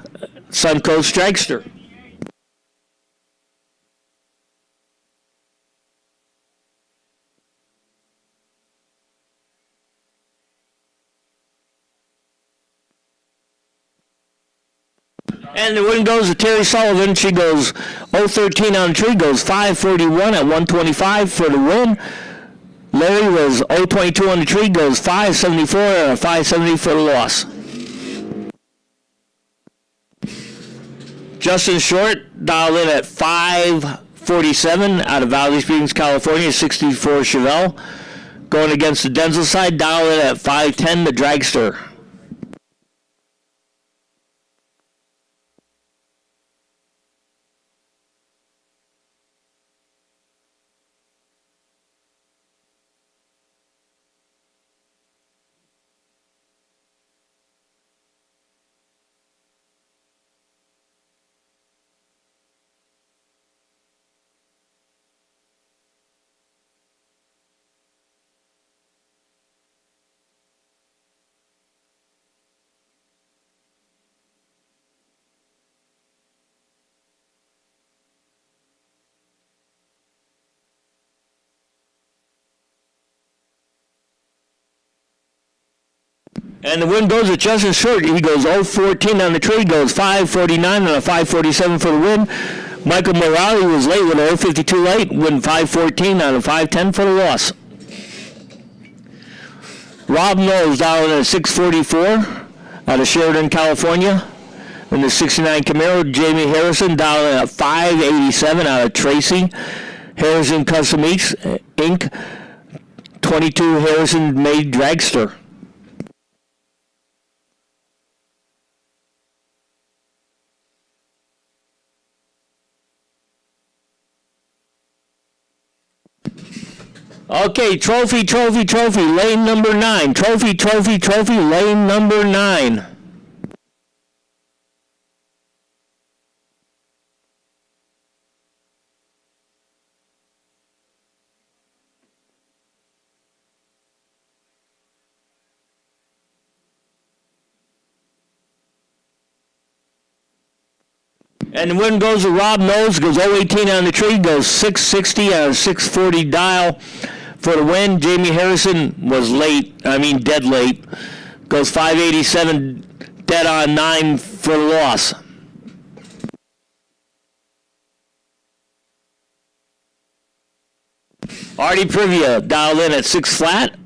Suncoast dragster. And the win goes to Terry Sullivan. She goes 013 on the tree, goes 541 at 125 for the win. Larry was 022 on the tree, goes 574 and 570 for the loss. Justin Short dialed in at 547 out of Valley Springs, California, 64 Chevelle. Going against the Denzel side, dialed in at 510, the dragster. And the win goes to Justin Short. He goes 014 on the tree, goes 549 and a 547 for the win. Michael Morale was late with a 052 late, win 514 on a 510 for the loss. Rob Knowles dialed in at 644 out of Sheridan, California. In the 69 Camaro, Jamie Harrison dialed in at 587 out of Tracy. Harrison Custom Inc. 22 Harrison made dragster. Okay, trophy, lane number 9. Trophy, lane number 9. And the win goes to Rob Knowles, goes 018 on the tree, goes 660 out of 640 dial for the win. Jamie Harrison was dead late. Goes 587 dead on 9 for the loss. Artie Privia dialed in at 6 flat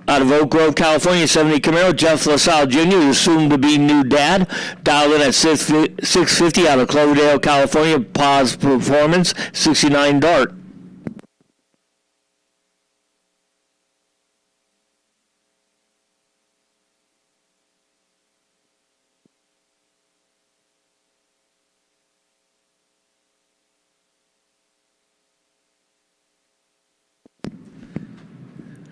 out of Oak Grove, California, 70 Camaro. Jeff LaSalle Jr., soon to be new dad, dialed in at 650 out of Cloverdale, California. Pause Performance, 69 Dart.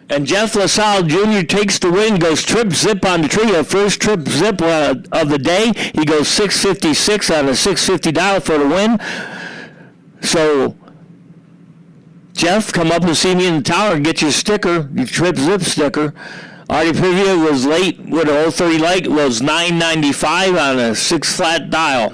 And Jeff LaSalle Jr. takes the win, goes trip zip on the tree, a first trip zip of the day. He goes 656 on a 650 dial for the win. So, Jeff, come up and see me in the tower and get your sticker, your trip zip sticker. Artie Privia was late with a 030 light, was 995 on a 6 flat dial.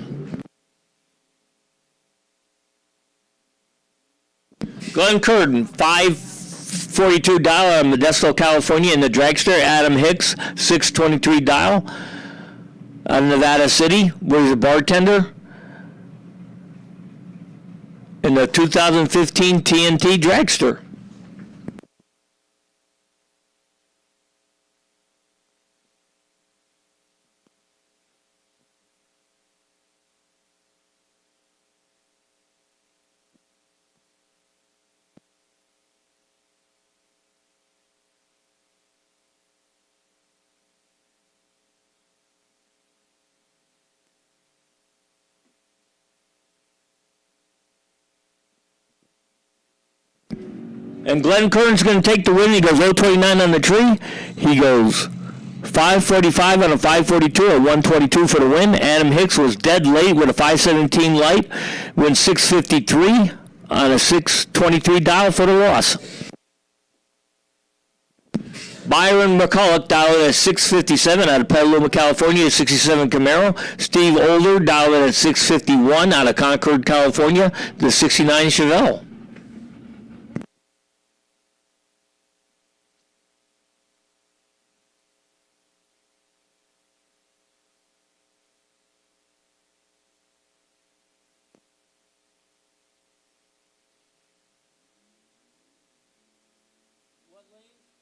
Glenn Curtin, 542 dial out of Modesto, California, in the dragster. Adam Hicks, 623 dial out of Nevada City, where he's a bartender. In the 2015 TNT dragster. And Glenn Kern's going to take the win. He goes 029 on the tree. He goes 545 on a 542 or 122 for the win. Adam Hicks was dead late with a 517 light. Wins 653 on a 623 dial for the loss. Byron McCulloch, dialed in at 657 out of Petaluma, California, 67 Camaro. Steve Older, dialed in at 651 out of Concord, California, the 69 Chevelle. What lanes?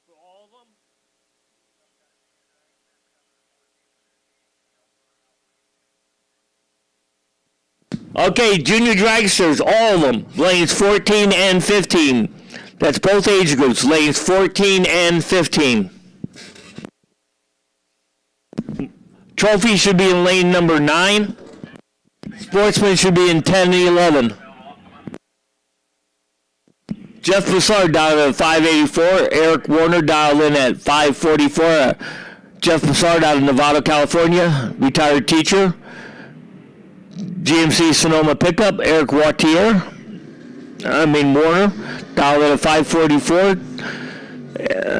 For all of them? Okay, junior dragsters, all of them, lanes 14 and 15. That's both age groups, lanes 14 and 15. Trophy should be in lane number 9. Sportsman should be in 10 and 11. Jeff Broussard dialed in at 584. Eric Warner dialed in at 544. Jeff Broussard out of Nevada, California, retired teacher. GMC Sonoma pickup. Eric Warner, dialed in at 544.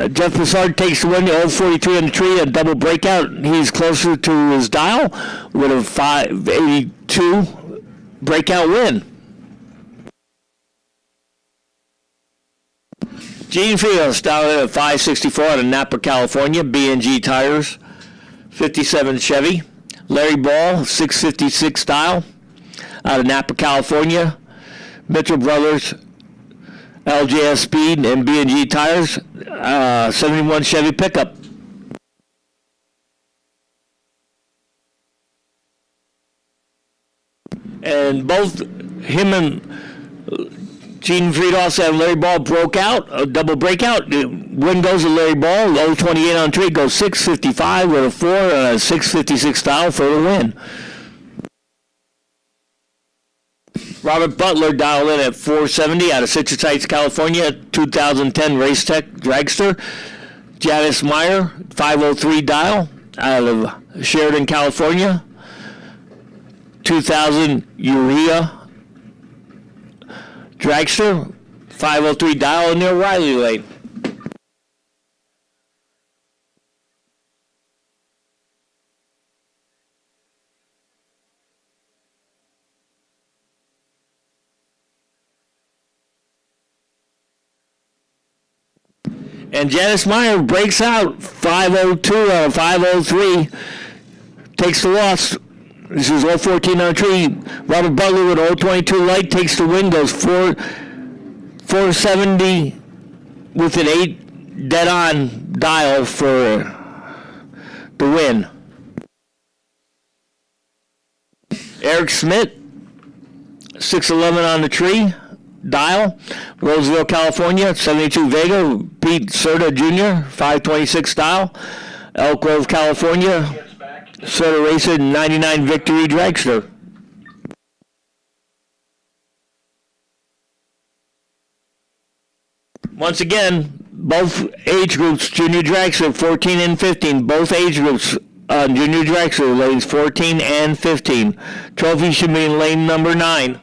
Jeff Broussard takes the win, the old 43 on the tree, a double breakout. He's closer to his dial with a 582 breakout win. Gene Fields dialed in at 564 out of Napa, California, B&G Tires, 57 Chevy. Larry Ball, 656 style, out of Napa, California. Mitchell Brothers, LJS Speed and B&G Tires, 71 Chevy pickup. And both him and Gene Friedhoff and Larry Ball broke out, a double breakout. Win goes to Larry Ball, low 28 on tree, goes 655 with a 4 and a 656 style for the win. Robert Butler dialed in at 470 out of Citrus Heights, California, 2010 Race Tech Dragster. Janice Meyer, 503 dial out of Sheridan, California, 2000 Urea Dragster, 503 dial near Riley Lane. And Janice Meyer breaks out 502 out of 503, takes the loss. This is 014 on a tree. Robert Butler with 022 light takes the win, goes 470 with an 8 dead on dial for the win. Eric Smith, 611 on the tree. Dial, Roseville, California, 72 Vega. Pete Serta Jr., 526 style. Elk Grove, California, Serta Racer, 99 Victory Dragster. Once again, both age groups, junior dragster, 14 and 15, both age groups, junior dragster, lanes 14 and 15. Trophy should be in lane number 9.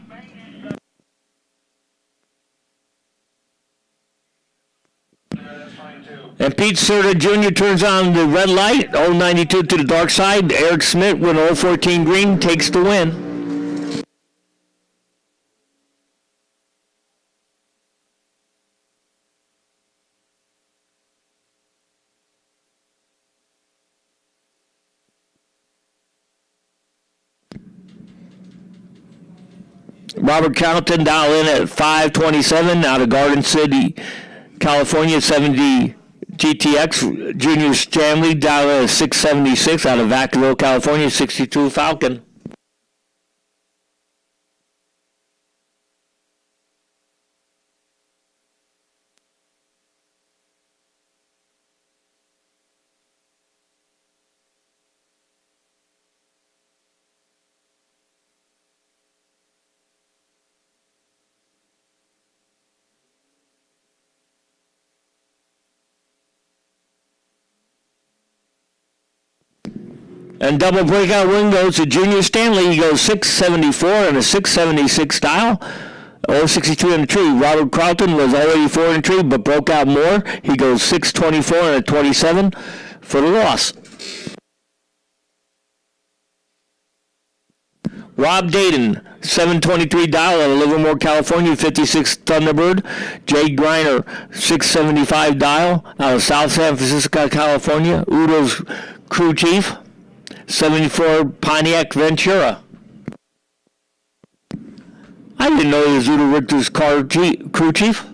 And Pete Serta Jr. turns on the red light, 092 to the dark side. Eric Smith with 014 green takes the win. Robert Carlton dial in at 527 out of Garden City, California, 70 GTX. Junior Stanley dial in at 676 out of Vacaville, California, 62 Falcon. And double breakout win goes to Junior Stanley. He goes 674 and a 676 style. 063 on the tree. Robert Carlton was 084 on the tree, but broke out more. He goes 624 and a 27 for the loss. Rob Dayton, $723 out of Livermore, California, 56 Thunderbird. Jay Griner, $675 out of South San Francisco, California. Udo's crew chief, 74 Pontiac Ventura. I didn't know he was Udo Richter's crew chief.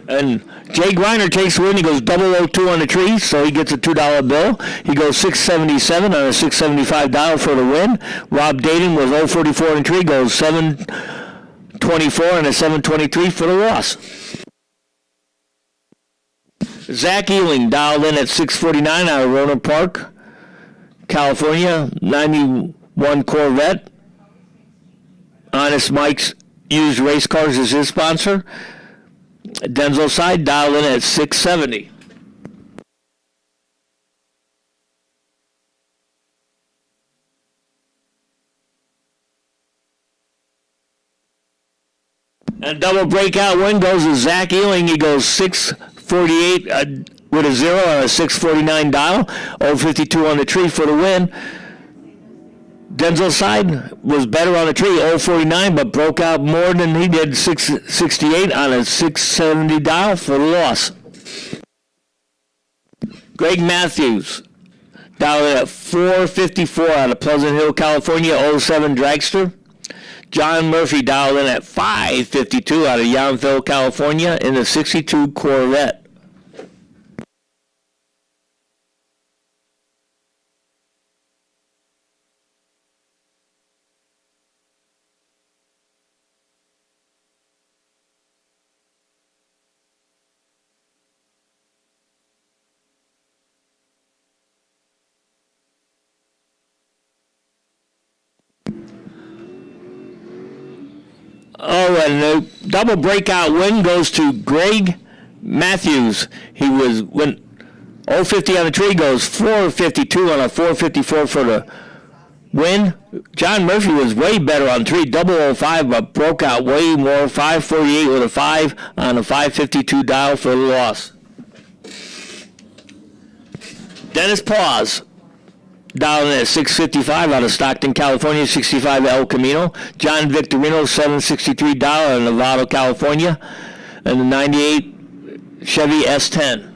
And Jay Griner takes the win. He goes 002 on the tree, so he gets a $2 bill. He goes 677 on a $675 for the win. Rob Dayton was 044 on the tree, goes 724 and a 723 for the loss. Zach Ealing dialed in at 649 out of Rohnert Park, California, 91 Corvette. Honest Mike's used race cars as his sponsor. Denzel Side dialed in at 670. And double breakout win goes to Zach Ealing. He goes 648 with a 0 on a 649 dial. 052 on the tree for the win. Denzel Side was better on the tree, 049, but broke out more than he did, 668 on a 670 dial for the loss. Greg Matthews dialed at 454 out of Pleasant Hill, California, 07 Dragster. John Murphy dialed in at 552 out of Yountville, California, in the 62 Corvette. Oh, and the double breakout win goes to Greg Matthews. He went 050 on the tree, goes 452 on a 454 for the win. John Murphy was way better on the tree, 005, but broke out way more, 548 with a 5 on a 552 dial for the loss. Dennis Paws dialed in at 655 out of Stockton, California, 65 El Camino. John Victorino, 763 dial out of Nevada, California, and the 98 Chevy S10.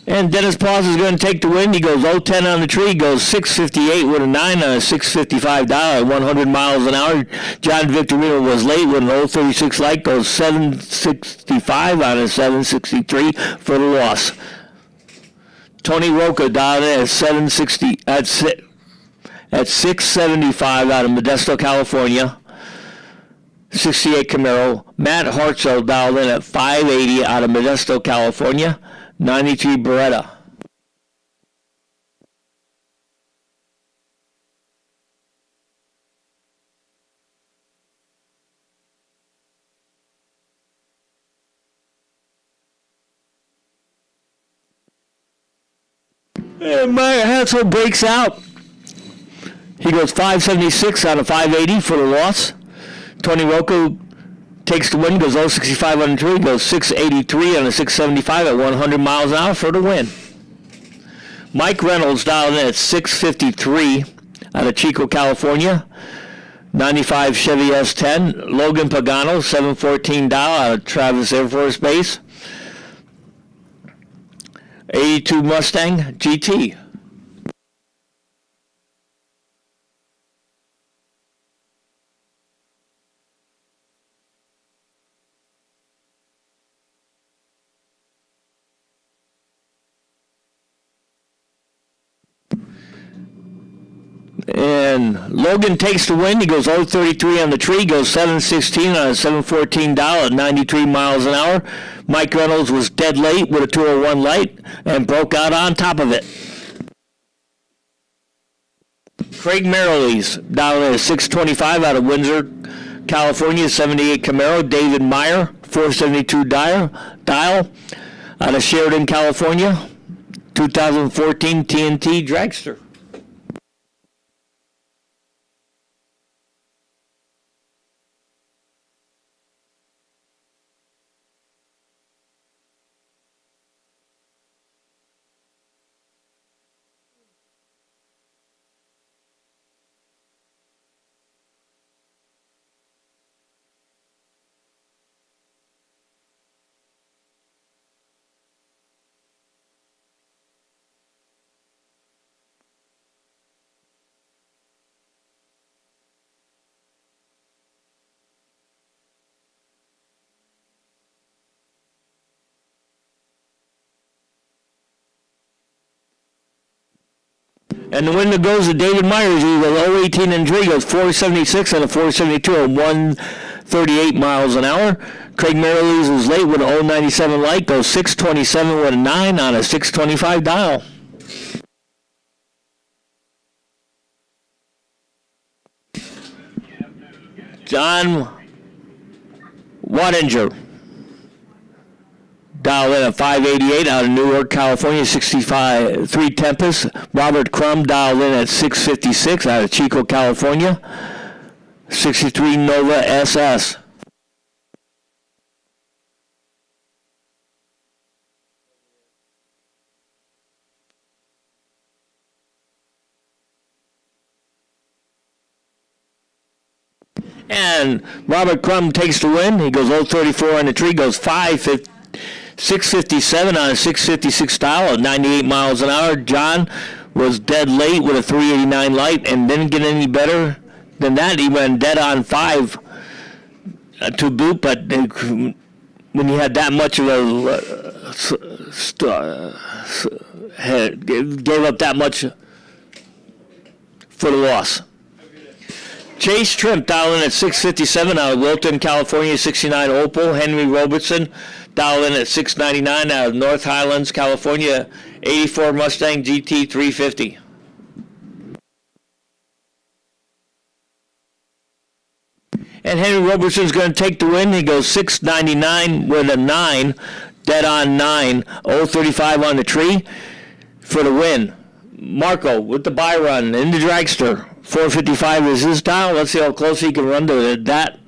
And Dennis Paws is going to take the win. He goes 010 on the tree, goes 658 with a 9 on a 655 dial at 100 miles an hour. John Victorino was late with an 036 light, goes 765 on a 763 for the loss. Tony Roca dialed in at 675 out of Modesto, California, 68 Camaro. Matt Hartzell dialed in at 580 out of Modesto, California, 93 Beretta. And Meyer Hansel breaks out. He goes 576 out of 580 for the loss. Tony Rocco takes the win, goes 065 on the tree, goes 683 on a 675 at 100 miles an hour for the win. Mike Reynolds dialed in at 653 out of Chico, California, 95 Chevy S10. Logan Pagano, 714 dial out of Travis Air Force Base, 82 Mustang GT. And Logan takes the win. He goes 033 on the tree, goes 716 on a 714 dial at 93 miles an hour. Mike Reynolds was dead late with a 201 light and broke out on top of it. Craig Merrilees dialed in at 625 out of Windsor, California, 78 Camaro. David Meyer, 472 dial. Out of Sheridan, California, 2014 TNT dragster. And the winner goes to David Myers. He was 018 and 3, goes 476 and a 472 at 138 miles an hour. Craig Merrilies is late with a 097 light, goes 627 with a 9 on a 625 dial. John Wattinger. Dial in at 588 out of Newark, California, 65 Tempest. Robert Crum dialed in at 656 out of Chico, California, 63 Nova SS. And Robert Crum takes the win. He goes 034 on the tree, goes 657 on a 656 dial at 98 miles an hour. John was dead late with a 389 light and didn't get any better than that. He went dead on 5 to boot, but when you had that much of a gave up that much for the loss. Chase Trimp dialed in at 657 out of Wilton, California, 69 Opal. Henry Robertson dialed in at 699 out of North Highlands, California, 84 Mustang GT 350. And Henry Robertson's going to take the win. He goes 699 with a 9, dead on 9, 035 on the tree for the win. Marco with the buy run in the dragster. 455 is his dial. Let's see how close he can run to that.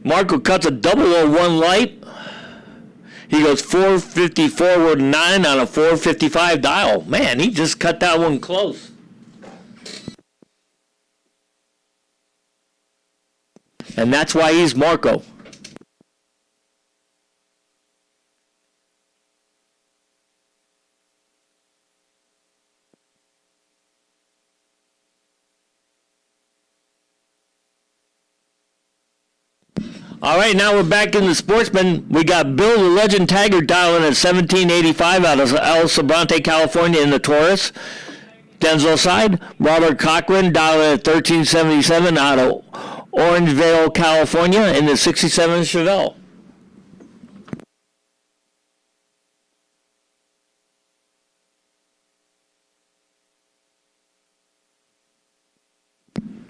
Marco cuts a 001 light. He goes 454 with 9 on a 455 dial. Man, he just cut that one close. And that's why he's Marco. All right, now we're back in the Sportsman. We got Bill the Legend Taggart dialing at 1785 out of El Sobrante, California in the Taurus. Denzel side. Robert Cochran dialing at 1377 out of Orangevale, California in the 67 Chevelle.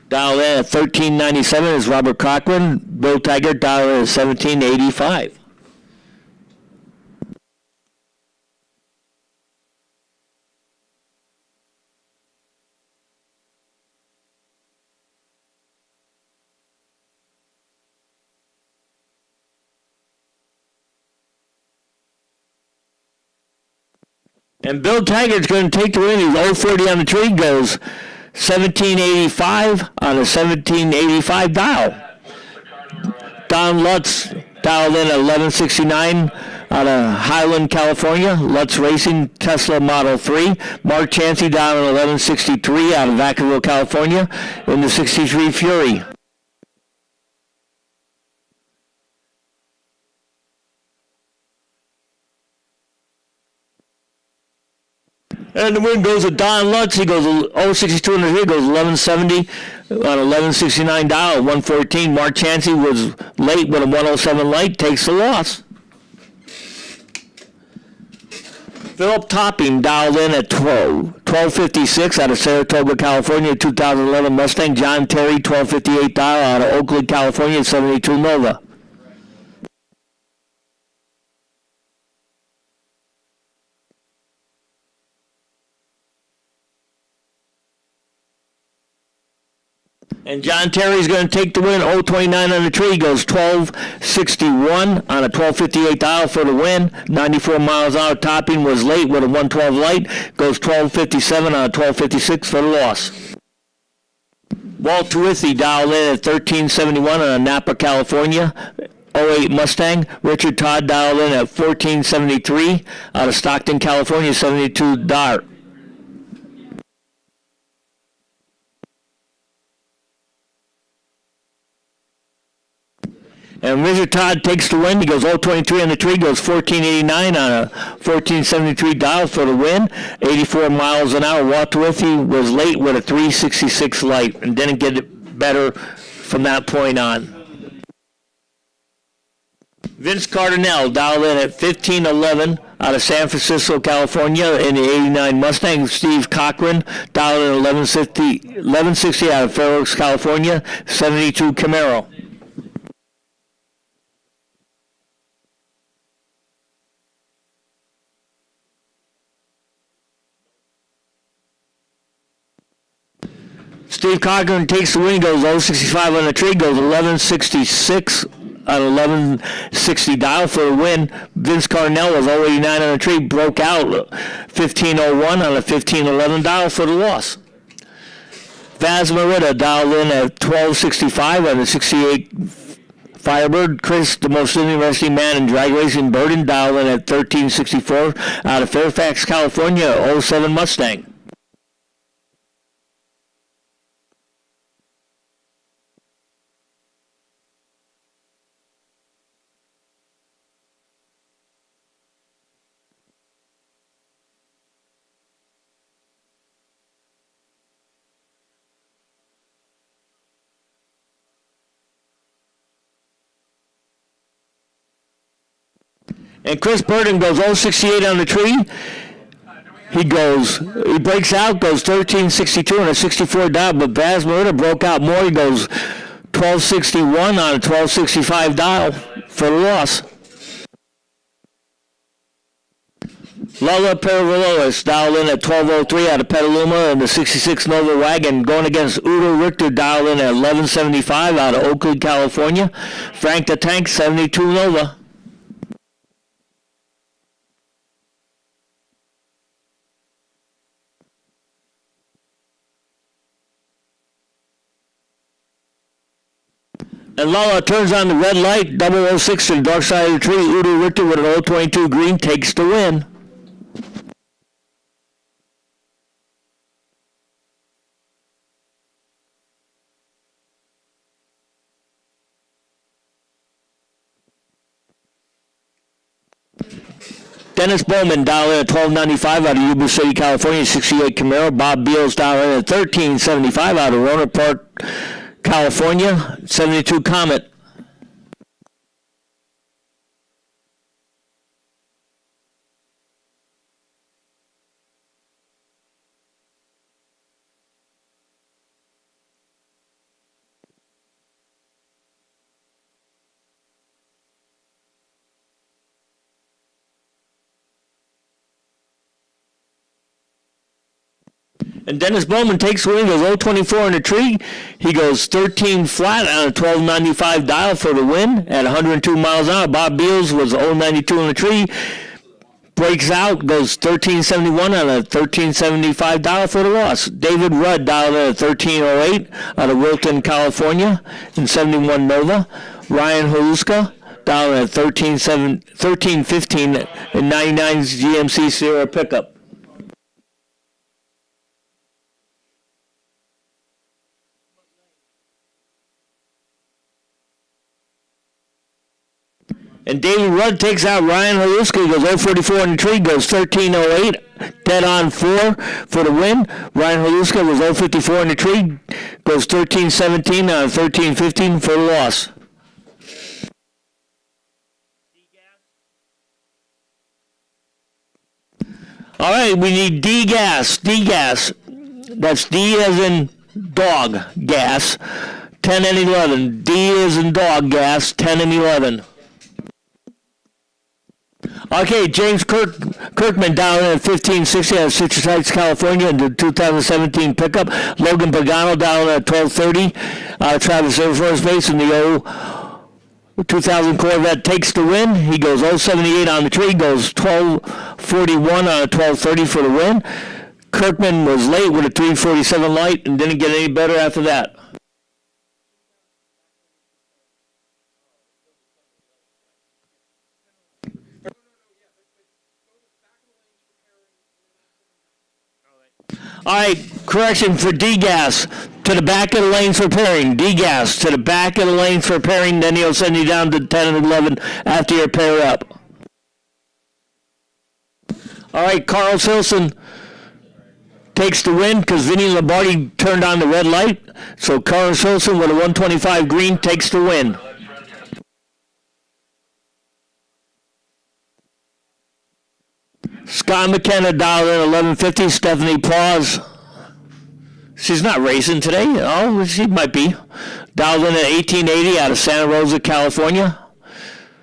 Dial in at 1397 is Robert Cochran. Bill Taggart dial in at 1785. And Bill Taggart's going to take the win. He's 040 on the tree, goes 1785 on a 1785 dial. Don Lutz dialed in at 1169 out of Highland, California. Lutz Racing Tesla Model 3. Mark Chansey dialed in 1163 out of Vacaville, California in the 63 Fury. And the win goes to Don Lutz. He goes 062 in the three, goes 1170 on 1169 dial, 114. Mark Chansey was late with a 107 light, takes the loss. Philip Topping dialed in at 1256 out of Saratoga, California, 2011 Mustang. John Terry, 1258 dial out of Oakland, California, 72 Nova. And John Terry's going to take the win. 029 on the tree, goes 1261 on a 1258 dial for the win. 94 miles an hour. Topping was late with a 112 light, goes 1257 on a 1256 for the loss. Walt Withy dialed in at 1371 on a Napa, California 08 Mustang. Richard Todd dialed in at 1473 out of Stockton, California, 72 Dart. And Richard Todd takes the win. He goes 023 on the tree, goes 1489 on a 1473 dial for the win. 84 miles an hour. Walter Withy was late with a 366 light and didn't get it better from that point on. Vince Cardinale dialed in at 1511 out of San Francisco, California in the 89 Mustang. Steve Cochran dialed in 1160 out of Fair Oaks, California, 72 Camaro. Steve Cochran takes the win, goes 065 on the tree, goes 1166 on 1160 dial for the win. Vince Cardinale was 089 on the tree, broke out 1501 on a 1511 dial for the loss. Vaz Merida dialed in at 1265 on the 68 Firebird. Chris, the most interesting man in drag racing, Burden, dialed in at 1364 out of Fairfax, California, 07 Mustang. And Chris Burden goes 068 on the tree. He breaks out, goes 1362 on a 64 dial, but Baz Merida broke out more. He goes 1261 on a 1265 dial for the loss. Lala Perevillois dialed in at 1203 out of Petaluma in the 66 Nova wagon, going against Udo Richter, dialed in at 1175 out of Oakland, California. Frank the Tank, 72 Nova. And Lala turns on the red light, 006 to the dark side of the tree. Udo Richter with an 022 green takes the win. Dennis Bowman dialed in at 1295 out of Yuba City, California, 68 Camaro. Bob Beals dialed in at 1375 out of Rohnert Park, California, 72 Comet. And Dennis Bowman takes the win, goes 024 in the tree. He goes 13 flat on a 1295 dial for the win at 102 miles an hour. Bob Beals was 092 in the tree. Breaks out, goes 1371 on a 1375 dial for the loss. David Rudd dialed in at 1308 out of Wilton, California in 71 Nova. Ryan Haluska down at 1315 in 99's GMC Sierra pickup. And David Rudd takes out Ryan Haluska, goes 044 in the tree, goes 1308, dead on 4 for the win. Ryan Haluska was 054 in the tree, goes 1317 on 1315 for the loss. All right, we need D-gas. That's D as in dog, gas, 10 and 11. D as in dog, gas, 10 and 11. Okay, James Kirkman down at 1560 out of Citrus Heights, California in the 2017 pickup. Logan Pagano down at 1230 out of Travis Air Force Base in the 2000 Corvette takes the win. He goes 078 on the tree, goes 1241 out of 1230 for the win. Kirkman was late with a 347 light and didn't get any better after that. All right, correction for D-gas. To the back of the lanes for pairing. D-gas to the back of the lanes for pairing. Then he'll send you down to 10 and 11 after you pair up. All right, Carl Silson takes the win because Vinny Lombardi turned on the red light. So Carl Silson with a 125 green takes the win. Scott McKenna dialed in 1150. Stephanie Paws. She's not racing today. Oh, she might be. Dialed in at 1880 out of Santa Rosa, California.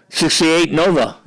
68 Nova.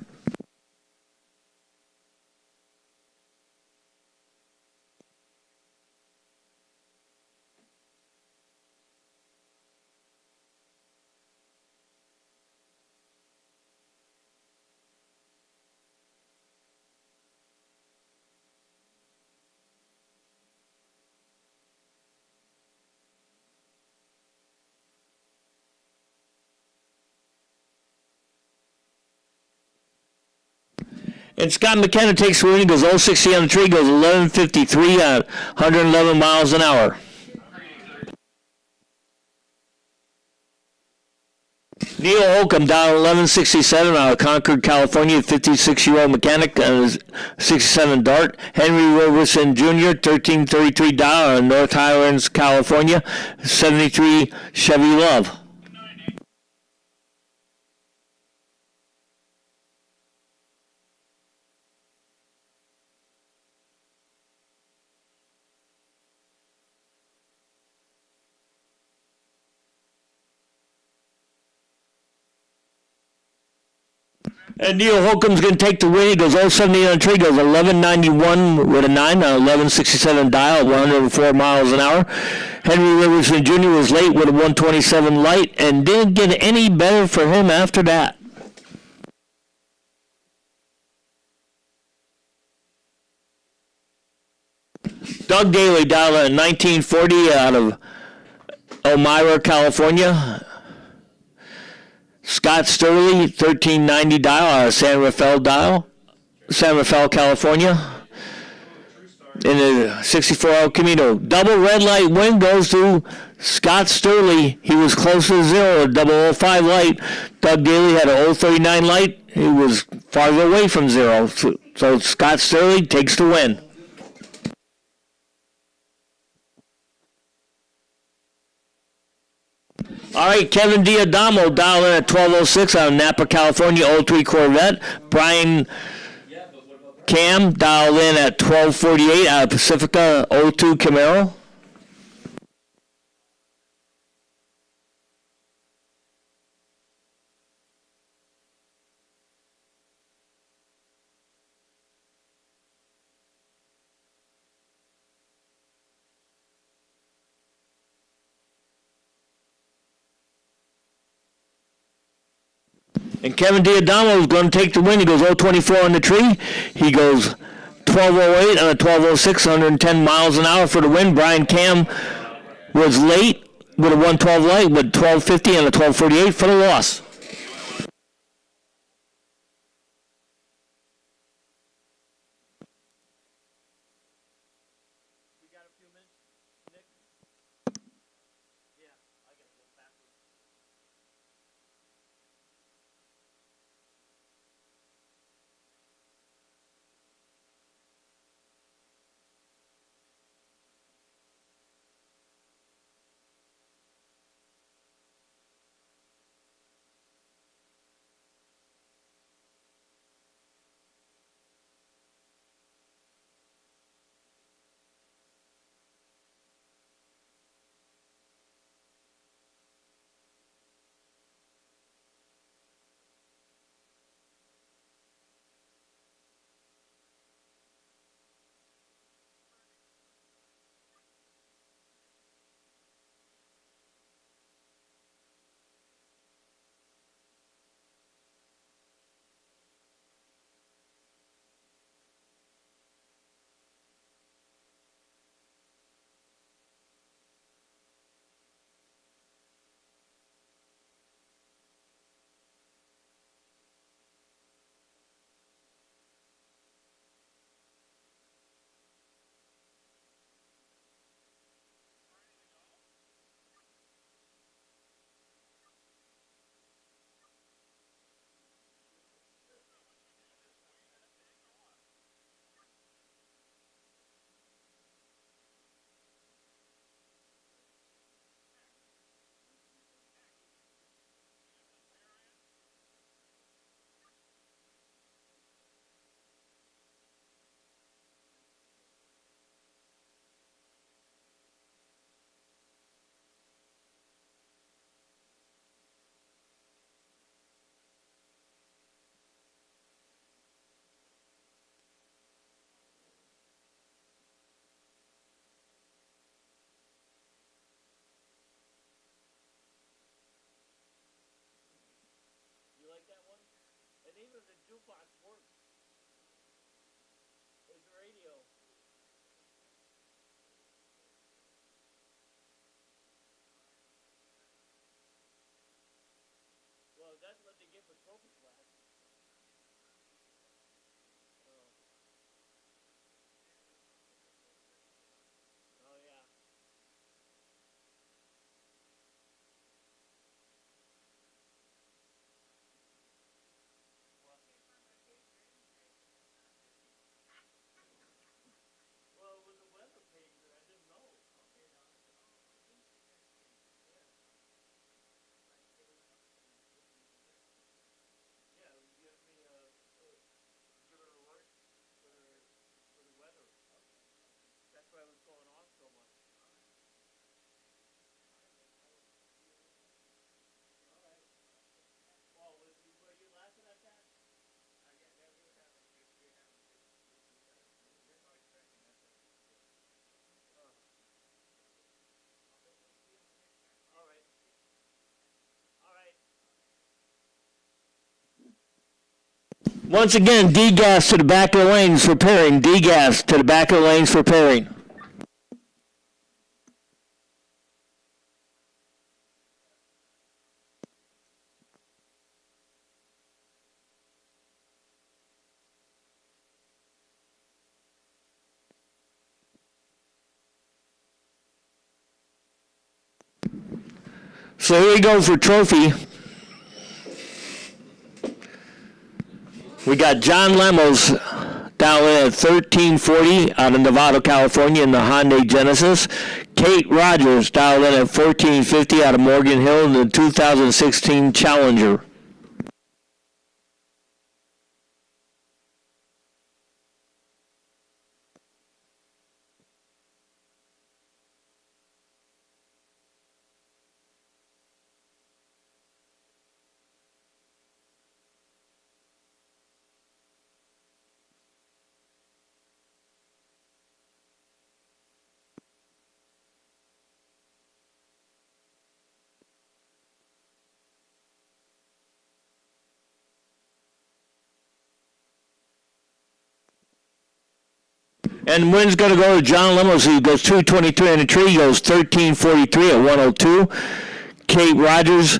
And Scott McKenna takes the win. He goes 060 on the tree, goes 1153 at 111 miles an hour. Neil Holcomb down 1167 out of Concord, California, 56-year-old mechanic on his 67 Dart. Henry Roberson Jr., 1333 down on North Highlands, California, 73 Chevy Love. And Neil Holcomb's going to take the win. He goes 070 on the tree, goes 1191 with a 9 on 1167 dial, 104 miles an hour. Henry Riverson Jr. was late with a 127 light and didn't get any better for him after that. Doug Daly dialed at 1940 out of Elmira, California. Scott Sturley, 1390 dial out of San Rafael, California, in the 64 El Camino. Double red light win goes to Scott Sturley. He was close to zero, a 005 light. Doug Daly had a 039 light. He was farther away from zero. So Scott Sturley takes the win. All right, Kevin Diadamo dialed in at 1206 out of Napa, California, 03 Corvette. Brian Cam dialed in at 1248 out of Pacifica, 02 Camaro. And Kevin Diadamo is going to take the win. He goes 024 on the tree. He goes 1208 on a 1206, 110 miles an hour for the win. Brian Cam was late with a 112 light, with 1250 and a 1248 for the loss. even the jukebox works. There's the radio. Well, that's what they get for trophy flags. Oh yeah. Well, it was a weather pager. I didn't know. Yeah, you give me give an alert for the weather. That's why it was going off so much. Paul, were you laughing at that? All right. All right. Once again, D-gas to the back of the lanes for pairing. D-gas to the back of the lanes for pairing. So here we go for trophy. We got John Lemos down at 1340 out of Nevada, California in the Hyundai Genesis. Kate Rogers dialed in at 1450 out of Morgan Hill in the 2016 Challenger. And win's going to go to John Lemos, who goes 223 on the tree, goes 1343 at 102. Kate Rogers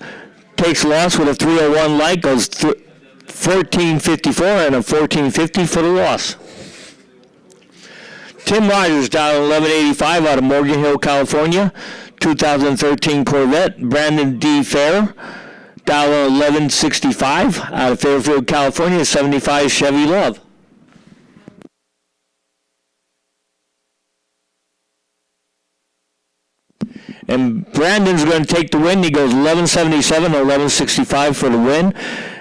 takes loss with a 301 light, goes 1454 and a 1450 for the loss. Tim Rogers down at 1185 out of Morgan Hill, California, 2013 Corvette. Brandon D. Fair down at 1165 out of Fairfield, California, 75 Chevy Love. And Brandon's going to take the win. He goes 1177 or 1165 for the win.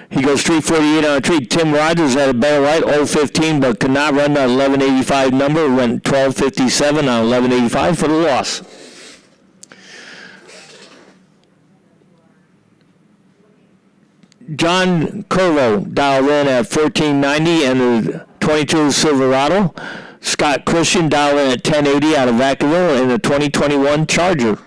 He goes 348 on a tree. Tim Rogers had a better light, 015, but could not run that 1185 number. Went 1257 on 1185 for the loss. John Curvo dialed in at 1490 and the 22 Silverado. Scott Christian dialed in at 1080 out of Vacaville in the 2021 Charger.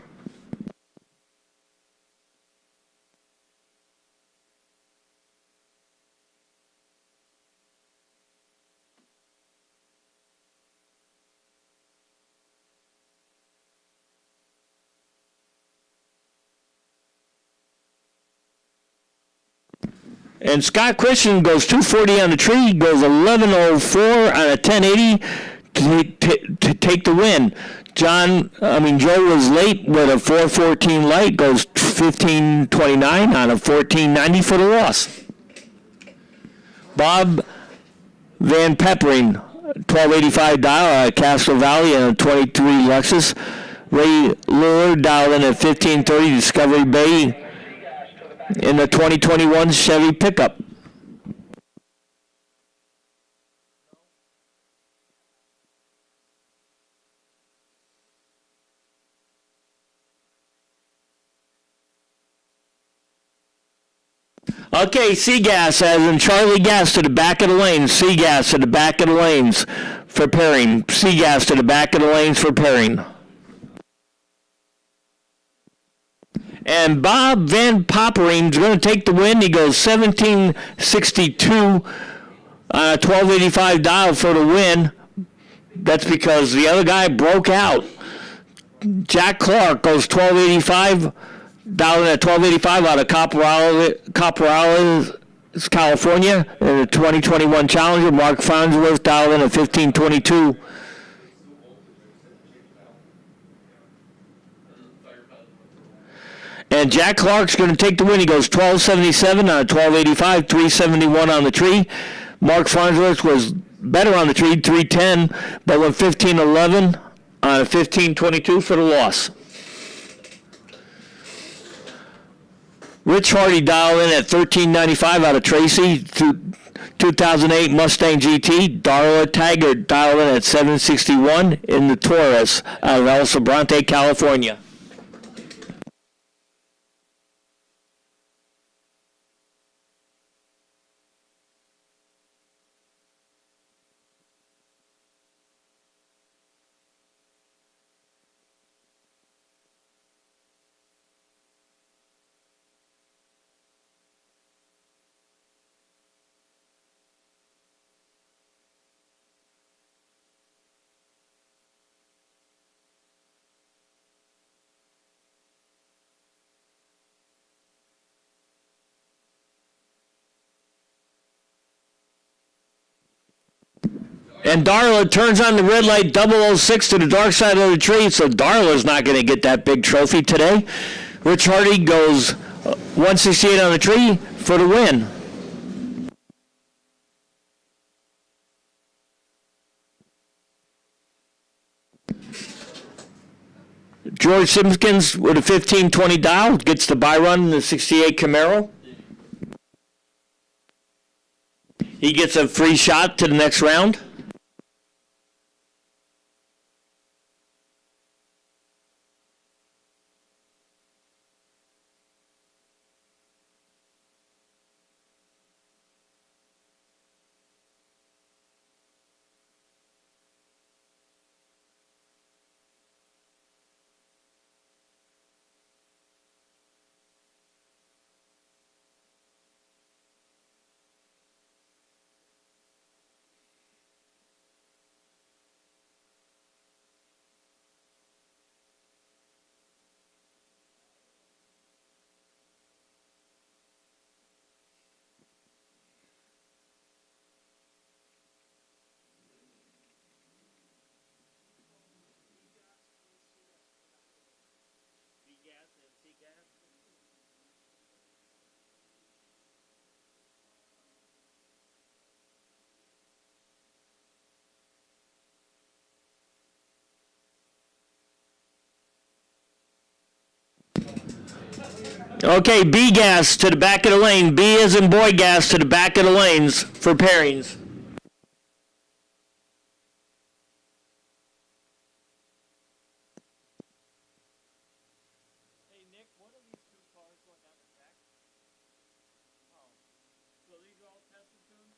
And Scott Christian goes 240 on the tree, goes 1104 on a 1080 to take the win. Joe was late with a 414 light, goes 1529 on a 1490 for the loss. Bob Van Peppering, 1285 dial at Castro Valley and a 23 Lexus. Ray Lure dialed in at 1530 Discovery Bay in the 2021 Chevy pickup. Okay, C-Gas as in Charlie Gas to the back of the lanes. C-Gas to the back of the lanes for pairing. C-Gas to the back of the lanes for pairing. And Bob Van Popperin's going to take the win. He goes 1762 on a 1285 dial for the win. That's because the other guy broke out. Jack Clark goes 1285 dialing at 1285 out of Copperales, California. In the 2021 Challenger, Mark Farnsworth dialed in at 1522. And Jack Clark's going to take the win. He goes 1277 on a 1285, 371 on the tree. Mark Farnsworth was better on the tree, 310, but went 1511 on a 1522 for the loss. Rich Hardy dialed in at 1395 out of Tracy, 2008 Mustang GT. Darla Taggart dialed in at 761 in the Taurus out of El Sobrante, California. And Darla turns on the red light 006 to the dark side of the tree, so Darla's not going to get that big trophy today. Rich Hardy goes 168 on the tree for the win. George Simpkins with a 1520 dial gets the buy run in the 68 Camaro. He gets a free shot to the next round. Okay, B gas to the back of the lane. B as in boy gas to the back of the lanes for pairings. Hey, Nick, what are these two cars going down the track? Oh, so these are all tested tunes?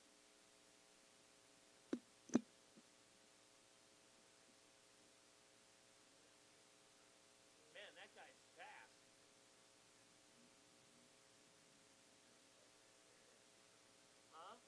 Man, that guy's fast. Huh?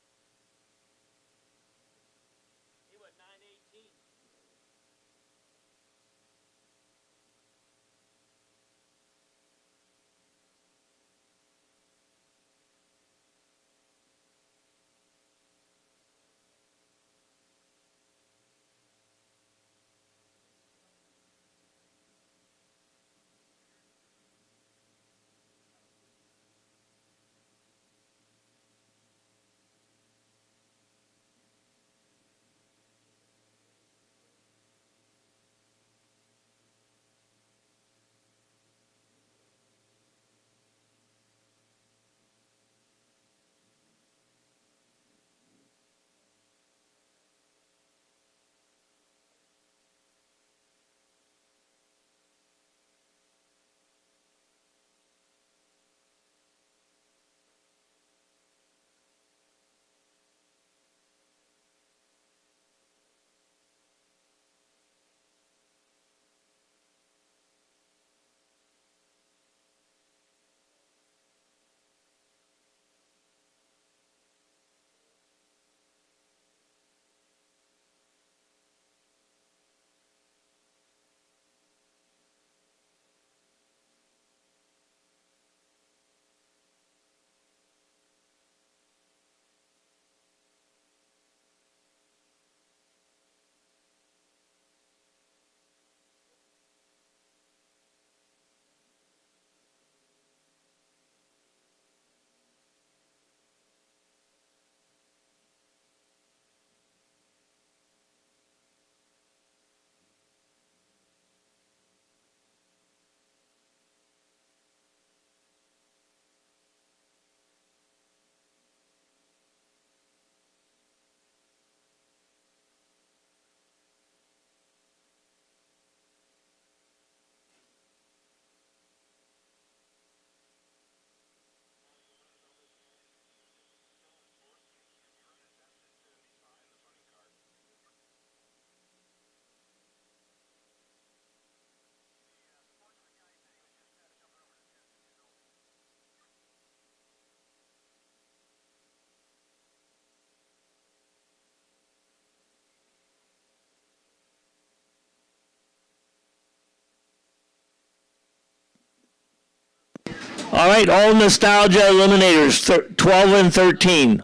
All right, all nostalgia eliminators, 12 and 13.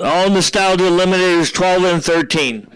All nostalgia eliminators, 12 and 13.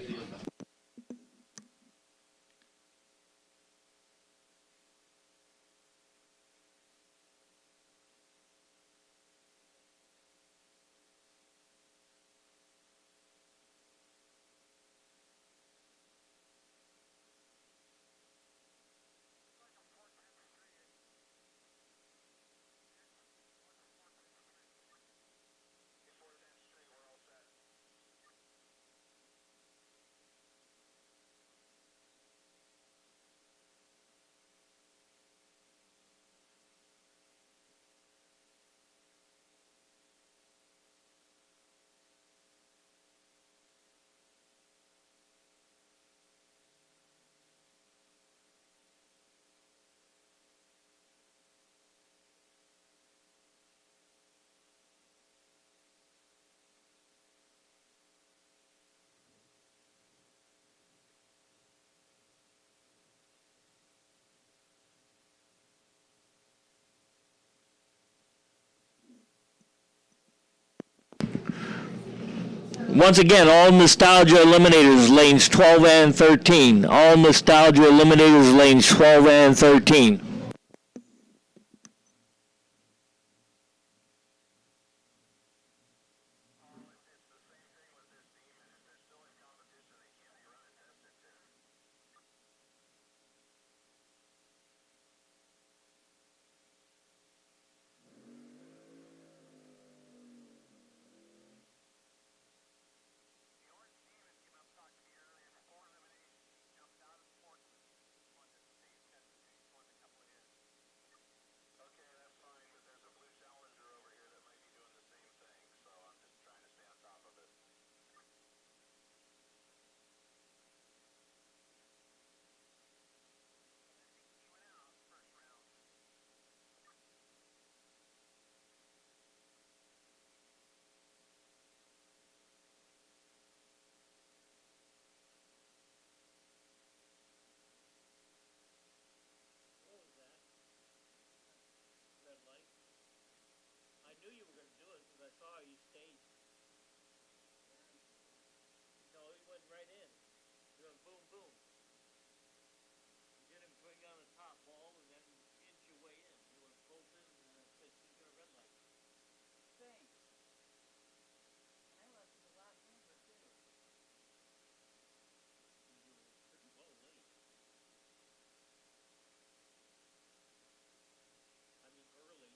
Once again, all nostalgia eliminators, lanes 12 and 13. All nostalgia eliminators, lanes 12 and 13. What was that? Red light? I knew you were gonna do it because I saw how you staged. No, he went right in. He went boom, boom. You didn't bring down the top wall and then inch your way in. You went both in and then it said she's gonna red light. Thanks. And I left at the last number too. You were pretty well late. I mean, early.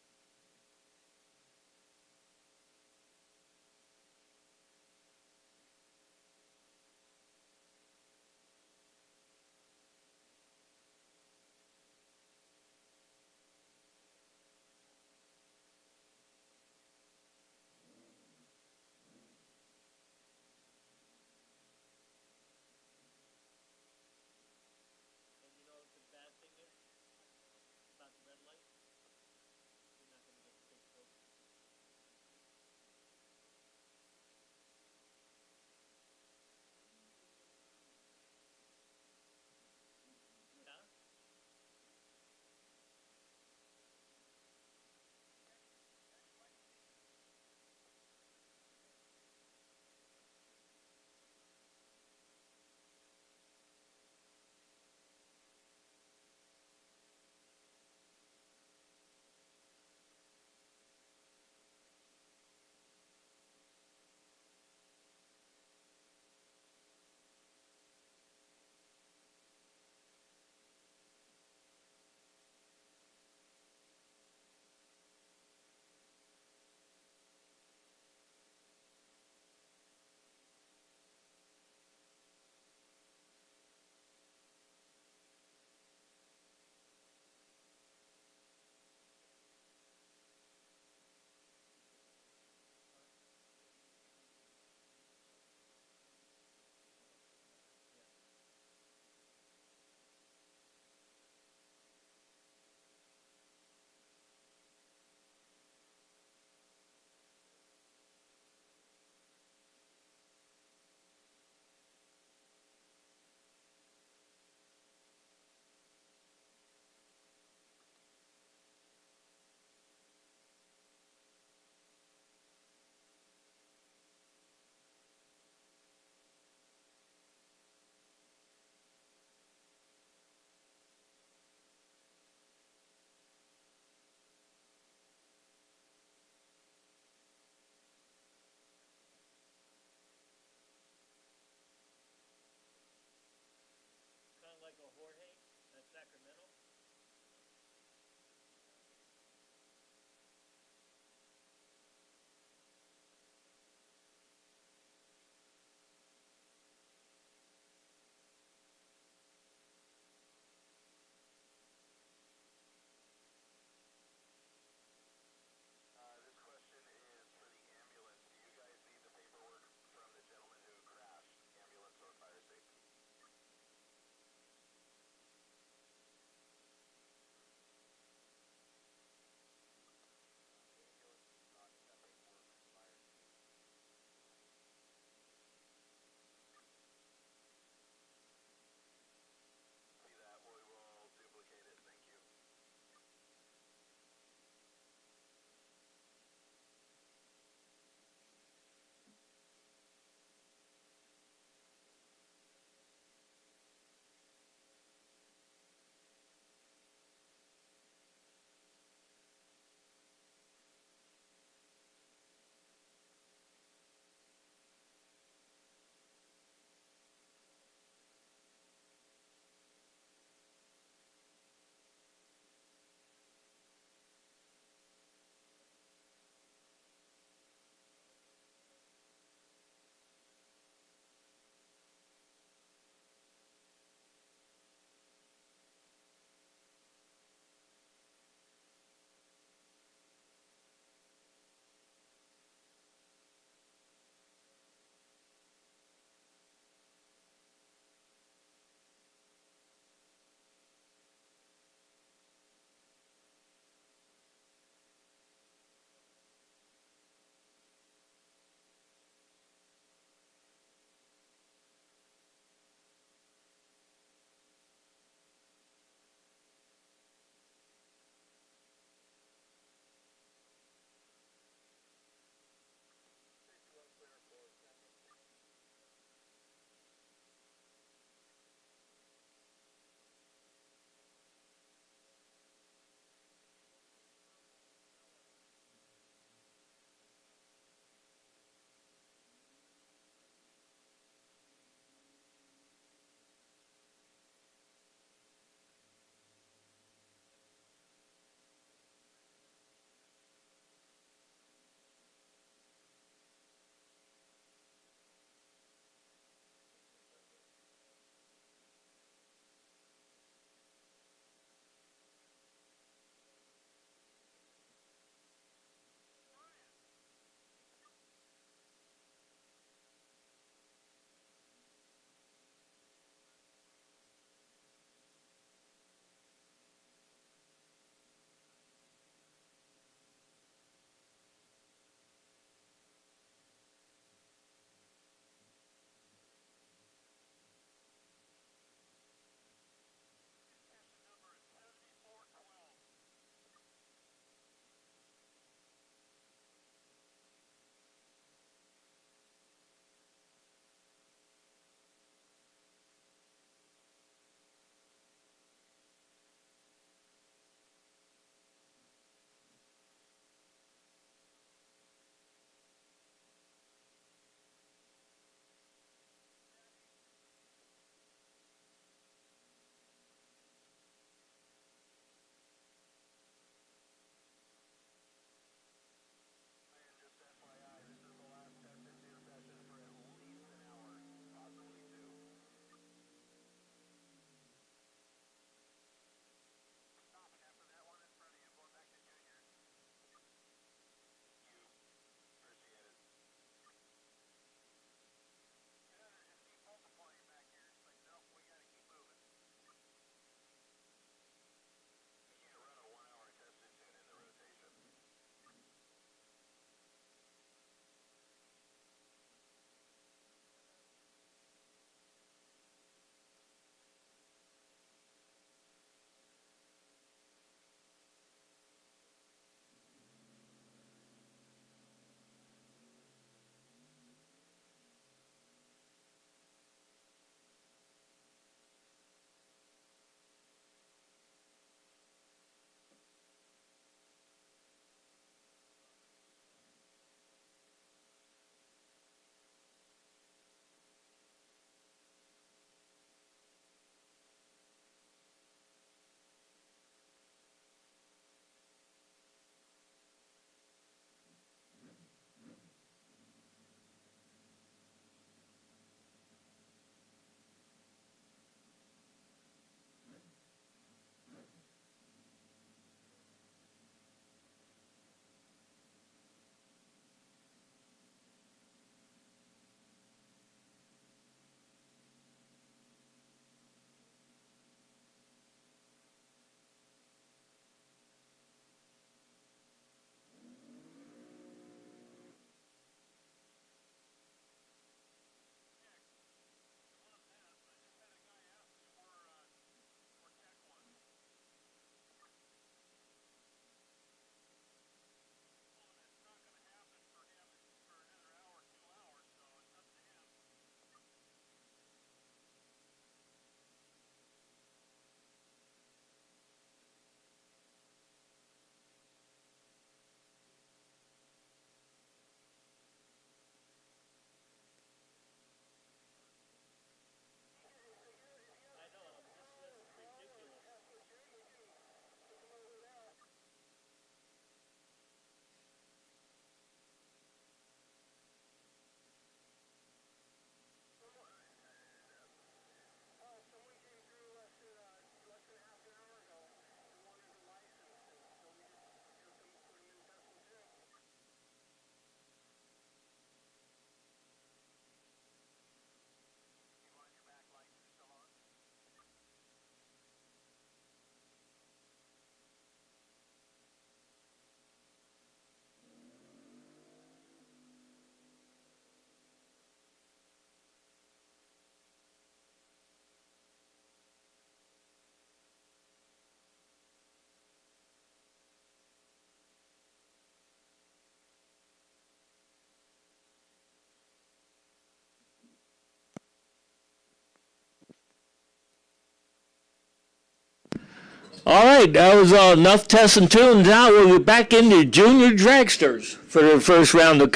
All right, that was enough tests and tunes. Now we're back into junior dragsters for the first round of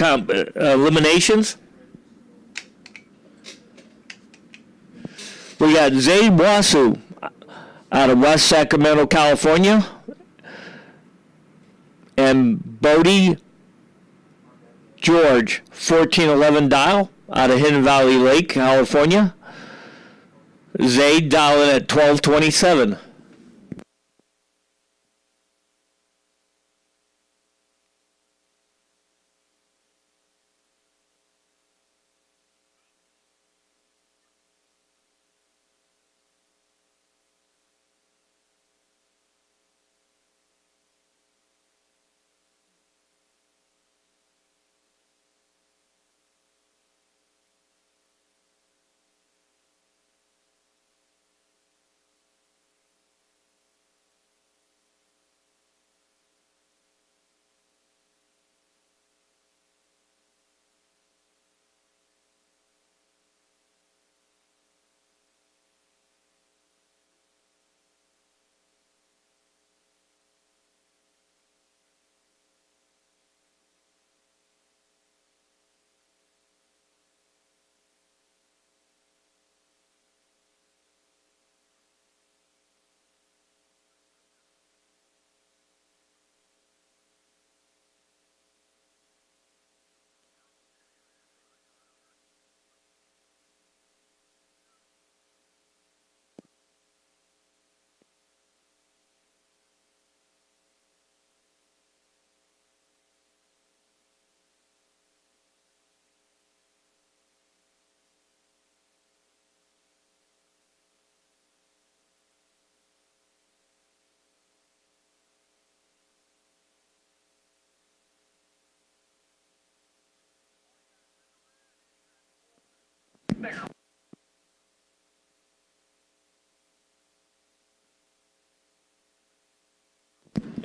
eliminations. We got Zay Wasu out of West Sacramento, California, and Bodie George, 1411 dial, out of Hidden Valley Lake, California. Zay dialing at 1227.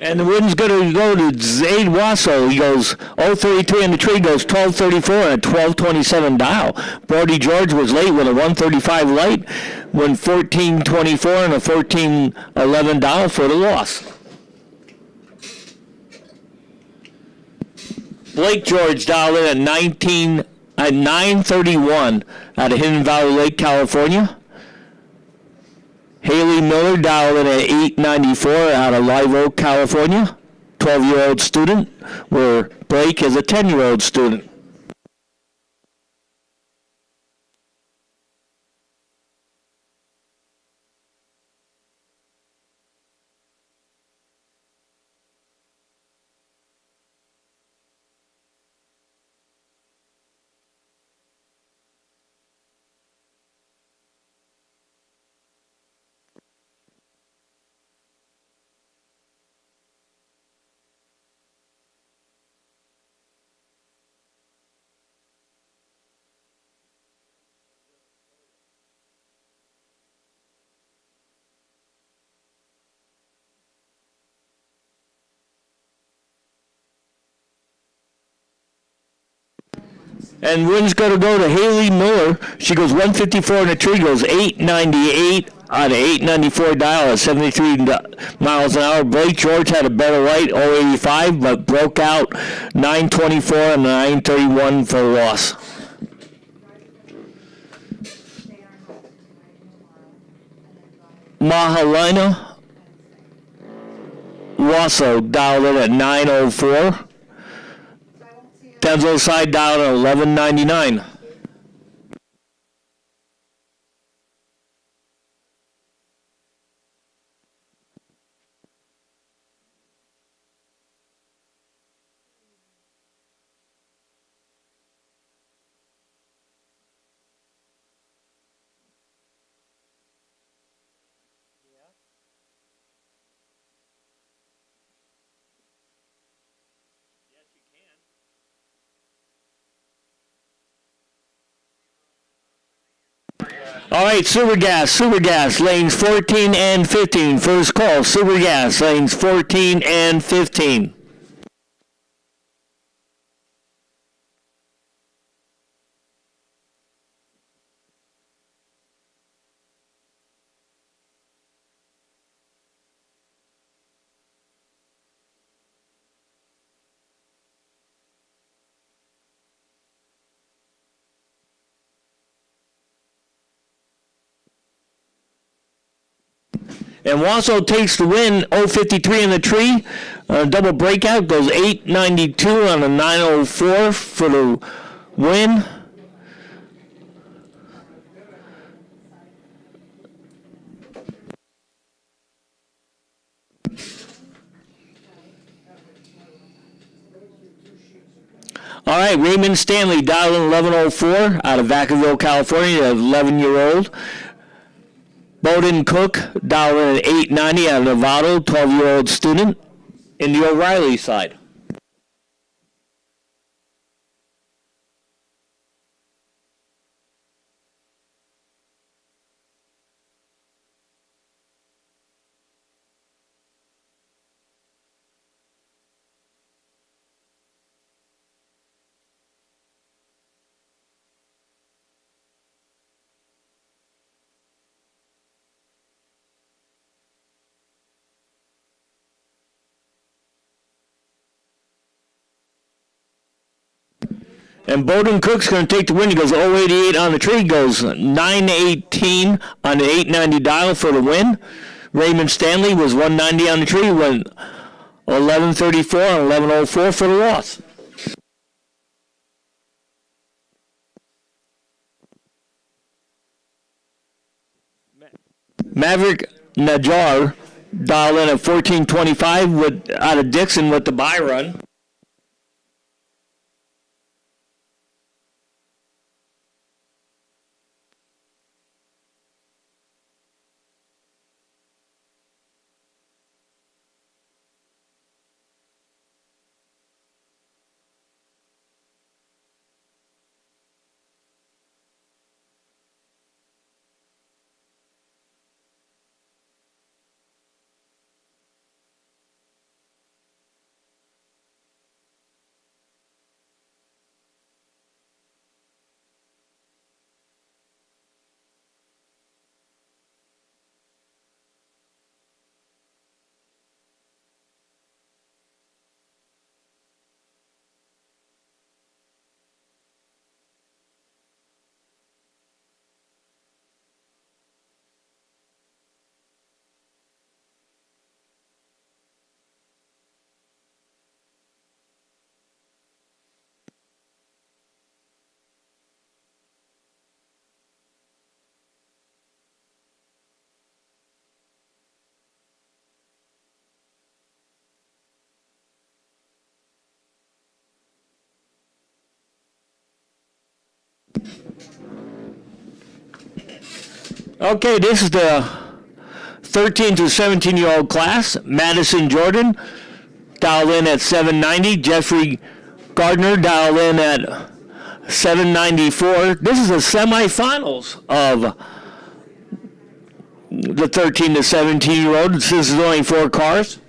And the win's going to go to Zaid Wasso. He goes 033 in the tree, goes 1234 and a 1227 dial. Brody George was late with a 135 light, went 1424 and a 1411 dial for the loss. Blake George dialed in at 931 out of Hidden Valley Lake, California. Haley Miller dialed in at 894 out of Live Oak, California. 12-year-old student, where Blake is a 10-year-old student. And win's going to go to Haley Miller. She goes 154 in the tree, goes 898 on an 894 dial at 73 miles an hour. Blake George had a better light, 085, but broke out 924 and 931 for the loss. Mahalina Wasso dialed in at 904. Denzel side dialed at 1199. Yes, you can. All right, Super Gas, lanes 14 and 15. First call, Super Gas, lanes 14 and 15. And Wausau takes the win, 053 in the tree. Double breakout goes 892 on a 904 for the win. All right, Raymond Stanley dialed in 1104 out of Vacaville, California, an 11-year-old. Bowden Cook dialed in at 890 out of Novato, 12-year-old student in the O'Reilly side. And Bowden Cook's going to take the win. He goes 088 on the tree, goes 918 on the 890 dial for the win. Raymond Stanley was 190 on the tree, went 1134 and 1104 for the loss. Maverick Najjar dialed in at 1425 out of Dixon with the bye run. Okay, this is the 13 to 17-year-old class. Madison Jordan dialed in at 790. Jeffrey Gardner dialed in at 794. This is the semifinals of the 13 to 17-year-old. This is only 4 cars.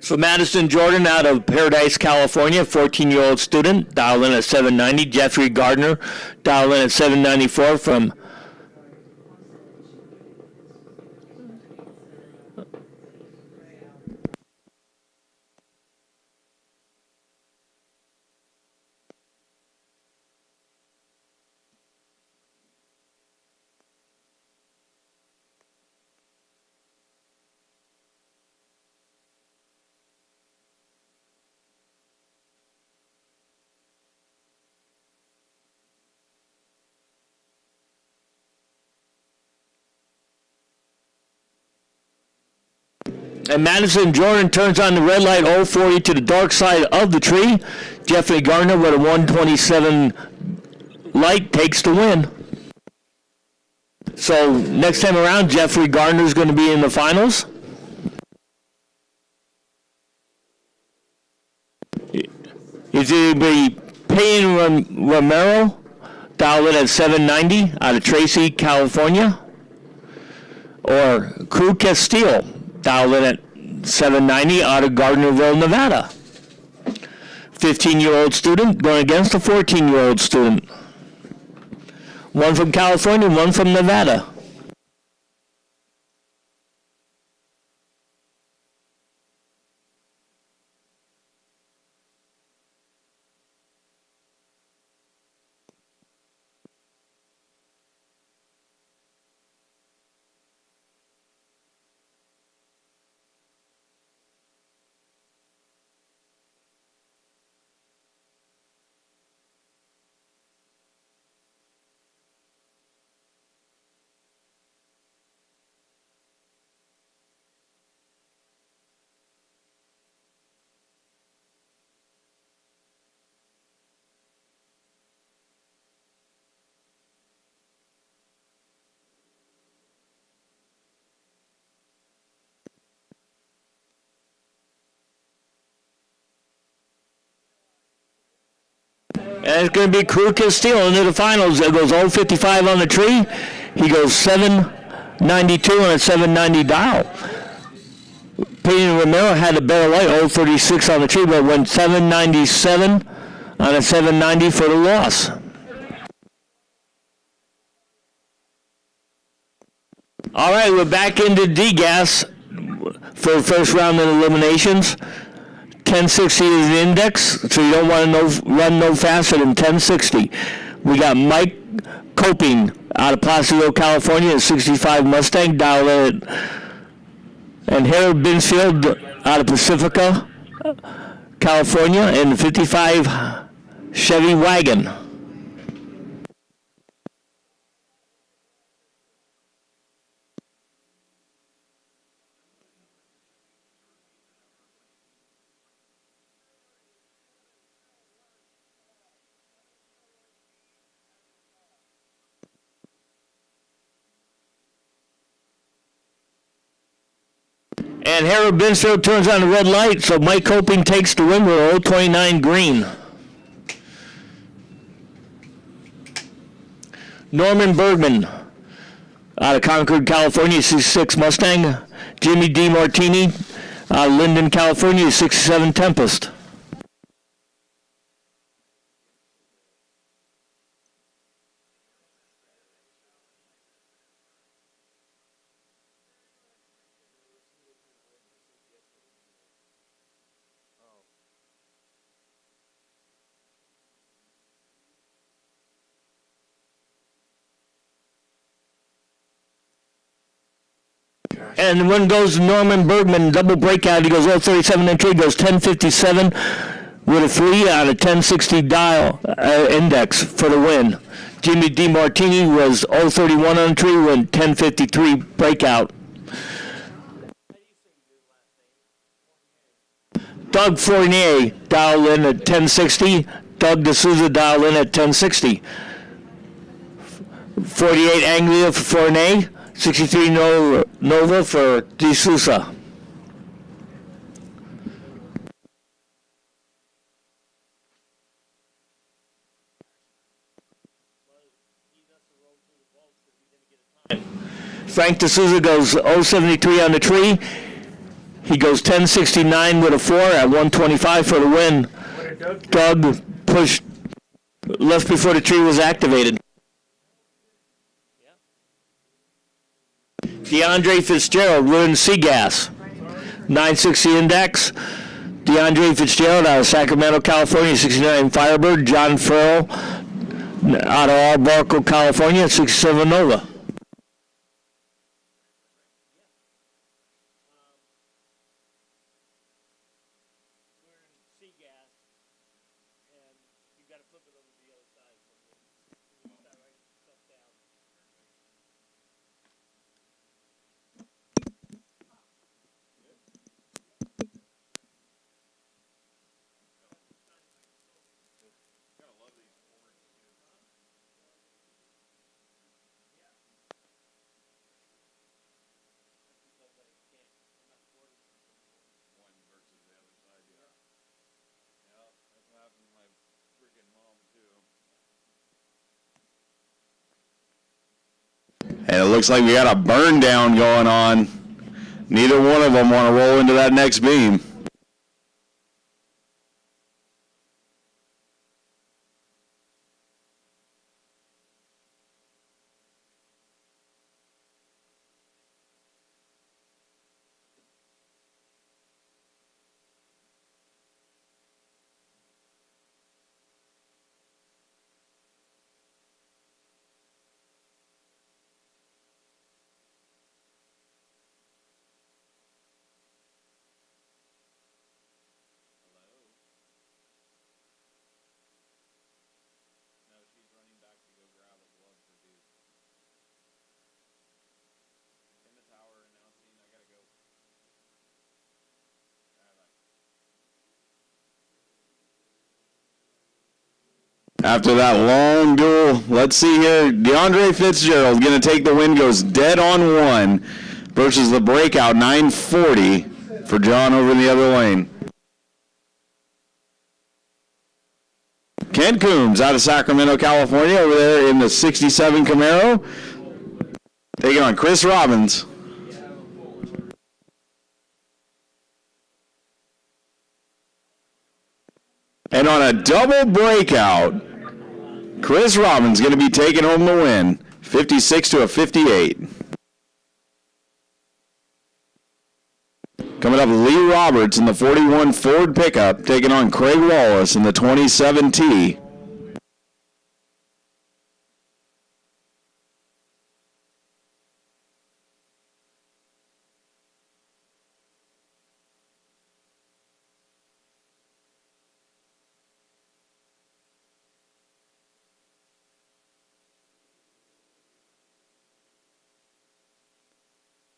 So Madison Jordan out of Paradise, California, 14-year-old student, dialed in at 790. Jeffrey Gardner dialed in at 794 from and Madison Jordan turns on the red light 040 to the dark side of the tree. Jeffrey Gardner with a 127 light takes the win. So next time around, Jeffrey Gardner is going to be in the finals. Is it be Payne Romero, dialed in at 790 out of Tracy, California, or Crew Castile, dialed in at 790 out of Gardnerville, Nevada. 15-year-old student going against a 14-year-old student. One from California, one from Nevada. And it's going to be Crew Castillo into the finals. It goes 055 on the tree. He goes 792 on a 790 dial. Peyton Romero had a better light, 036 on the tree, but went 797 on a 790 for the loss. All right, we're back into D-Gas for the first round of eliminations. 1060 is the index, so you don't want to run no faster than 1060. We got Mike Coping out of Placido, California, a 65 Mustang, dialed in. And Harold Binsfield out of Pacifica, California, in the 55 Chevy Wagon. And Harold Binsfield turns on the red light, so Mike Coping takes the win with 029 green. Norman Bergman out of Concord, California, 66 Mustang. Jimmy D. Martini out of Linden, California, 67 Tempest. And the one goes Norman Bergman, double breakout. He goes 037 entry, goes 1057 with a 3 on a 1060 dial index for the win. Jimmy D. Martini was 031 on entry, went 1053 breakout. Doug Fournier dialed in at 1060. Doug D'Souza dialed in at 1060. 48 Anglia for Fournier. 63 Nova for D'Souza. Frank D'Souza goes 073 on the tree. He goes 1069 with a 4 at 125 for the win. Doug pushed left before the tree was activated. DeAndre Fitzgerald ruined Seagas. 960 index. DeAndre Fitzgerald out of Sacramento, California, 69 Firebird. John Farrell out of Arbarco, California, 67 Nova. And it looks like we got a burn down going on. Neither one of them want to roll into that next beam. After that long duel, let's see here. DeAndre Fitzgerald going to take the win, goes dead on 1 versus the breakout 940 for John over in the other lane. Kent Coombs out of Sacramento, California, over there in the 67 Camaro. Taking on Chris Robbins. And on a double breakout, Chris Robbins going to be taking home the win, 56 to a 58. Coming up, Lee Roberts in the 41 Ford pickup, taking on Craig Wallace in the 27 T.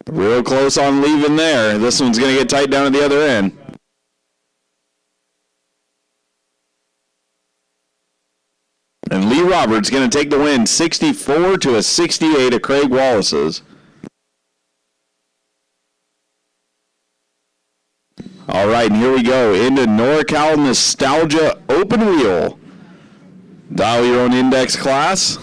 Real close on leaving there. This one's going to get tight down at the other end. And Lee Roberts going to take the win, 64 to a 68 at Craig Wallace's. All right, and here we go into NorCal Nostalgia Open Wheel. Dial your own index class.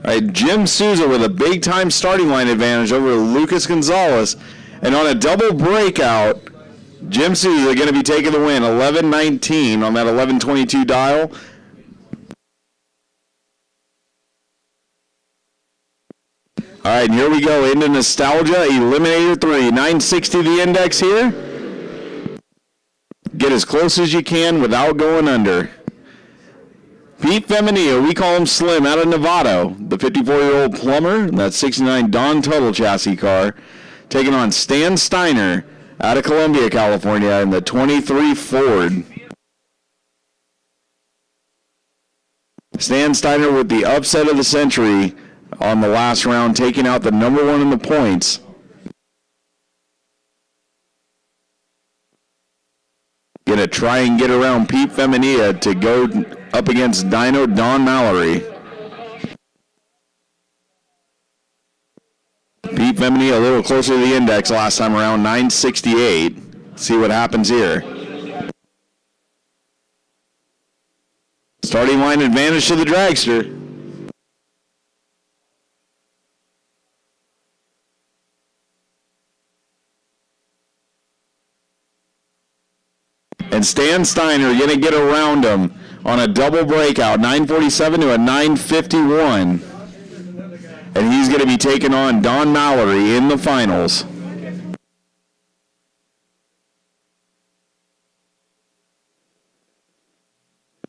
All right, Jim Souza with a big-time starting line advantage over Lucas Gonzalez. And on a double breakout, Jim Souza going to be taking the win, 11-19 on that 11-22 dial. All right, and here we go into Nostalgia, Eliminator 3. 960 the index here. Get as close as you can without going under. Pete Feminio, we call him Slim, out of Novato, the 54-year-old plumber, in that 69 Don Tuttle chassis car, taking on Stan Steiner, out of Columbia, California, in the 23 Ford. Stan Steiner with the upset of the century on the last round, taking out the number one in the points. Going to try and get around Pete Feminia to go up against Dino Don Mallory. Pete Feminia a little closer to the index last time around, 968. See what happens here. Starting line advantage to the dragster. And Stan Steiner going to get around him on a double breakout, 947 to a 951. And he's going to be taking on Don Mallory in the finals.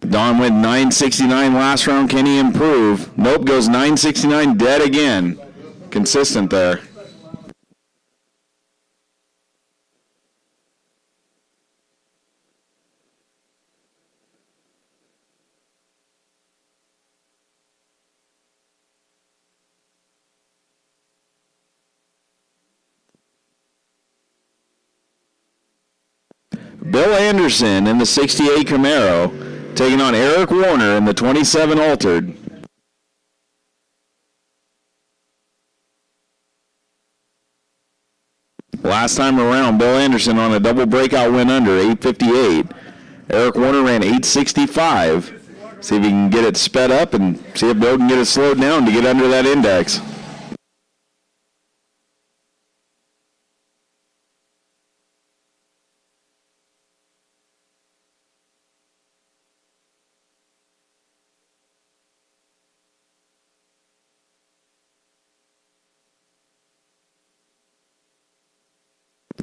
Don went 969 last round. Can he improve? Nope, goes 969 dead again. Consistent there. Bill Anderson in the 68 Camaro, taking on Eric Warner in the 27 Altered. Last time around, Bill Anderson on a double breakout win under, 858. Eric Warner ran 865. See if he can get it sped up and see if Bill can get it slowed down to get under that index.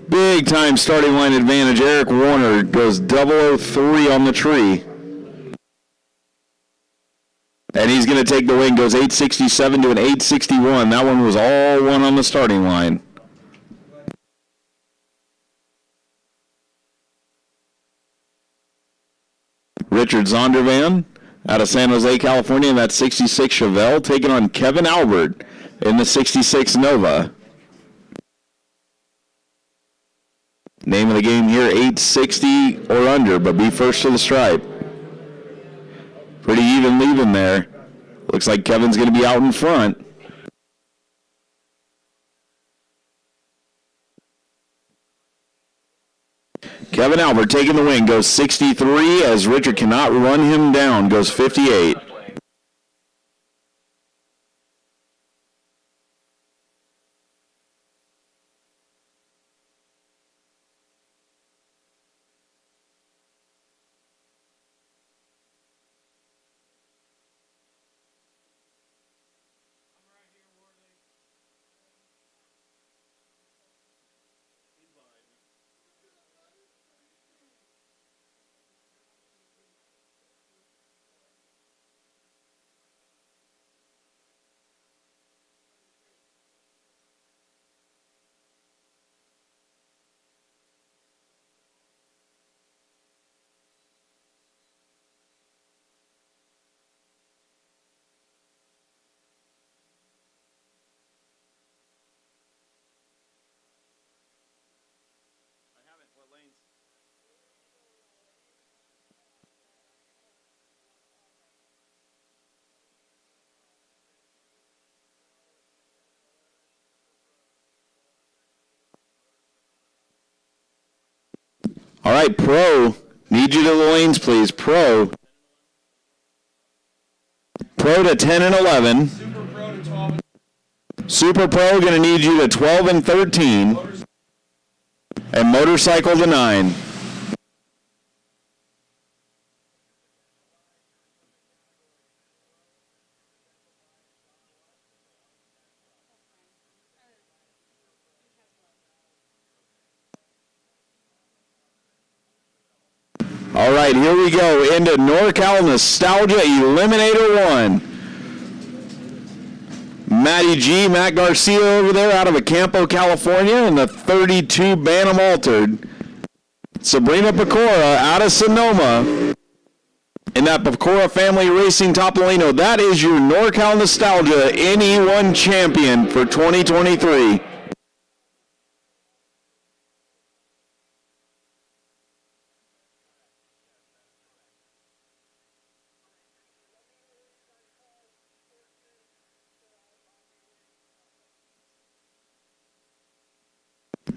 Big time starting line advantage. Eric Warner goes 003 on the tree. And he's going to take the win, goes 867 to an 861. That one was all one on the starting line. Richard Zondervan out of San Jose, California, in that 66 Chevelle, taking on Kevin Albert in the 66 Nova. Name of the game here, 860 or under, but be first to the stripe. Pretty even leaving there. Looks like Kevin's going to be out in front. Kevin Albert taking the win, goes 63 as Richard cannot run him down, goes 58. I haven't. What lanes? All right, Pro, need you to the lanes, please. Pro to 10 and 11. Super Pro to 12. Super Pro going to need you to 12 and 13. And Motorcycle to 9. All right, here we go into NorCal Nostalgia Eliminator 1. Matty G, Matt Garcia over there out of Acampo, California, in the 32 Bantam Altered. Sabrina Pecora out of Sonoma in that Pecora Family Racing Topolino. That is your NorCal Nostalgia NE1 champion for 2023.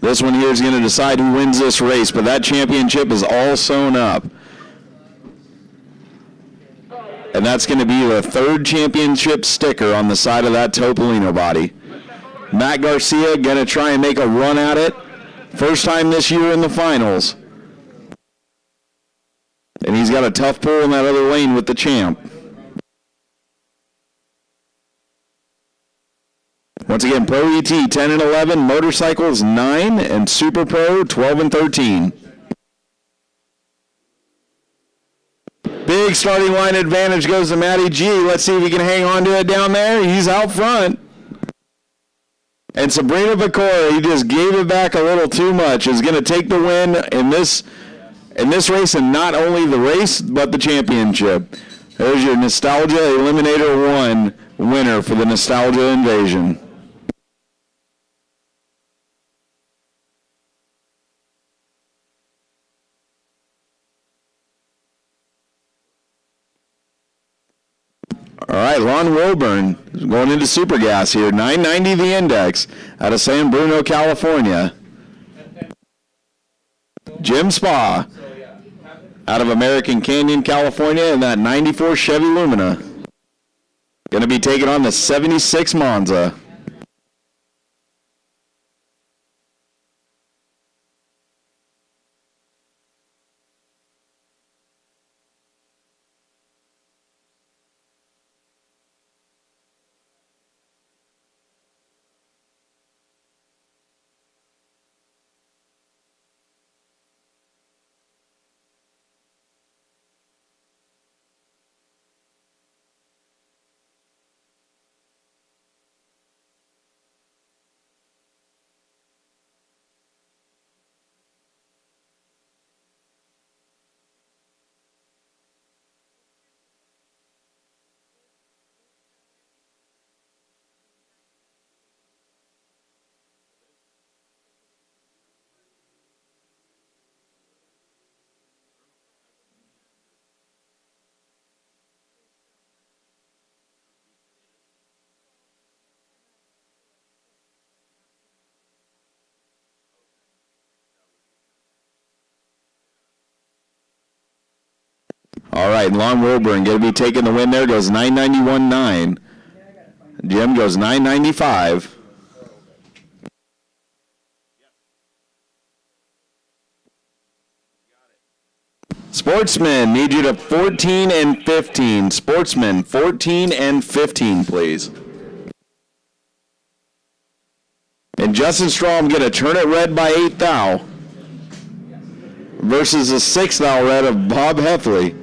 This one here is going to decide who wins this race, but that championship is all sewn up. And that's going to be the third championship sticker on the side of that Topolino body. Matt Garcia going to try and make a run at it. First time this year in the finals. And he's got a tough pull in that other lane with the champ. Once again, Pro ET 10 and 11, Motorcycles 9, and Super Pro 12 and 13. Big starting line advantage goes to Matty G. Let's see if he can hang on to it down there. He's out front. And Sabrina Pecora, he just gave it back a little too much, is going to take the win in this race, and not only the race, but the championship. There's your Nostalgia Eliminator 1 winner for the Nostalgia Invasion. All right, Lon Wilburn is going into Super Gas here. 990 the index out of San Bruno, California. Jim Spa out of American Canyon, California, in that 94 Chevy Lumina. Going to be taking on the 76 Monza. All right, Lon Wilburn going to be taking the win there. Goes 991.9. Jim goes 995. Sportsman, need you to 14 and 15. Sportsman, 14 and 15, please. And Justin Strom going to turn it red by 8 thou versus the 6 thou red of Bob Heffley.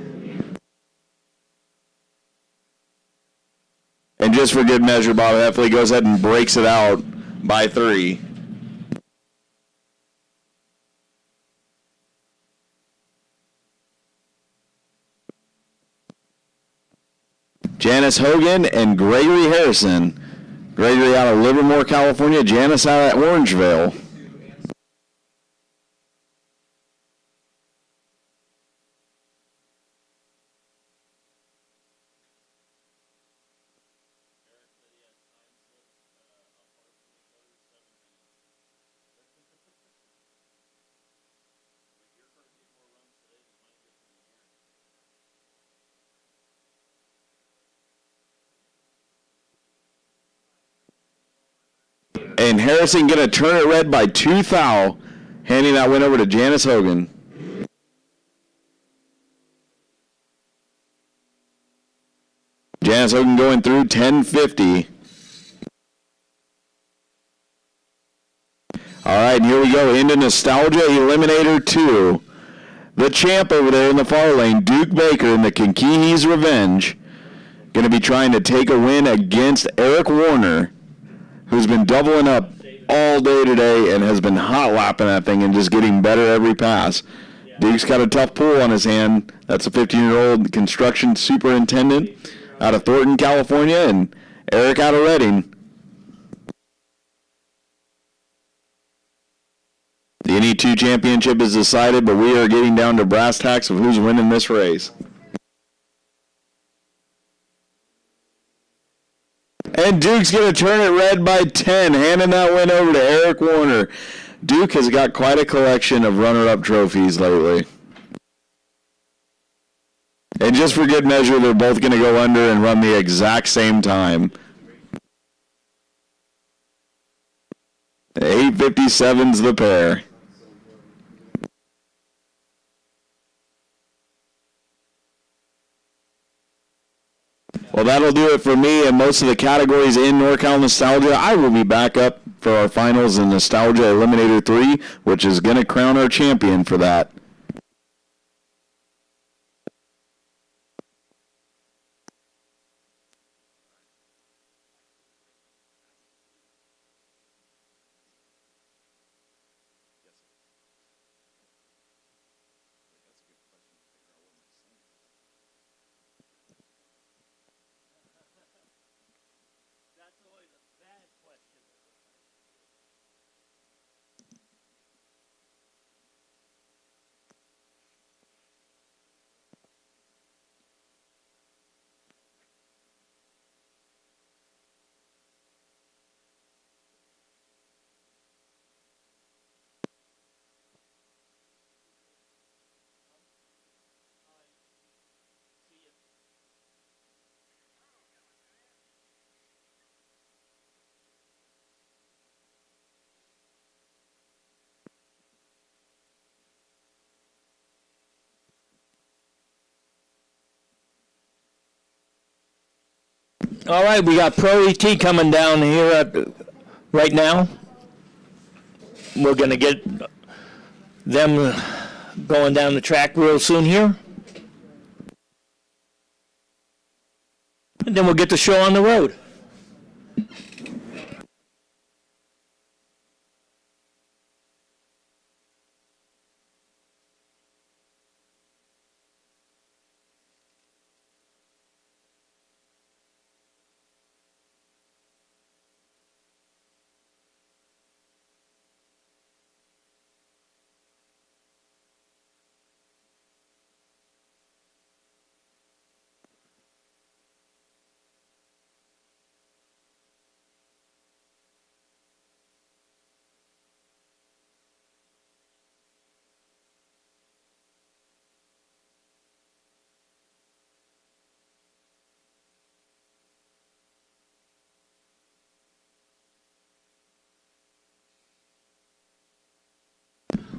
And just for good measure, Bob Heffley goes ahead and breaks it out by 3. Janice Hogan and Gregory Harrison. Gregory out of Livermore, California. Janice out of Orangevale. And Harrison going to turn it red by 2 thou, handing that win over to Janice Hogan. Janice Hogan going through 1050. All right, here we go into Nostalgia Eliminator 2. The champ over there in the far lane, Duke Baker in the Kinkihi's Revenge, going to be trying to take a win against Eric Warner, who's been doubling up all day today and has been hot lapping that thing and just getting better every pass. Duke's got a tough pull on his hand. That's a 15-year-old construction superintendent out of Thornton, California, and Eric out of Reading. The NE2 championship is decided, but we are getting down to brass tacks of who's winning this race. And Duke's going to turn it red by 10, handing that win over to Eric Warner. Duke has got quite a collection of runner-up trophies lately. And just for good measure, they're both going to go under and run the exact same time. 8:57's the pair. Well, that'll do it for me and most of the categories in NorCal Nostalgia. I will be back up for our finals in Nostalgia Eliminator 3, which is going to crown our champion for that. That's always a bad question. See you. All right, we got Pro ET coming down here right now. We're going to get them going down the track real soon here. And then we'll get the show on the road.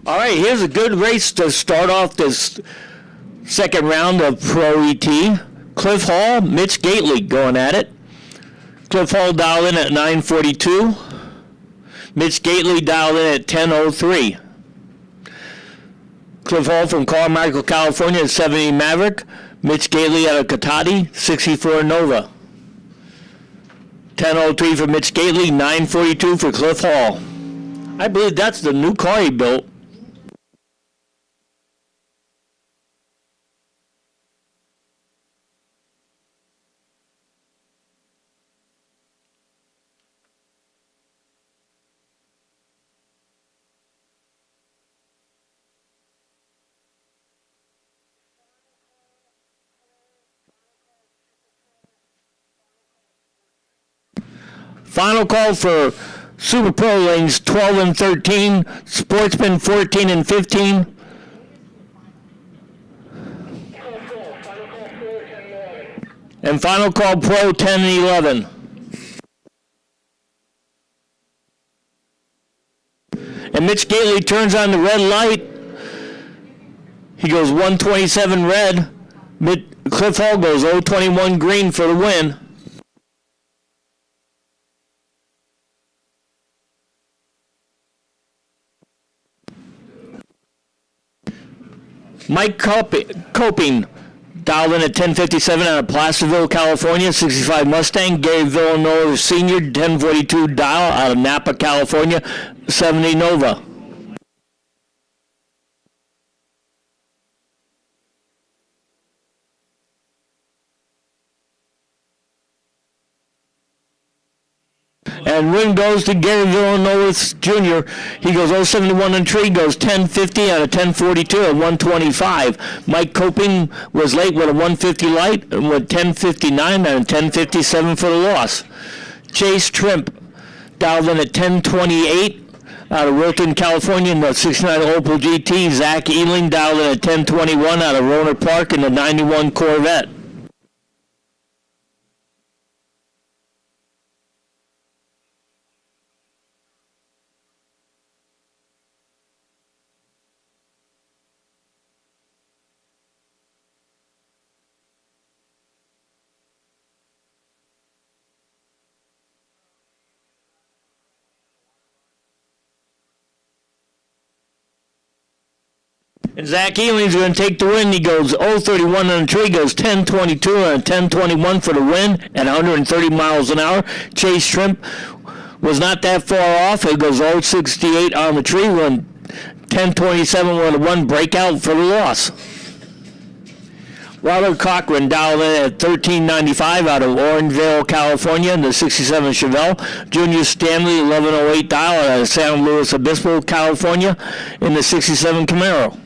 All right, here's a good race to start off this second round of Pro ET. Cliff Hall, Mitch Gately going at it. Cliff Hall dialed in at 9:42. Mitch Gately dialed in at 10:03. Cliff Hall from Carmichael, California, at 70 Maverick. Mitch Gately out of Katati, 64 Nova. 10:03 for Mitch Gately, 9:42 for Cliff Hall. I believe that's the new car he built. Final call for Super Pro lanes 12 and 13, Sportsman 14 and 15. And final call Pro 10 and 11. And Mitch Gately turns on the red light. He goes 127 red. Cliff Hall goes 021 green for the win. Mike Coping dialed in at 10:57 out of Placerville, California, 65 Mustang. Gary Villanova Sr., 1042 dial out of Napa, California, 70 Nova. And win goes to Gary Villanova Jr. He goes 071 and tree, goes 1050 out of 1042 at 125. Mike Coping was late with a 150 light and went 1059 and 1057 for the loss. Chase Trimp dialed in at 1028 out of Wilton, California in the 69 Opel GT. Zach Ealing dialed in at 1021 out of Roner Park in the 91 Corvette. And Zach Ealing's going to take the win. He goes 031 on the tree, goes 1022 and 1021 for the win at 130 miles an hour. Chase Shrimp was not that far off. He goes 068 on the tree, won 1027 with a one breakout for the loss. Robert Cochran dialed in at 1395 out of Orangevale, California in the 67 Chevelle. Junior Stanley 1108 dial out of San Luis Obispo, California in the 67 Camaro.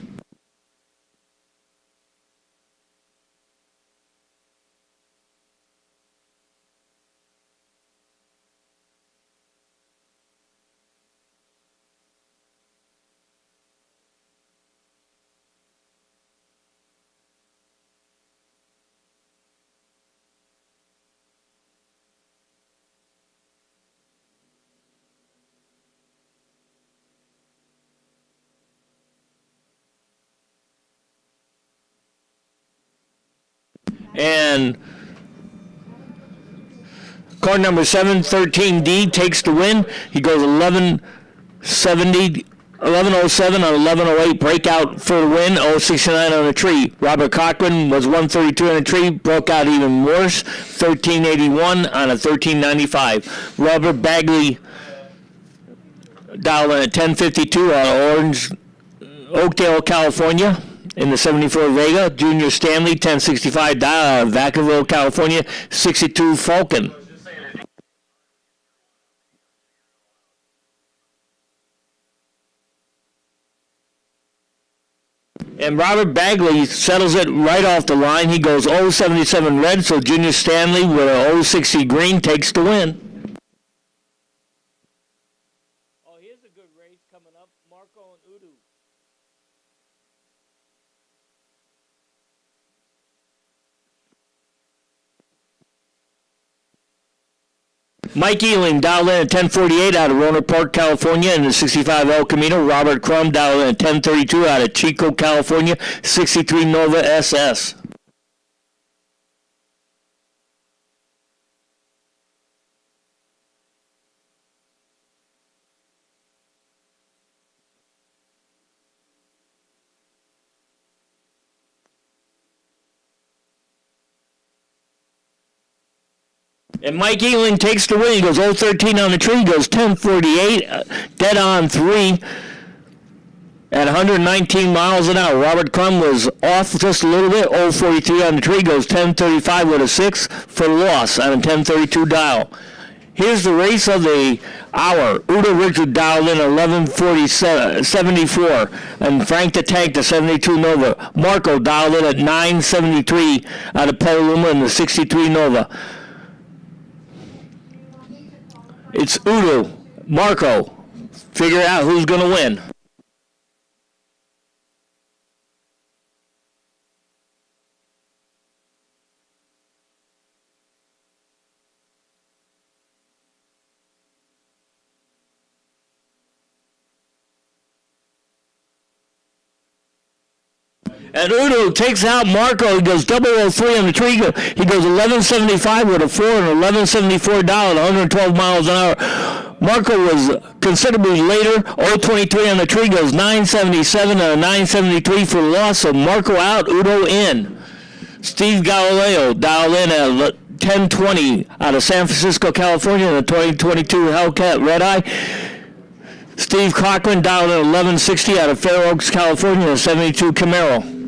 And car number 713D takes the win. He goes 1107 on 1108 breakout for the win, 069 on the tree. Robert Cochran was 132 on the tree, broke out even worse, 1381 on a 1395. Robert Bagley dialed in at 1052 out of Oakdale, California in the 74 Vega. Junior Stanley 1065 dial out of Vacaville, California, 62 Falcon. And Robert Bagley settles it right off the line. He goes 077 red, so Junior Stanley with a 060 green takes the win. Oh, here's a good race coming up. Marco and Udo. Mike Ealing dialed in at 1048 out of Rohnert Park, California, in the 65 El Camino. Robert Crum dialed in at 1032 out of Chico, California, 63 Nova SS. And Mike Ealing takes the win. He goes 013 on the tree. He goes 1048, dead on 3 at 119 miles an hour. Robert Crum was off just a little bit. 043 on the tree. Goes 1035 with a 6 for the loss on a 1032 dial. Here's the race of the hour. Udo Richard dialed in 11:74, and Frank the Tank the 72 Nova. Marco dialed in at 9:73 out of Petaluma in the 63 Nova. It's Udo, Marco. Figure out who's going to win. And Udo takes out Marco. He goes 003 on the tree. He goes 1175 with a 4 and 1174 dial at 112 miles an hour. Marco was considerably later. 023 on the tree. Goes 977 and a 973 for the loss. So Marco out, Udo in. Steve Galileo dialed in at 1020 out of San Francisco, California in the 2022 Hellcat Red Eye. Steve Cochran dialed in 1160 out of Fair Oaks, California in a 72 Camaro.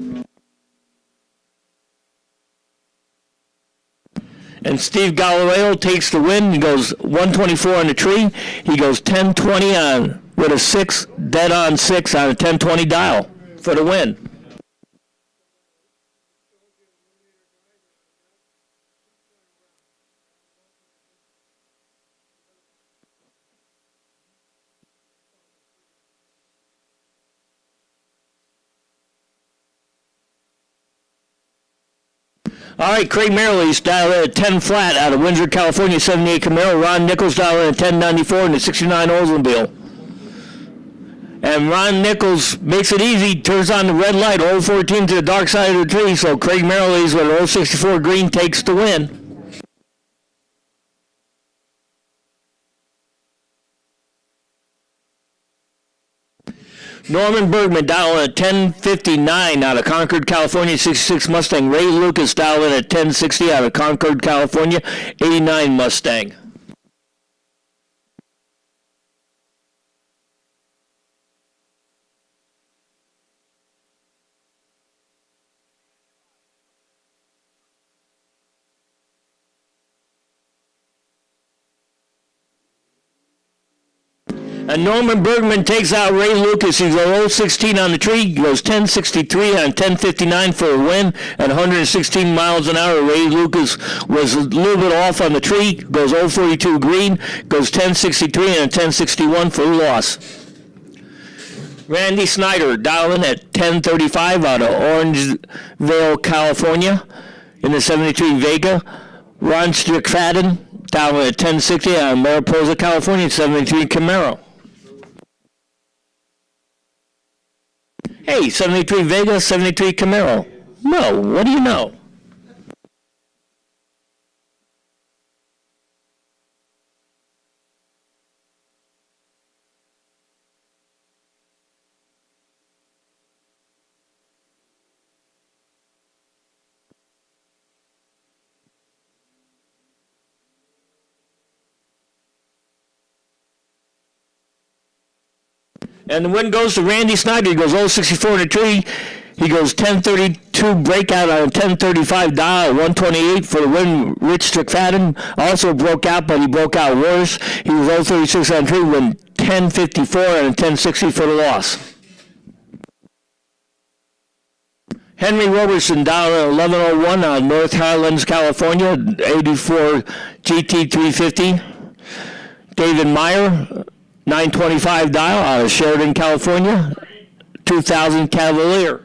And Steve Galileo takes the win. He goes 124 on the tree. He goes 1020 on with a 6, dead on 6 on a 1020 dial for the win. All right, Craig Merrill's dialed in at 10 flat out of Windsor, California, 78 Camaro. Ron Nichols dialed in at 1094 in the 69 Oldsmobile. And Ron Nichols makes it easy, turns on the red light, 014 to the dark side of the tree, so Craig Merrill's with 064 green takes the win. Norman Bergman dialed in at 1059 out of Concord, California, 66 Mustang. Ray Lucas dialed in at 1060 out of Concord, California, 89 Mustang. And Norman Bergman takes out Ray Lucas. He goes 016 on the tree. He goes 1063 on 1059 for a win at 116 miles an hour. Ray Lucas was a little bit off on the tree. Goes 042 green. Goes 1063 and 1061 for a loss. Randy Snyder dialing at 1035 out of Orangevale, California in the 73 Vega. Ron Strickfaden dialing at 1060 out of Mariposa, California, 73 Camaro. Hey, 73 Vega, 73 Camaro. No, what do you know? And the win goes to Randy Snyder. He goes 064 in the tree. He goes 1032 breakout on a 1035 dial, 128 for the win. Rich Strickfaden also broke out, but he broke out worse. He was 036 on the tree, win 1054 and a 1060 for the loss. Henry Robertson dialed at 1101 on North Highlands, California, 84 GT350. David Meyer, 925 dial out of Sheridan, California, 2000 Cavalier.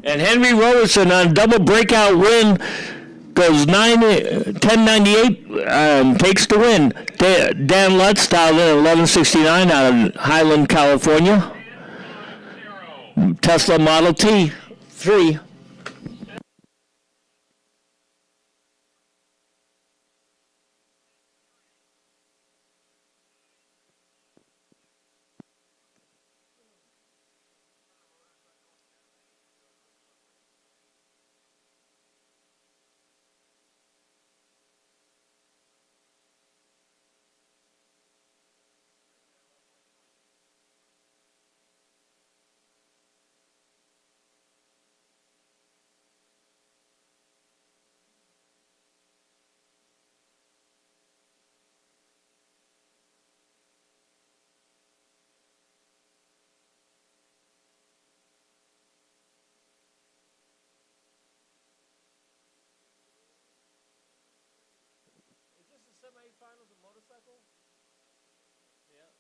And Henry Robertson on double breakout win goes 1098, takes the win. Dan Lutz dialed in at 1169 out of Highland, California. Tesla Model T 3. Is this the semifinals of motorcycle? Yeah.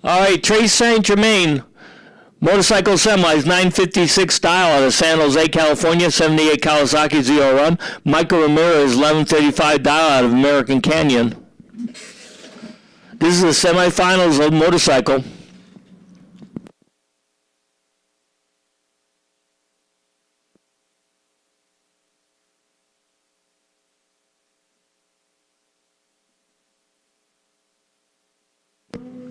All right, Trace St. Germain. Motorcycle semis, 956 style out of San Jose, California, 78 Kawasaki ZR1. Michael Ramirez, 1135 dial out of American Canyon. This is the semifinals of motorcycle.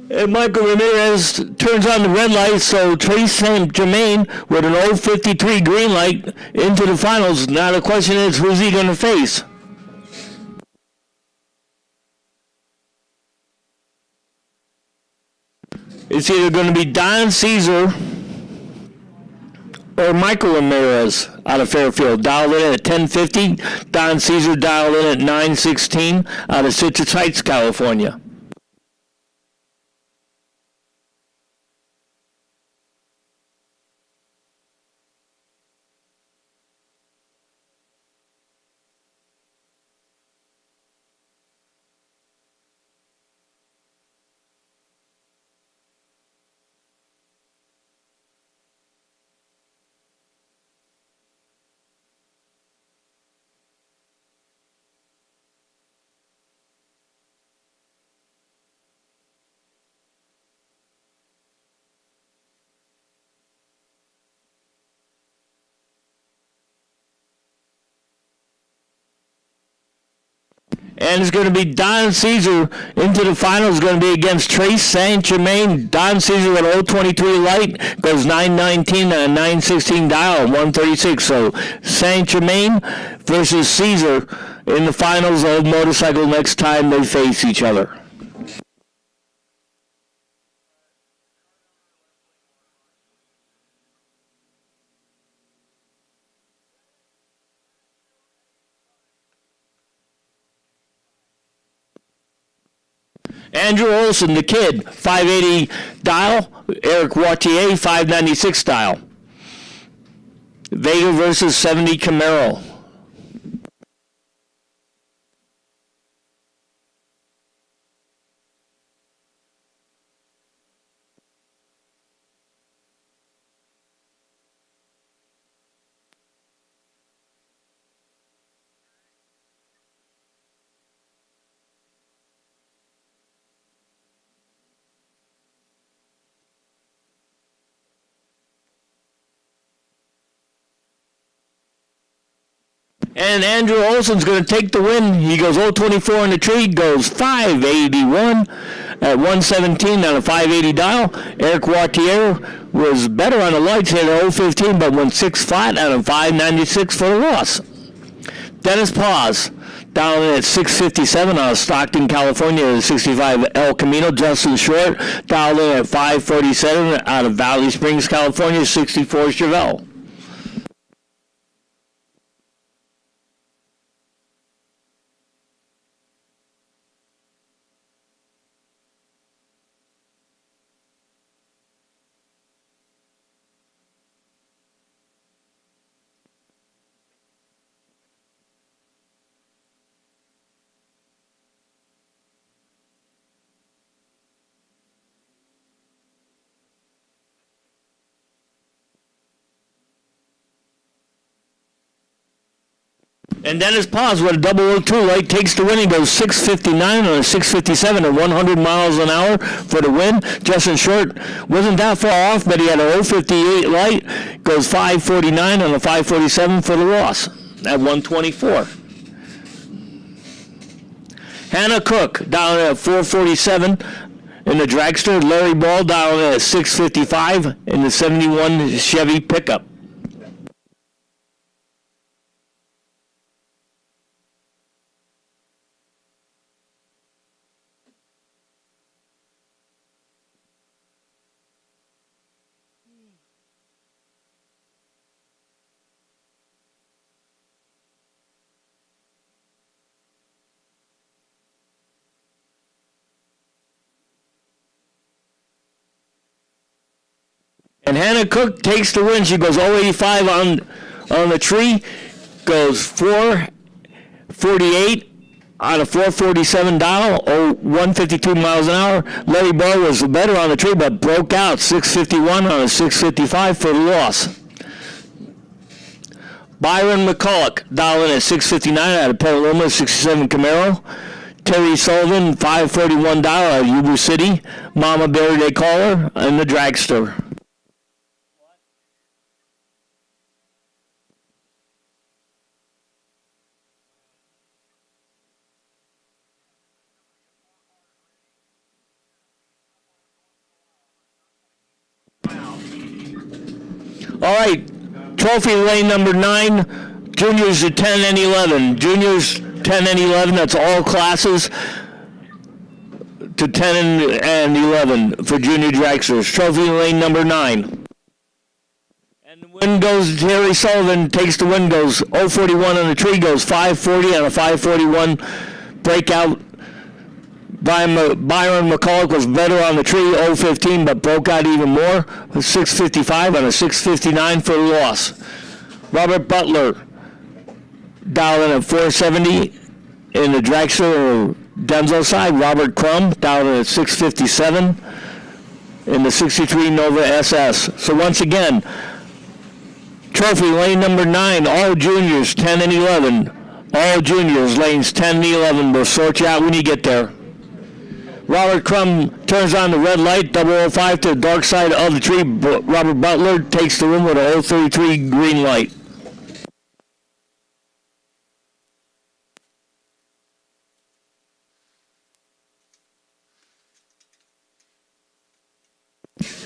And Michael Ramirez turns on the red light, so Trace St. Germain with an 053 green light into the finals. Now the question is, who's he going to face? It's either going to be Don Caesar or Michael Ramirez out of Fairfield. Dialed in at 1050. Don Caesar dialed in at 916 out of Citrus Heights, California. And it's going to be Don Caesar into the finals. Going to be against Trace St. Germain. Don Caesar with 023 light goes 919 and a 916 dial, 136. So St. Germain versus Caesar in the finals of motorcycle next time they face each other. Andrew Olson, the kid, 580 dial. Eric Wattier, 596 dial. Vega versus 70 Camaro. And Andrew Olson's going to take the win. He goes 024 in the tree, goes 581 at 117 on a 580 dial. Eric Wattier was better on the lights, hit 015, but went 6 flat out of 596 for the loss. Dennis Paz down at 657 out of Stockton, California, 65 El Camino. Justin Short dialed in at 547 out of Valley Springs, California, 64 Chevelle. And Dennis Paz with a 002 light takes the win. He goes 6:59 on a 6:57 at 100 miles an hour for the win. Justin Short wasn't that far off, but he had a 058 light. Goes 5:49 on a 5:47 for the loss at 124. Hannah Cook down at 4:47 in the dragster. Larry Ball down at 6:55 in the 71 Chevy pickup. And Hannah Cook takes the win. She goes 085 on the tree, goes 448 on a 447 dial, 152 miles an hour. Larry Ball was better on the tree, but broke out 651 on a 655 for the loss. Byron McCulloch dialing at 659 out of Petaluma, 67 Camaro. Terry Sullivan, 541 dial out of Yuba City. Mama Berry, they call her, in the dragster. All right, trophy lane number 9, juniors are 10 and 11. Juniors 10 and 11, that's all classes to 10 and 11 for junior dragsters. Trophy lane number 9. And the win goes to Terry Sullivan, takes the win, goes 041 on the tree, goes 540 on a 541 breakout. Byron McCulloch was better on the tree, 015, but broke out even more, 655 on a 659 for the loss. Robert Butler dialing at 470 in the dragster Denzel side. Robert Crum dialing at 657 in the 63 Nova SS. So once again, trophy lane number 9, all juniors 10 and 11. All juniors lanes 10 and 11. We'll sort you out when you get there. Robert Crum turns on the red light, 005 to the dark side of the tree. Robert Butler takes the win with a 033 green light.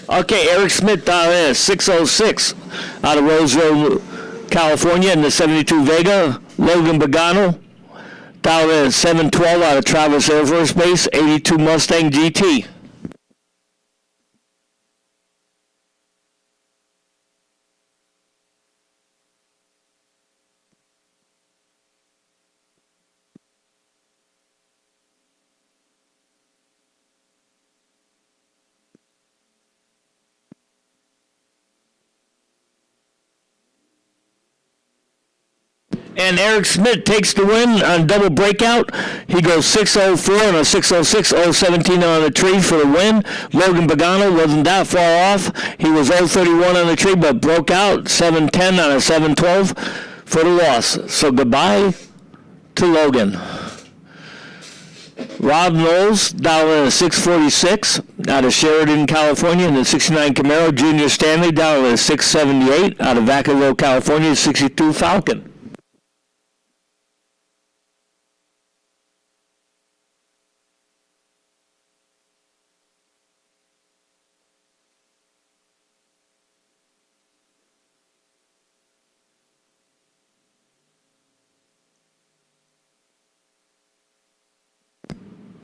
Okay, Eric Smith down there, 606 out of Roseville, California in the 72 Vega. Logan Pagano down there, 712 out of Travis Air Force Base, 82 Mustang GT. And Eric Smith takes the win on double breakout. He goes 604 and a 606, 017 on the tree for the win. Logan Pagano wasn't that far off. He was 031 on the tree, but broke out 710 on a 712 for the loss. So goodbye to Logan. Rob Knowles down in a 646 out of Sheridan, California in the 69 Camaro. Junior Stanley down in a 678 out of Vacaville, California, 62 Falcon.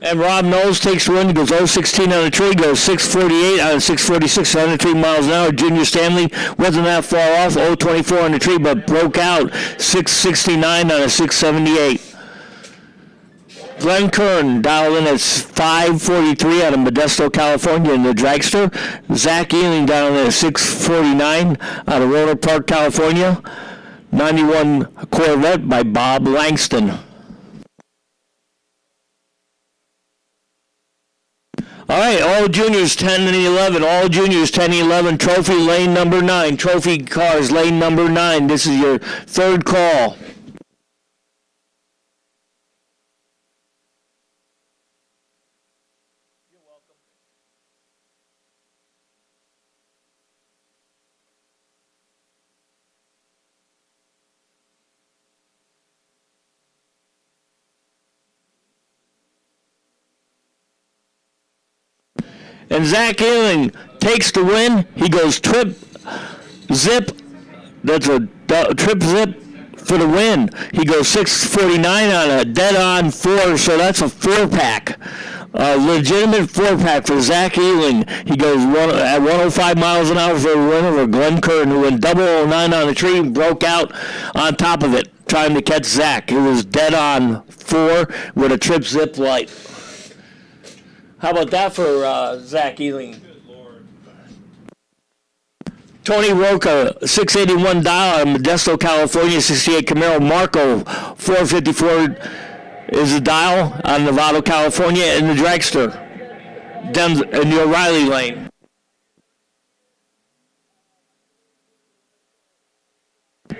And Rob Knowles takes the win, goes 016 on the tree, goes 648 on 646, 103 miles an hour. Junior Stanley wasn't that far off, 024 on the tree, but broke out 669 on a 678. Glenn Kern dialed in at 543 out of Modesto, California in the dragster. Zach Ealing down at 649 out of Roanoke Park, California. 91 Corvette by Bob Langston. All right, all juniors 10 and 11, all juniors 10 and 11, trophy lane number 9, trophy cars lane number 9. This is your third call. And Zach Ealing takes the win. He goes trip, zip. That's a trip, zip for the win. He goes 649 on a dead-on 4, so that's a 4-pack. A legitimate 4-pack for Zach Ealing. He goes at 105 miles an hour for the win over Glenn Curtin, who went 009 on the tree and broke out on top of it, trying to catch Zach. It was dead-on 4 with a trip, zip light. How about that for Zach Ealing? Tony Roca, 681 dial, Modesto, California, 68 Camaro. Marco, 454 is the dial on Novato, California, in the dragster. In the O'Reilly lane.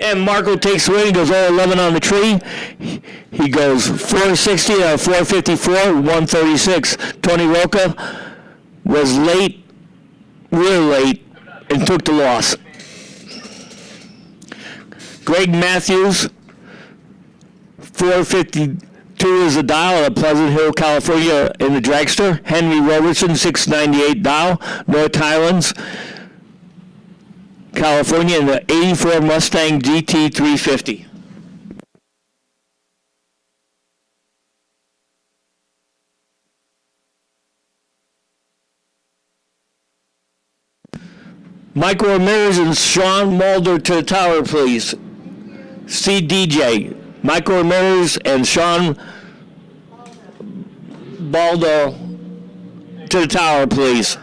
And Marco takes the win. He goes 011 on the tree. He goes 460 on 454, 136. Tony Roca was late, real late, and took the loss. Greg Matthews, 452 is the dial at Pleasant Hill, California, in the dragster. Henry Robertson, 698 dial, North Highlands, California, in the 84 Mustang GT 350. Michael Ramirez and Sean Mulder to the tower, please. CDJ. Michael Ramirez and Sean Baldo to the tower, please.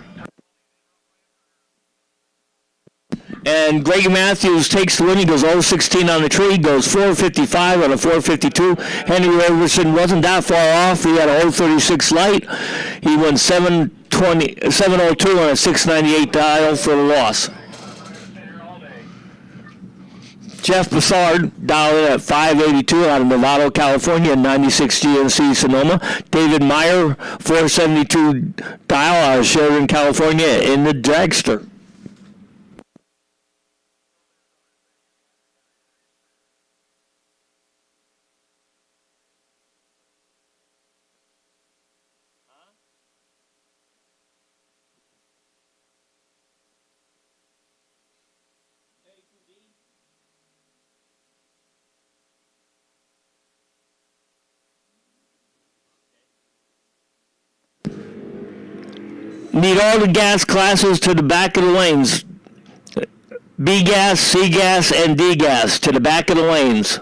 And Greg Matthews takes the win. He goes 016 on the tree, goes 455 on a 452. Henry Robertson wasn't that far off. He had a 036 light. He went 702 on a 698 dial for the loss. Jeff Bassard dialed in at 582 out of Novato, California, 96 GNC Sonoma. David Meyer, 472 dial out of Sheridan, California, in the dragster. Need all the gas classes to the back of the lanes. B gas, C gas, and D gas to the back of the lanes.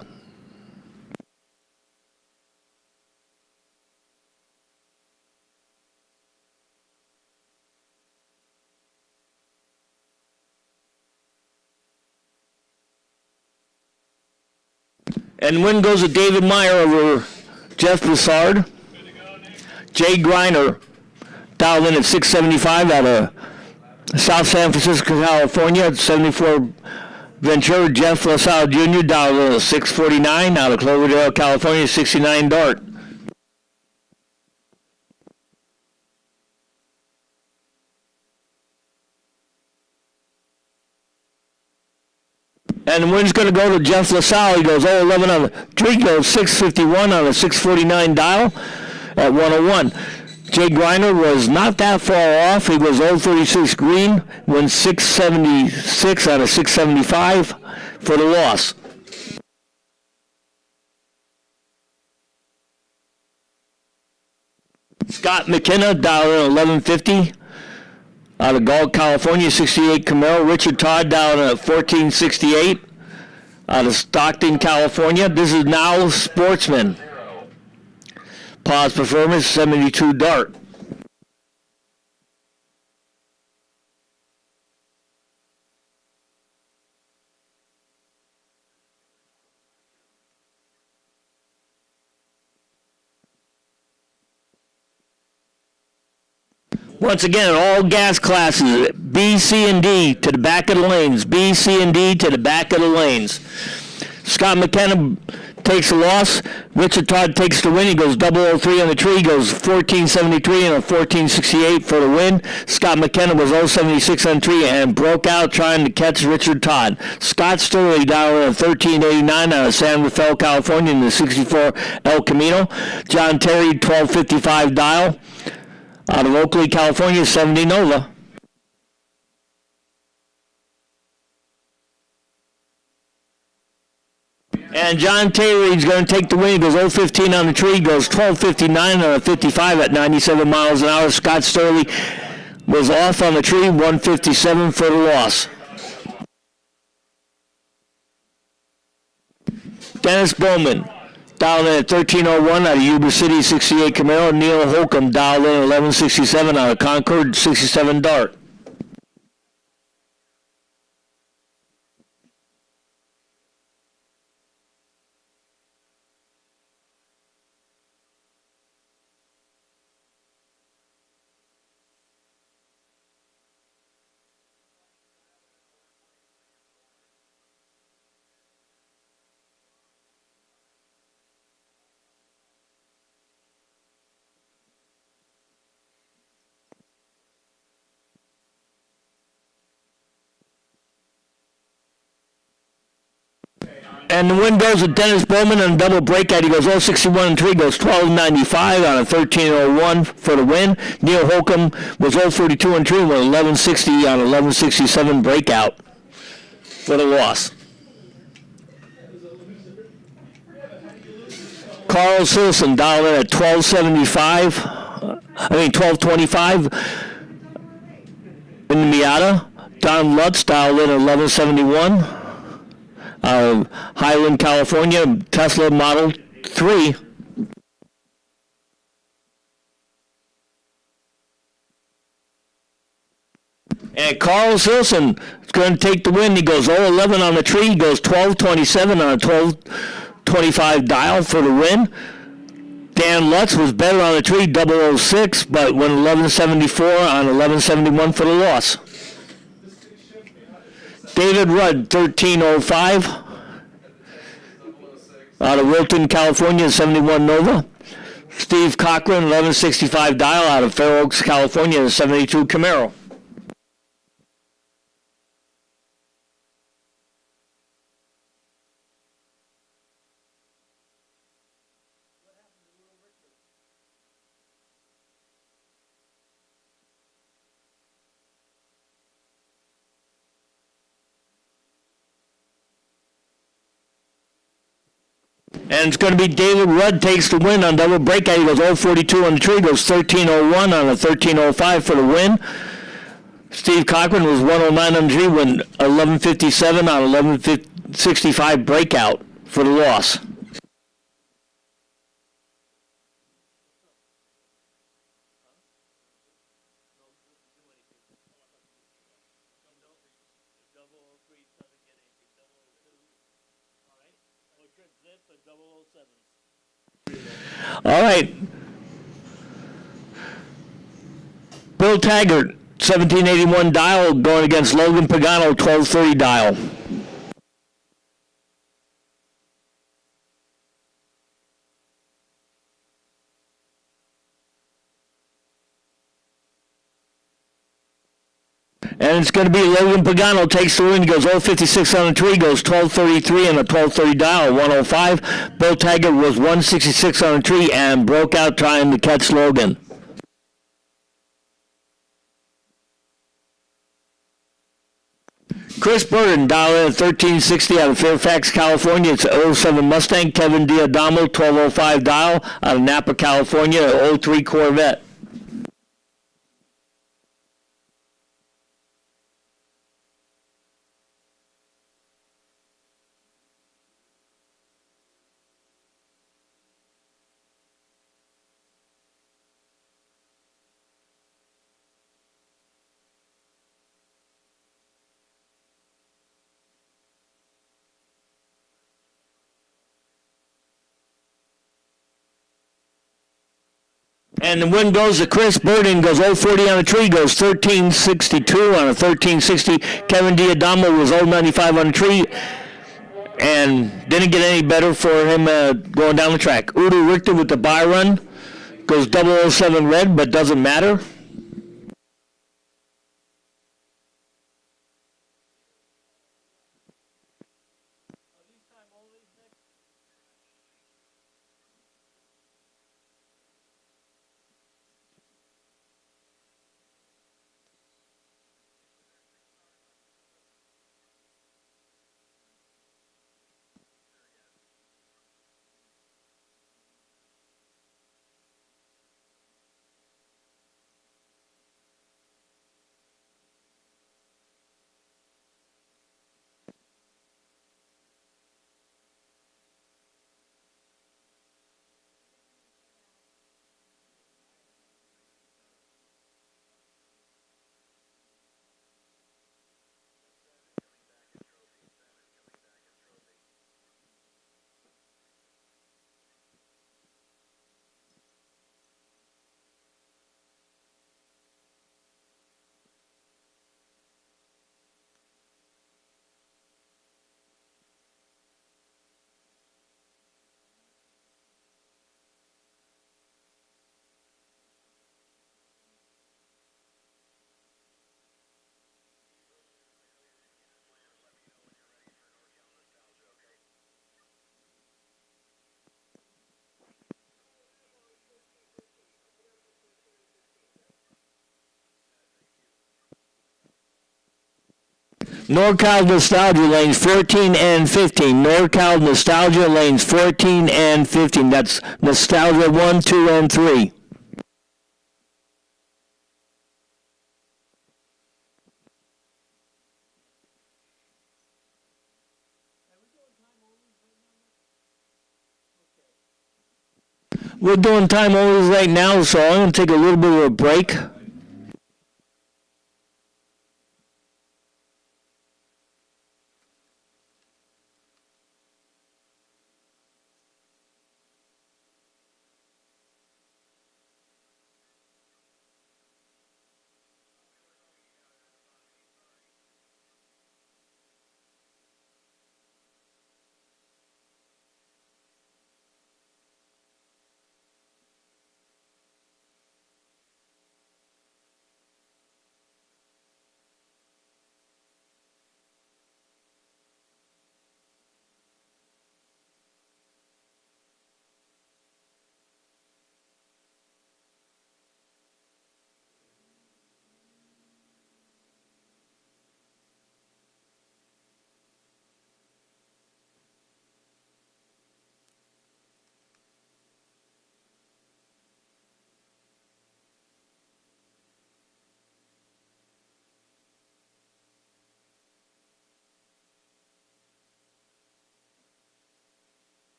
And win goes to David Meyer over Jeff Bassard. Jay Griner dialed in at 675 out of South San Francisco, California. 74 Ventura. Jeff LaSalle Jr. dialed in at 649 out of Cloverdale, California. 69 Dart. And the win's going to go to Jeff LaSalle. He goes 011 on the tree, goes 651 on a 649 dial at 101. Jay Griner was not that far off. He was 036 green, went 676 on a 675 for the loss. Scott McKenna dialed in 1150 out of Galt, California, 68 Camaro. Richard Todd dialed in at 1468 out of Stockton, California. This is now Sportsman. Pause Performance, 72 Dart. Once again, all gas classes, B, C, and D to the back of the lanes. B, C, and D to the back of the lanes. Scott McKenna takes the loss. Richard Todd takes the win. He goes 003 on the tree. He goes 1473 and a 1468 for the win. Scott McKenna was 076 on the tree and broke out trying to catch Richard Todd. Scott Sturley dialed in at 1389 out of San Rafael, California in the 64 El Camino. John Terry, 1255 dial Out of Oakley, California, 70 Nova. And John Taylor, he's going to take the win. He goes 0-15 on the tree, goes 12-59 on a 55 at 97 miles an hour. Scott Sturley was off on the tree, 157 for the loss. Dennis Bowman, dialed in at 1301 out of Yuba City, 68 Camaro. Neil Holcomb, dialed in at 1167 out of Concord, 67 Dart. And the win goes with Dennis Bowman on a double breakout. He goes 0-61 and 3, goes 12-95 on a 13-01 for the win. Neil Holcomb was 0-42 and 3, with 11-60 on 11-67 breakout for the loss. Carl Silson dialed in at 1225 in the Miata. Don Lutz dialed in at 1171. Highland, California, Tesla Model 3. And Carl Silson is going to take the win. He goes 0-11 on the tree. He goes 12-27 on a 12-25 dial for the win. Dan Lutz was better on the tree, 006, but went 11-74 on 11-71 for the loss. David Rudd, 1305, out of Wilton, California, 71 Nova. Steve Cochran, 1165 dial, out of Fair Oaks, California, 72 Camaro. And it's going to be David Rudd takes the win on double breakout. He goes 0-42 on the tree, goes 13-01 on a 13-05 for the win. Steve Cochran was 109 on the tree, went 11-57 on 11-65 breakout for the loss. All right. Bill Taggart, 1781 dial, going against Logan Pagano, 1230 dial. And it's going to be Logan Pagano takes the win. He goes 0-56 on the tree, goes 12-33 on a 12-30 dial, 105. Bill Taggart was 166 on the tree and broke out trying to catch Logan. Chris Burton dialed in at 1360 out of Fairfax, California. It's an 07 Mustang. Kevin Diadamo, 1205 dial out of Napa, California, 03 Corvette. And the win goes to Chris Burden, goes 0-40 on the tree, goes 13-62 on a 13-60. Kevin Diadamo was 0-95 on the tree and didn't get any better for him going down the track. Udo Richter with the buy run, goes 007 red, but doesn't matter. NorCal Nostalgia lanes 14 and 15. NorCal Nostalgia lanes 14 and 15. That's Nostalgia 1, 2, and 3. We're doing time only right now, so I'm going to take a little bit of a break.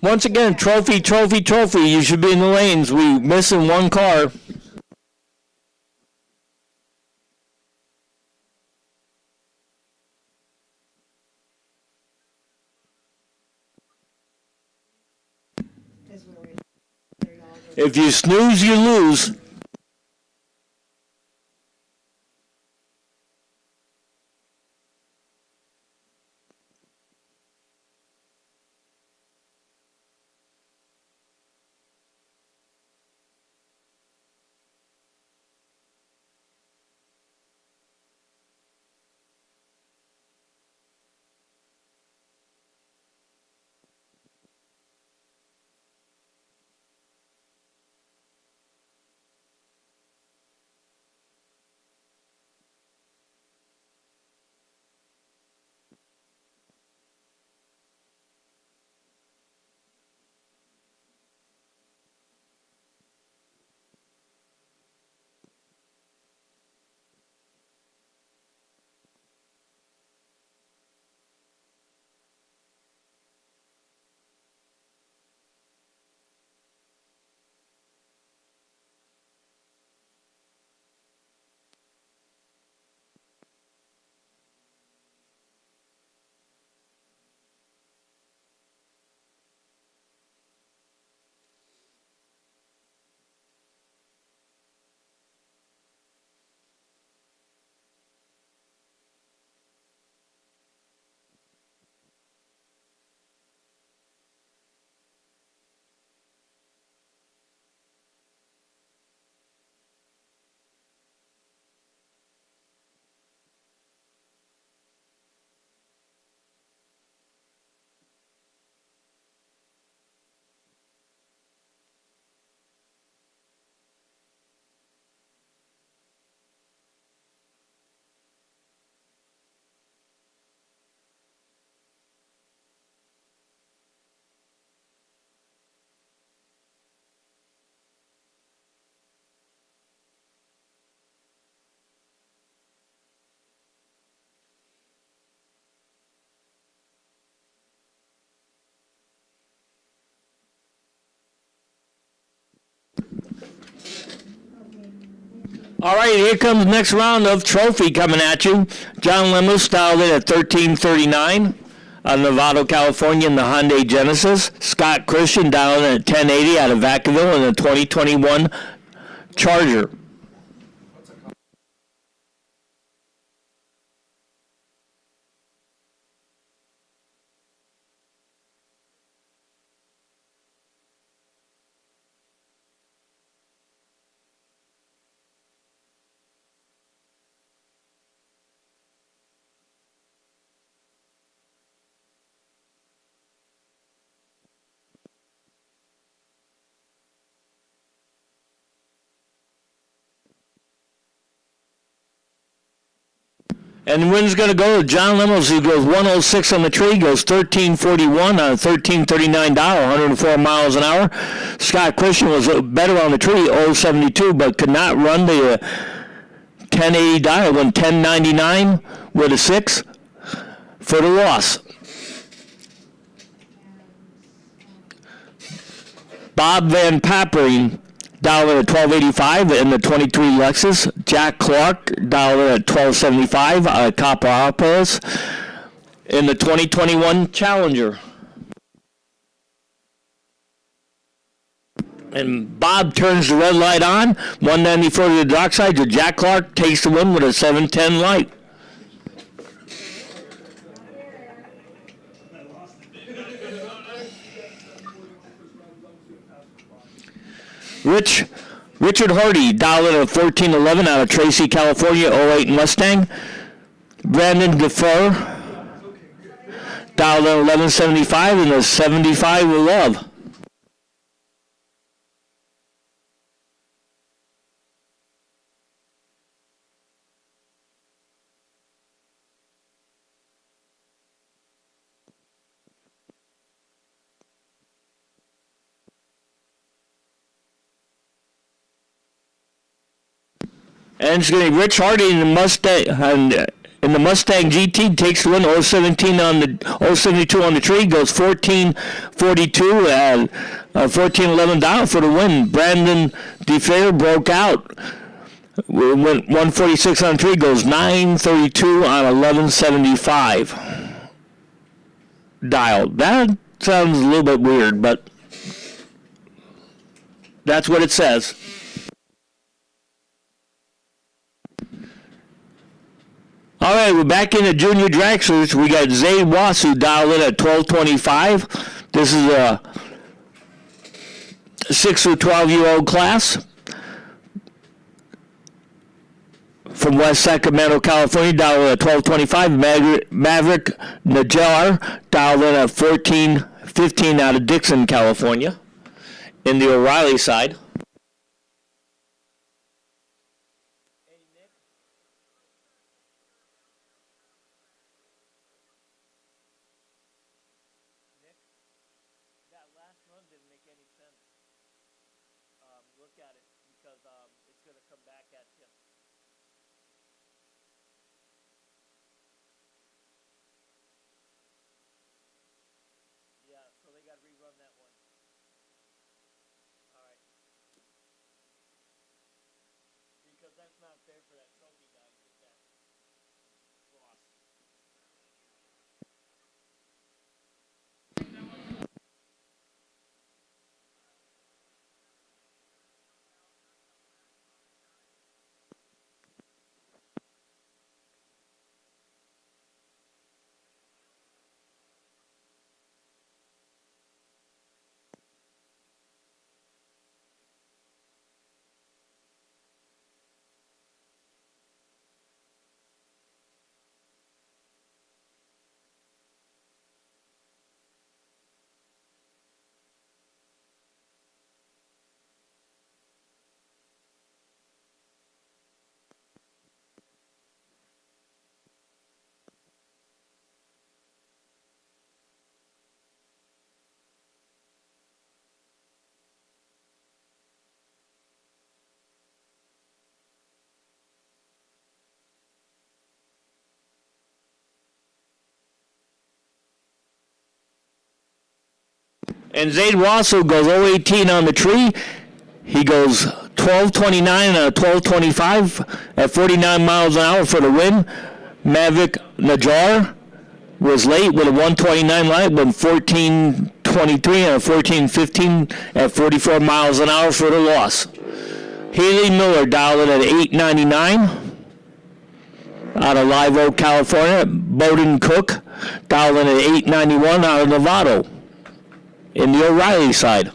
Once again, trophy, trophy, trophy. You should be in the lanes. We missing one car. If you snooze, you lose. All right, here comes the next round of trophy coming at you. John Lemus dialed in at 1339 out of Novato, California in the Hyundai Genesis. Scott Christian dialed in at 1080 out of Vacaville in the 2021 Charger. And the win's going to go to John Lemmels, who goes 106 on the tree, goes 1341 on a 1339 dial, 104 miles an hour. Scott Christian was better on the tree, 072, but could not run the 1080 dial, went 1099 with a 6 for the loss. Bob Van Papering dialed in at 1285 in the 23 Lexus. Jack Clark dialed in at 1275 Copperopolis in the 2021 Challenger. And Bob turns the red light on, 194 to the dark side. Jack Clark takes the win with a 710 light. Richard Hardy dialed in at 1411 out of Tracy, California, 08 Mustang. Brandon Gaffeur dialed in 1175 in the 75 with love. And it's going to be Rich Hardy in the Mustang. In the Mustang GT, takes the win. 017 on the 072 on the tree, goes 1442 and 1411 down for the win. Brandon DeFair broke out. Went 146 on the tree, goes 932 on 1175 dial. That sounds a little bit weird, but that's what it says. All right, we're back in the junior dragsters. We got Zay Wasu dialed in at 1225. This is a 6 through 12-year-old class from West Sacramento, California, dialed in at 1225. Maverick Najar dialed in at 1415 out of Dixon, California, in the O'Reilly side. Look at it, because it's going to come back at you. Yeah, so they got to rerun that one. All right. Because that's not fair for that trophy guy to get that loss. And Zayd Wasso goes 018 on the tree. He goes 12:29 and a 12:25 at 49 miles an hour for the win. Mavic Najar was late with a 129 light, but 14:23 and a 14:15 at 44 miles an hour for the loss. Haley Miller dialed it at 899 out of Live Oak, California. Bowden Cook dialed in at 891 out of Novato in the O'Reilly side.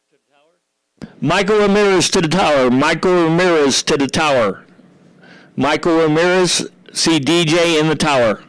To the tower? Michael Ramirez to the tower. Michael Ramirez to the tower. Michael Ramirez, see DJ in the tower.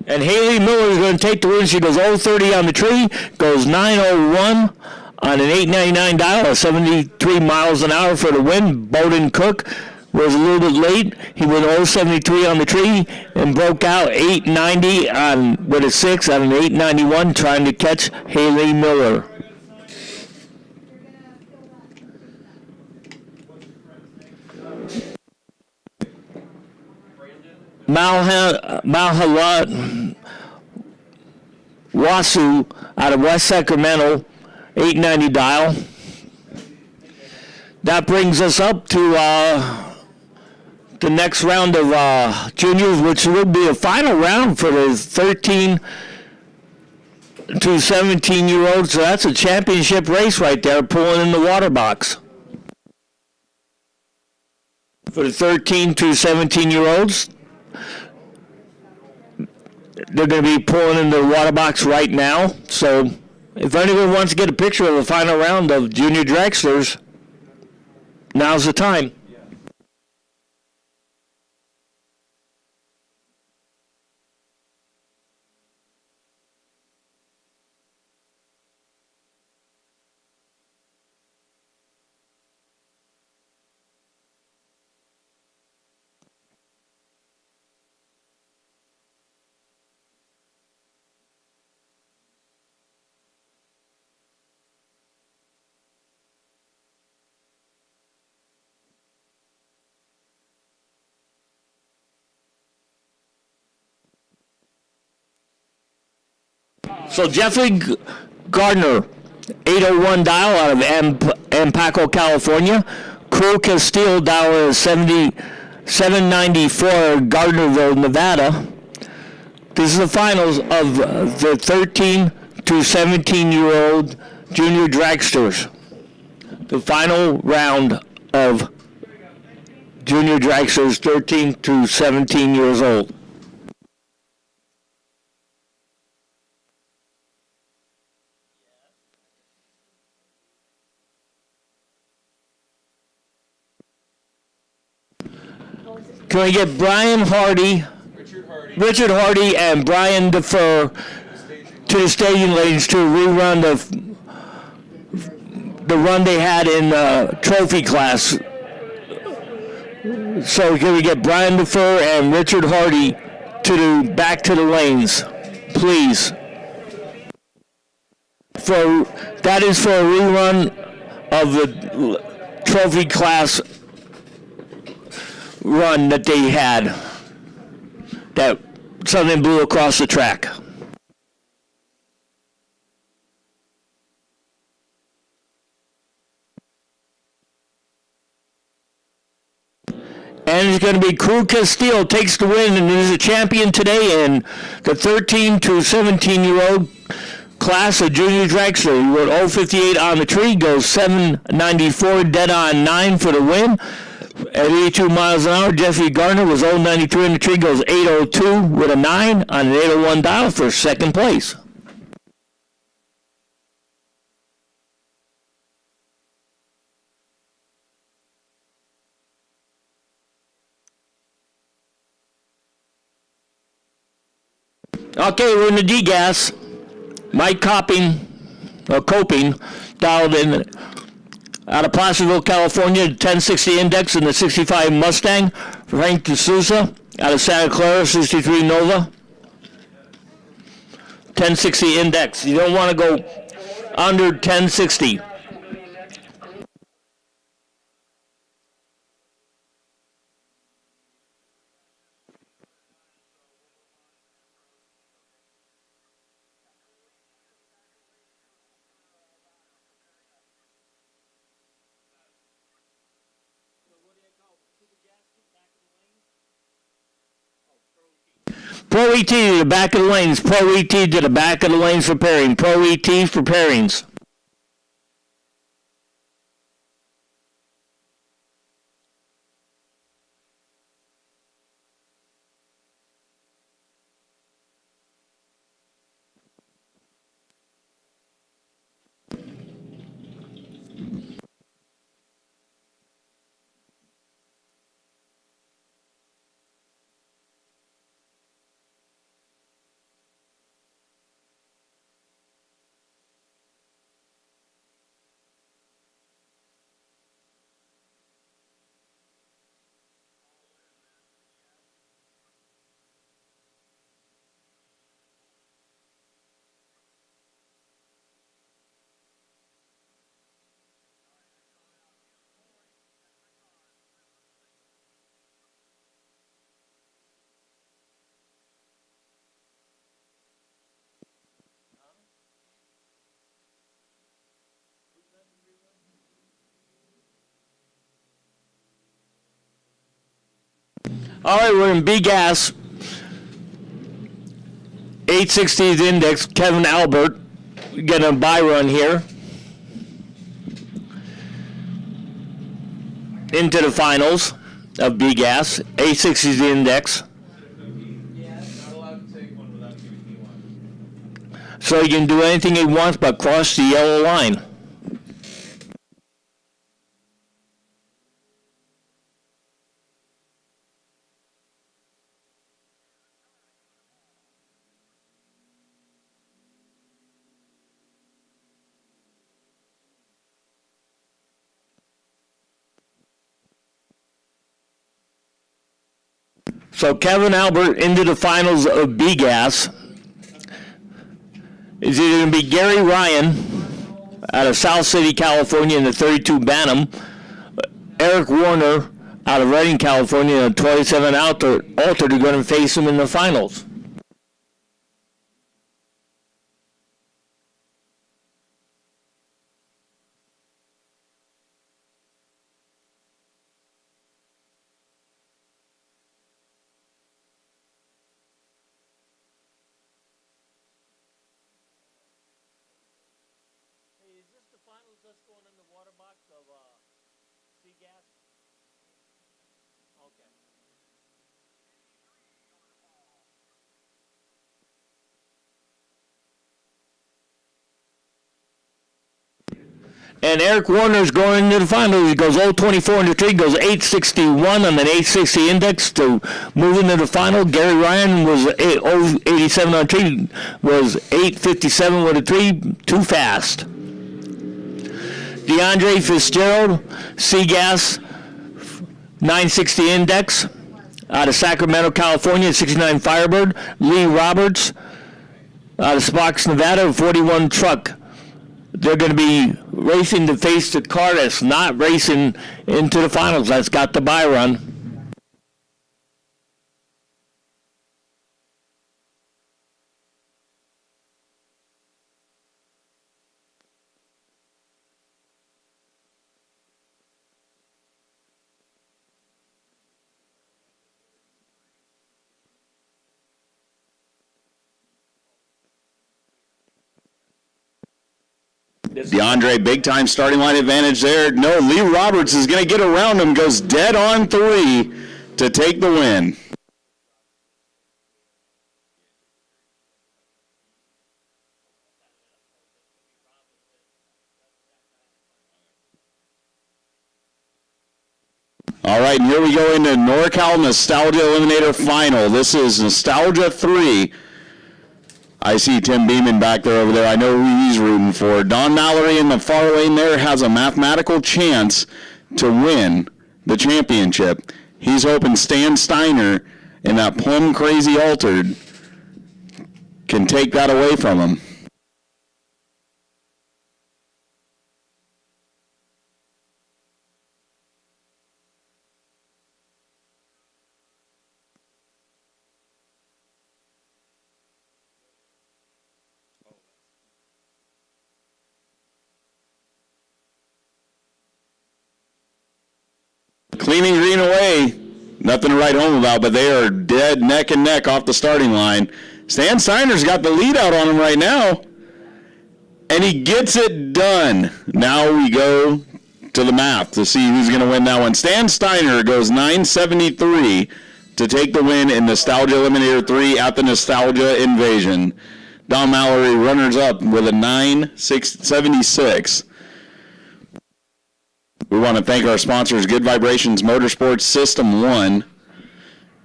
And Haley Miller is going to take the win. She goes 030 on the tree, goes 901 on an 899 dial, 73 miles an hour for the win. Bowden Cook was a little bit late. He went 073 on the tree and broke out 890 on with a 6 on an 891, trying to catch Haley Miller. Malhalat Wasu out of West Sacramento, 890 dial. That brings us up to the next round of juniors, which will be a final round for the 13 to 17-year-olds. So that's a championship race right there, pulling in the water box. For the 13 to 17-year-olds, they're going to be pulling in the water box right now. So if anyone wants to get a picture of the final round of junior dragsters, now's the time. So Jeffrey Gardner, 801 dial out of Ampaco, California. Crew Castile dial is 794 Gardnerville, Nevada. This is the finals of the 13 to 17-year-old junior dragsters. The final round of junior dragsters 13 to 17 years old. Can we get Brian Hardy, Richard Hardy, and Brian Defer to the staging lanes to rerun the run they had in trophy class? So can we get Brian Defer and Richard Hardy back to the lanes, please? That is for a rerun of the trophy class run that they had, that something blew across the track. And is going to be Crew Castile takes the win and is a champion today in the 13 to 17-year-old class of junior dragster. He wrote 058 on the tree, goes 794 dead on 9 for the win. At 82 miles an hour, Jeffrey Gardner was 093 on the tree, goes 802 with a 9 on an 801 dial for second place. Okay, we're in the D-gas. Mike Coping dialed in out of Placerville, California, 1060 Index in the 65 Mustang. Frank D'Souza out of Santa Clara, 63 Nova. 1060 Index. You don't want to go under 1060. Pro ET to the back of the lanes. Pro ET to the back of the lanes for pairing. Pro ET for pairings. All right, we're in B-Gas. 860's Index. Kevin Albert getting a buy run here. Into the finals of B-Gas. 860's Index. Not allowed to take one without giving me one. So he can do anything he wants but cross the yellow line. So Kevin Albert into the finals of B-Gas. Is either going to be Gary Ryan out of South City, California in the 32 Bantam, Eric Warner out of Redding, California in the 27 Alter are going to face him in the finals. Hey, is this the finals that's going in the water box of C-Gas? Okay. And Eric Warner's going into the finals. He goes 024 in the tree, goes 861 on an 860 Index to move into the final. Gary Ryan was 087 on the tree, was 857 with a tree, too fast. DeAndre Fitzgerald, C-Gas, 960 Index, out of Sacramento, California, 69 Firebird. Lee Roberts, out of Sparks, Nevada, 41 Truck. They're going to be racing to face the car that's not racing into the finals. That's got the bye run. DeAndre, big time starting line advantage there. No, Lee Roberts is going to get around him, goes dead on 3 to take the win. All right, and here we go into NorCal Nostalgia Eliminator Final. This is Nostalgia 3. I see Tim Beeman back there over there. I know who he's rooting for. Don Mallory in the far lane there has a mathematical chance to win the championship. He's hoping Stan Steiner in that Plum Crazy Altered can take that away from him. Cleaning green away. Nothing to write home about, but they are dead neck and neck off the starting line. Stan Steiner's got the lead out on him right now. And he gets it done. Now we go to the math to see who's going to win that one. Stan Steiner goes 973 to take the win in Nostalgia Eliminator 3 at the Nostalgia Invasion. Don Mallory runners up with a 976. We want to thank our sponsors, Good Vibrations Motorsports, System 1,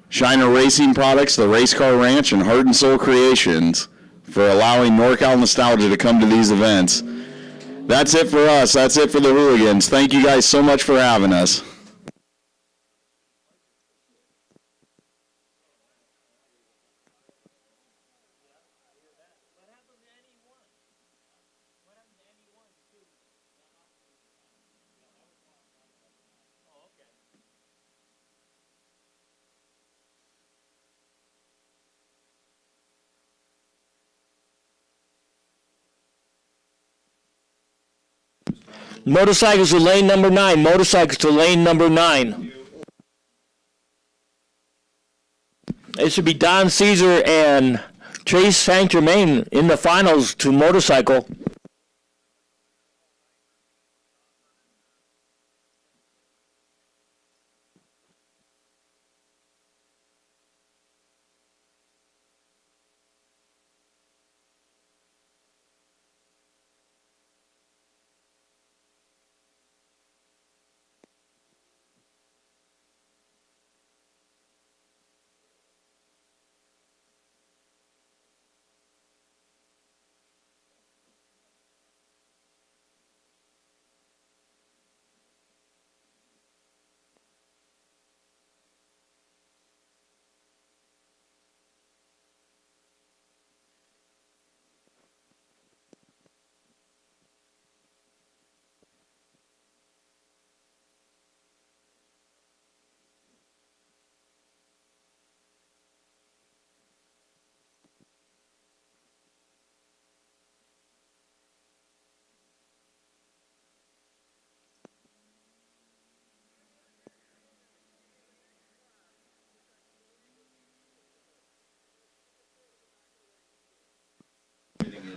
Shiner Racing Products, the Race Car Ranch, and Heart and Soul Creations for allowing NorCal Nostalgia to come to these events. That's it for us. That's it for the Hooligans. Thank you guys so much for having us. What happened to NE1? What happened to NE1 too? Oh, okay. Motorcycles to lane number 9. Motorcycles to lane number 9. It should be Don Caesar and Chase Saint Germain in the finals to motorcycle.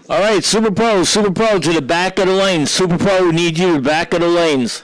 All right, Super Pro to the back of the lanes. Super Pro, we need you to the back of the lanes.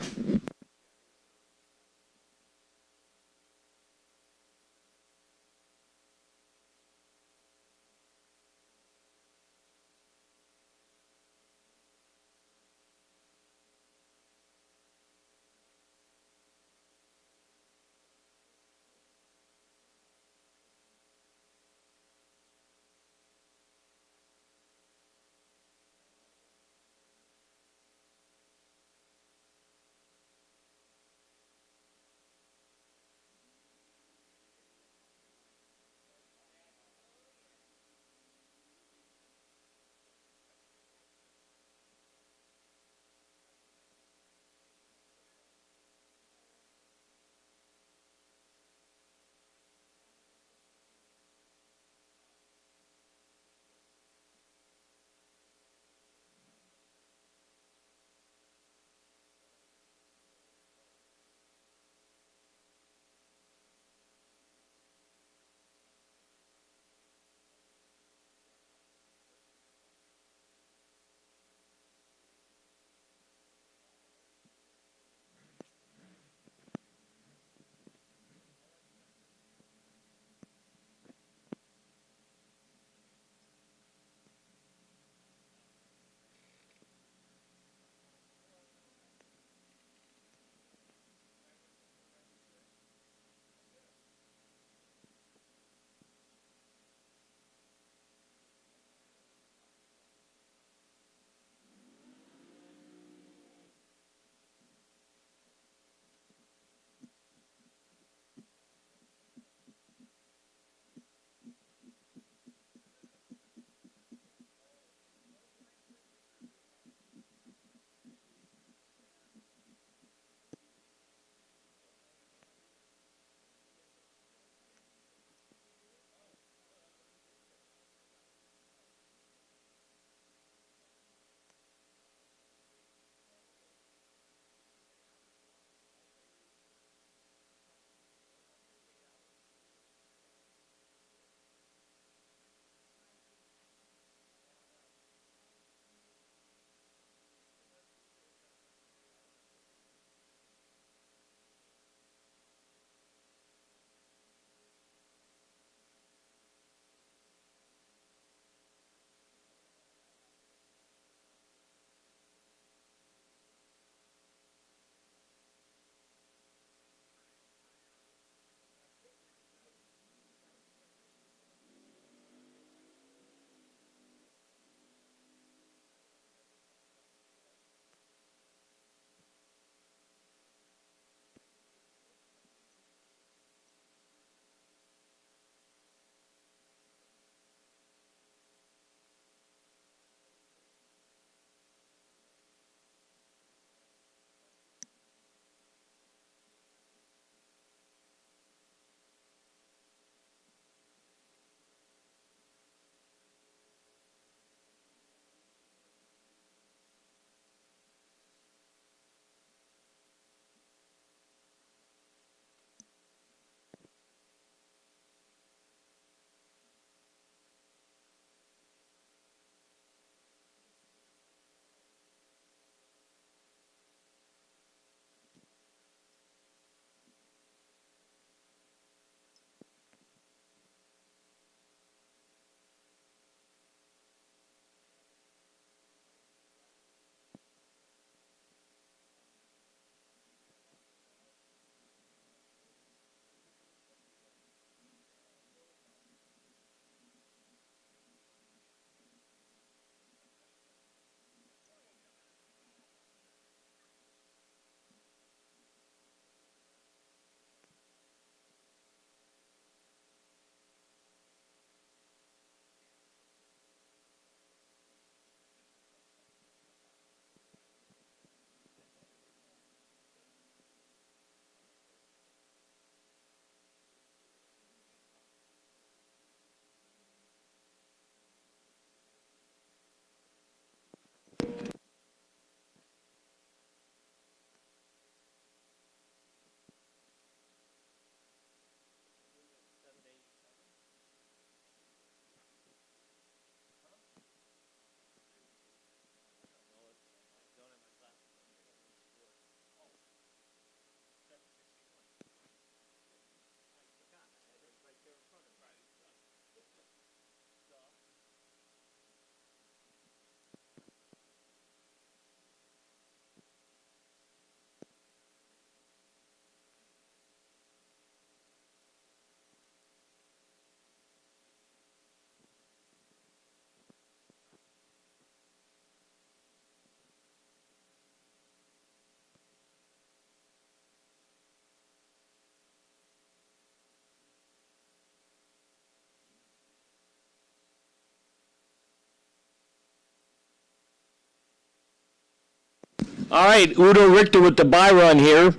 All right, Udo Richter with the bye run here.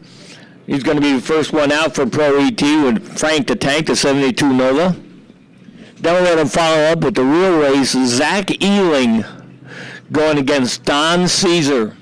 He's going to be the first one out for Pro ET with Frank the Tank, the 72 Nova. Then we're going to follow up with the real race, Zach Ealing going against Don Caesar.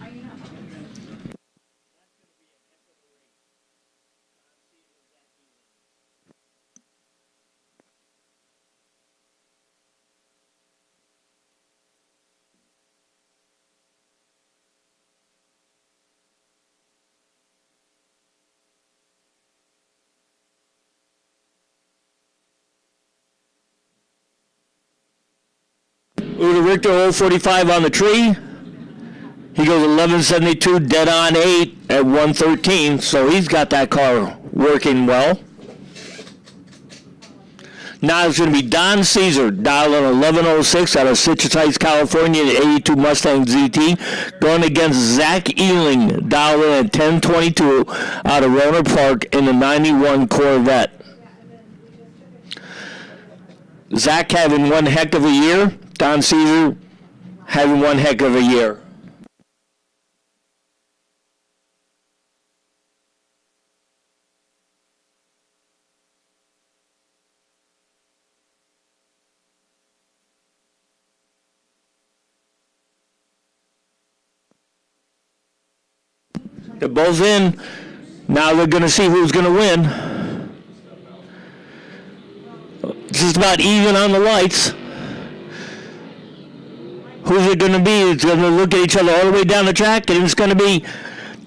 Udo Richter, 045 on the tree. He goes 1172, dead on 8 at 113, so he's got that car working well. Now it's going to be Don Caesar, dialing 1106 out of Citrus Heights, California, the 82 Mustang ZT, going against Zach Ealing, dialing at 1022 out of Roner Park in the 91 Corvette. Zach having one heck of a year. Don Caesar having one heck of a year. They're both in. Now they're going to see who's going to win. Just about even on the lights. Who's it going to be? It's going to look at each other all the way down the track, and it's going to be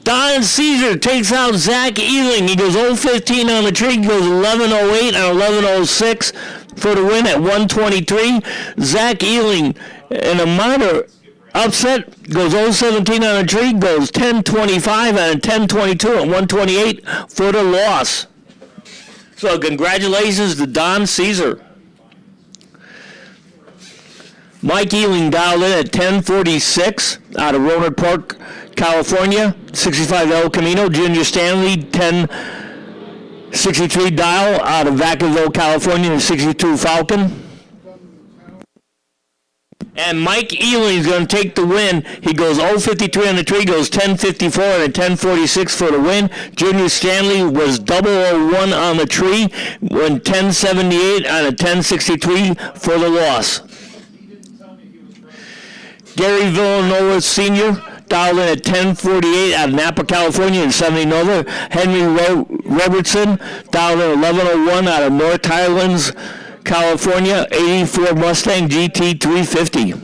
Don Caesar takes out Zach Ealing. He goes 015 on the tree, goes 1108 and 1106 for the win at 123. Zach Ealing, in a minor upset, goes 017 on the tree, goes 1025 and 1022 at 128 for the loss. So congratulations to Don Caesar. Mike Ealing dialed in at 1046 out of Roner Park, California. 65 El Camino. Junior Stanley, 1063 dial out of Vacaville, California, the 62 Falcon. And Mike Ealing is going to take the win. He goes 053 on the tree, goes 1054 and a 1046 for the win. Junior Stanley was 001 on the tree, went 1078 and a 1063 for the loss. Gary Villanova Sr. dialed in at 1048 out of Napa, California in 70 Nova. Henry Robertson dialed in 1101 out of North Highlands, California, 84 Mustang GT 350.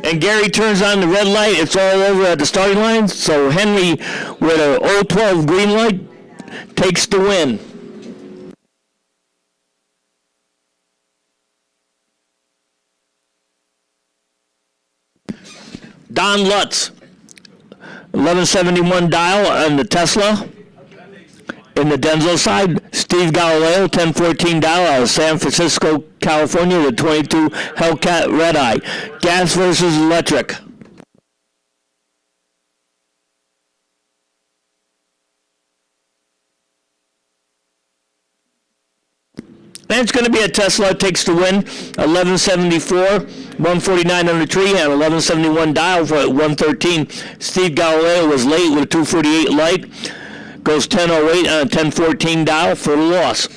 And Gary turns on the red light. It's all over at the starting line. So Henry, with a 012 green light, takes the win. Don Lutz, 1171 dial on the Tesla. In the Denso side, Steve Galileo, 1014 dial out of San Francisco, California, the 22 Hellcat Red Eye. Gas versus electric. And it's going to be a Tesla, takes the win, 1174, 149 on the tree, and 1171 dial for 113. Steve Galileo was late with a 248 light, goes 1008 on a 1014 dial for the loss.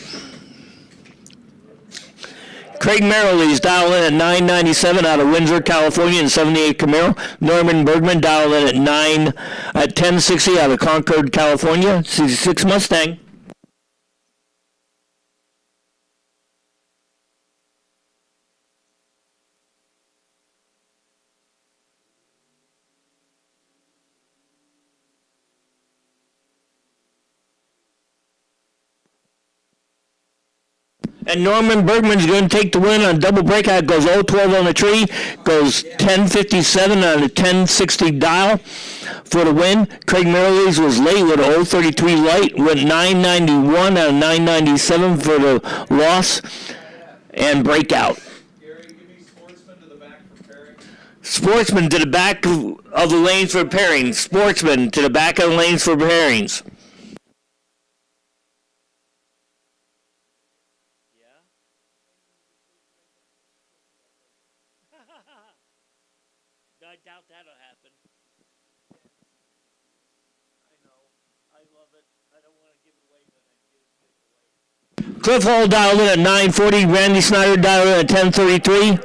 Craig Merrill's dialed in at 997 out of Windsor, California, in 78 Camaro. Norman Bergman dialed in at 1060 out of Concord, California, 66 Mustang. And Norman Bergman's going to take the win on double breakout. Goes 012 on the tree, goes 1057 on a 1060 dial for the win. Craig Merrill's was late with a 033 light, went 991 on 997 for the loss and breakout. Gary, give me Sportsman to the back for pairing. Sportsman to the back of the lanes for pairings. Sportsman to the back of the lanes for pairings. Cliff Hall dialed in at 9:40. Randy Snyder dialed in at 10:33.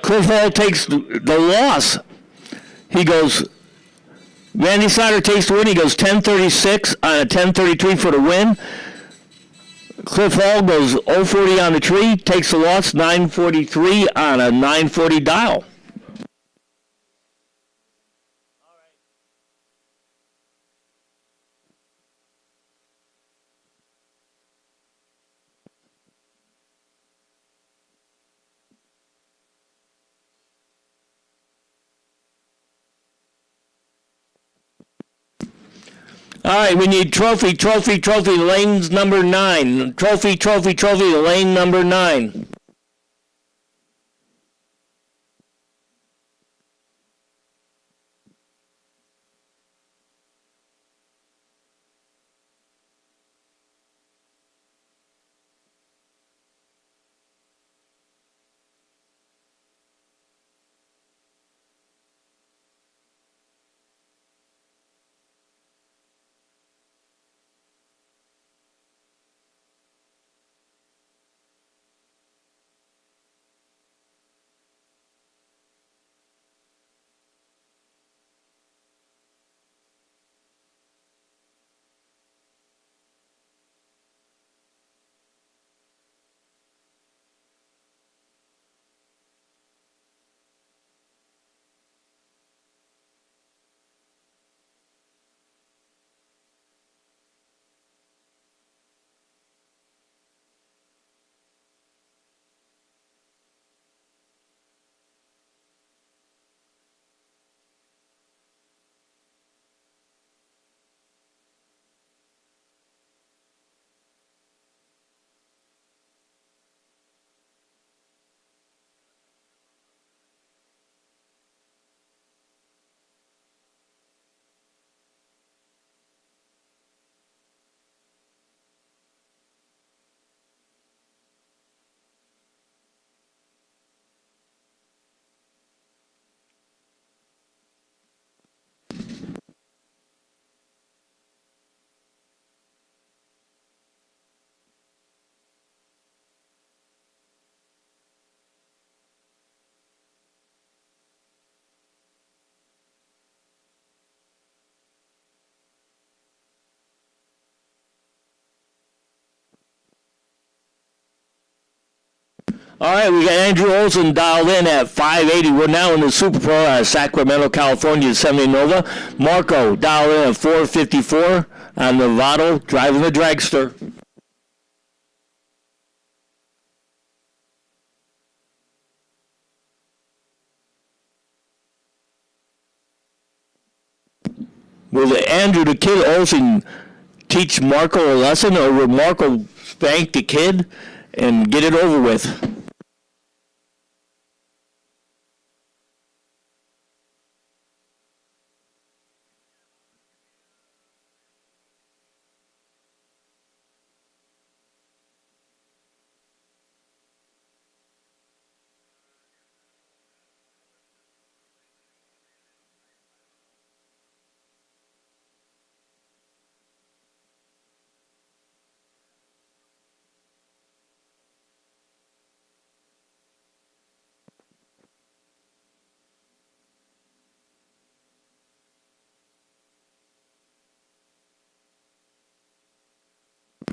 Cliff Hall takes the loss. He goes, Randy Snyder takes the win. He goes 10:36 on a 10:33 for the win. Cliff Hall goes 0:40 on the tree, takes the loss, 9:43 on a 9:40 dial. All right, we need trophy, lanes number 9. Trophy, lane number 9. All right, we got Andrew Olson dialed in at 580. We're now in the Super Pro out of Sacramento, California, Semi Nova. Marco dialed in at 454 on Novato, driving the dragster. Will Andrew the Kid Olson teach Marco a lesson, or will Marco spank the kid and get it over with?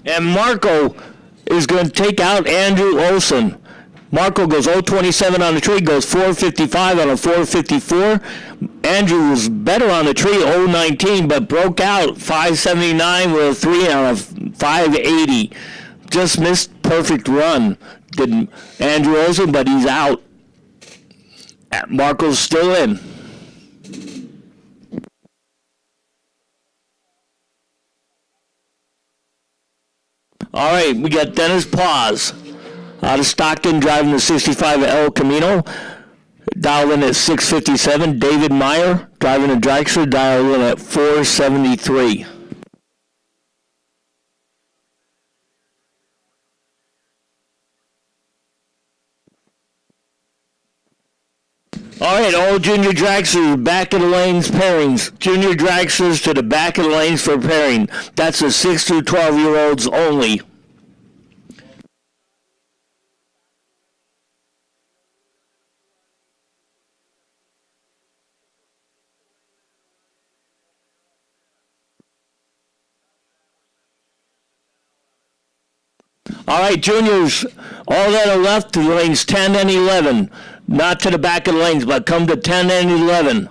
And Marco is going to take out Andrew Olson. Marco goes 027 on the tree, goes 455 on a 454. Andrew was better on the tree, 019, but broke out 579 with a 3 on a 580. Just missed perfect run. Did Andrew Olson, but he's out. Marco's still in. All right, we got Dennis Paz out of Stockton driving the 65 El Camino, dialed in at 657. David Meyer driving the dragster, dialed in at 473. All right, all junior dragsters back of the lanes pairings. Junior dragsters to the back of the lanes for pairing. That's the 6 to 12-year-olds only. All right, juniors, all that are left to lanes 10 and 11. Not to the back of the lanes, but come to 10 and 11.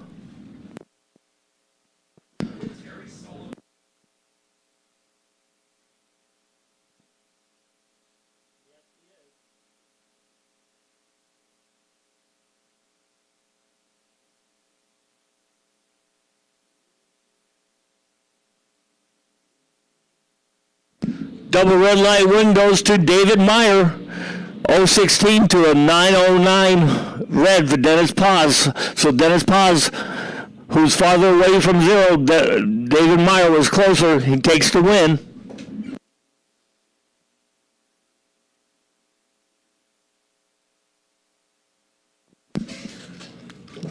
Double red light win goes to David Meyer. 016 to a 909 red for Dennis Paz. So Dennis Paz, who's farther away from zero, David Meyer was closer. He takes the win.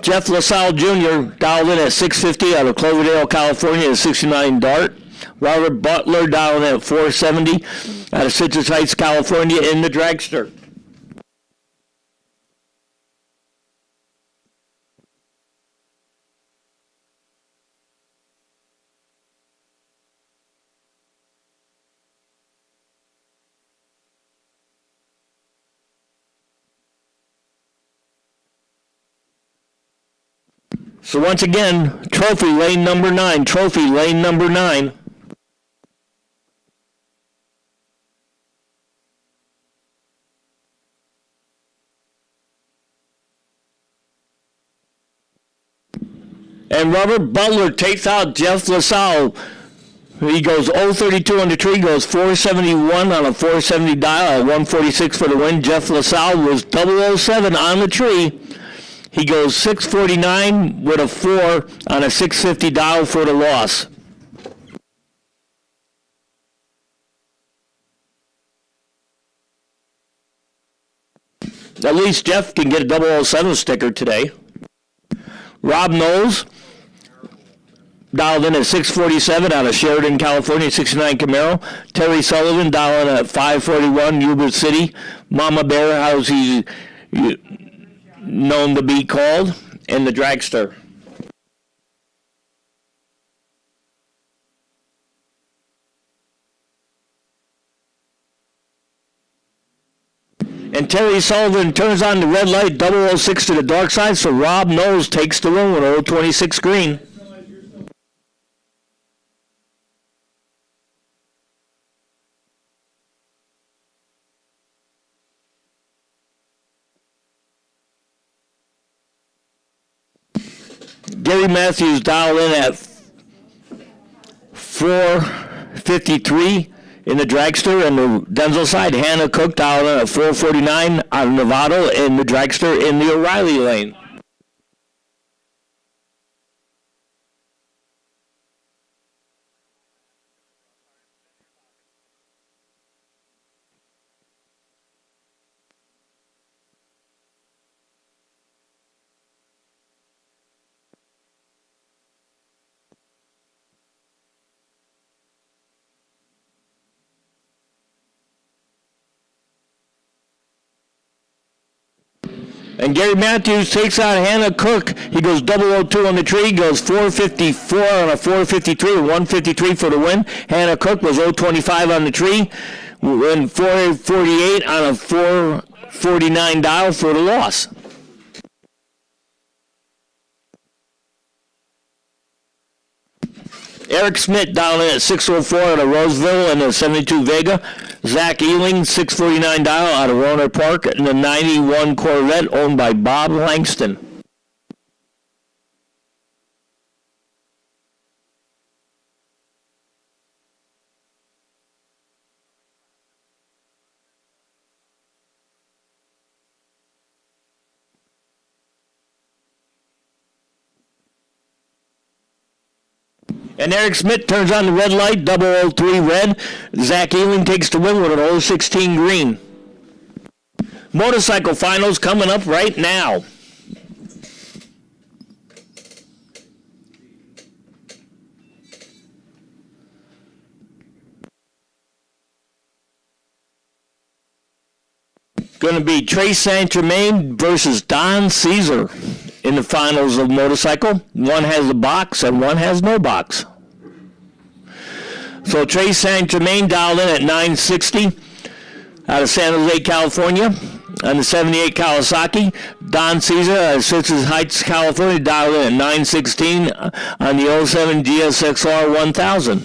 Jeff LaSalle Jr. dialed in at 650 out of Cloverdale, California, at 69 Dart. Robert Butler dialed in at 470 out of Citrus Heights, California, in the dragster. So once again, trophy lane number 9, trophy lane number 9. And Robert Butler takes out Jeff LaSalle. He goes 032 on the tree, goes 471 on a 470 dial at 146 for the win. Jeff LaSalle was 007 on the tree. He goes 649 with a 4 on a 650 dial for the loss. At least Jeff can get a 007 sticker today. Rob Knowles dialed in at 647 out of Sheridan, California, 69 Camaro. Terry Sullivan dialed in at 541 Yuba City. Mama Bear, how's he known to be called, in the dragster. And Terry Sullivan turns on the red light, 006 to the dark side, so Rob Knowles takes the win with 026 green. Gary Matthews dialed in at 453 in the dragster, and the Denzel side, Hannah Cook dialed in at 449 out of Novato in the dragster in the O'Reilly lane. And Gary Matthews takes out Hannah Cook. He goes 002 on the tree, goes 454 on a 453, 153 for the win. Hannah Cook was 025 on the tree, and 448 on a 449 dial for the loss. Eric Smith dialed in at 604 out of Roseville and the 72 Vega. Zach Ealing, 649 dial out of Roner Park in the 91 Corvette owned by Bob Langston. And Eric Smith turns on the red light, 003 red. Zach Ealing takes the win with an 016 green. Motorcycle finals coming up right now. Going to be Trace Saint Germain versus Don Caesar in the finals of motorcycle. One has a box and one has no box. So Trace Saint Germain dialed in at 960 out of San Jose, California. On the 78 Kawasaki, Don Caesar out of Citrus Heights, California, dialed in at 916 on the 07 GSXR 1000.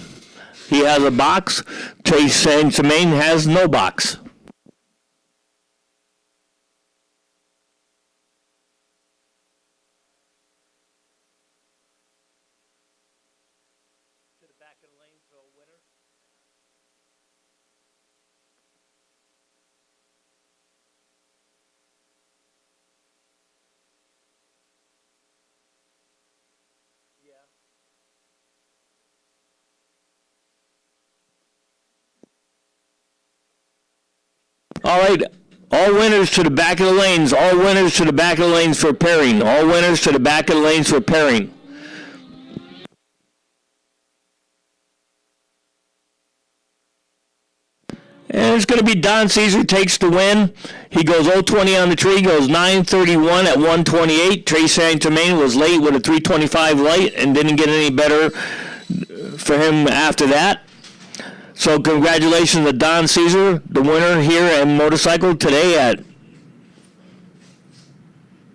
He has a box. Trace Saint Germain has no box. To the back of the lane for a winner. Yeah. All right, all winners to the back of the lanes. All winners to the back of the lanes for pairing. All winners to the back of the lanes for pairing. And it's going to be Don Caesar takes the win. He goes 020 on the tree, goes 931 at 128. Trace Saint Germain was late with a 325 light and didn't get any better for him after that. So congratulations to Don Caesar, the winner here at motorcycle today at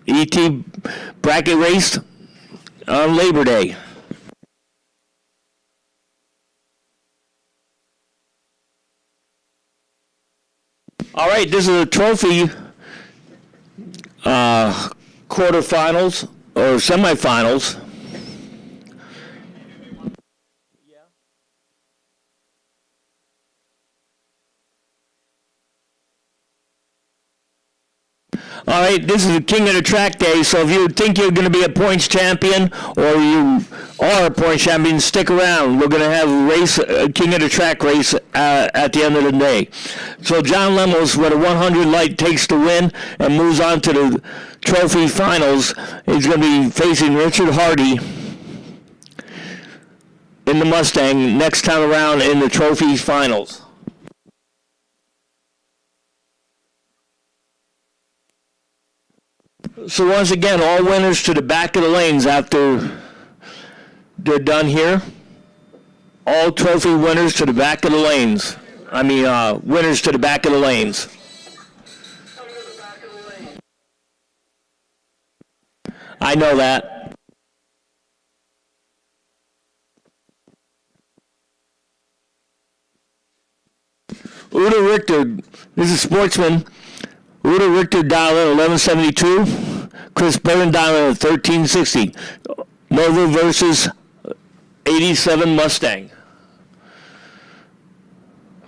ET bracket race on Labor Day. All right, this is a trophy quarterfinals or semifinals. Yeah. All right, this is the King of the Track Day, so if you think you're going to be a points champion or you are a points champion, stick around. We're going to have a King of the Track race at the end of the day. So John Lemos with a 100 light takes the win and moves on to the trophy finals. He's going to be facing Richard Hardy in the Mustang next time around in the trophy finals. So once again, all winners to the back of the lanes after they're done here. All trophy winners to the back of the lanes. Winners to the back of the lanes. I know that. Udo Richter, this is Sportsman. Udo Richter dialed in 1172. Chris Burton dialed in 1360. Nova versus 87 Mustang.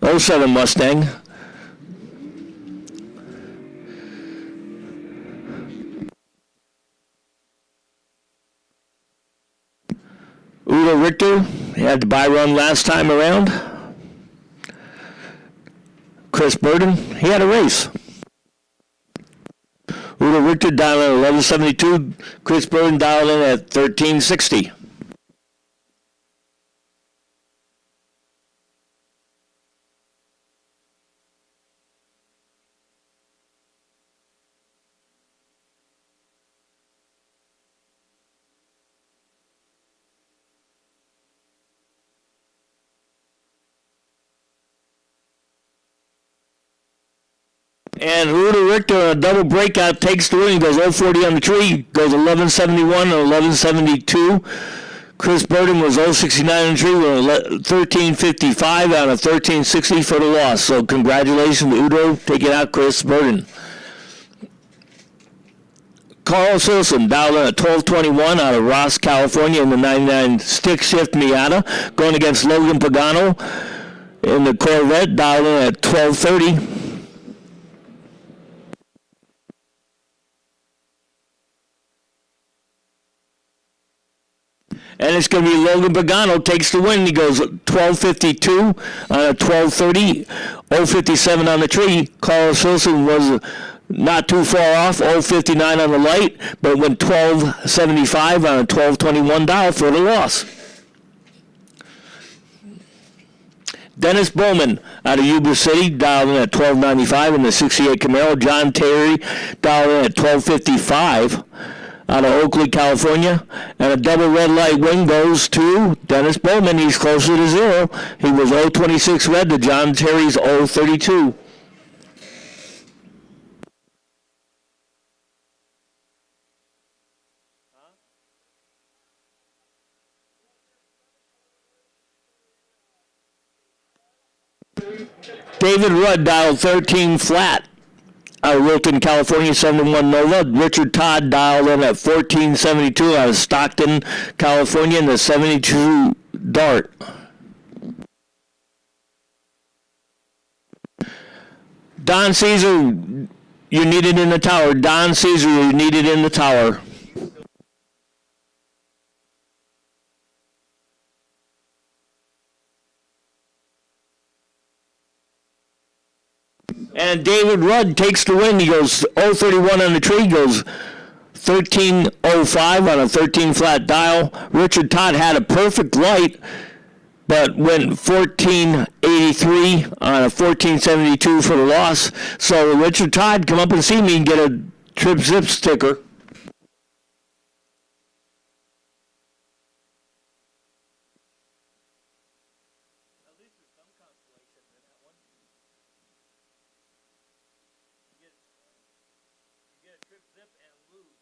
07 Mustang. Udo Richter, he had the bye run last time around. Chris Burton, he had a race. Udo Richter dialed in 1172. Chris Burton dialed in at 1360. And Udo Richter on a double breakout takes the win. He goes 040 on the tree, goes 1171 and 1172. Chris Burton was 069 on the tree with 1355 out of 1360 for the loss. So congratulations to Udo taking out Chris Burton. Carl Silson dialed in at 1221 out of Ross, California in the 99 stick shift Miata, going against Logan Pagano in the Corvette, dialed in at 1230. And it's going to be Logan Pagano takes the win. He goes 1252 on a 1230, 057 on the tree. Carlos Wilson was not too far off, 059 on the light, but went 1275 on a 1221 dial for the loss. Dennis Bowman out of Yuba City, dialed in at 1295 in the 68 Camaro. John Terry, dialed in at 1255 out of Oakley, California. And a double red light win goes to Dennis Bowman. He's closer to 0. He was 026 red to John Terry's 032. David Rudd dialed 13 flat out of Wilton, California, 71 Nova. Richard Todd dialed in at 1472 out of Stockton, California, in the 72 Dart. Don Caesar, you need it in the tower. Don Caesar, you need it in the tower. And David Rudd takes the win. He goes 031 on the tree, goes 1305 on a 13 flat dial. Richard Todd had a perfect light, but went 1483 on a 1472 for the loss. So Richard Todd, come up and see me and get a Trip Zip sticker. At least there's some consolation in that one. You get a trip zip and lose.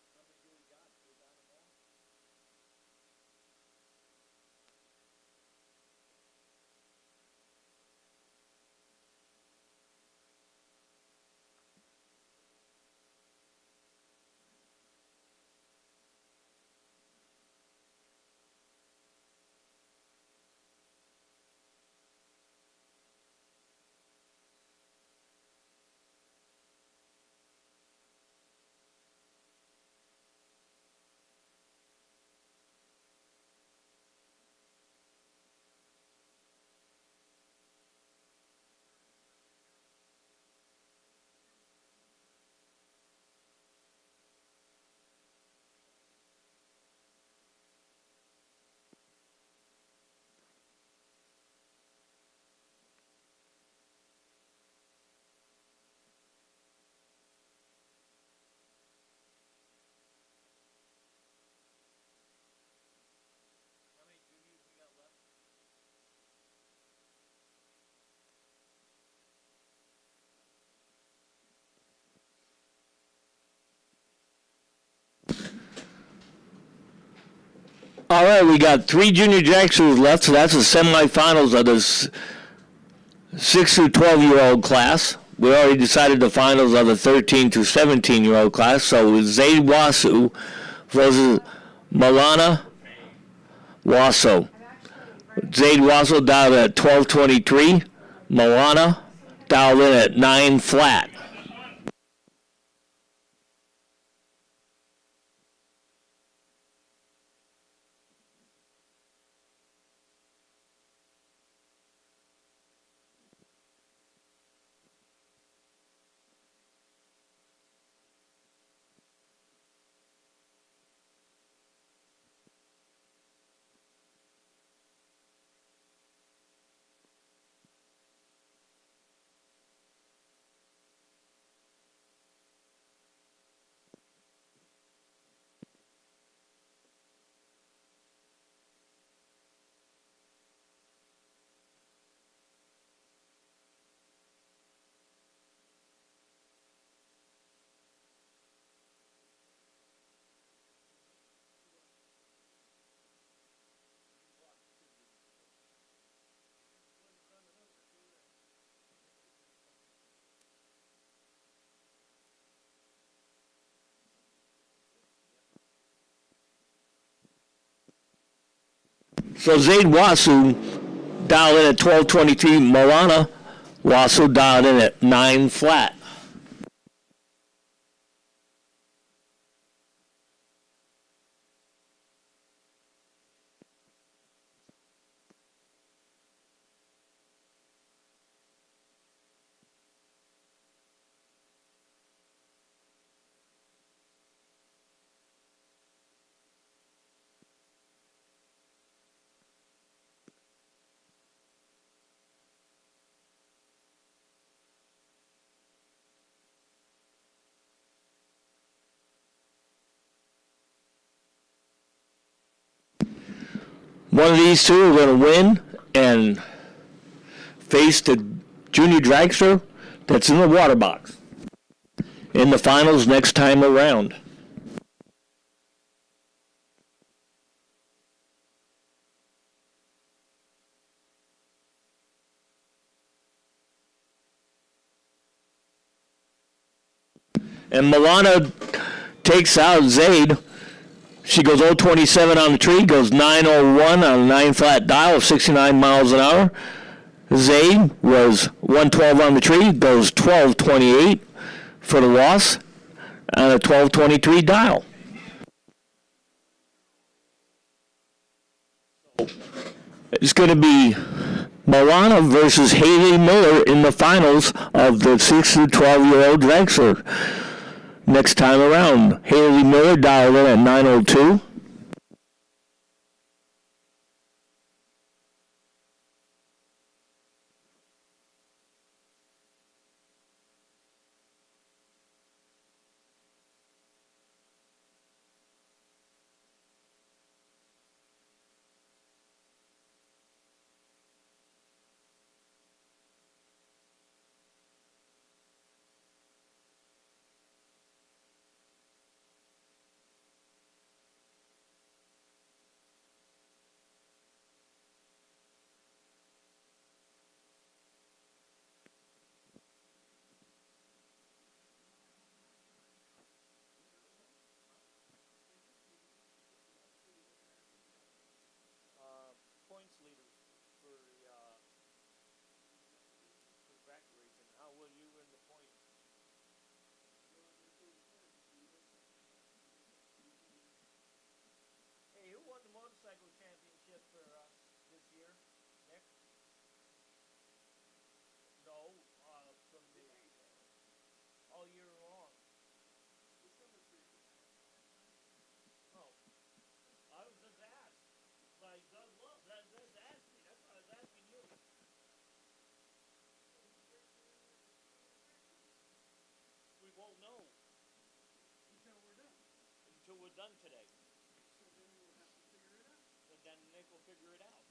How many do we got? We got them all? How many juniors we got left? All right, we got 3 junior dragsters left, so that's the semifinals of this 6 to 12-year-old class. We already decided the finals of the 13 to 17-year-old class. So Zaid Wasu versus Malana Waso. Zaid Waso dialed at 1223. Malana dialed in at 9 flat. So Zaid Wasu dialed in at 1223. Malana Wasu dialed in at 9 flat. One of these two are going to win and face the junior dragster that's in the water box in the finals next time around. And Milana takes out Zaid. She goes 027 on the tree, goes 901 on a 9-flat dial of 69 miles an hour. Zaid was 112 on the tree, goes 1228 for the loss on a 1223 dial. It's going to be Milana versus Haley Miller in the finals of the 6 to 12-year-old dragster. Next time around, Haley Miller dialed in at 902. Points leader for back racing. How will you win the points? Hey, who won the motorcycle championship for us this year? Nick? No, from the all year long. Oh, I was just asked. Like Doug Love, that's asked me. That's why I was asking you. We won't know until we're done today. And then Nick will figure it out.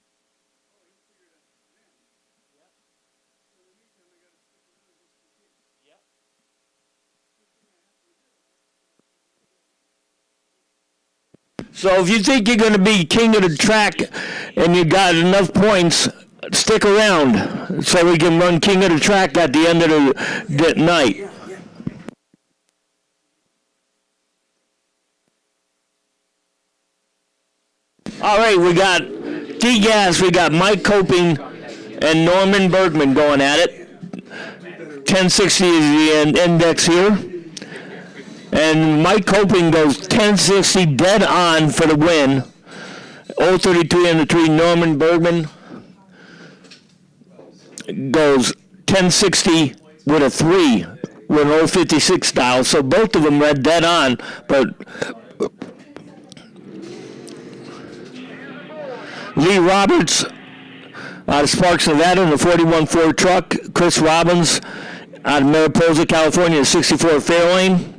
Yep. Yep. So if you think you're going to be king of the track and you got enough points, stick around so we can run king of the track at the end of the night. All right, we got D-Gas, we got Mike Coping and Norman Bergman going at it. 1060 is the index here. And Mike Coping goes 1060 dead on for the win. 033 on the tree. Norman Bergman goes 1060 with a 3 with an 056 dial. So both of them read dead on, but Lee Roberts out of Sparks, Nevada in the 41 Ford truck. Chris Robbins out of Mariposa, California, 64 Fairlane.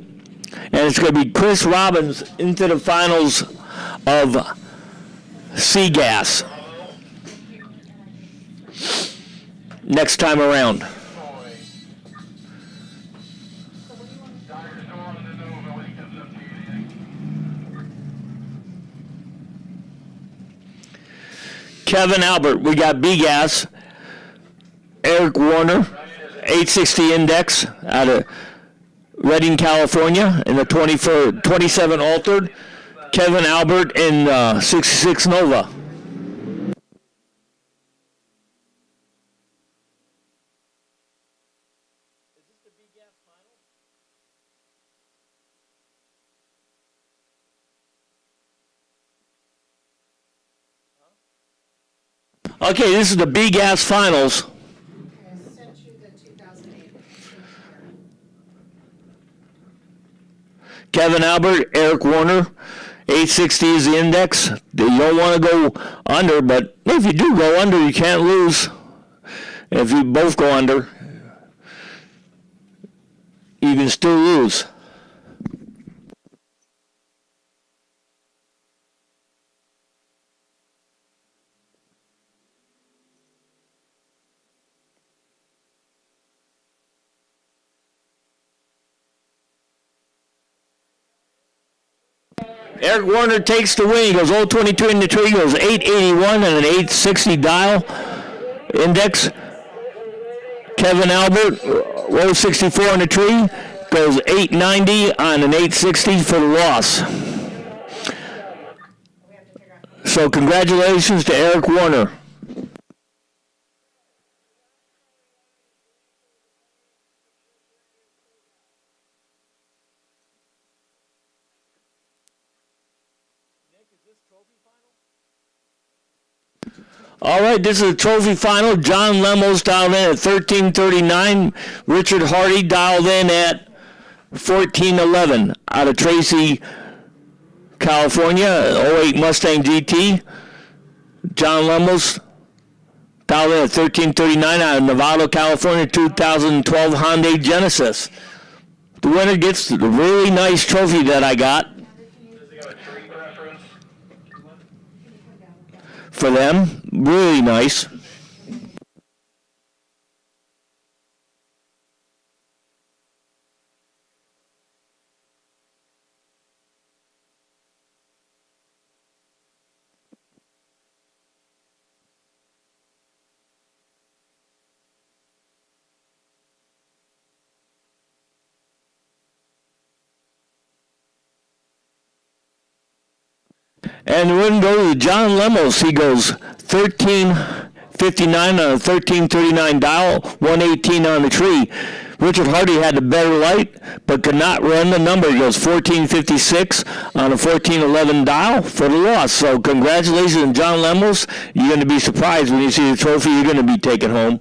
And it's going to be Chris Robbins into the finals of Seagas next time around. Kevin Albert, we got B-Gas. Eric Warner, 860 index out of Redding, California, in the 27 altered. Kevin Albert in 66 Nova. Is this the big gas final? Okay, this is the B-Gas finals. Okay, I sent you the 2008. Kevin Albert, Eric Warner, 860 is the index. You don't want to go under, but if you do go under, you can't lose. If you both go under, you can still lose. Eric Warner takes the win. He goes 022 in the tree, goes 881 and an 860 dial index. Kevin Albert, 064 in the tree, goes 890 on an 860 for the loss. So congratulations to Eric Warner. Nick, is this trophy final? All right, this is the trophy final. John Lemos dialed in at 1339. Richard Hardy dialed in at 1411 out of Tracy, California, 08 Mustang GT. John Lemos dialed in at 1339 out of Novato, California, 2012 Hyundai Genesis. The winner gets the really nice trophy that I got for them. Really nice. And the win goes to John Lemos. He goes 1359 on a 1339 dial, 118 on the tree. Richard Hardy had the better light, but could not run the number. He goes 1456 on a 1411 dial for the loss. So congratulations, John Lemos. You're going to be surprised when you see the trophy you're going to be taking home.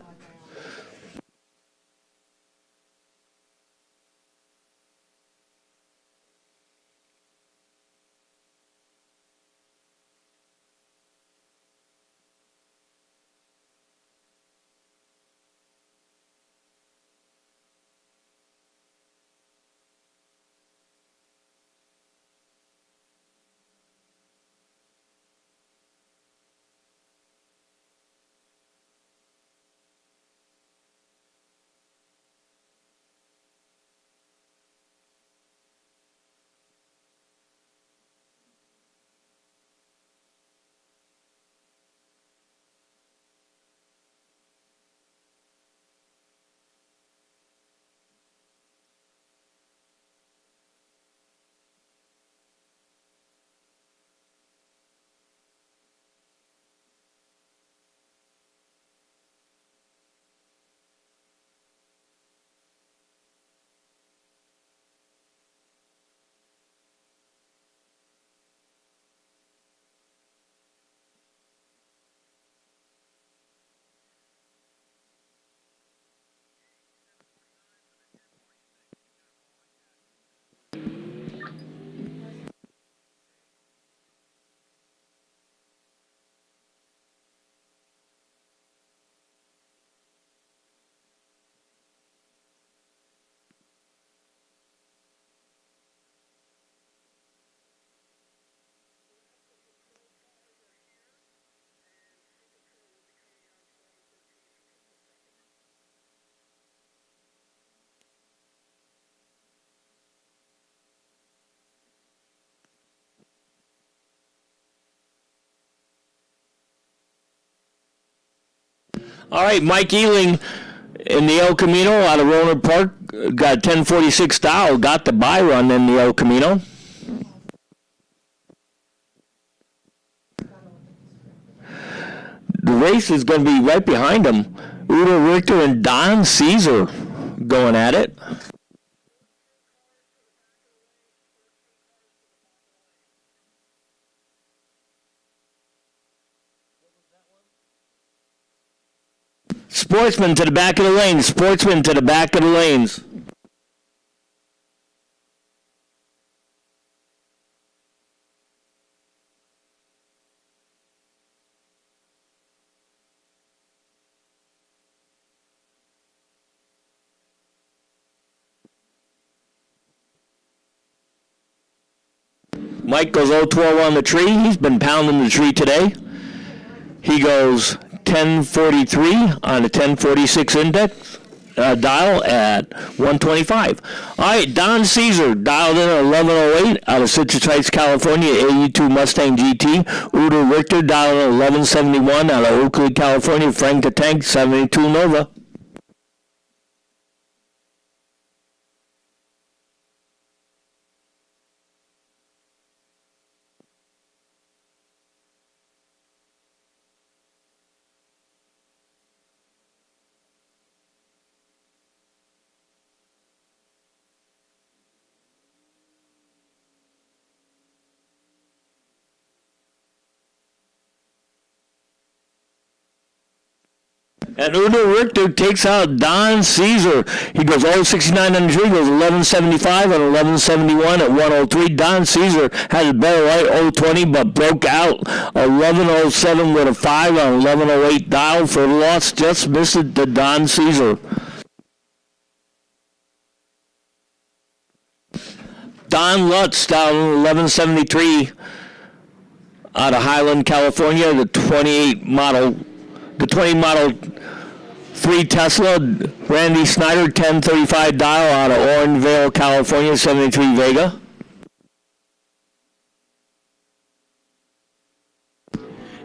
All right, Mike Ealing in the El Camino out of Rohnert Park got 1046 dial, got the bye run in the El Camino. The race is going to be right behind him. Udo Richter and Don Caesar going at it. Sportsman to the back of the lanes. Sportsman to the back of the lanes. Mike goes 012 on the tree. He's been pounding the tree today. He goes 1043 on a 1046 index. dial at 125. All right, Don Caesar dialed in at 1108 out of Citrus Heights, California, 82 Mustang GT. Udo Richter dialed in at 1171 out of Oakley, California, Frank the Tank, 72 Nova. And Udo Richter takes out Don Caesar. He goes 069 on the tree, goes 1175 and 1171 at 103. Don Caesar had a better light 020, but broke out 1107 with a 5 on 1108 dial for the loss. Just missed it to Don Caesar. Don Lutz down 1173 out of Highland, California, the 20 model 3 Tesla. Randy Snyder, 1035 dial out of Orangevale, California, 73 Vega.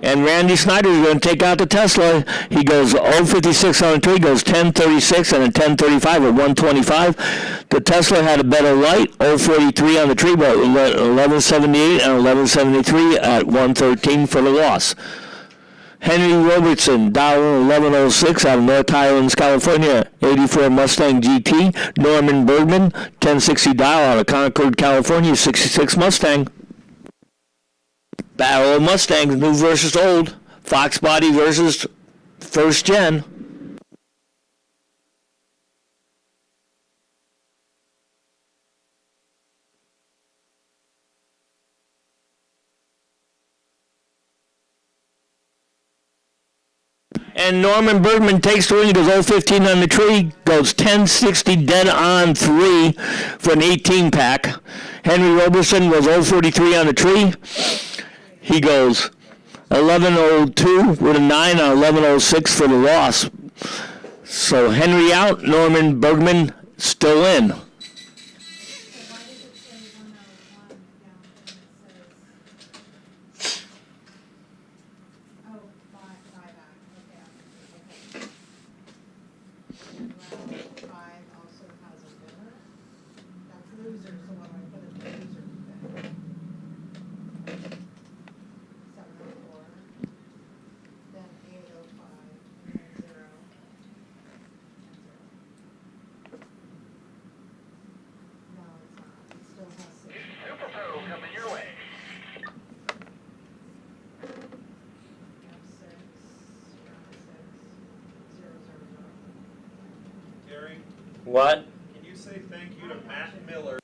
And Randy Snyder is going to take out the Tesla. He goes 056 on the tree, goes 1036 and a 1035 at 125. The Tesla had a better light, 043 on the tree, but 1178 and 1173 at 113 for the loss. Henry Robertson, dial 1106 out of North Highlands, California, 84 Mustang GT. Norman Bergman, 1060 dial out of Concord, California, 66 Mustang. Battle of Mustangs, new versus old. Fox body versus first gen. And Norman Bergman takes the win. He goes 015 on the tree, goes 1060 dead on 3 for an 18 pack. Henry Robertson was 043 on the tree. He goes 1102 with a 9 on 1106 for the loss. So Henry out, Norman Bergman still in. What? Can you say thank you to Matt Miller?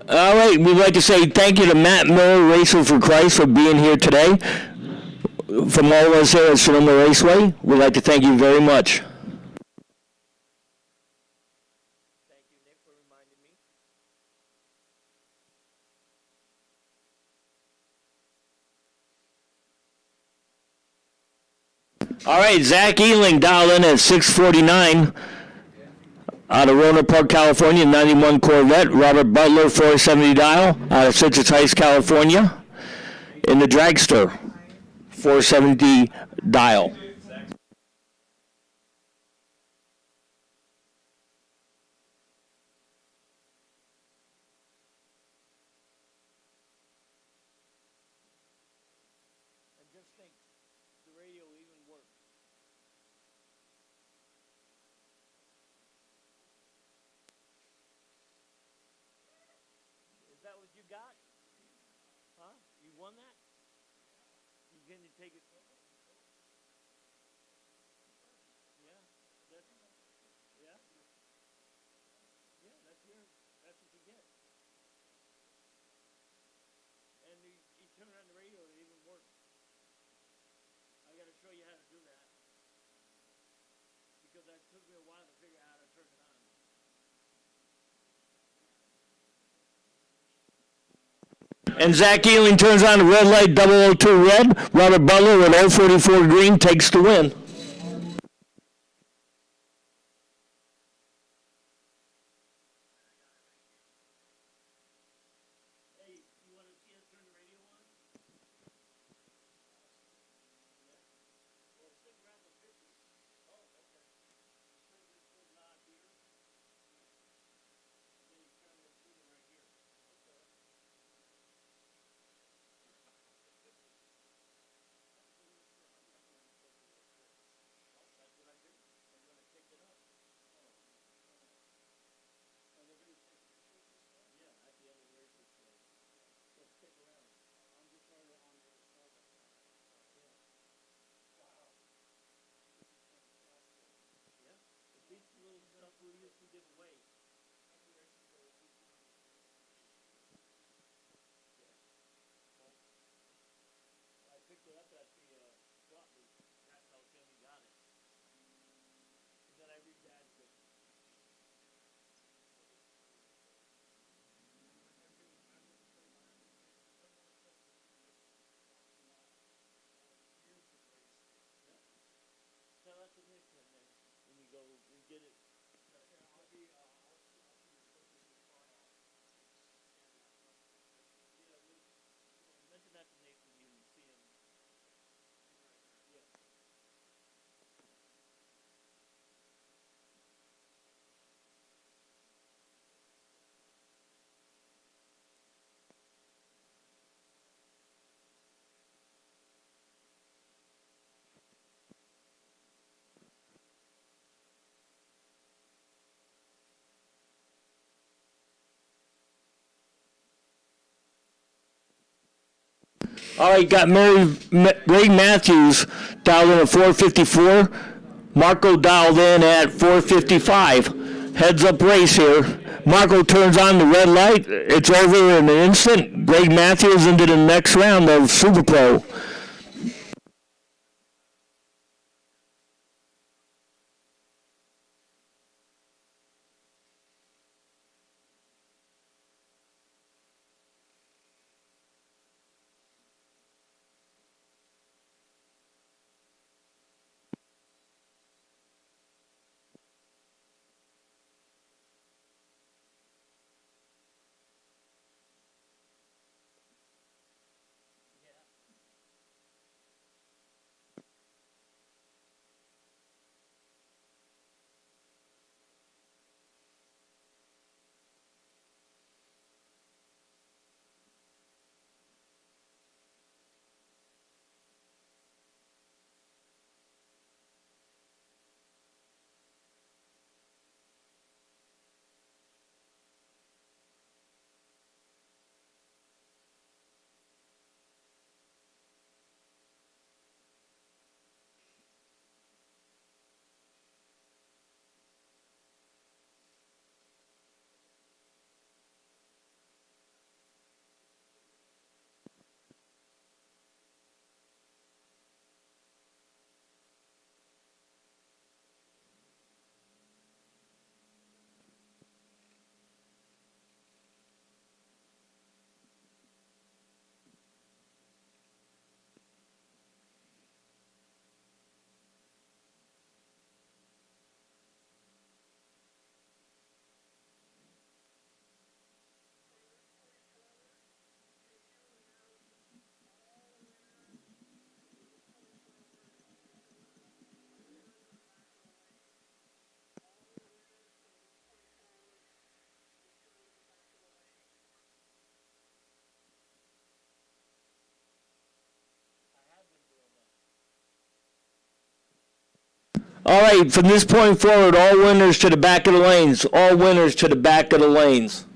All right, we'd like to say thank you to Matt Miller, Racer for Christ, for being here today. From all of us here at Sonoma Raceway, we'd like to thank you very much. Thank you, Nick, for reminding me. All right, Zach Ealing dialed in at 649 out of Rohnert Park, California, 91 Corvette. Robert Butler, 470 dial out of Citrus Heights, California, in the dragster, 470 dial. And just think, the radio even works. Is that what you got? Huh? You won that? You can take it? Yeah. That's, yeah. Yeah, that's yours. That's what you get. And you turn it on the radio, it even works. I got to show you how to do that. Because that took me a while to figure out how to turn it on. And Zach Ealing turns on the red light, 002 red. Robert Butler with 044 green takes the win. to give away. I picked it up at the swap meet. That's how Timmy got it. And then I rebadged it. So that's what Nick's in there. When you go, you get it. Yeah, mention that to Nate when you see him. Yeah. All right, got Greg Matthews dialed in at 454. Marco dialed in at 455. Heads up race here. Marco turns on the red light. It's over in an instant. Greg Matthews into the next round of Super Pro. All right, from this point forward, all winners to the back of the lanes. All winners to the back of the lanes.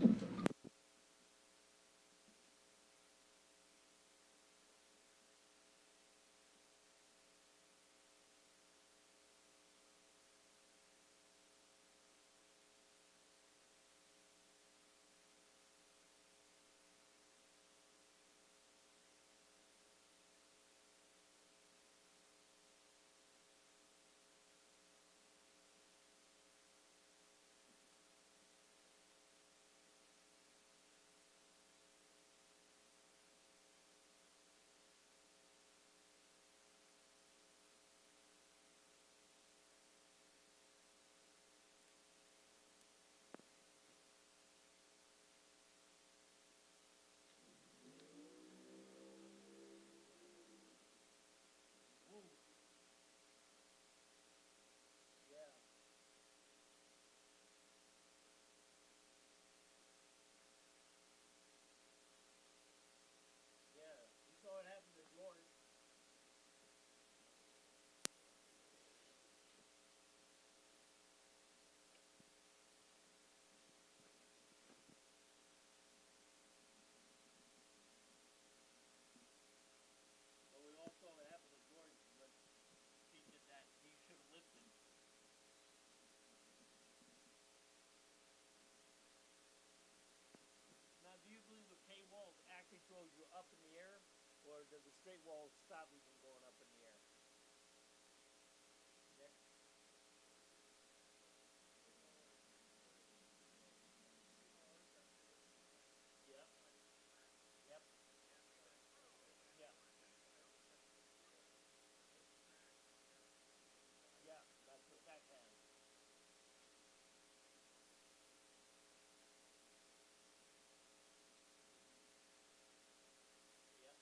or does the straight wall stop you from going up in the air? Nick? Yep. Yep. Yep. Yeah, that's what that has. Yep.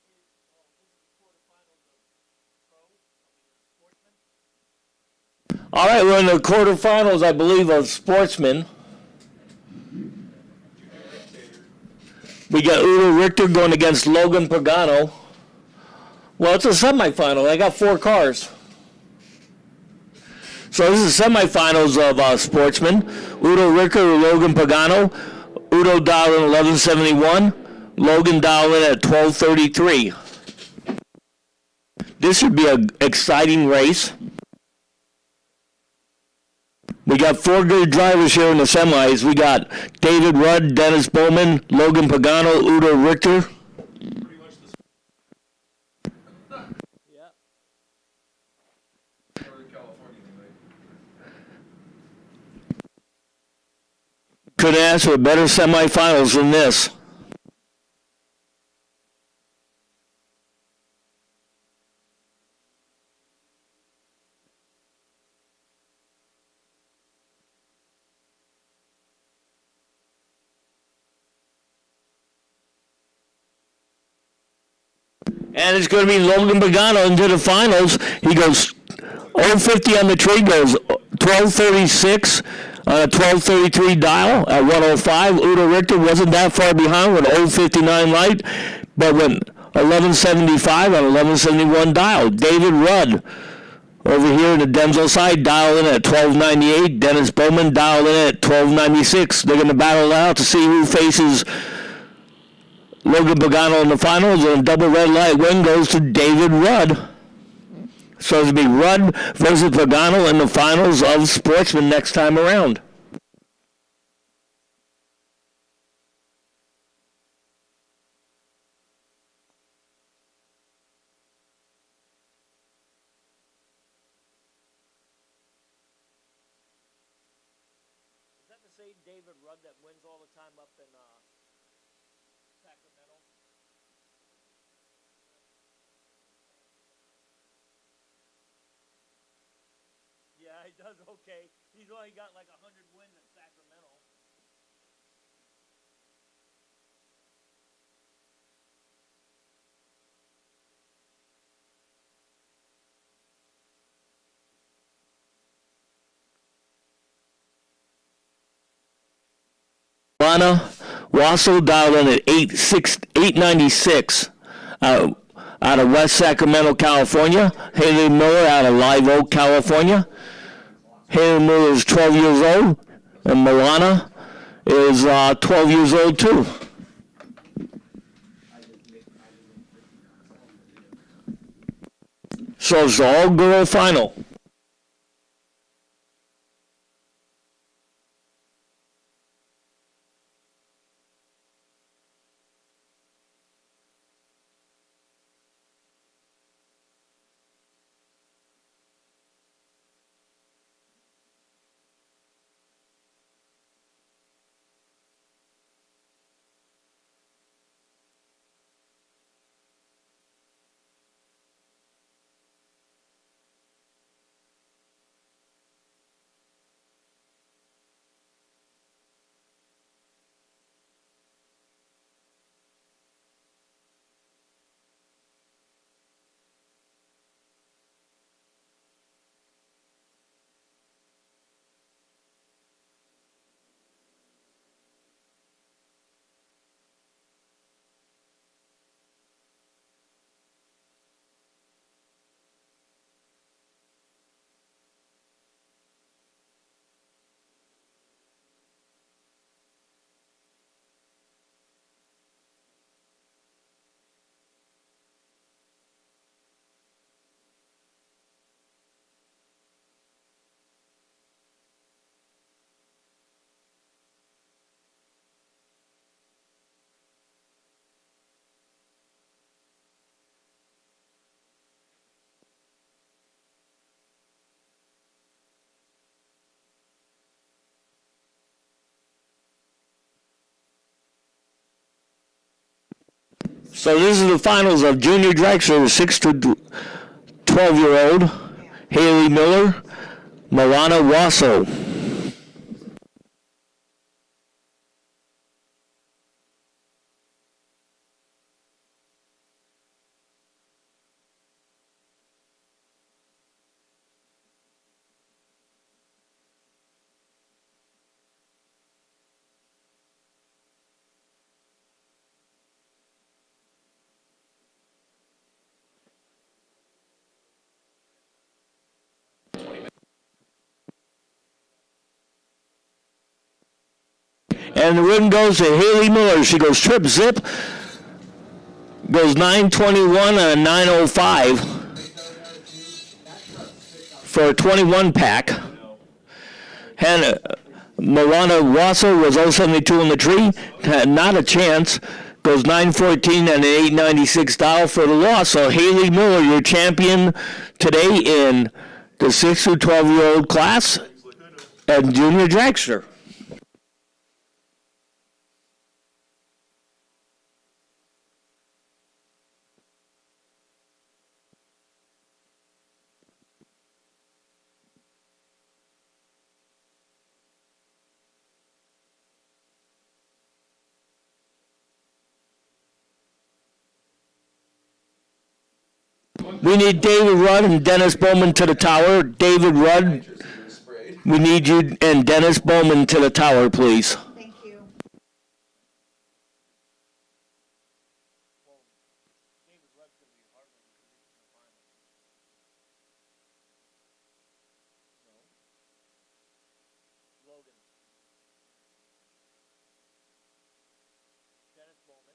This is the quarterfinals of sportsman. All right, we're in the quarterfinals, I believe, of sportsmen. We got Udo Richter going against Logan Pagano. Well, it's a semifinal. I got 4 cars. So this is semifinals of sportsmen. Udo Richter, Logan Pagano. Udo dialed in 1171. Logan dialed in at 1233. This should be an exciting race. We got 4 good drivers here in the semis. We got David Rudd, Dennis Bowman, Logan Pagano, Udo Richter. Pretty much the Yep. Northern California, right? Could ask for better semifinals than this. And it's going to be Logan Pagano into the finals. He goes 050 on the tree, goes 1236 on a 1233 dial at 105. Udo Richter wasn't that far behind with 059 light, but went 1175 on 1171 dial. David Rudd over here in the Denzel side dialed in at 1298. Dennis Bowman dialed in at 1296. They're going to battle it out to see who faces Logan Pagano in the finals, and a double red light win goes to David Rudd. So it'll be Rudd versus Pagano in the finals of Sportsman next time around. Is that the same David Rudd that wins all the time up in Sacramento? Yeah, he does okay. He's only got like 100 wins in Sacramento. Lana Wassel dialed in at 896 out of West Sacramento, California. Haley Miller out of Live Oak, California. Haley Miller is 12 years old, and Milana is 12 years old too. So it's the all-girl final. So this is the finals of junior dragster, 6 to 12-year-old. Haley Miller, Milana Wasso. And the win goes to Haley Miller. She goes trip zip, goes 921 and a 905 for a 21 pack. And Milana Wasso was 072 in the tree, had not a chance. Goes 914 and an 896 dial for the loss. So Haley Miller, your champion today in the 6 to 12-year-old class and junior dragster. We need David Rudd and Dennis Bowman to the tower. David Rudd, we need you and Dennis Bowman to the tower, please. Thank you. Well, David Rudd's gonna be hard one because he's in the finals. No. Logan. Dennis Bowman.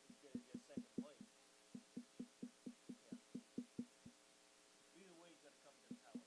He's gonna get second place. Yeah. Either way, he's gonna come to the tower.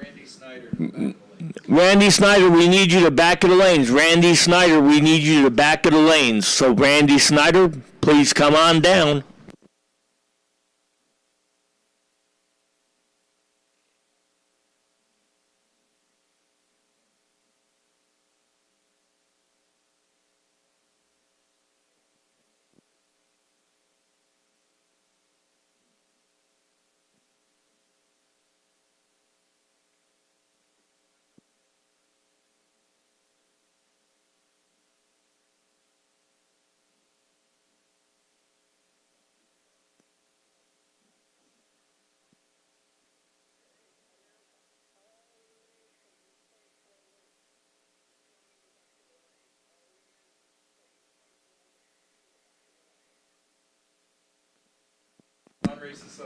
Randy Snyder from back of the lane. Randy Snyder, we need you to back of the lanes. Randy Snyder, we need you to back of the lanes. So Randy Snyder, please come on down.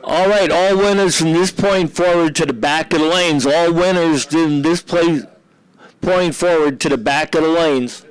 All right, all winners from this point forward to the back of the lanes. All winners in this point forward to the back of the lanes.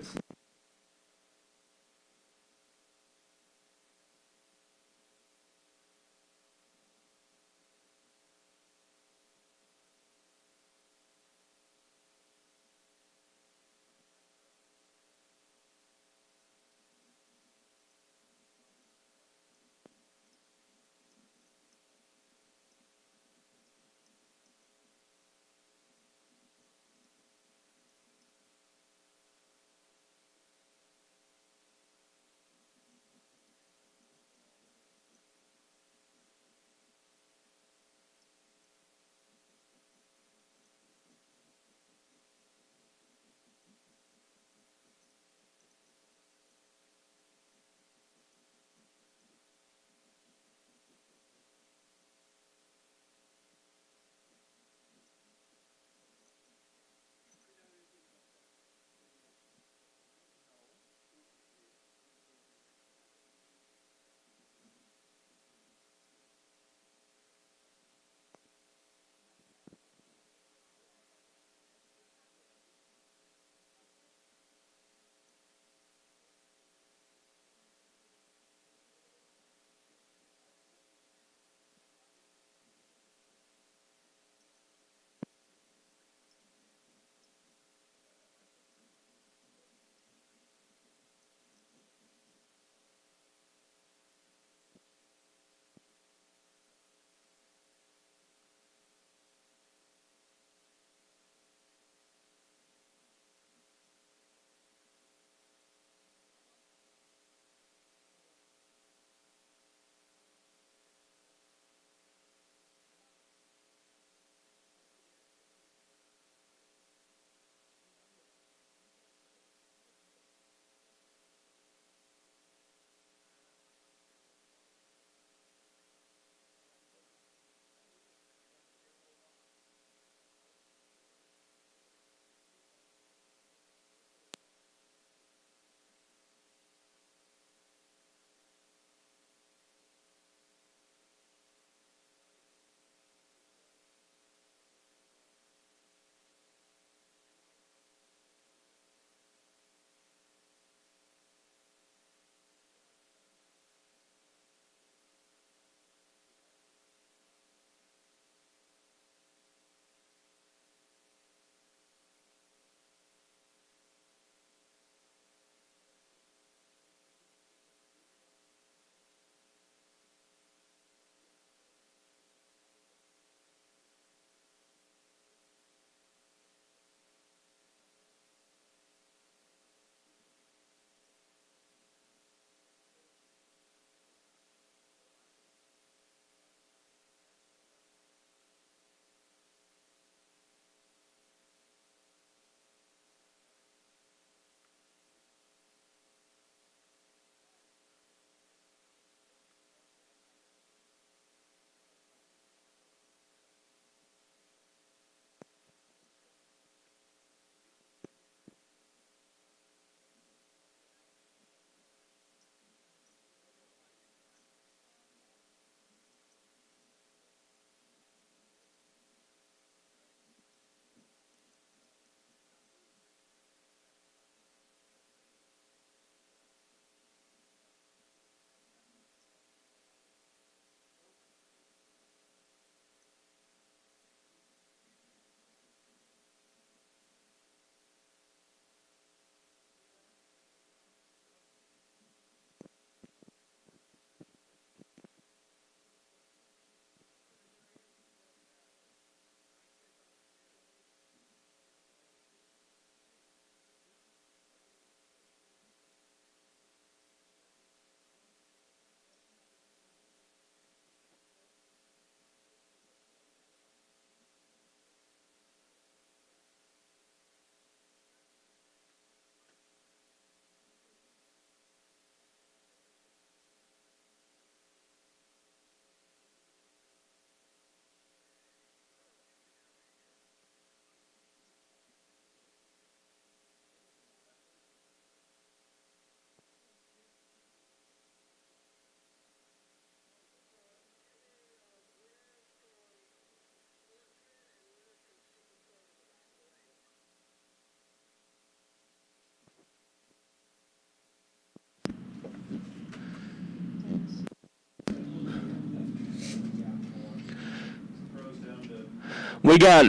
We got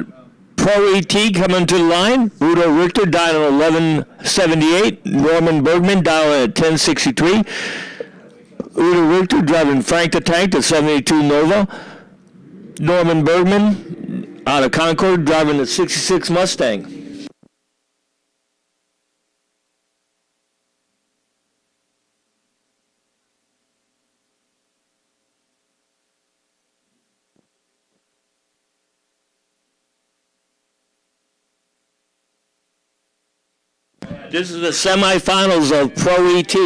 Pro ET coming to the line. Udo Richter down at 1178. Norman Bergman down at 1063. Udo Richter driving Frank the Tank to 72 Nova. Norman Bergman out of Concord driving the 66 Mustang. This is the semifinals of Pro ET.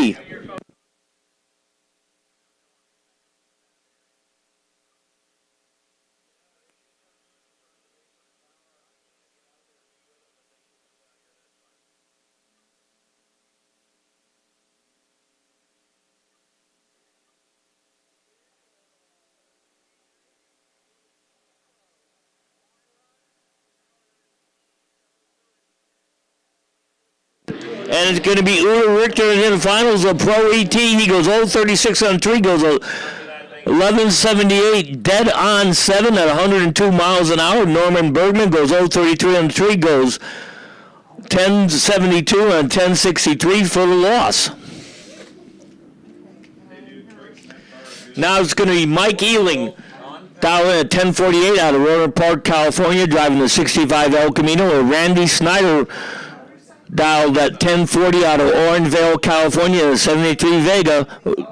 And it's going to be Udo Richter in the finals of Pro ET. He goes 0.36 on 3, goes 11.78 dead on 7 at 102 miles an hour. Norman Bergman goes 0.33 on 3, goes 10.72 on 10.63 for the loss. Now it's going to be Mike Ealing down at 10.48 out of Rohnert Park, California, driving the 65 El Camino, or Randy Snyder dialed at 10:40 out of Orangevale, California, at 73 Vega,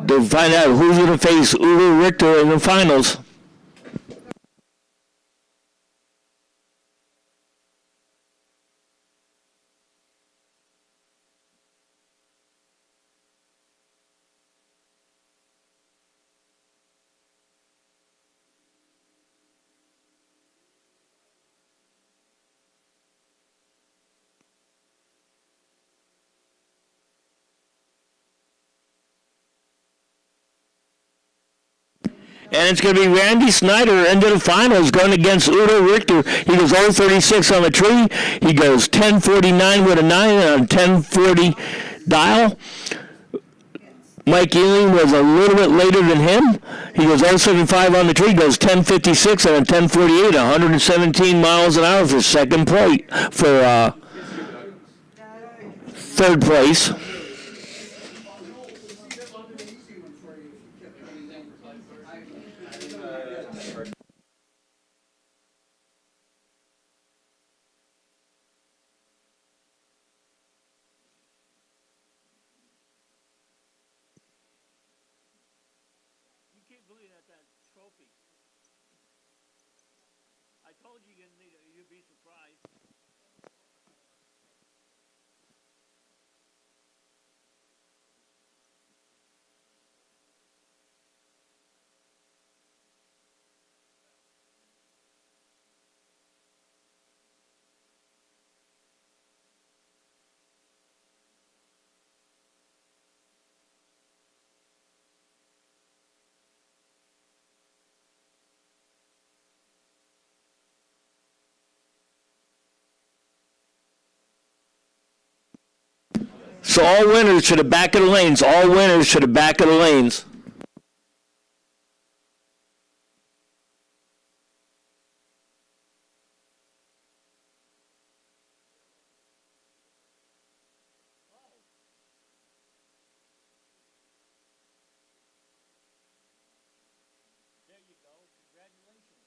to find out who's going to face Udo Richter in the finals. And it's going to be Randy Snyder into the finals going against Udo Richter. He goes 0.36 on the tree. He goes 10.49 with a 9 on 10.40 dial. Mike Ealing was a little bit later than him. He goes 0.75 on the tree, goes 10.56 on a 10.48, 117 miles an hour for second place, for third place. You keep looking at that trophy. I told you you'd be surprised. So all winners to the back of the lanes. All winners to the back of the lanes. There you go. Congratulations.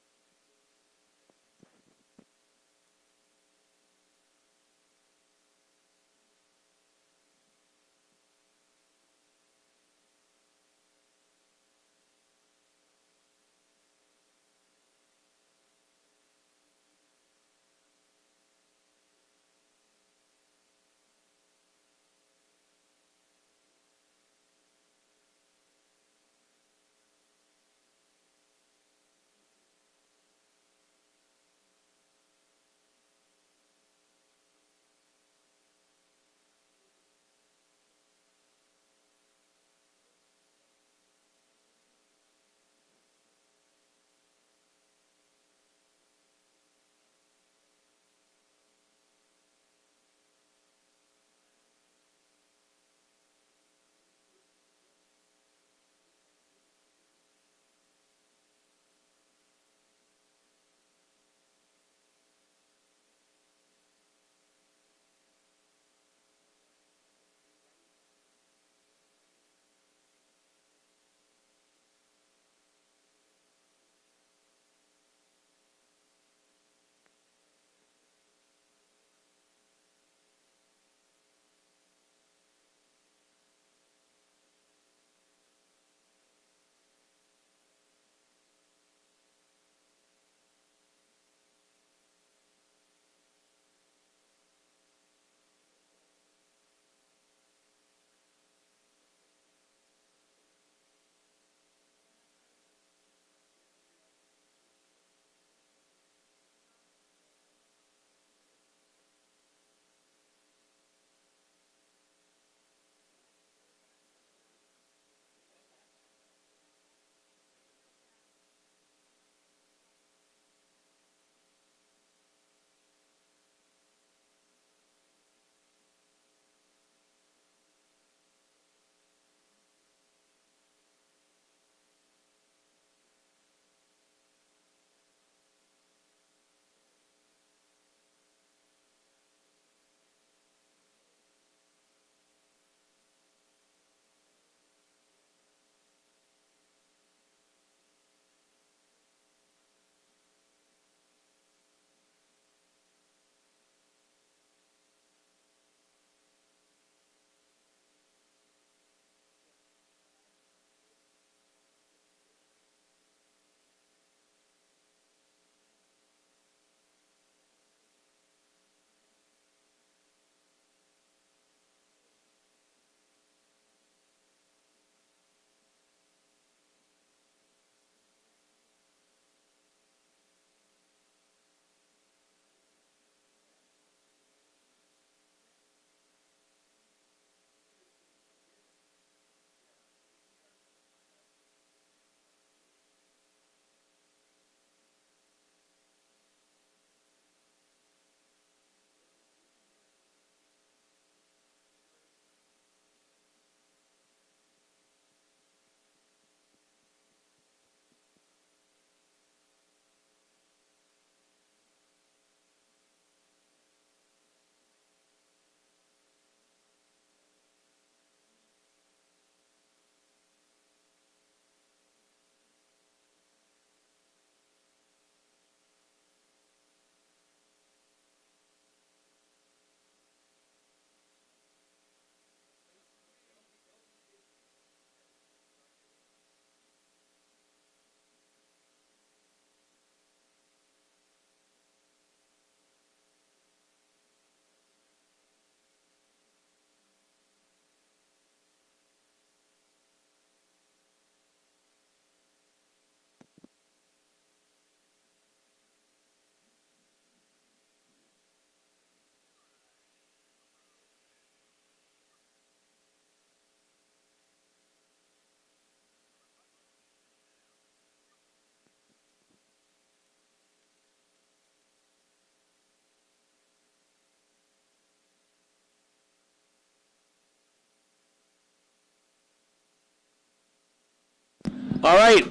All right.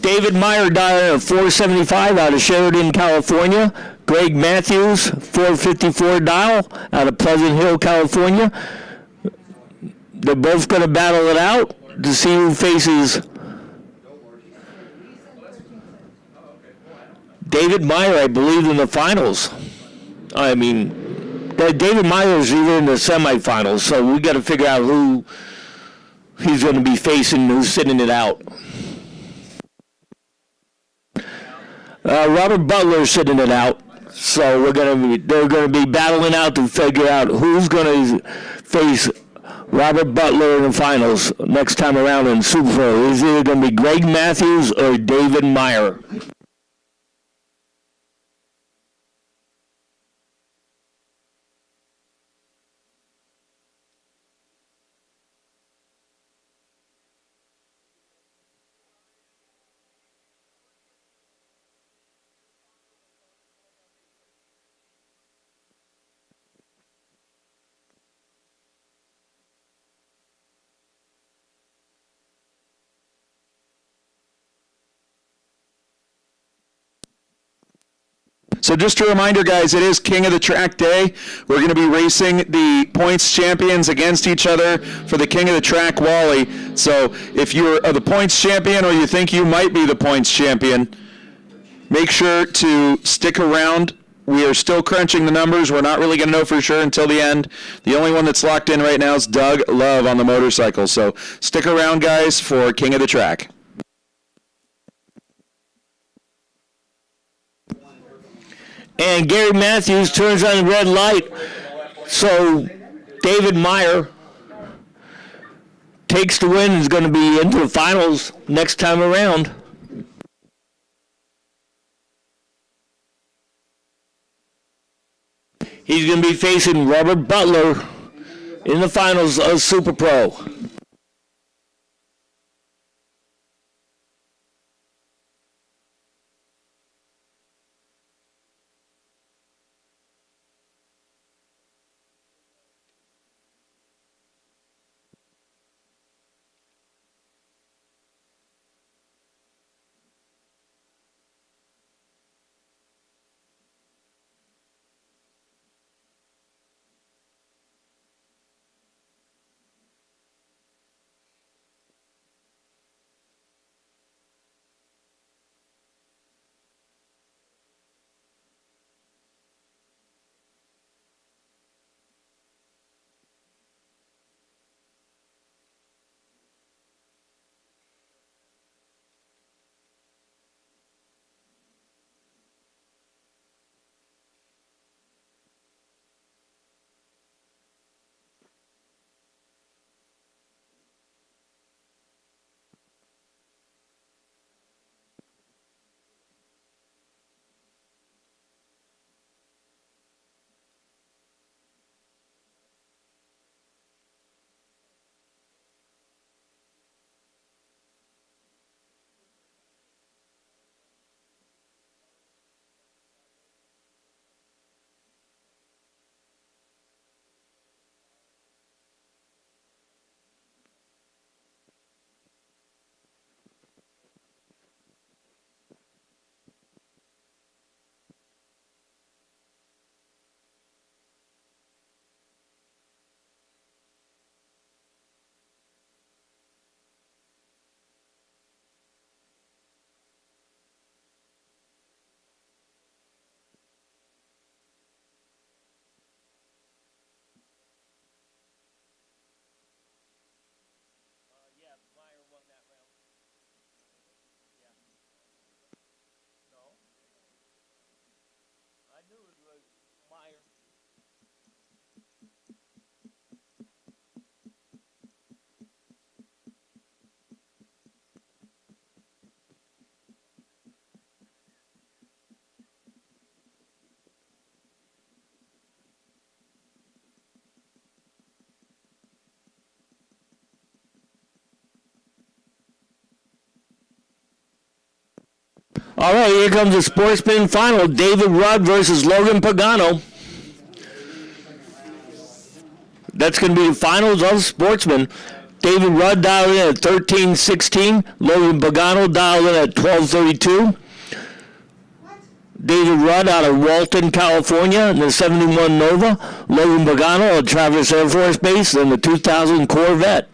David Meyer died at 475 out of Sheridan, California. Greg Matthews, 454 dial out of Pleasant Hill, California. They're both going to battle it out to see who faces David Meyer, I believe, in the finals. I mean, David Meyer is either in the semifinals, so we got to figure out who he's going to be facing, who's sitting it out. Robert Butler is sitting it out, so they're going to be battling out to figure out who's going to face Robert Butler in the finals next time around in Super Bowl. Is either going to be Greg Matthews or David Meyer. So just a reminder, guys, it is King of the Track Day. We're going to be racing the points champions against each other for the King of the Track Wally. So if you're the points champion or you think you might be the points champion, make sure to stick around. We are still crunching the numbers. We're not really going to know for sure until the end. The only one that's locked in right now is Doug Love on the motorcycle. So stick around, guys, for King of the Track. And Gary Matthews turns on the red light, so David Meyer takes the win and is going to be into the finals next time around. He's going to be facing Robert Butler in the finals of Super Pro. Yeah, Meyer won that round. Yeah. No. I knew it was Meyer. All right, here comes the sportsman final. David Rudd versus Logan Pagano. That's going to be the finals of sportsman. David Rudd dialed in at 1316. Logan Pagano dialed in at 1232. David Rudd out of Walton, California, in the 71 Nova. Logan Pagano at Travis Air Force Base in the 2000 Corvette.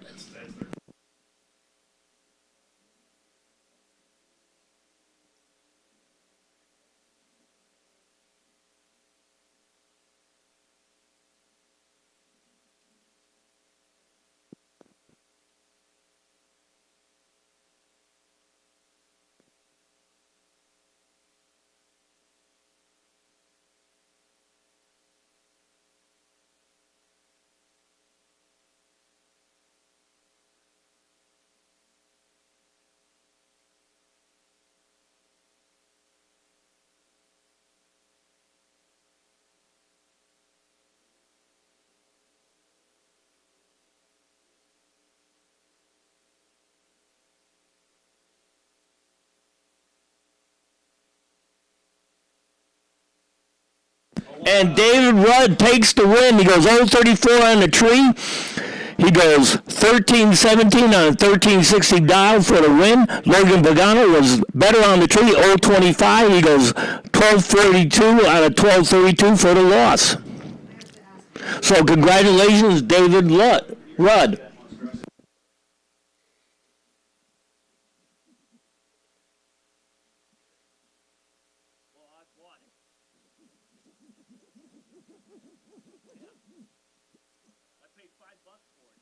And David Rudd takes the win. He goes 0-34 on the tree. He goes 13-17 on a 1360 dial for the win. Logan Pagano was better on the tree, 0-25. He goes 12-42 on a 12-32 for the loss. So congratulations, David Rudd. Well, I bought it. I paid $5 for it.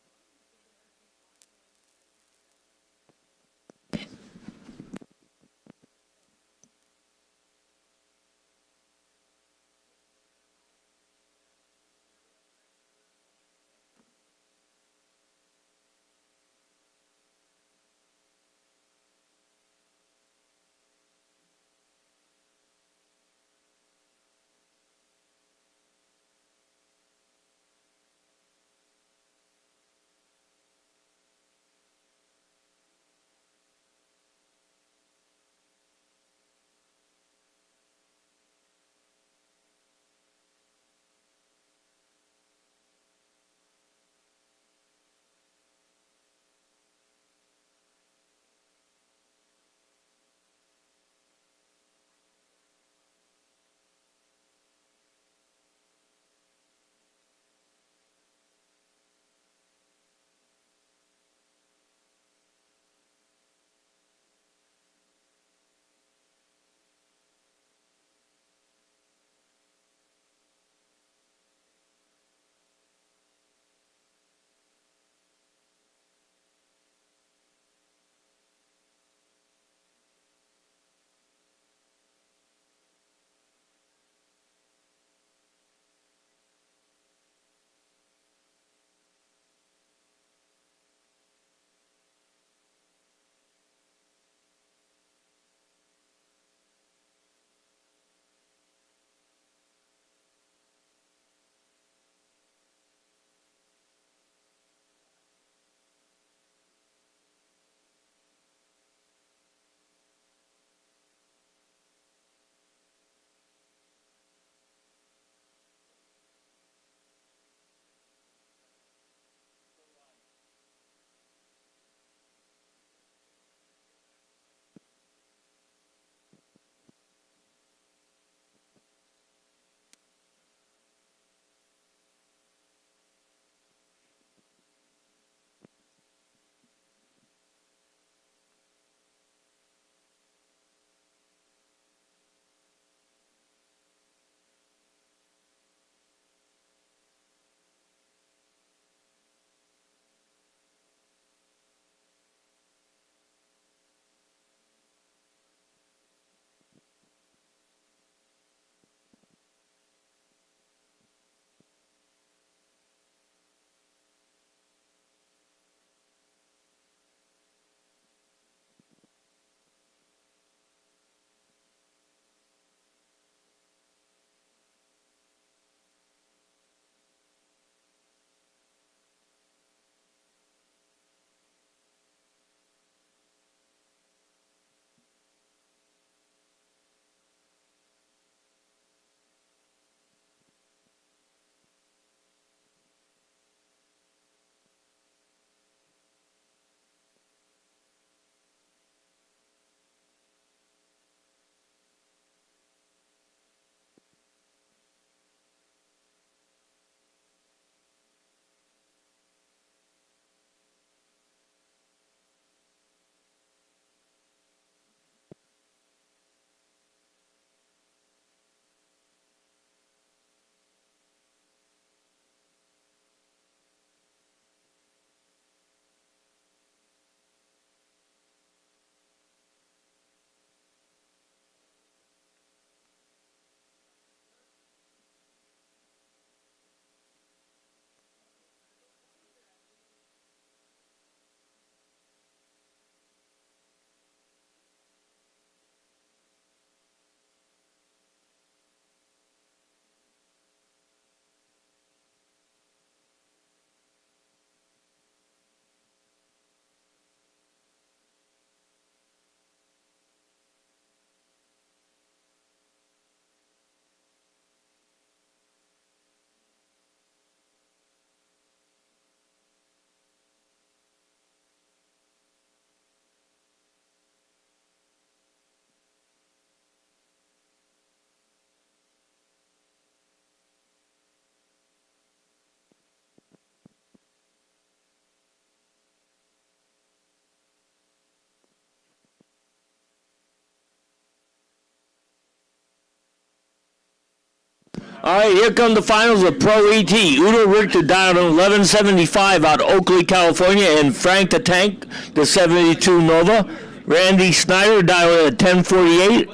All right, here come the finals of Pro ET. Udo Richter down 1175 out of Oakley, California, and Frank the Tank, the 72 Nova. Randy Snyder down at 1048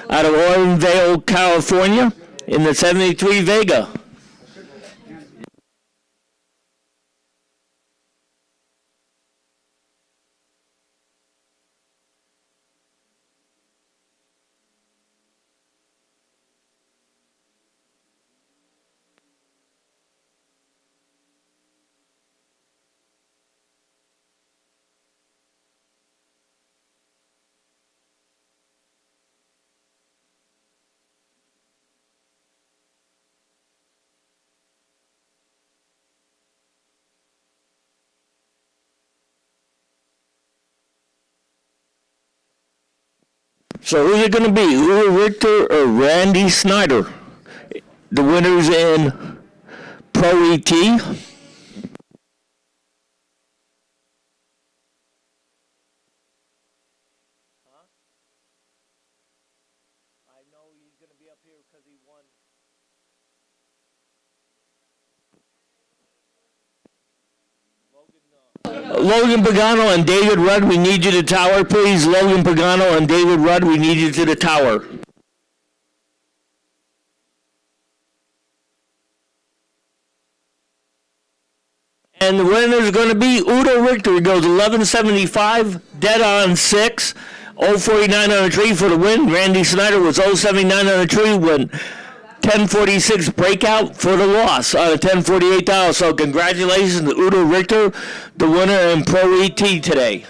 out of Oranville, California, in the 73 Vega. So who's it going to be, Udo Richter or Randy Snyder? The winners in Pro ET. I know he's gonna be up here because he won. Logan Pagano and David Rudd, we need you to tower, please. Logan Pagano and David Rudd, we need you to the tower. And the winner is going to be Udo Richter. He goes 1175, dead on 6, 049 on the tree for the win. Randy Snyder was 079 on the tree, went 1046 breakout for the loss on a 1048 dial. So congratulations to Udo Richter, the winner in Pro ET today.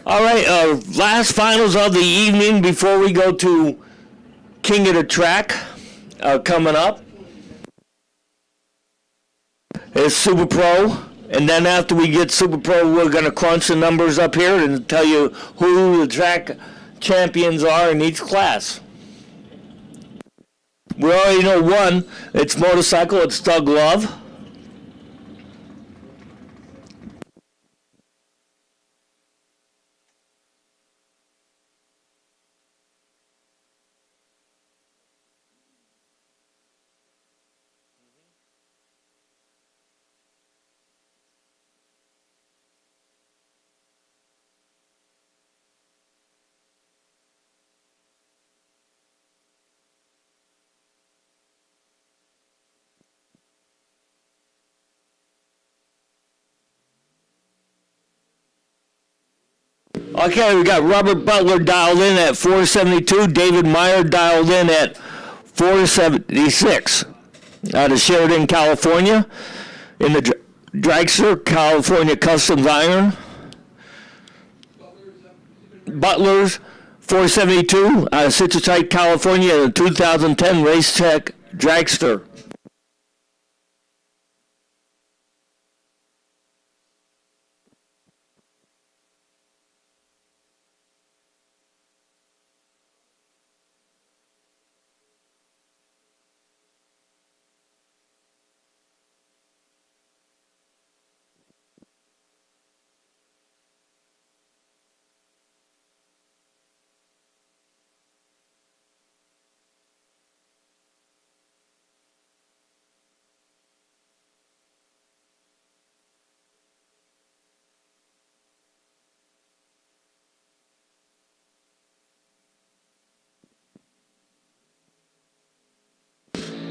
All right, last finals of the evening before we go to King of the Track coming up is Super Pro. And then after we get Super Pro, we're going to crunch the numbers up here and tell you who the track champions are in each class. We already know one. It's motorcycle. It's Doug Love. Okay, we got Robert Butler dialed in at 472. David Meyer dialed in at 476. Out of Sheridan, California, in the dragster, California Customs Iron. Butler's 472 out of Citrusite, California, in the 2010 Race Tech Dragster.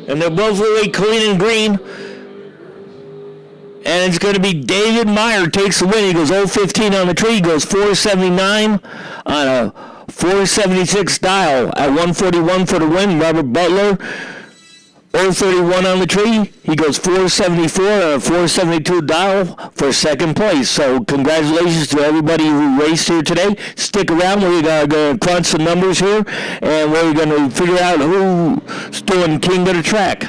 And they're both really clean and green. And it's going to be David Meyer takes the win. He goes 0-15 on the tree. He goes 479 on a 476 dial at 141 for the win. Robert Butler, 0-31 on the tree. He goes 474 on a 472 dial for second place. So congratulations to everybody who raced here today. Stick around. We're going to crunch some numbers here, and we're going to figure out who's doing king of the track.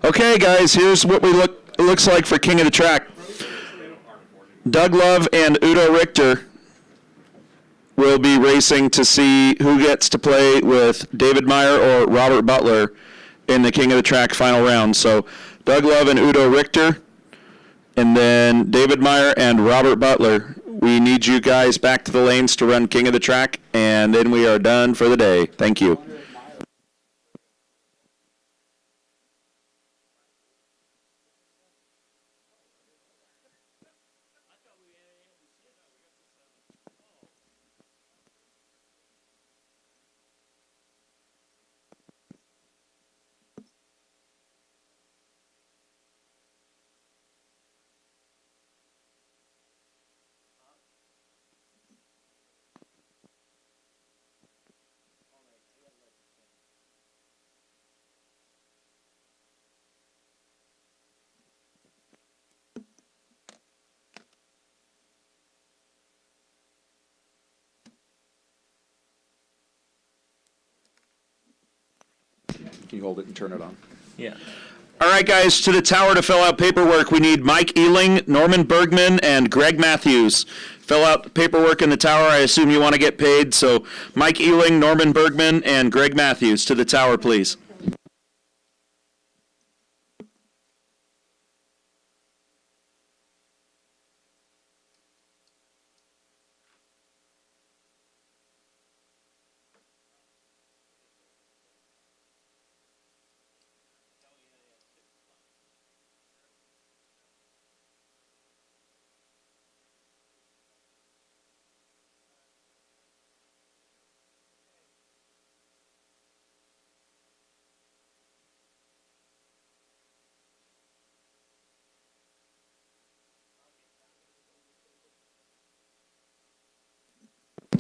Okay, guys, here's what looks like for King of the Track. Doug Love and Udo Richter will be racing to see who gets to play with David Meyer or Robert Butler in the King of the Track final round. So Doug Love and Udo Richter, and then David Meyer and Robert Butler. We need you guys back to the lanes to run King of the Track, and then we are done for the day. Thank you. Can you hold it and turn it on? Yeah. All right, guys, to the tower to fill out paperwork. We need Mike Ealing, Norman Bergman, and Greg Matthews. Fill out paperwork in the tower. I assume you want to get paid. So Mike Ealing, Norman Bergman, and Greg Matthews to the tower, please.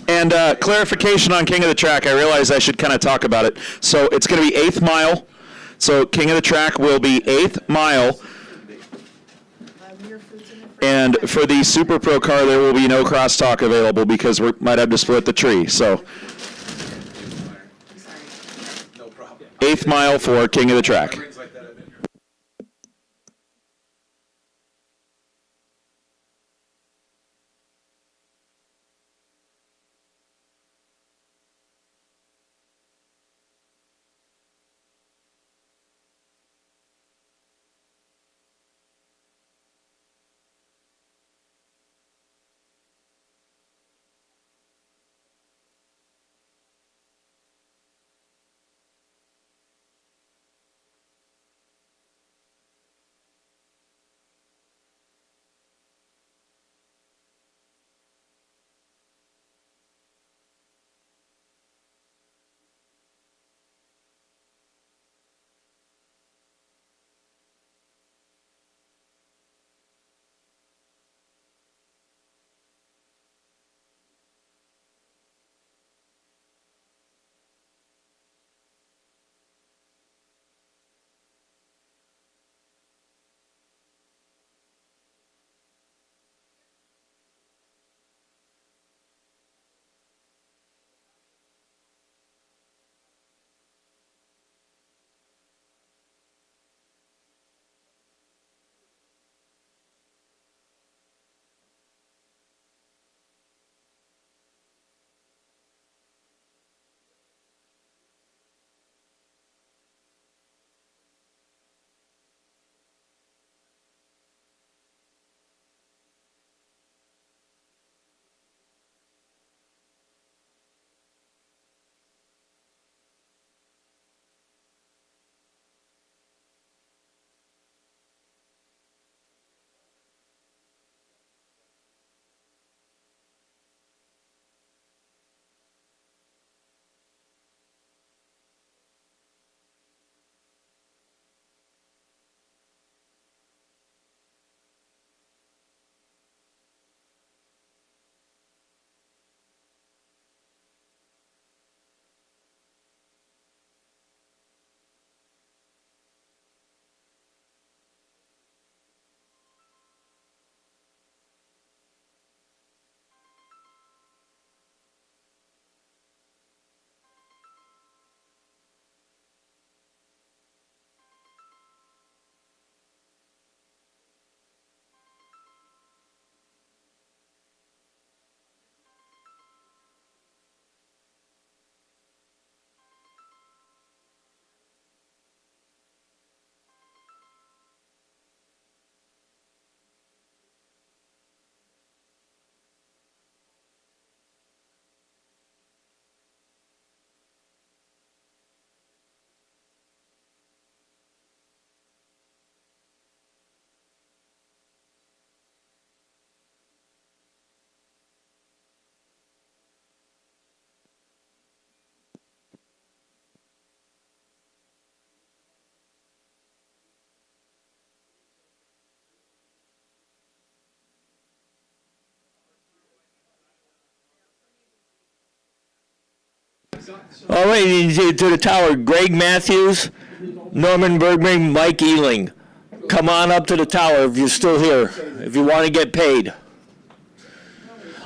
And clarification on King of the Track. I realize I should kind of talk about it. So it's going to be 8th mile. So King of the Track will be 8th mile. And for the Super Pro car, there will be no crosstalk available because we might have to split the tree. So No problem. 8th mile for King of the Track. Rings like that have been here. All right, to the tower. Greg Matthews, Norman Bergman, Mike Ealing. Come on up to the tower if you're still here, if you want to get paid.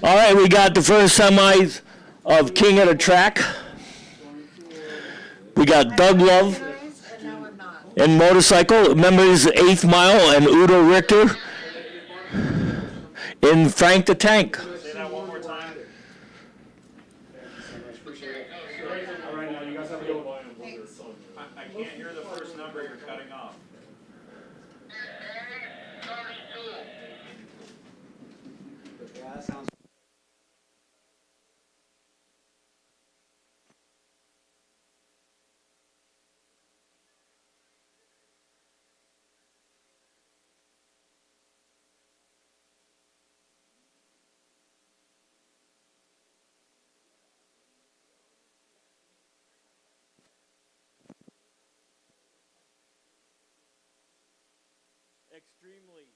All right, we got the first semis of King of the Track. We got Doug Love And now I'm not. in motorcycle. Members 8th Mile and Udo Richter in Frank the Tank. Say that one more time. All right, now you guys have a good one. I can't hear the first number, you're cutting off. Yeah, that sounds. Extremely.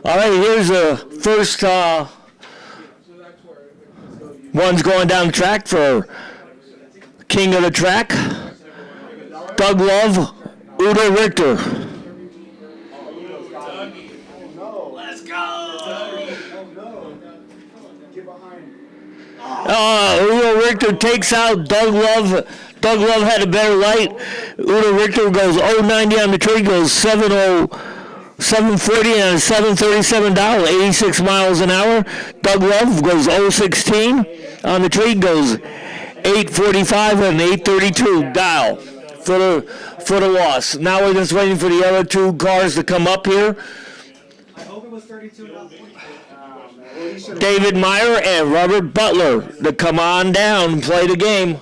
All right, here's the first one's going down the track for King of the Track. Doug Love, Udo Richter. Let's go! Udo Richter takes out Doug Love. Doug Love had a better light. Udo Richter goes 090 on the tree, goes 740 and a $737, 86 miles an hour. Doug Love goes 016 on the tree, goes 845 and 832 dial for the loss. Now we're just waiting for the other two cars to come up here. I hope it was 32 not 40. David Meyer and Robert Butler to come on down and play the game.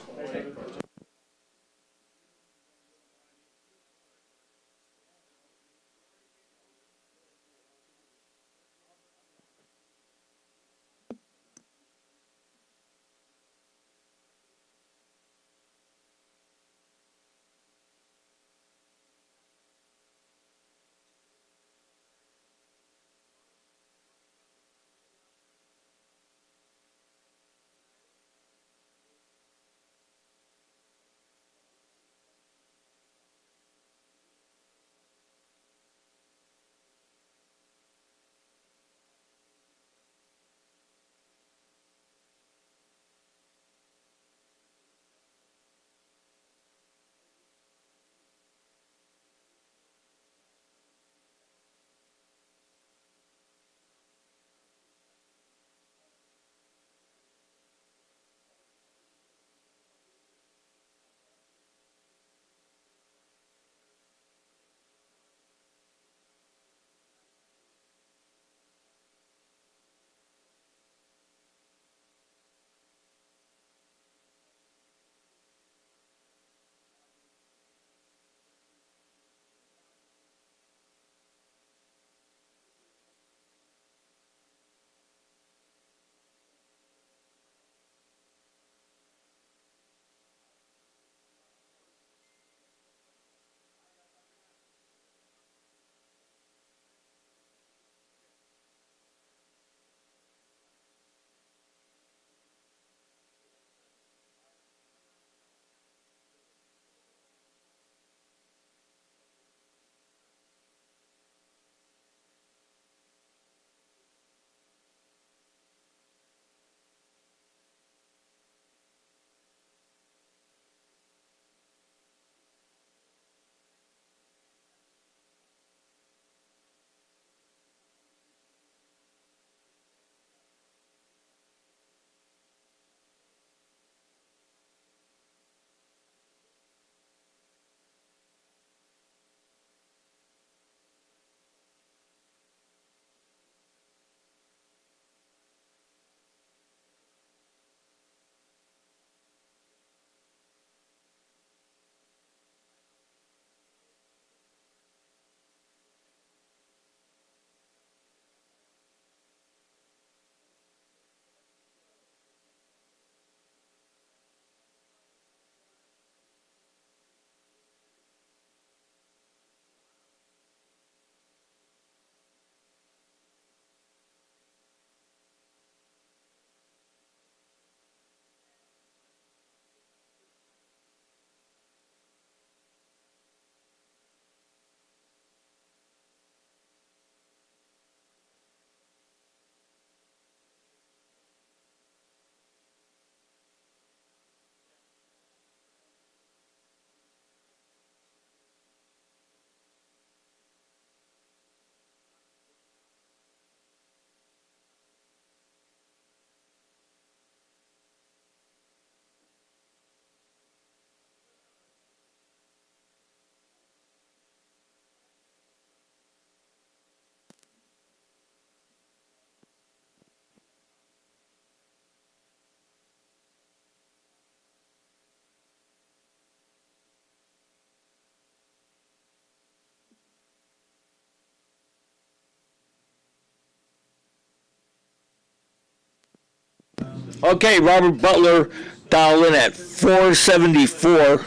Okay, Robert Butler dialed in at 474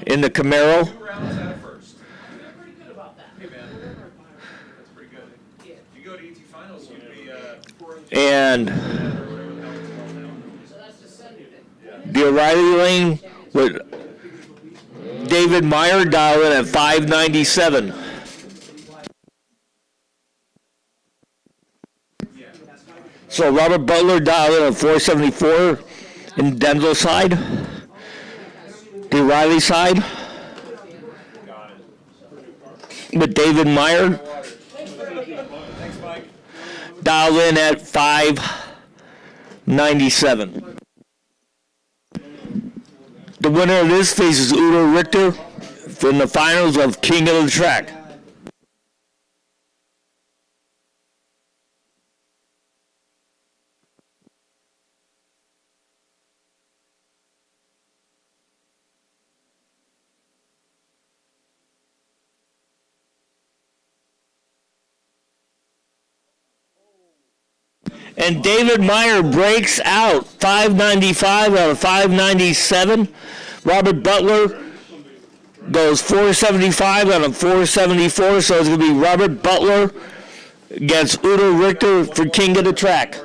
in the Camaro. 2 rounds out of first. They're pretty good about that. Hey, man. That's pretty good. If you go to ET Finals, you'd be, And or whatever the hell it's called now. So that's the Sunday thing. the O'Reilly lane with David Meyer dialed in at 597. So Robert Butler dialed in at 474 in Denver side. The O'Reilly side Got it. with David Meyer Thanks, Mike. dialed in at 597. The winner of this faces Udo Richter in the finals of King of the Track. And David Meyer breaks out 595 out of 597. Robert Butler goes 475 out of 474. So it's going to be Robert Butler against Udo Richter for King of the Track.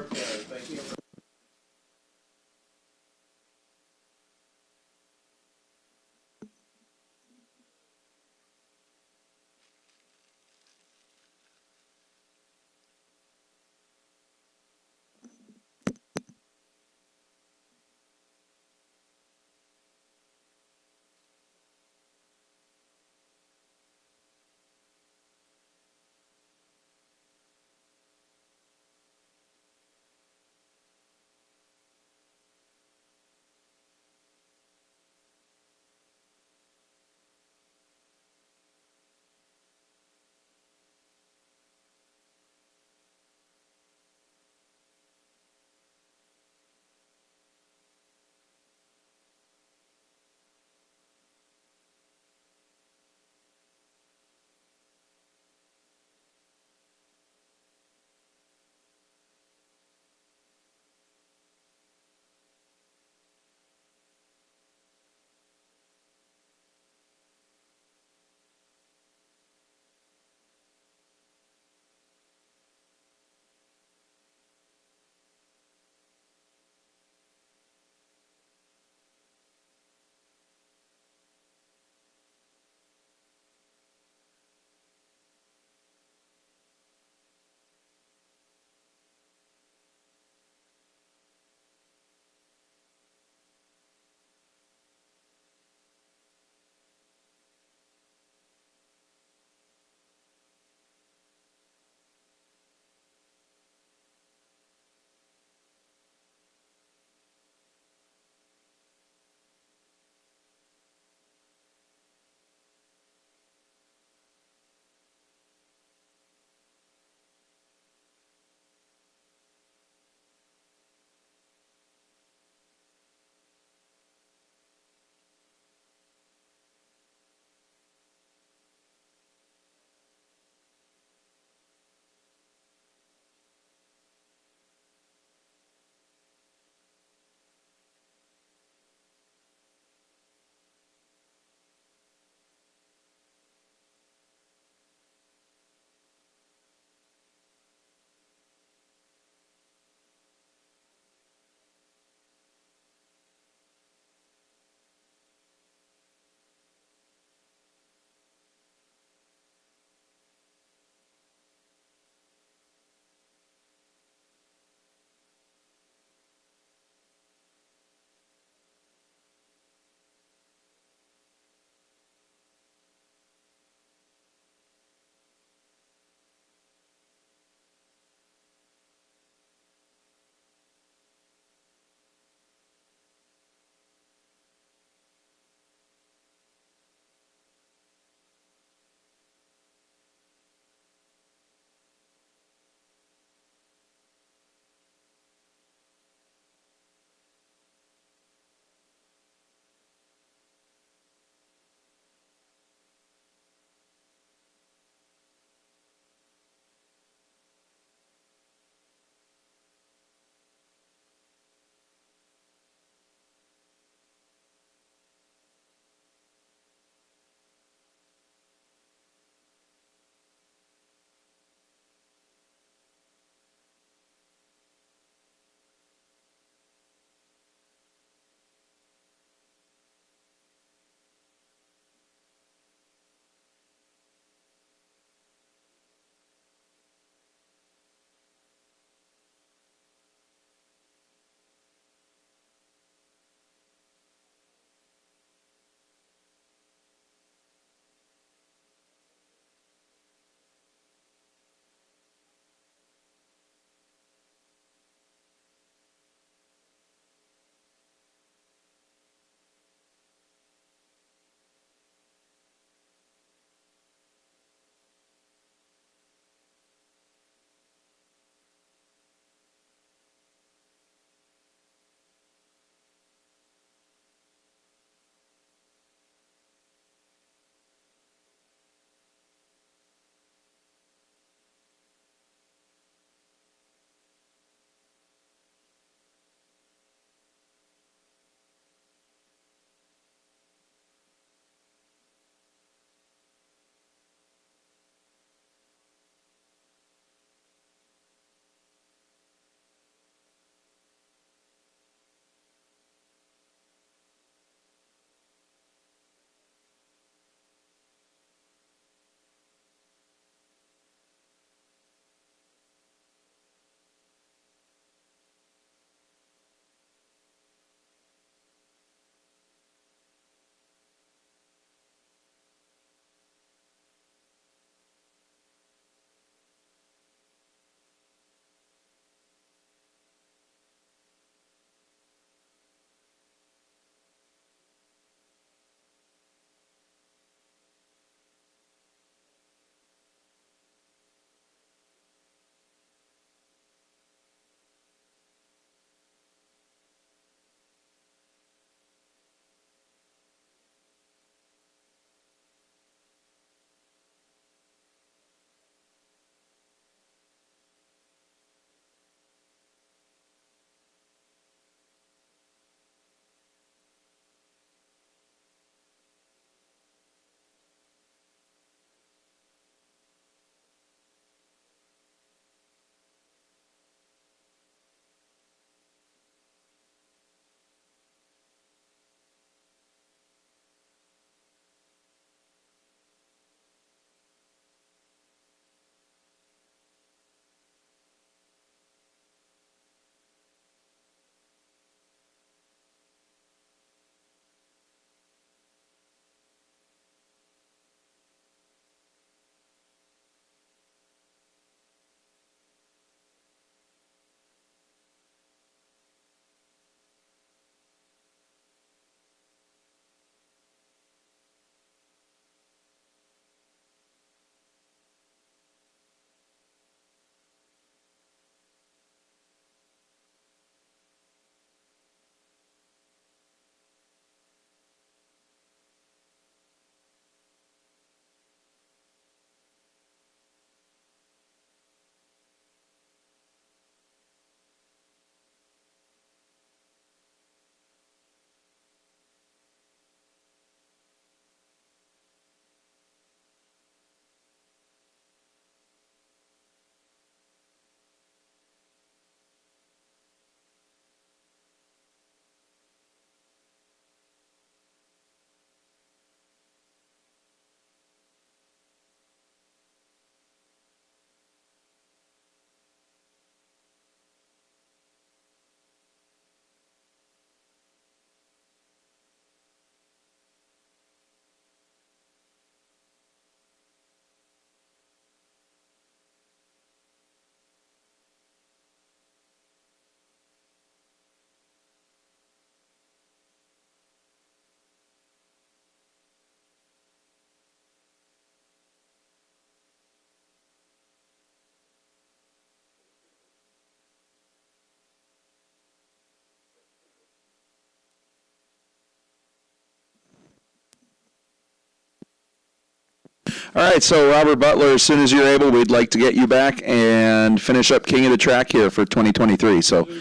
All right, so Robert Butler, as soon as you're able, we'd like to get you back and finish up King of the Track here for 2023. So, Who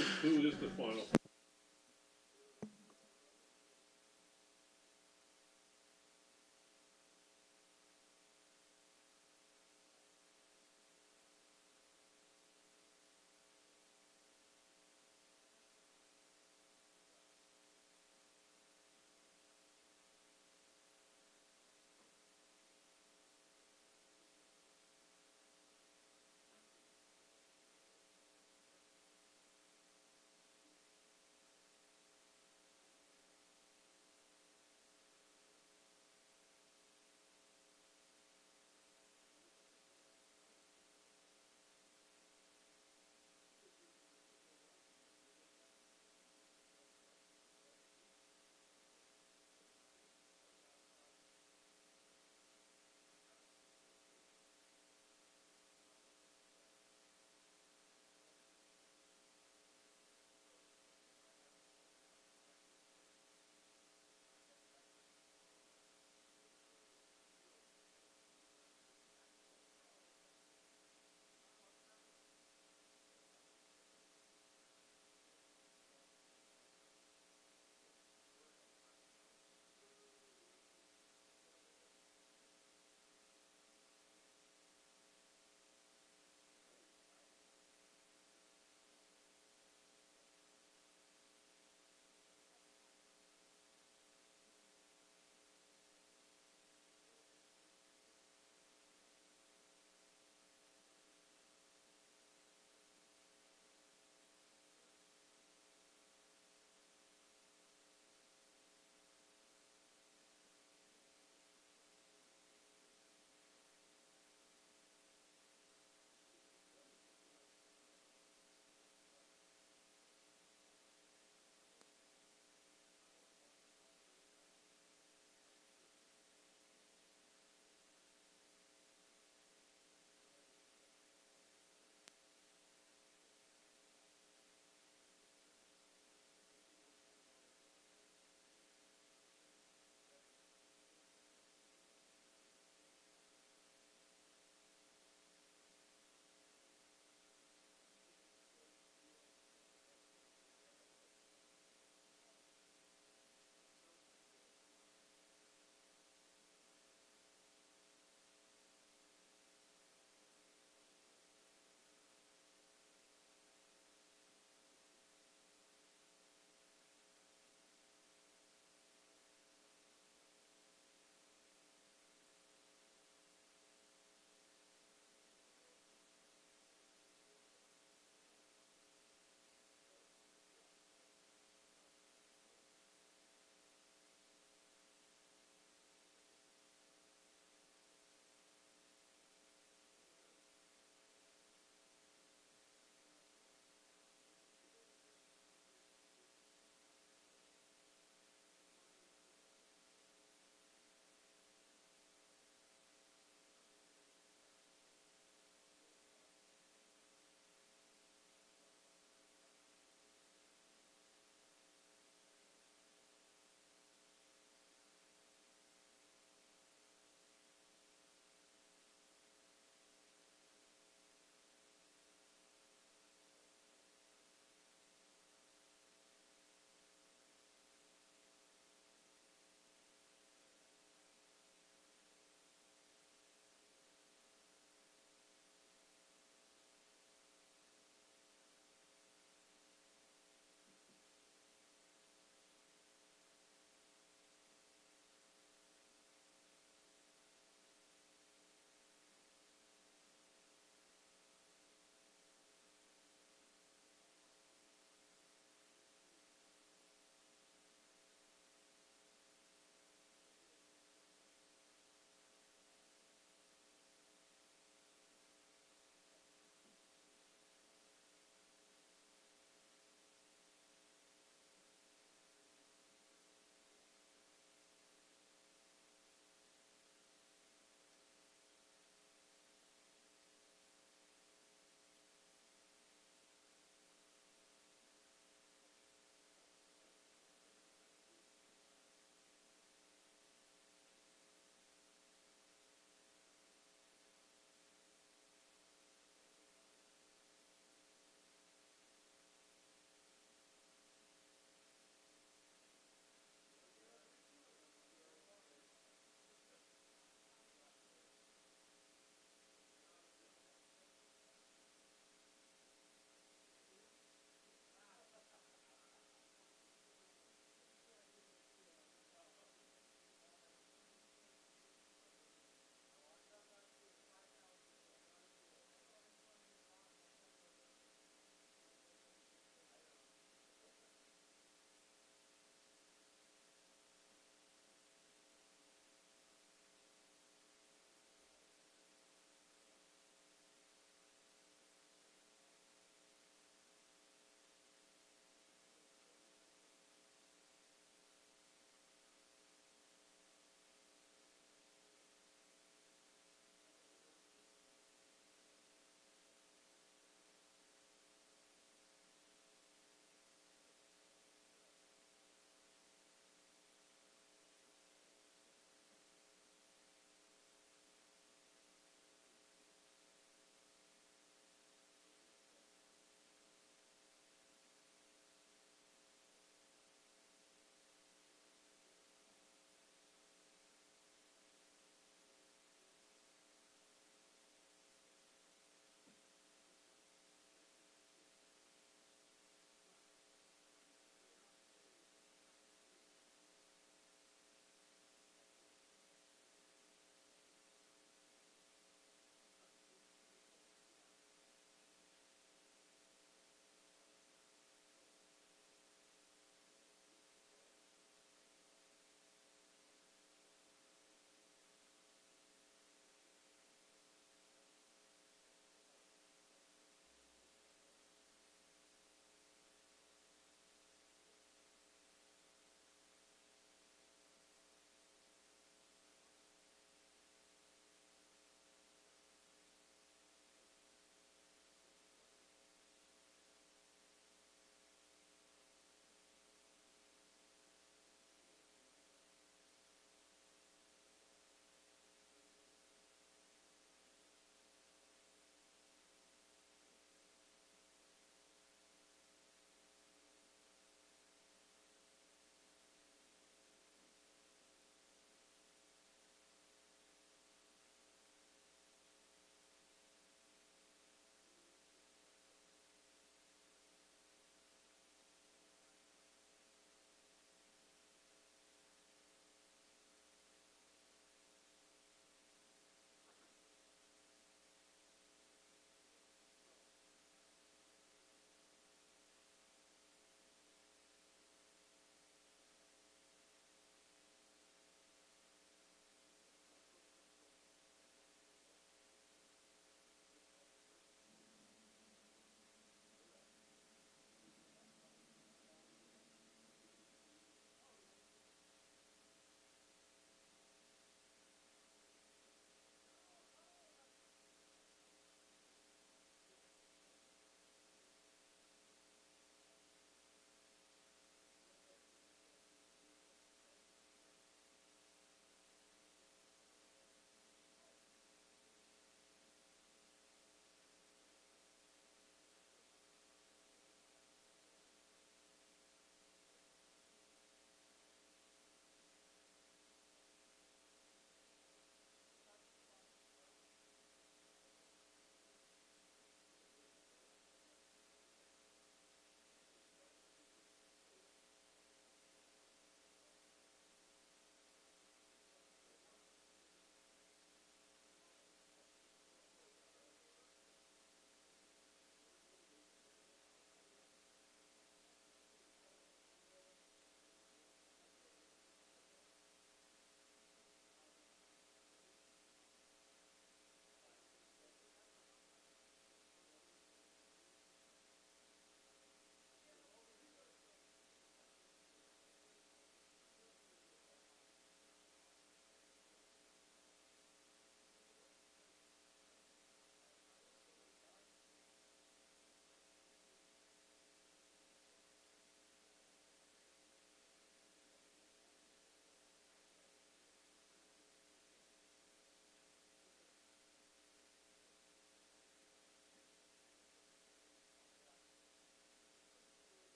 is the final?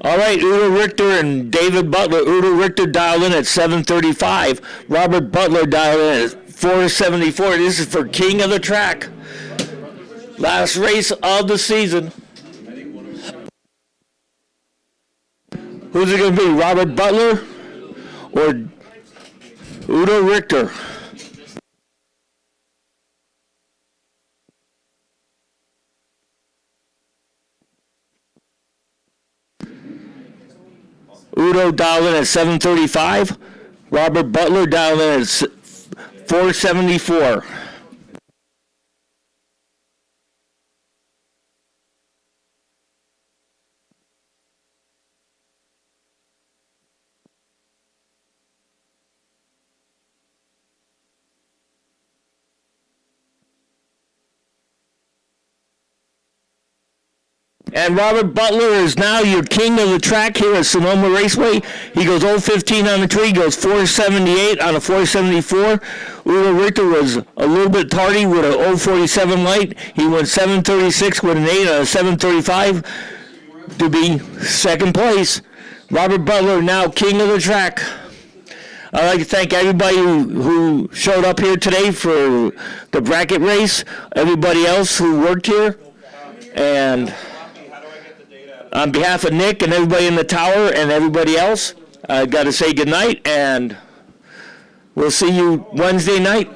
All right, Udo Richter and David Butler. Udo Richter dialed in at 7:35. Robert Butler dialed in at 4:74. This is for King of the Track. Last race of the season. Who's it going to be, Robert Butler or Udo Richter? Udo dialed in at 7:35. Robert Butler dialed in at 4:74. And Robert Butler is now your king of the track here at Sonoma Raceway. He goes 0.15 on the tree, goes 4.78 on a 4.74. Udo Richter was a little bit tardy with a 0.47 light. He went 7.36 with an 8 on a 7.35 to be second place. Robert Butler now king of the track. I'd like to thank everybody who showed up here today for the bracket race, everybody else who worked here, and on behalf of Nick and everybody in the tower and everybody else, I got to say goodnight, and we'll see you Wednesday night.